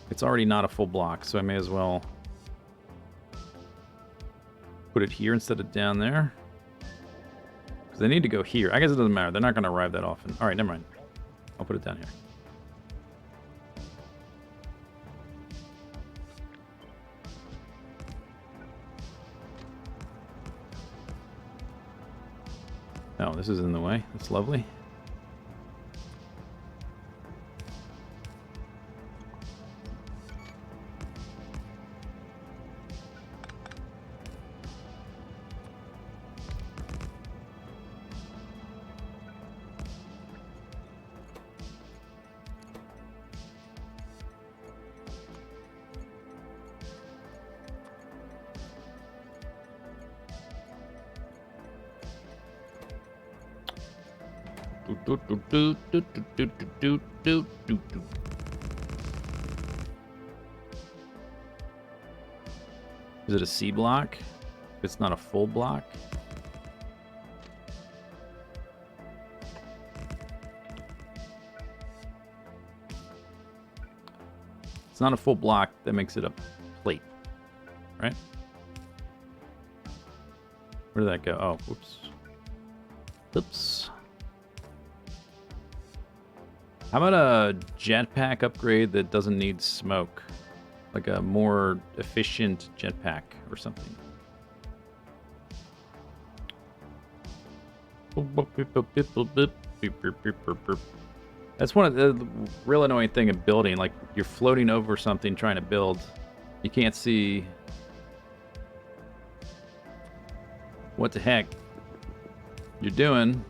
It's already not a full block, so I may as well put it here instead of down there. Because they need to go here. I guess it doesn't matter. They're not going to arrive that often. All right, never mind. I'll put it down here. Oh, this is in the way. That's lovely. Is it a C block? It's not a full block. It's not a full block. That makes it a plate, right? Where did that go? Oh, whoops. Oops. How about a jetpack upgrade that doesn't need smoke? Like a more efficient jetpack or something. That's one of the real annoying thing of building. Like, you're floating over something trying to build. You can't see what the heck you're doing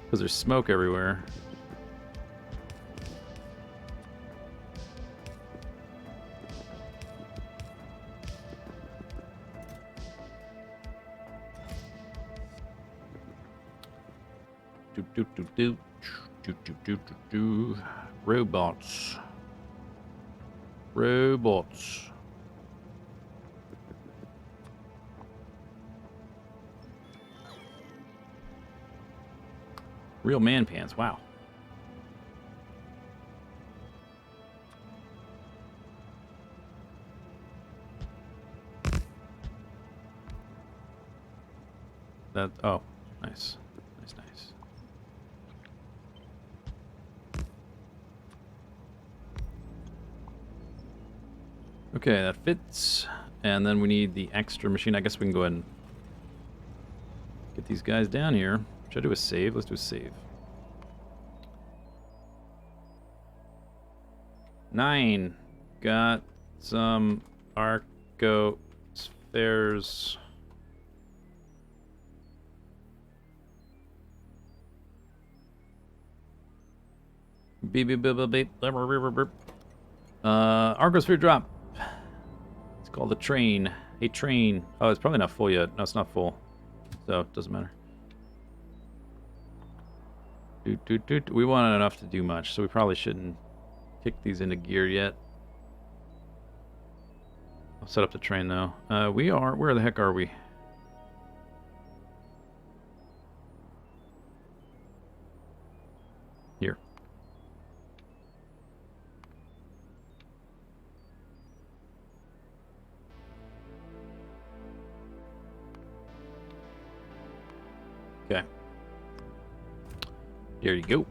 because there's smoke everywhere. Robots. Robots. Real man pants. Wow. That. Oh, nice. Nice, nice. Okay, that fits. And then we need the extra machine. I guess we can go ahead and get these guys down here. Should I do a save? Let's do a save. 9. Got some Arcospheres. Beep, beep, beep, beep, beep. Arcosphere drop. It's called a train. A train. Oh, it's probably not full yet. No, it's not full. So, it doesn't matter. We want enough to do much, so we probably shouldn't kick these into gear yet. I'll set up the train, though. Where the heck are we? Here. There you go.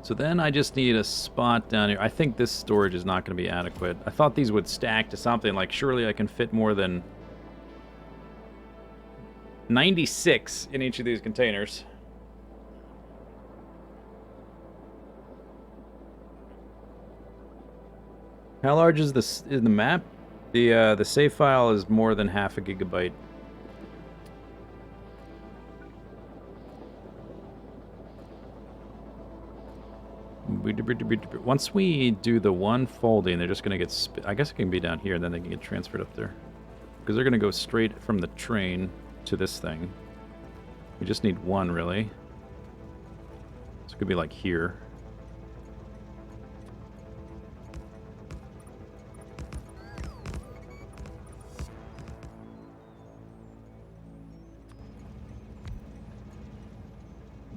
So then I just need a spot down here. I think this storage is not going to be adequate. I thought these would stack to something like surely I can fit more than 96 in each of these containers. How large is this in the map? The save file is more than half a gigabyte. Once we do the one folding, they're just going to get... I guess it can be down here, and then they can get transferred up there. Because they're going to go straight from the train to this thing. We just need one, really. So it could be like here.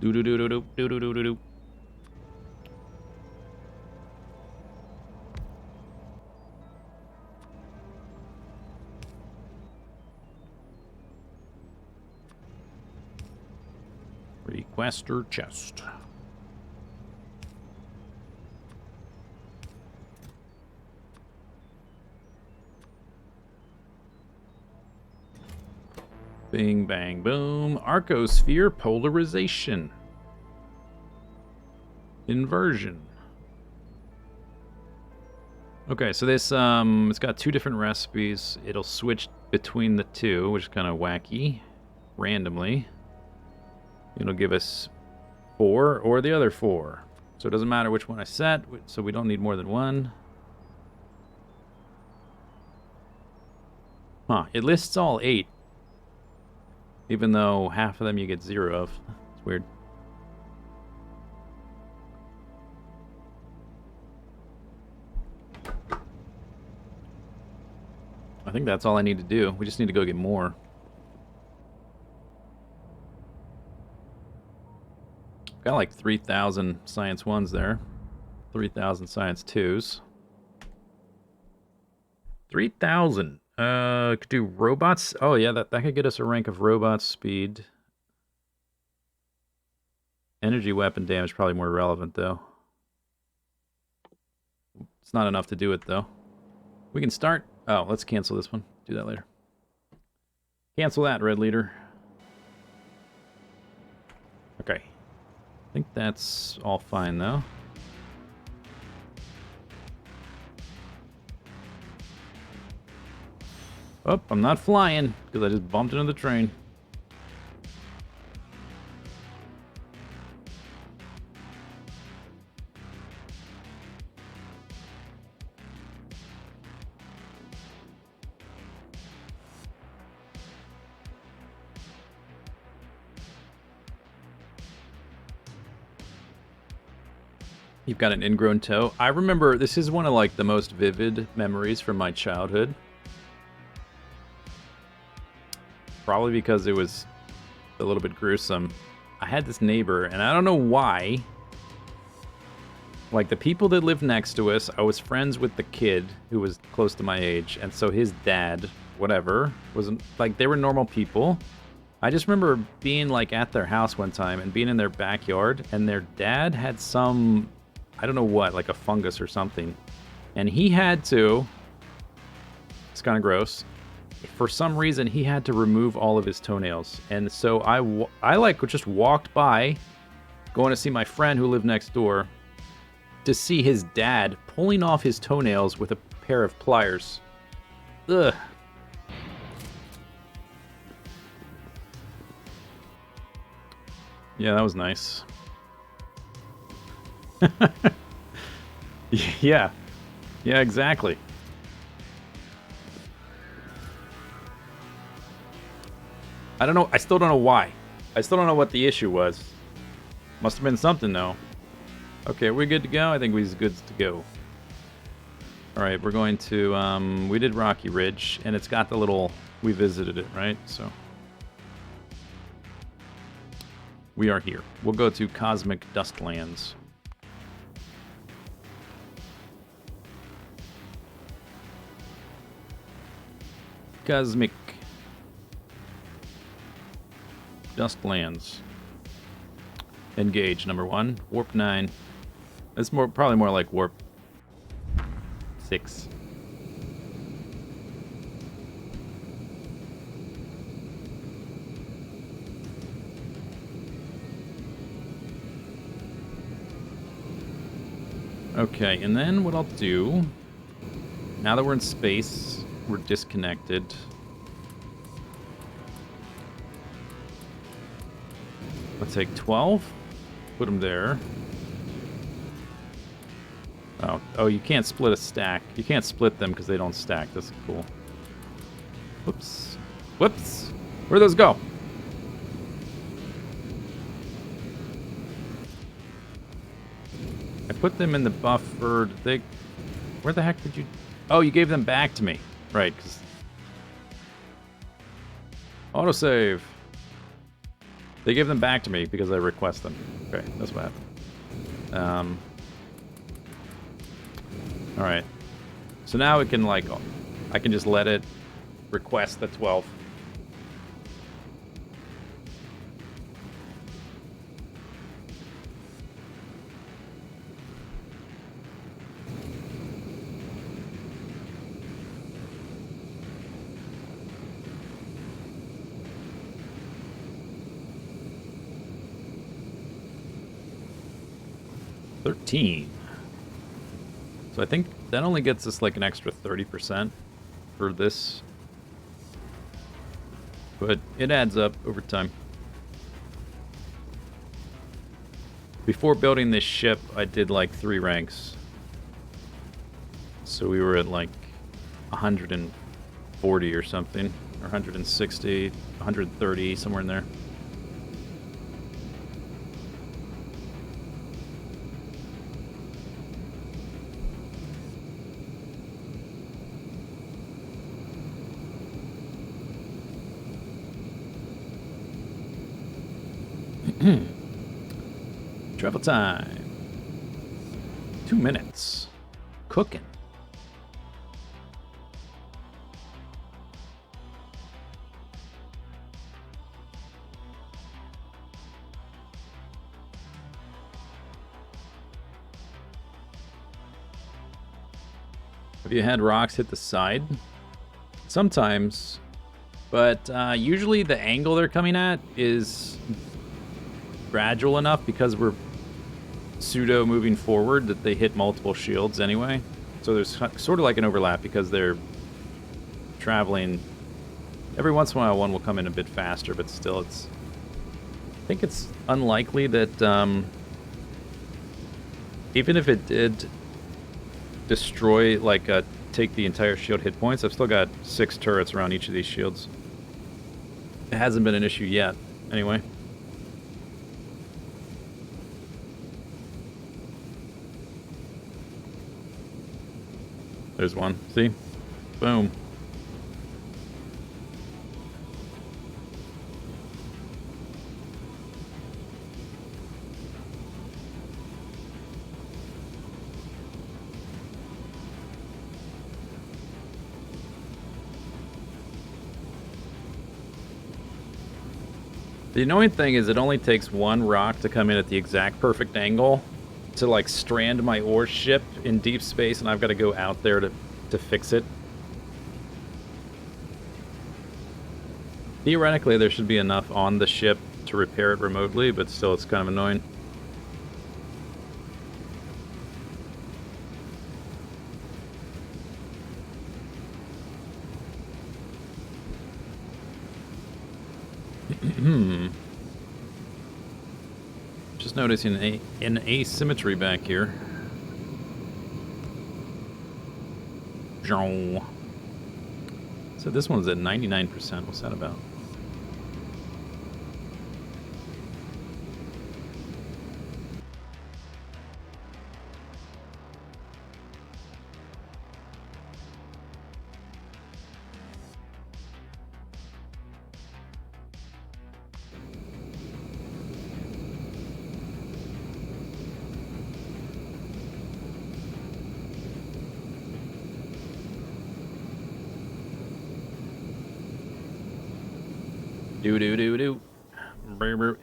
Do-do-do-do-do-do-do-do-do. Requester chest. Bing, bang, boom. Arcosphere polarization. Inversion. Okay, so this, it's got two different recipes. It'll switch between the two, which is kind of wacky, randomly. It'll give us 4 or the other 4. So it doesn't matter which one I set, so we don't need more than one. Huh, it lists all 8. Even though half of them you get 0 of. It's weird. I think that's all I need to do. We just need to go get more. Got like 3,000 science 1s there. 3,000 science 2s. 3,000. Could do robots. Oh yeah, that could get us a rank of robot speed. Energy weapon damage probably more relevant though. It's not enough to do it though. We can start. Oh, let's cancel this one. Do that later. Cancel that, Red Leader. Okay. I think that's all fine though. Oh, I'm not flying because I just bumped into the train. You've got an ingrown toe. I remember this is one of like the most vivid memories from my childhood. Probably because it was a little bit gruesome. I had this neighbor, and I don't know why. Like, the people that lived next to us, I was friends with the kid who was close to my age, and so his dad, whatever, wasn't like, they were normal people. I just remember being like at their house one time and being in their backyard, and their dad had some, I don't know what, like a fungus or something. And he had to, it's kind of gross, for some reason he had to remove all of his toenails. And so I like just walked by, going to see my friend who lived next door, to see his dad pulling off his toenails with a pair of pliers. Ugh. Yeah, that was nice. Yeah. Yeah, exactly. I don't know. I still don't know why. I still don't know what the issue was. Must have been something, though. Okay, we're good to go? I think we're good to go. Alright, we're going to, we did Rocky Ridge, and it's got the little, we visited it, right? So, we are here. We'll go to Cosmic Dustlands. Cosmic. Dust lands. Engage, number 1. Warp 9. It's probably more like warp 6. Okay, and then what I'll do, now that we're in space, we're disconnected. Let's take 12, put them there. Oh, you can't split a stack. You can't split them because they don't stack. That's cool. Whoops. Whoops. Where'd those go? I put them in the buffer. Where the heck did you... Oh, you gave them back to me. Right, because... Autosave. They gave them back to me because I request them. Okay, that's what happened. Alright. So now it can, like... I can just let it request the 12. So I think that only gets us like an extra 30% for this. But it adds up over time. Before building this ship, I did like 3 ranks. So we were at like 140 or something. Or 160, 130, somewhere in there. Travel time. 2 minutes. Cooking. Have you had rocks hit the side? Sometimes, but usually the angle they're coming at is gradual enough because we're pseudo moving forward that they hit multiple shields anyway. So there's sort of like an overlap because they're traveling. Every once in a while one will come in a bit faster, but still it's... I think it's unlikely that even if it did destroy, like take the entire shield hit points, I've still got 6 turrets around each of these shields. It hasn't been an issue yet, anyway. There's one. See? Boom. The annoying thing is it only takes 1 rock to come in at the exact perfect angle to like strand my ore ship in deep space, and I've got to go out there to fix it. Theoretically, there should be enough on the ship to repair it remotely, but still it's kind of annoying. Just noticing an asymmetry back here. So this one's at 99%. What's that about?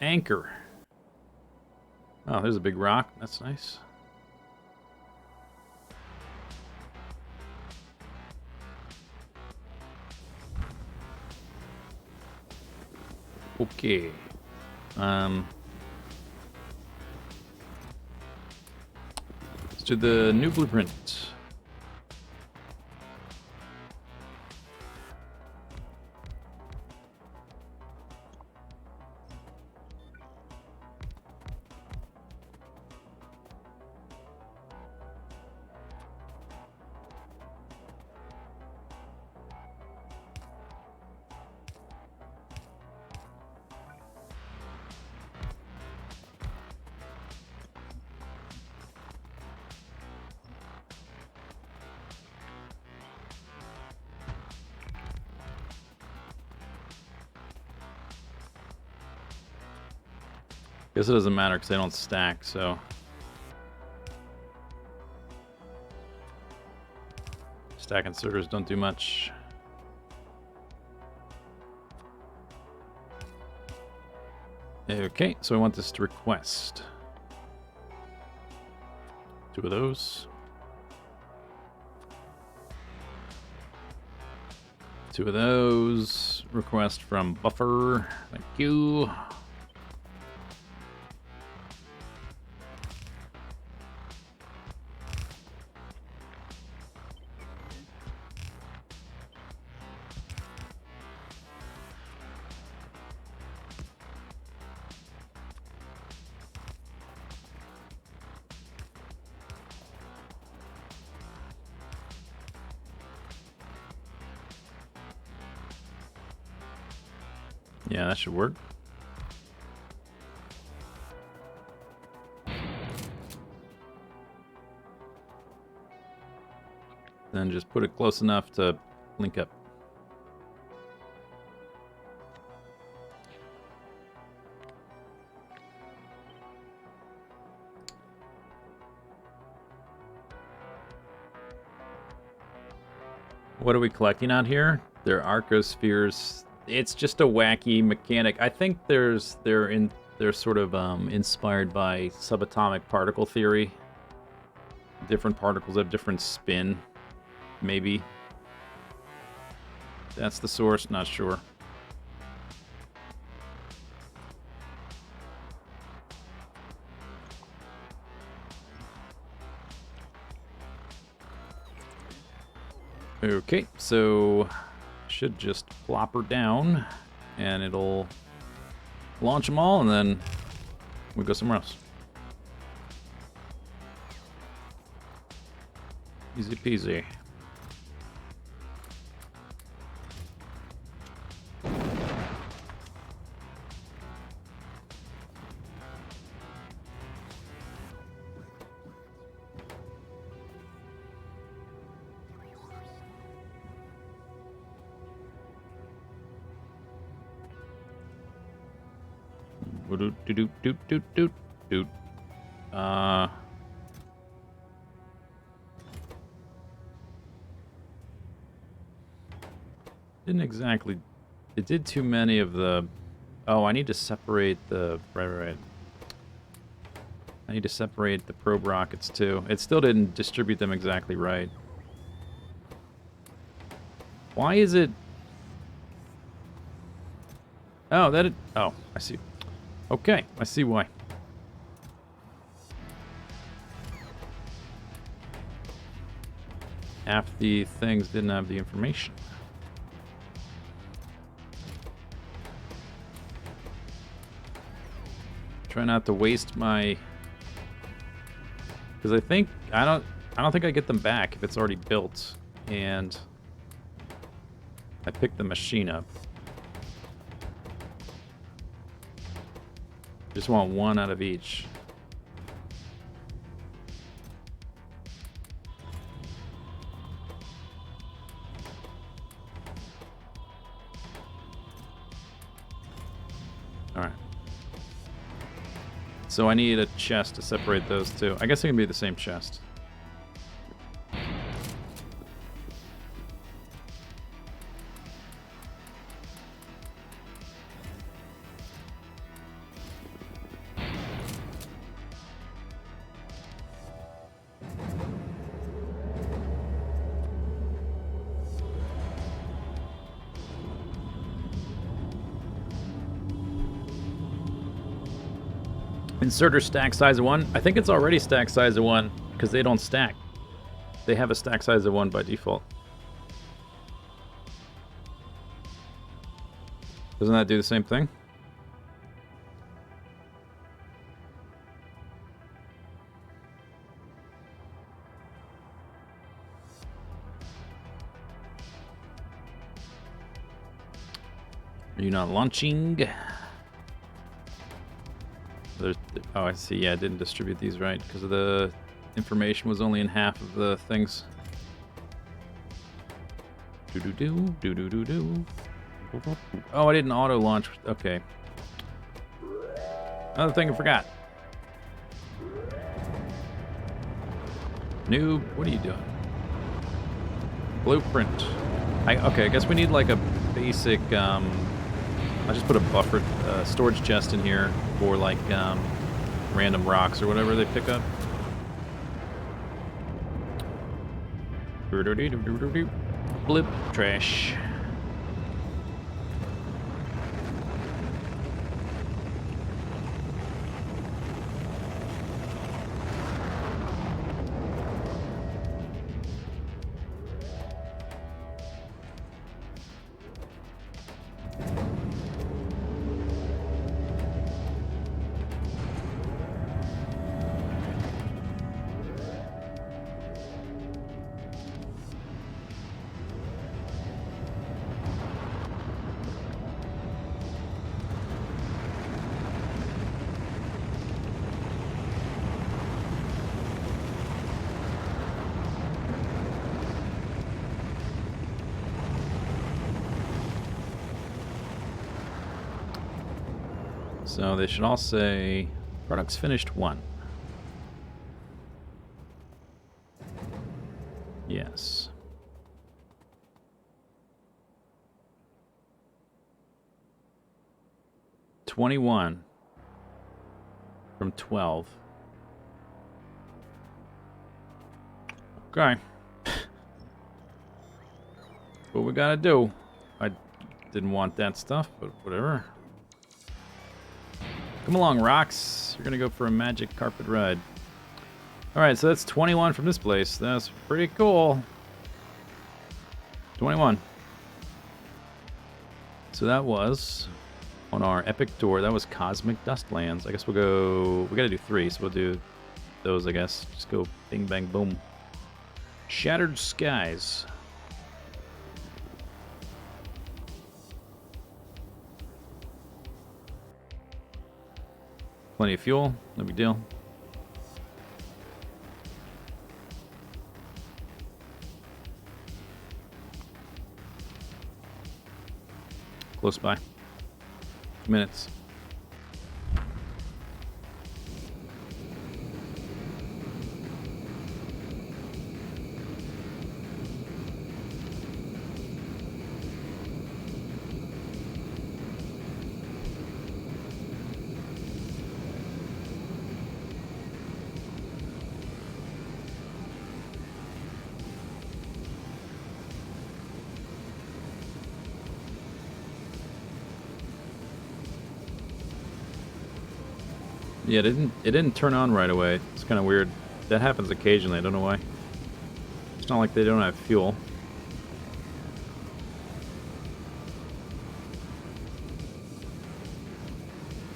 Anchor. Oh, there's a big rock. That's nice. Okay. Let's do the new blueprint. Guess it doesn't matter because they don't stack, so. Stack inserters don't do much. Okay, so I want this to request. 2 of those. 2 of those. Request from buffer. Thank you. Yeah, that should work. Then just put it close enough to link up. What are we collecting out here? They're Arcospheres. It's just a wacky mechanic. I think they're sort of inspired by subatomic particle theory. Different particles have different spin, maybe. That's the source, not sure. Okay, so should just plop her down and it'll launch them all and then we go somewhere else. Easy peasy. Didn't exactly. It did too many of the. Oh, I need to separate the. Right. I need to separate the probe rockets too. It still didn't distribute them exactly right. Why is it? Oh, that. Oh, I see. Okay, I see why. Half the things didn't have the information. Try not to waste my, because I don't think I get them back if it's already built and I pick the machine up. Just want 1 out of each. Alright. So I need a chest to separate those two. I guess it can be the same chest. Inserter stack size of 1. I think it's already stack size of 1 because they don't stack. They have a stack size of 1 by default. Doesn't that do the same thing? Are you not launching? There's, oh, I see. Yeah, I didn't distribute these right because of the information was only in half of the things. Do. Oh, I didn't auto launch. Okay. Another thing I forgot. Noob, what are you doing? Blueprint. Okay, I guess we need like a basic. I just put a buffered storage chest in here for like random rocks or whatever they pick up. Blip trash. So they should all say products finished 1. Yes. $21 from 12. Okay. What we gotta do. I didn't want that stuff, but whatever. Come along, rocks. You're gonna go for a magic carpet ride. Alright, so that's 21 from this place. That's pretty cool. 21. So that was on our epic tour. That was Cosmic Dustlands. I guess we'll go. We gotta do 3, so we'll do those, I guess. Just go bing, bang, boom. Shattered Skies. Plenty of fuel, no big deal. Close by. 2 minutes. Yeah, it didn't turn on right away. It's kind of weird. That happens occasionally. I don't know why. It's not like they don't have fuel.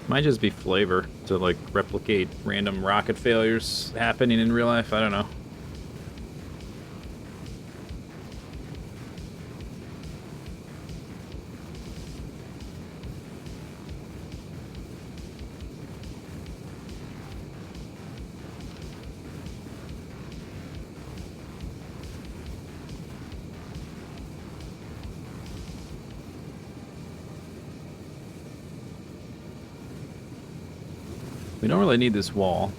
Might just be flavor to like replicate random rocket failures happening in real life. I don't know. We don't really need this wall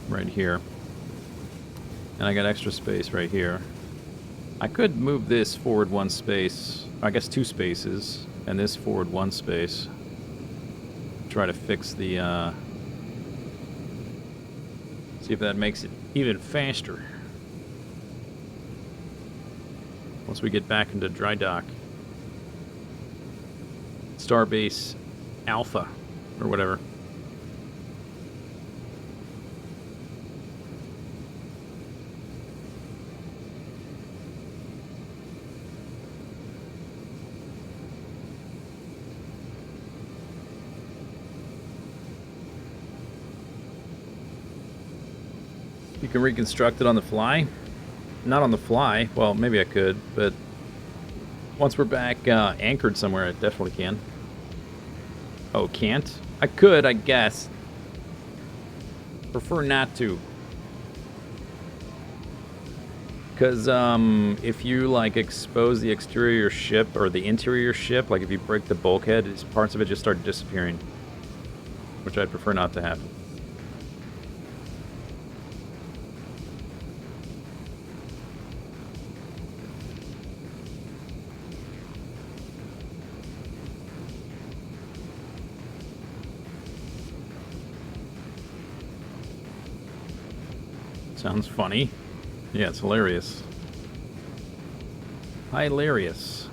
right here. And I got extra space right here. I could move this forward 1 space, I guess 2 spaces, and this forward 1 space. Try to fix the, see if that makes it even faster. Once we get back into dry dock. Starbase Alpha. Or whatever. You can reconstruct it on the fly. Not on the fly. Well, maybe I could, but once we're back anchored somewhere, I definitely can. Oh, can't? I could, I guess. Prefer not to. Because if you like expose the exterior of your ship or the interior of your ship, like if you break the bulkhead, parts of it just start disappearing, which I'd prefer not to happen. Sounds funny. Yeah, it's hilarious. Hilarious.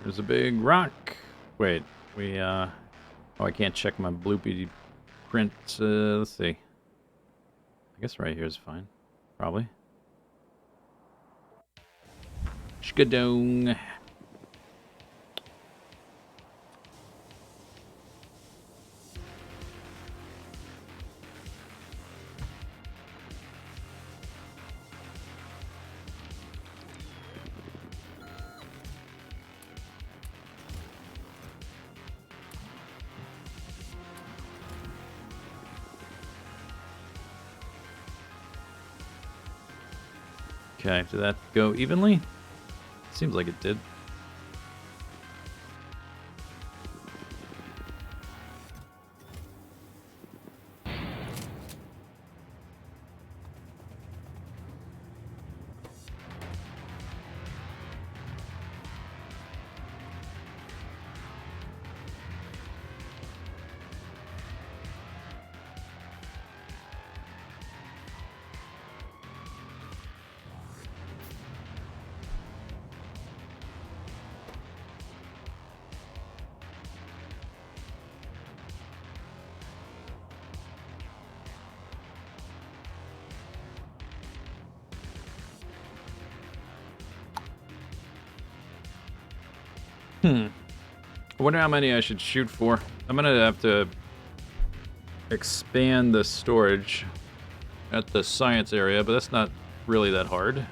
There's a big rock. Wait, oh, I can't check my bloopy print. Let's see. I guess right here is fine. Probably. Shkadong. Okay, did that go evenly? Seems like it did. I wonder how many I should shoot for. I'm gonna have to expand the storage at the science area, but that's not really that hard.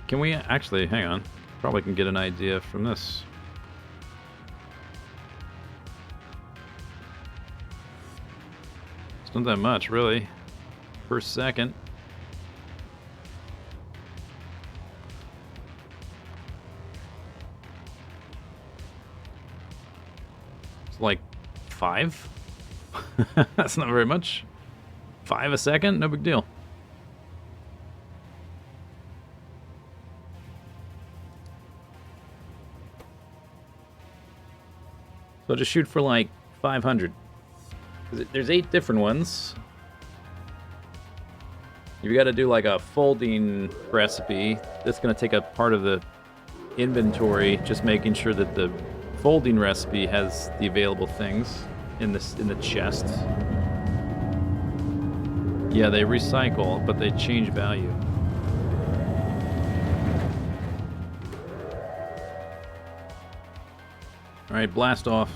Can we actually, hang on, probably can get an idea from this. It's not that much, really, per second. Like 5? That's not very much. 5 a second? No big deal. So I'll just shoot for like 500. There's 8 different ones. You've got to do like a folding recipe. That's going to take up part of the inventory, just making sure that the folding recipe has the available things in the chest. Yeah, they recycle, but they change value. All right, blast off.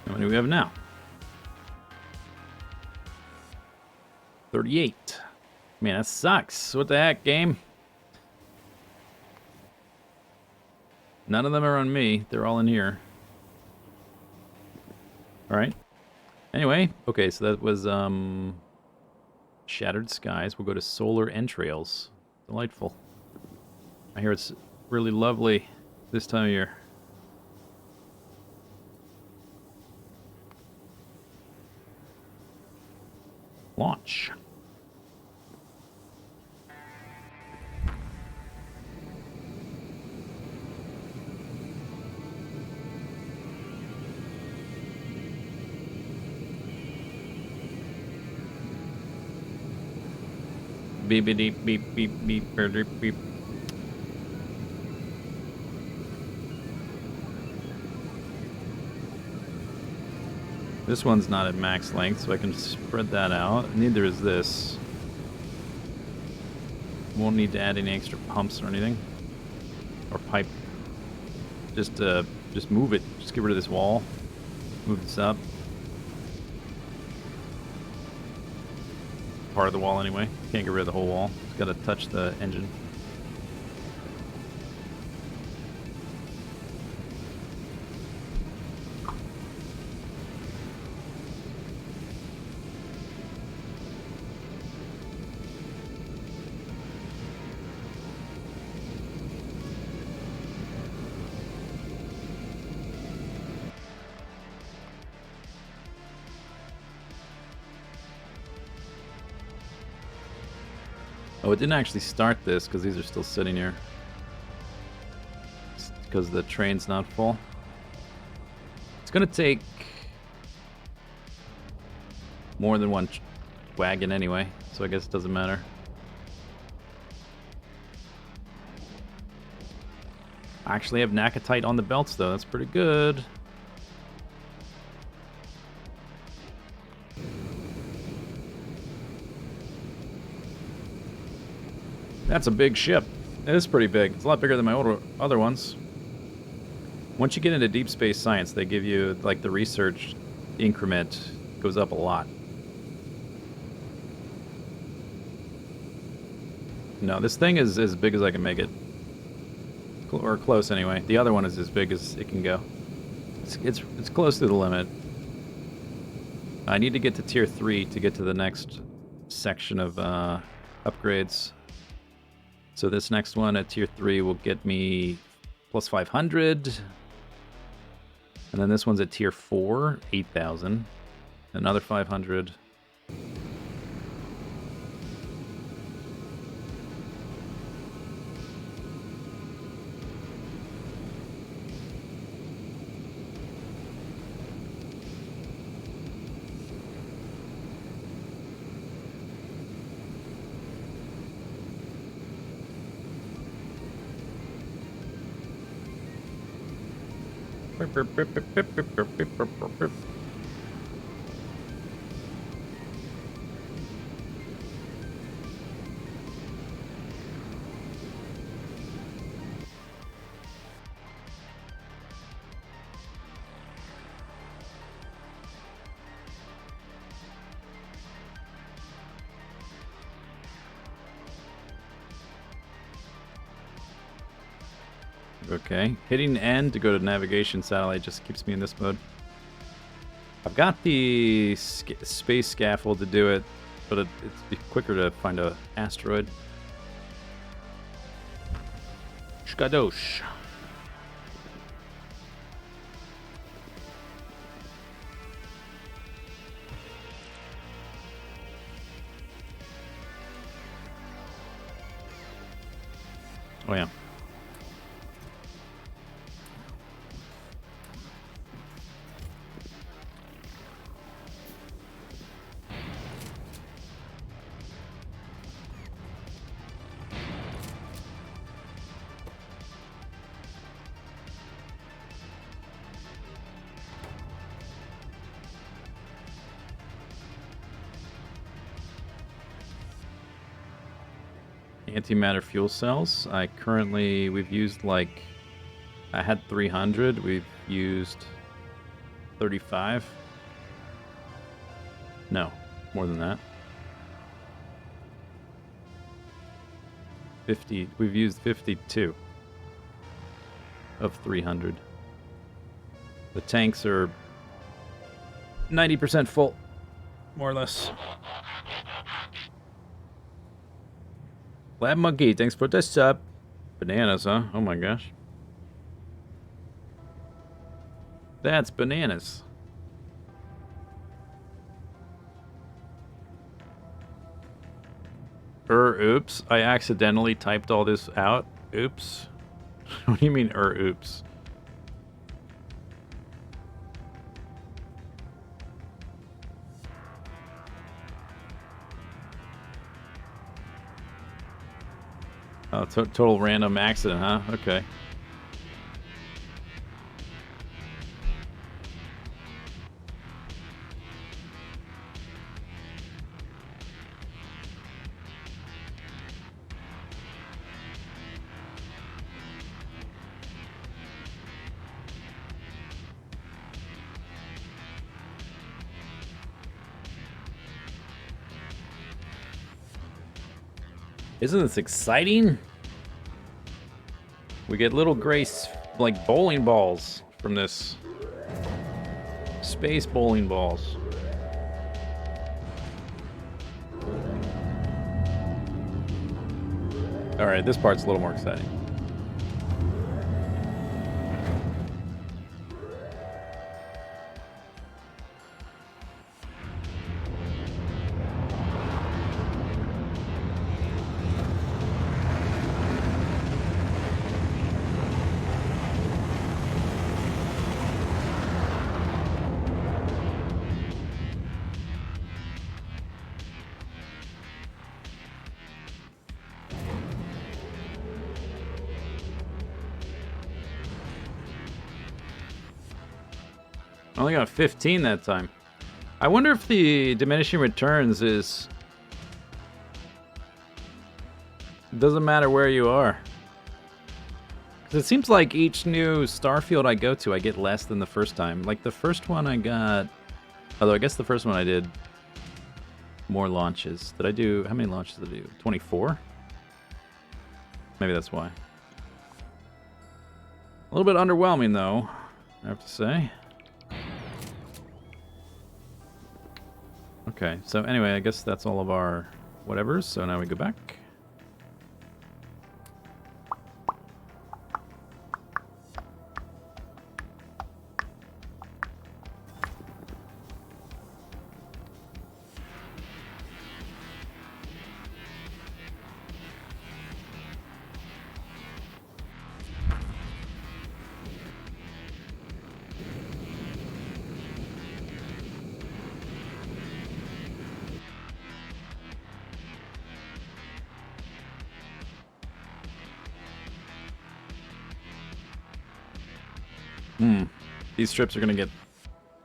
How many do we have now? 38. Man, that sucks. What the heck, game? None of them are on me. They're all in here. Alright. Anyway, okay, so that was Shattered Skies. We'll go to Solar Entrails. Delightful. I hear it's really lovely this time of year. Launch. Beep beep beep beep beep beep beep beep. This one's not at max length, so I can spread that out. Neither is this. Won't need to add any extra pumps or anything. Or pipe. Just move it. Just get rid of this wall. Move this up. Part of the wall anyway. Can't get rid of the whole wall. Just gotta touch the engine. Oh, it didn't actually start this because these are still sitting here. It's because the train's not full. It's gonna take more than one wagon anyway, so I guess it doesn't matter. I actually have Nakatite on the belts though, that's pretty good. That's a big ship. It is pretty big. It's a lot bigger than my other ones. Once you get into deep space science, they give you, like, the research increment goes up a lot. No, this thing is as big as I can make it. Or close, anyway. The other one is as big as it can go. It's close to the limit. I need to get to Tier 3 to get to the next section of upgrades. So this next one at Tier 3 will get me plus 500. And then this one's at Tier 4, 8,000. Another 500. Okay, hitting N to go to navigation satellite just keeps me in this mode. I've got the space scaffold to do it, but it's quicker to find a asteroid. Shkadosh. Oh yeah. Antimatter fuel cells. We've used like, I had 300, we've used 35. No, more than that. 50, we've used 52 of 300. The tanks are 90% full, more or less. Lab Monkey, thanks for the sub. Bananas, huh? Oh my gosh. That's bananas. Oops. I accidentally typed all this out. Oops. What do you mean, oops? Oh, total random accident, huh? Okay. Isn't this exciting? We get little gray, like, bowling balls from this. Space bowling balls. Alright, this part's a little more exciting. I only got 15 that time. I wonder if the diminishing returns is... It doesn't matter where you are. 'Cause it seems like each new starfield I go to, I get less than the first time. Like the first one I got... Although I guess the first one I did more launches. Did I do... How many launches did I do? 24? Maybe that's why. A little bit underwhelming though, I have to say. Okay, so anyway, I guess that's all of our whatevers, so now we go back. These trips are going to get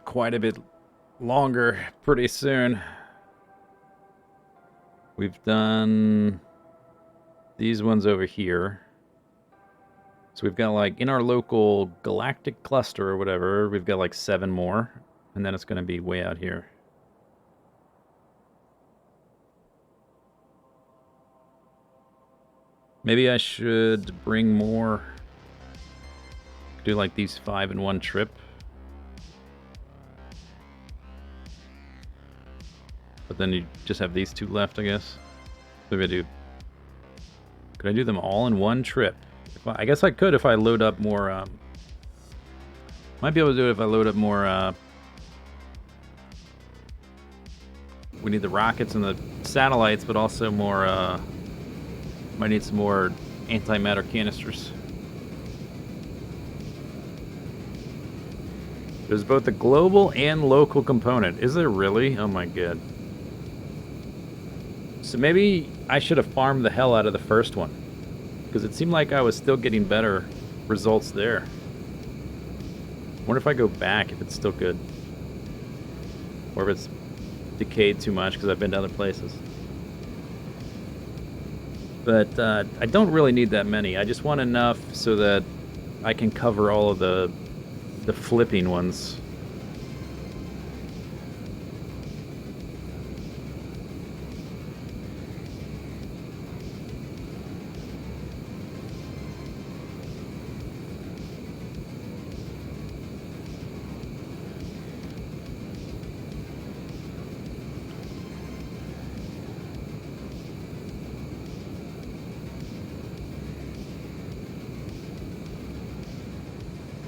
quite a bit longer pretty soon. We've done these ones over here. So we've got like in our local galactic cluster or whatever, we've got like 7 more. And then it's going to be way out here. Maybe I should bring more. Do like these 5 in one trip. But then you just have these 2 left, I guess. Maybe I do. Could I do them all in one trip? I guess I could if I load up more. Might be able to do it if I load up more. We need the rockets and the satellites, but also more. Might need some more antimatter canisters. There's both a global and local component. Is there really? Oh my god. So maybe I should have farmed the hell out of the first one. Because it seemed like I was still getting better results there. Wonder if I go back, if it's still good. Or if it's decayed too much because I've been to other places. But I don't really need that many. I just want enough so that I can cover all of the flipping ones.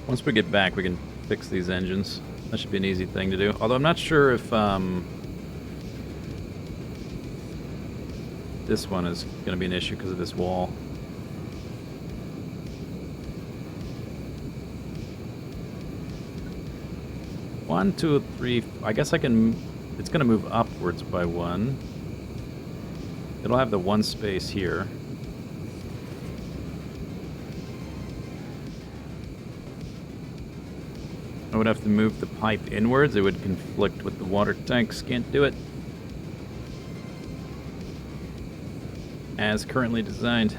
Once we get back, we can fix these engines. That should be an easy thing to do. Although I'm not sure if this one is going to be an issue because of this wall. One, two, three. I guess I can. It's going to move upwards by one. It'll have the one space here. I would have to move the pipe inwards. It would conflict with the water tanks. Can't do it. As currently designed.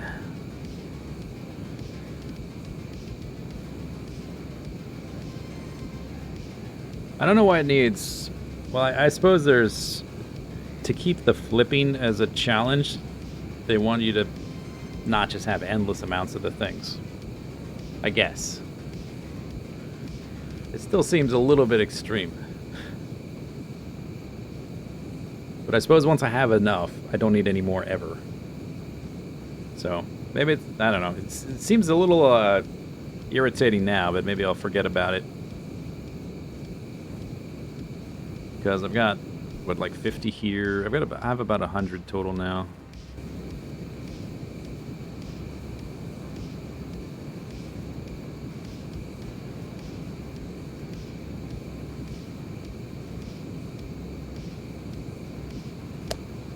I don't know why it needs... Well, I suppose there's... To keep the flipping as a challenge, they want you to not just have endless amounts of the things. I guess. It still seems a little bit extreme. But I suppose once I have enough, I don't need any more ever. So, maybe it's... I don't know. It seems a little irritating now, but maybe I'll forget about it. Because I've got, what, like 50 here. I have about 100 total now.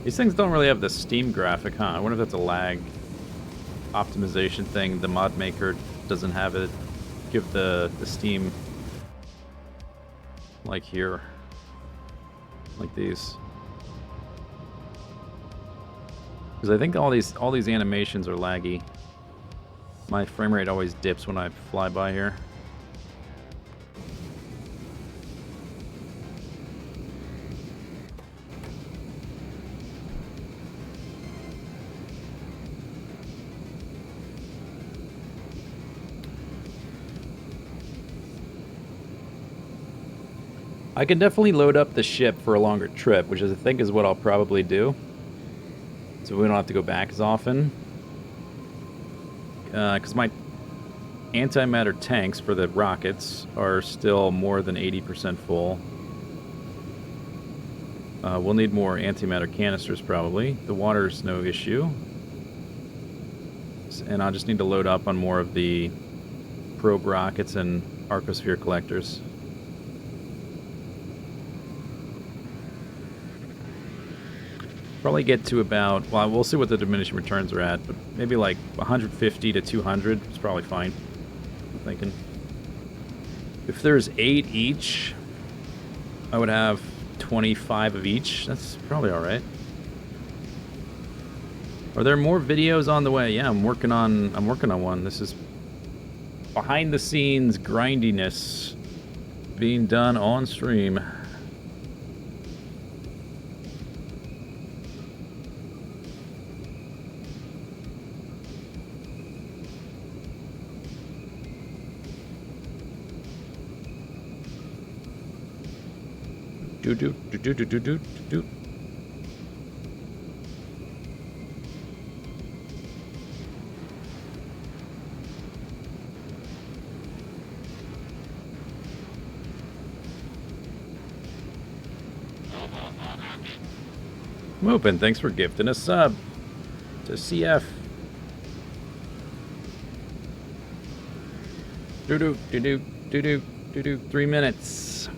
These things don't really have the Steam graphic, huh? I wonder if that's a lag optimization thing. The mod maker doesn't have it. Give the Steam like here. Like these. Because I think all these animations are laggy. My frame rate always dips when I fly by here. I can definitely load up the ship for a longer trip, which I think is what I'll probably do. So we don't have to go back as often. Because my antimatter tanks for the rockets are still more than 80% full. We'll need more antimatter canisters probably. The water's no issue. And I'll just need to load up on more of the probe rockets and Arcosphere collectors. Probably get to about, well, we'll see what the diminishing returns are at, but maybe like 150 to 200 is probably fine, I'm thinking. If there's 8 each, I would have 25 of each. That's probably alright. Are there more videos on the way? Yeah, I'm working on one. This is behind the scenes grindiness being done on stream. Do. Moopin, thanks for gifting a sub to CF. Do. 3 minutes.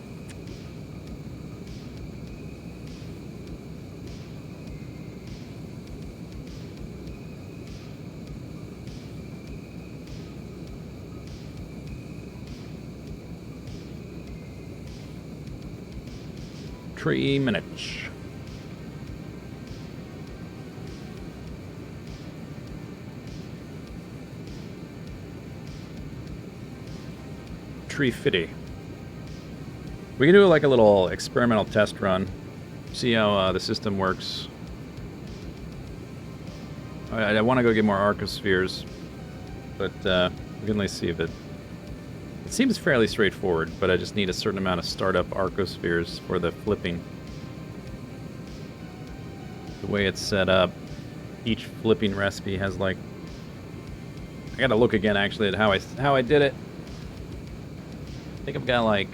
Three minutes. Tree fitty. We can do like a little experimental test run. See how the system works. I want to go get more Arcospheres, but we can at least see if it seems fairly straightforward, but I just need a certain amount of startup Arcospheres for the flipping. The way it's set up, each flipping recipe has like... I gotta look again actually at how I did it. I think I've got like...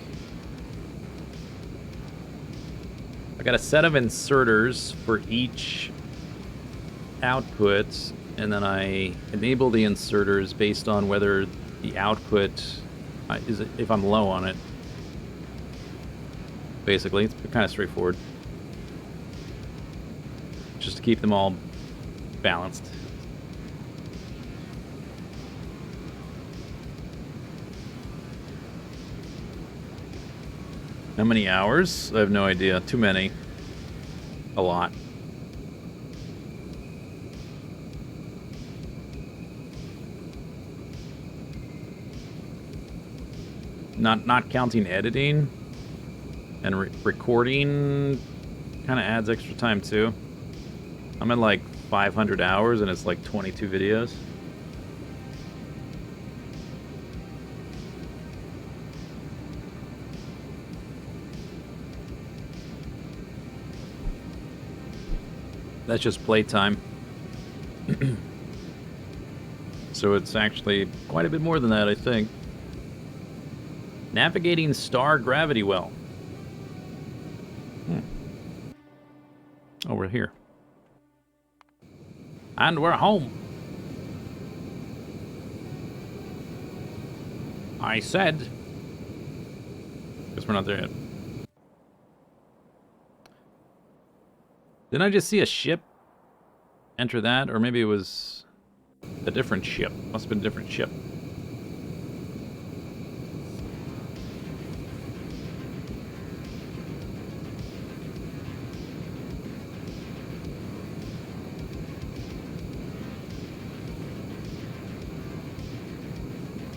I got a set of inserters for each output, and then I enable the inserters based on whether the output if I'm low on it. Basically, it's kind of straightforward. Just to keep them all balanced. How many hours? I have no idea. Too many. A lot. Not counting editing and recording kind of adds extra time too. I'm at like 500 hours and it's like 22 videos. That's just playtime. So it's actually quite a bit more than that, I think. Navigating star gravity well. Oh, we're here. And we're home. I said. Guess we're not there yet. Didn't I just see a ship enter that? Or maybe it was a different ship. Must have been a different ship.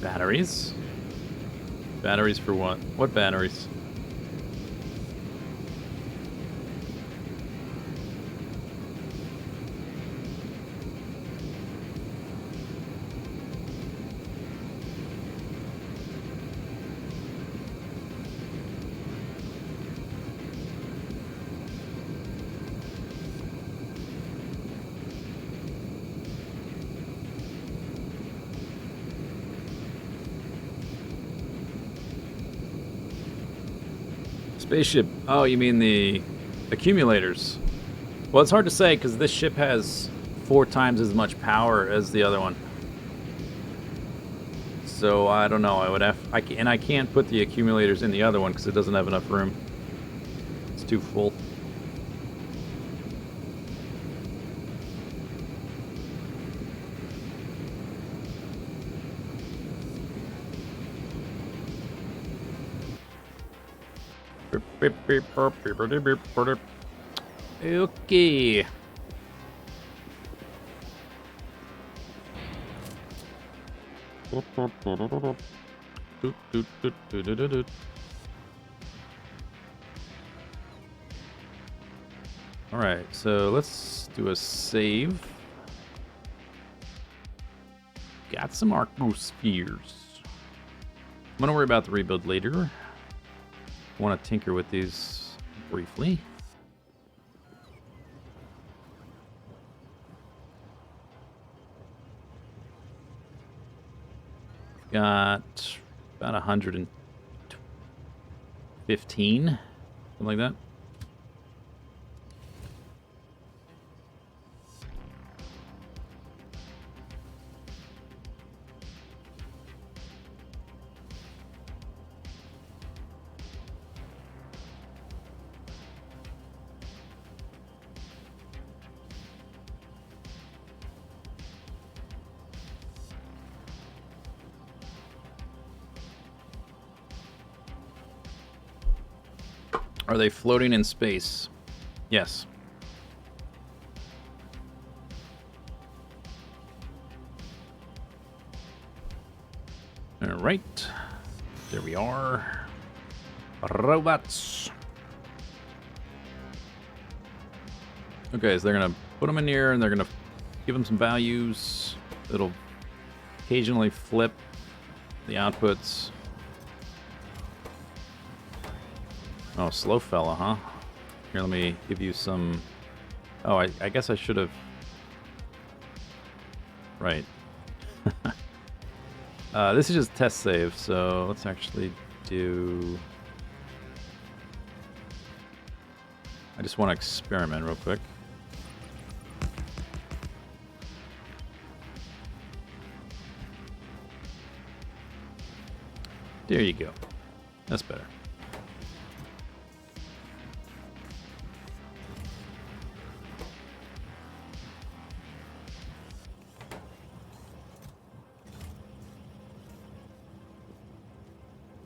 Batteries? Batteries for what? What batteries? Spaceship. Oh, you mean the accumulators. Well, it's hard to say because this ship has 4 times as much power as the other one. So I don't know. I can't put the accumulators in the other one because it doesn't have enough room. It's too full. Okay. Alright, so let's do a save. Got some Arcospheres. I'm gonna worry about the rebuild later. I want to tinker with these briefly. Got about 115, something like that. Are they floating in space? Yes. All right. There we are. Robots. Okay, so they're going to put them in here and they're going to give them some values. It'll occasionally flip the outputs. Oh, slow fella, huh? Here, let me give you some... Oh, I guess I should have... Right. This is just test save, so let's actually do... I just want to experiment real quick. There you go. That's better.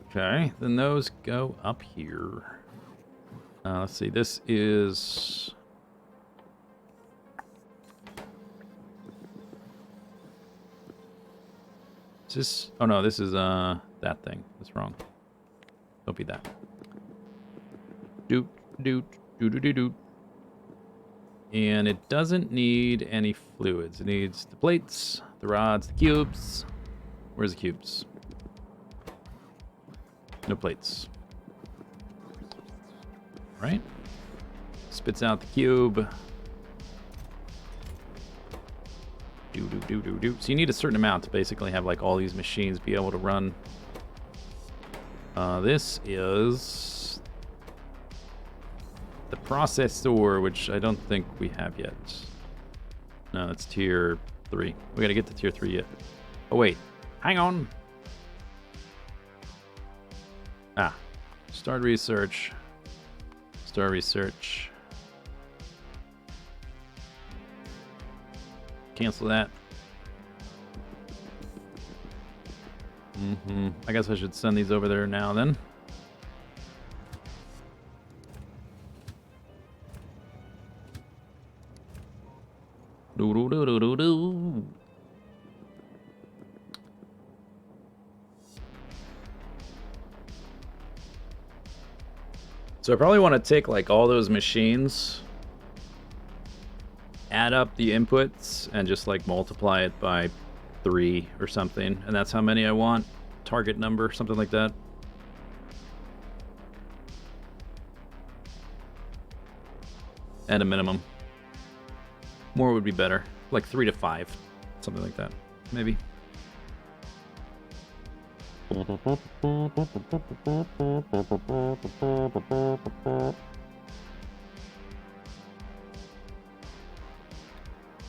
Okay, then those go up here. Let's see, this is... Is this... Oh no, this is that thing. That's wrong. Don't be that. Doot, doot, doot, doot, doot, doot. And it doesn't need any fluids. It needs the plates, the rods, the cubes. Where's the cubes? No plates. Right? Spits out the cube. Do, do, do, do, do. So you need a certain amount to basically have like all these machines be able to run. This is the processor, which I don't think we have yet. No, that's tier 3. We gotta get to tier 3 yet. Oh wait, hang on. Ah, start research. Start research. Cancel that. I guess I should send these over there now then. Do do do do do do. So I probably want to take like all those machines, add up the inputs, and just like multiply it by 3 or something, and that's how many I want. Target number, something like that. At a minimum. More would be better. Like 3 to 5. Something like that. Maybe.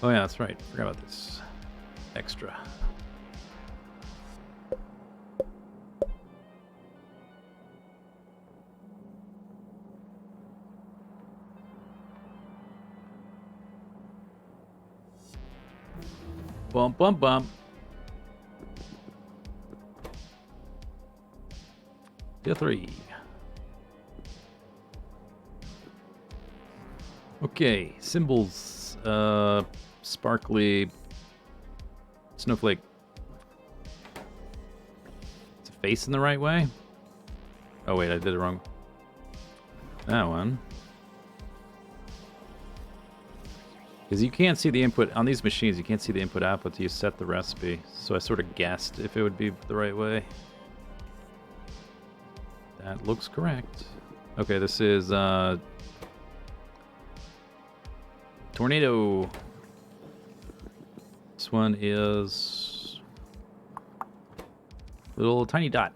Oh yeah, that's right. Forgot about this. Extra. Bump, bump, bump. Tier 3. Okay, symbols. Sparkly snowflake. Is it facing the right way? Oh wait, I did it wrong. That one. Because you can't see the input on these machines, you can't see the input output till you set the recipe. So I sort of guessed if it would be the right way. That looks correct. Okay, this is tornado. This one is little tiny dot.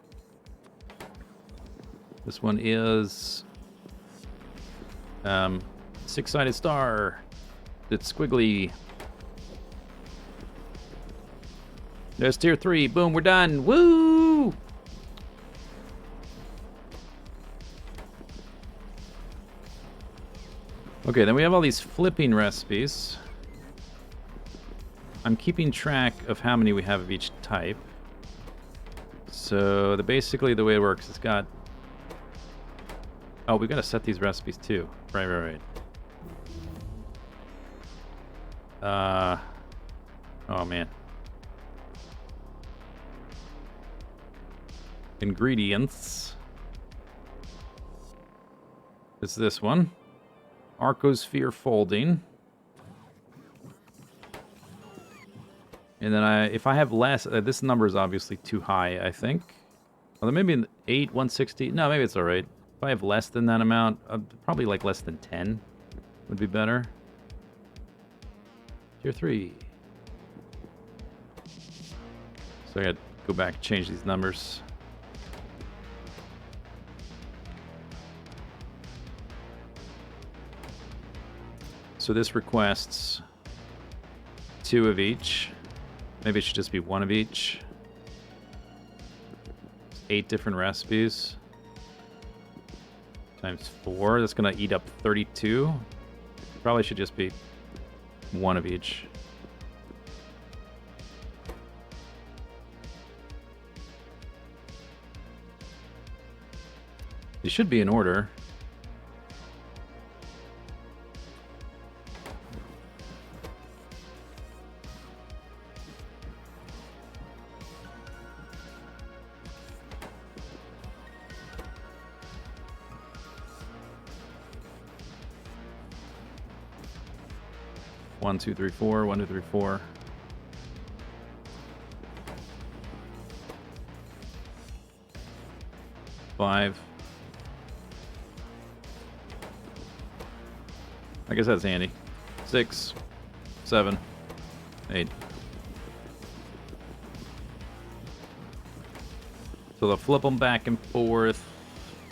This one is 6-sided star. It's squiggly. There's tier 3. Boom, we're done. Woo! Okay, then we have all these flipping recipes. I'm keeping track of how many we have of each type. So basically the way it works, it's got... Oh, we've got to set these recipes too. Right, right, right. Oh man. Ingredients. It's this one. Arcosphere folding. And then if I have less, this number is obviously too high, I think. Well, then maybe an 8, 160. No, maybe it's all right. If I have less than that amount, probably like less than 10 would be better. Tier 3. So I gotta go back and change these numbers. So this requests 2 of each. Maybe it should just be 1 of each. 8 different recipes. Times 4. That's going to eat up 32. Probably should just be one of each. They should be in order. One, two, three, four. 1, 2, 3, 4. Five. I guess that's handy. 6, 7, 8. So they'll flip them back and forth.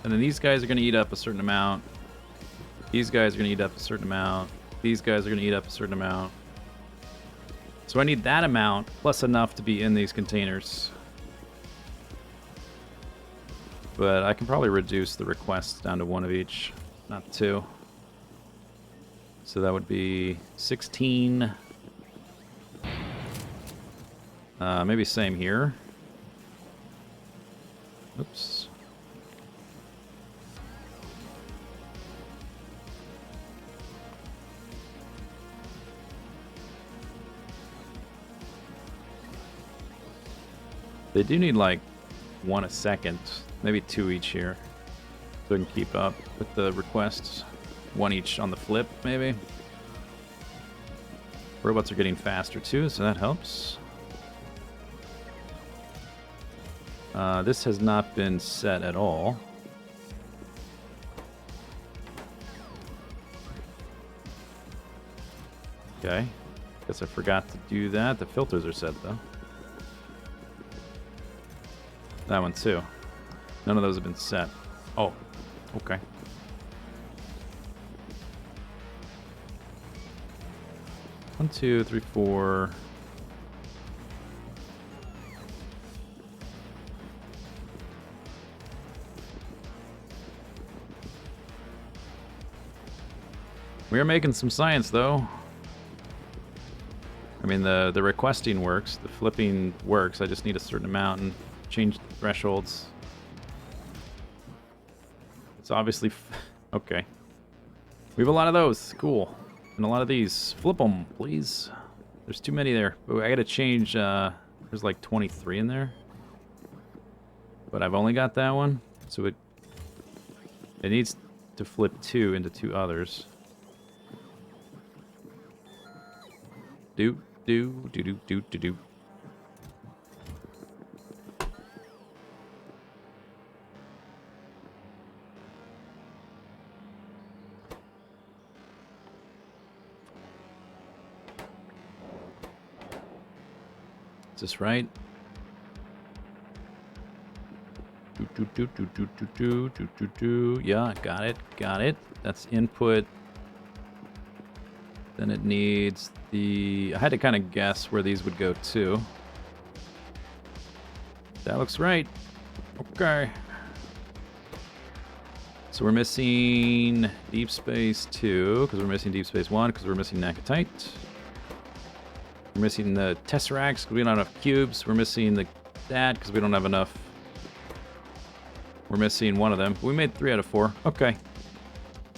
And then these guys are going to eat up a certain amount. These guys are going to eat up a certain amount. These guys are going to eat up a certain amount. So I need that amount plus enough to be in these containers. But I can probably reduce the requests down to 1 of each, not 2. So that would be 16. Maybe same here. Oops. They do need like 1 a second, maybe 2 each here, so I can keep up with the requests. 1 each on the flip, maybe. Robots are getting faster too, so that helps. This has not been set at all. Okay, guess I forgot to do that. The filters are set though. That one too. None of those have been set. Oh, okay. One, 2, 3, 4. We are making some science, though. I mean, the requesting works, the flipping works. I just need a certain amount and change the thresholds. It's obviously okay. We have a lot of those. Cool. And a lot of these. Flip them, please. There's too many there. But I gotta change. There's like 23 in there. But I've only got that one. So it needs to flip 2 into 2 others. Do. Is this right? Yeah, got it. That's input. Then it needs the... I had to kind of guess where these would go to. That looks right. Okay. So we're missing Deep Space 2, because we're missing Deep Space 1, because we're missing Nakatite. We're missing the Tesseracts, because we don't have enough cubes. We're missing that, because we don't have enough. We're missing one of them. We made 3 out of 4. Okay.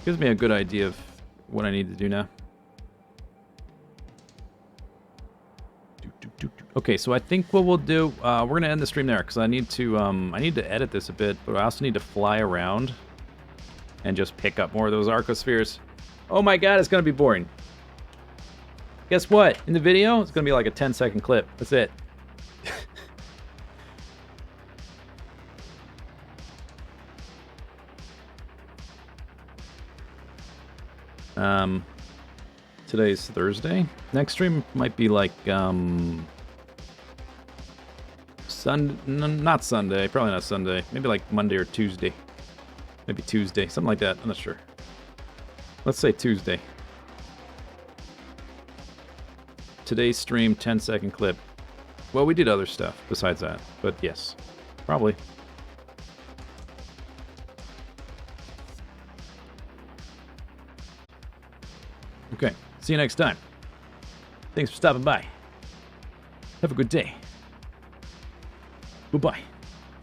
Gives me a good idea of what I need to do now. Okay, so I think what we'll do, we're gonna end the stream there because I need to edit this a bit, but I also need to fly around and just pick up more of those Arcospheres. Oh my god, it's gonna be boring. Guess what? In the video, it's gonna be like a 10-second clip. That's it. Today's Thursday. Next stream might be like not Sunday, probably not Sunday. Maybe like Monday or Tuesday. Maybe Tuesday, something like that. I'm not sure. Let's say Tuesday. Today's stream, 10-second clip. Well, we did other stuff besides that, but yes, probably. Okay, see you next time. Thanks for stopping by. Have a good day. Goodbye.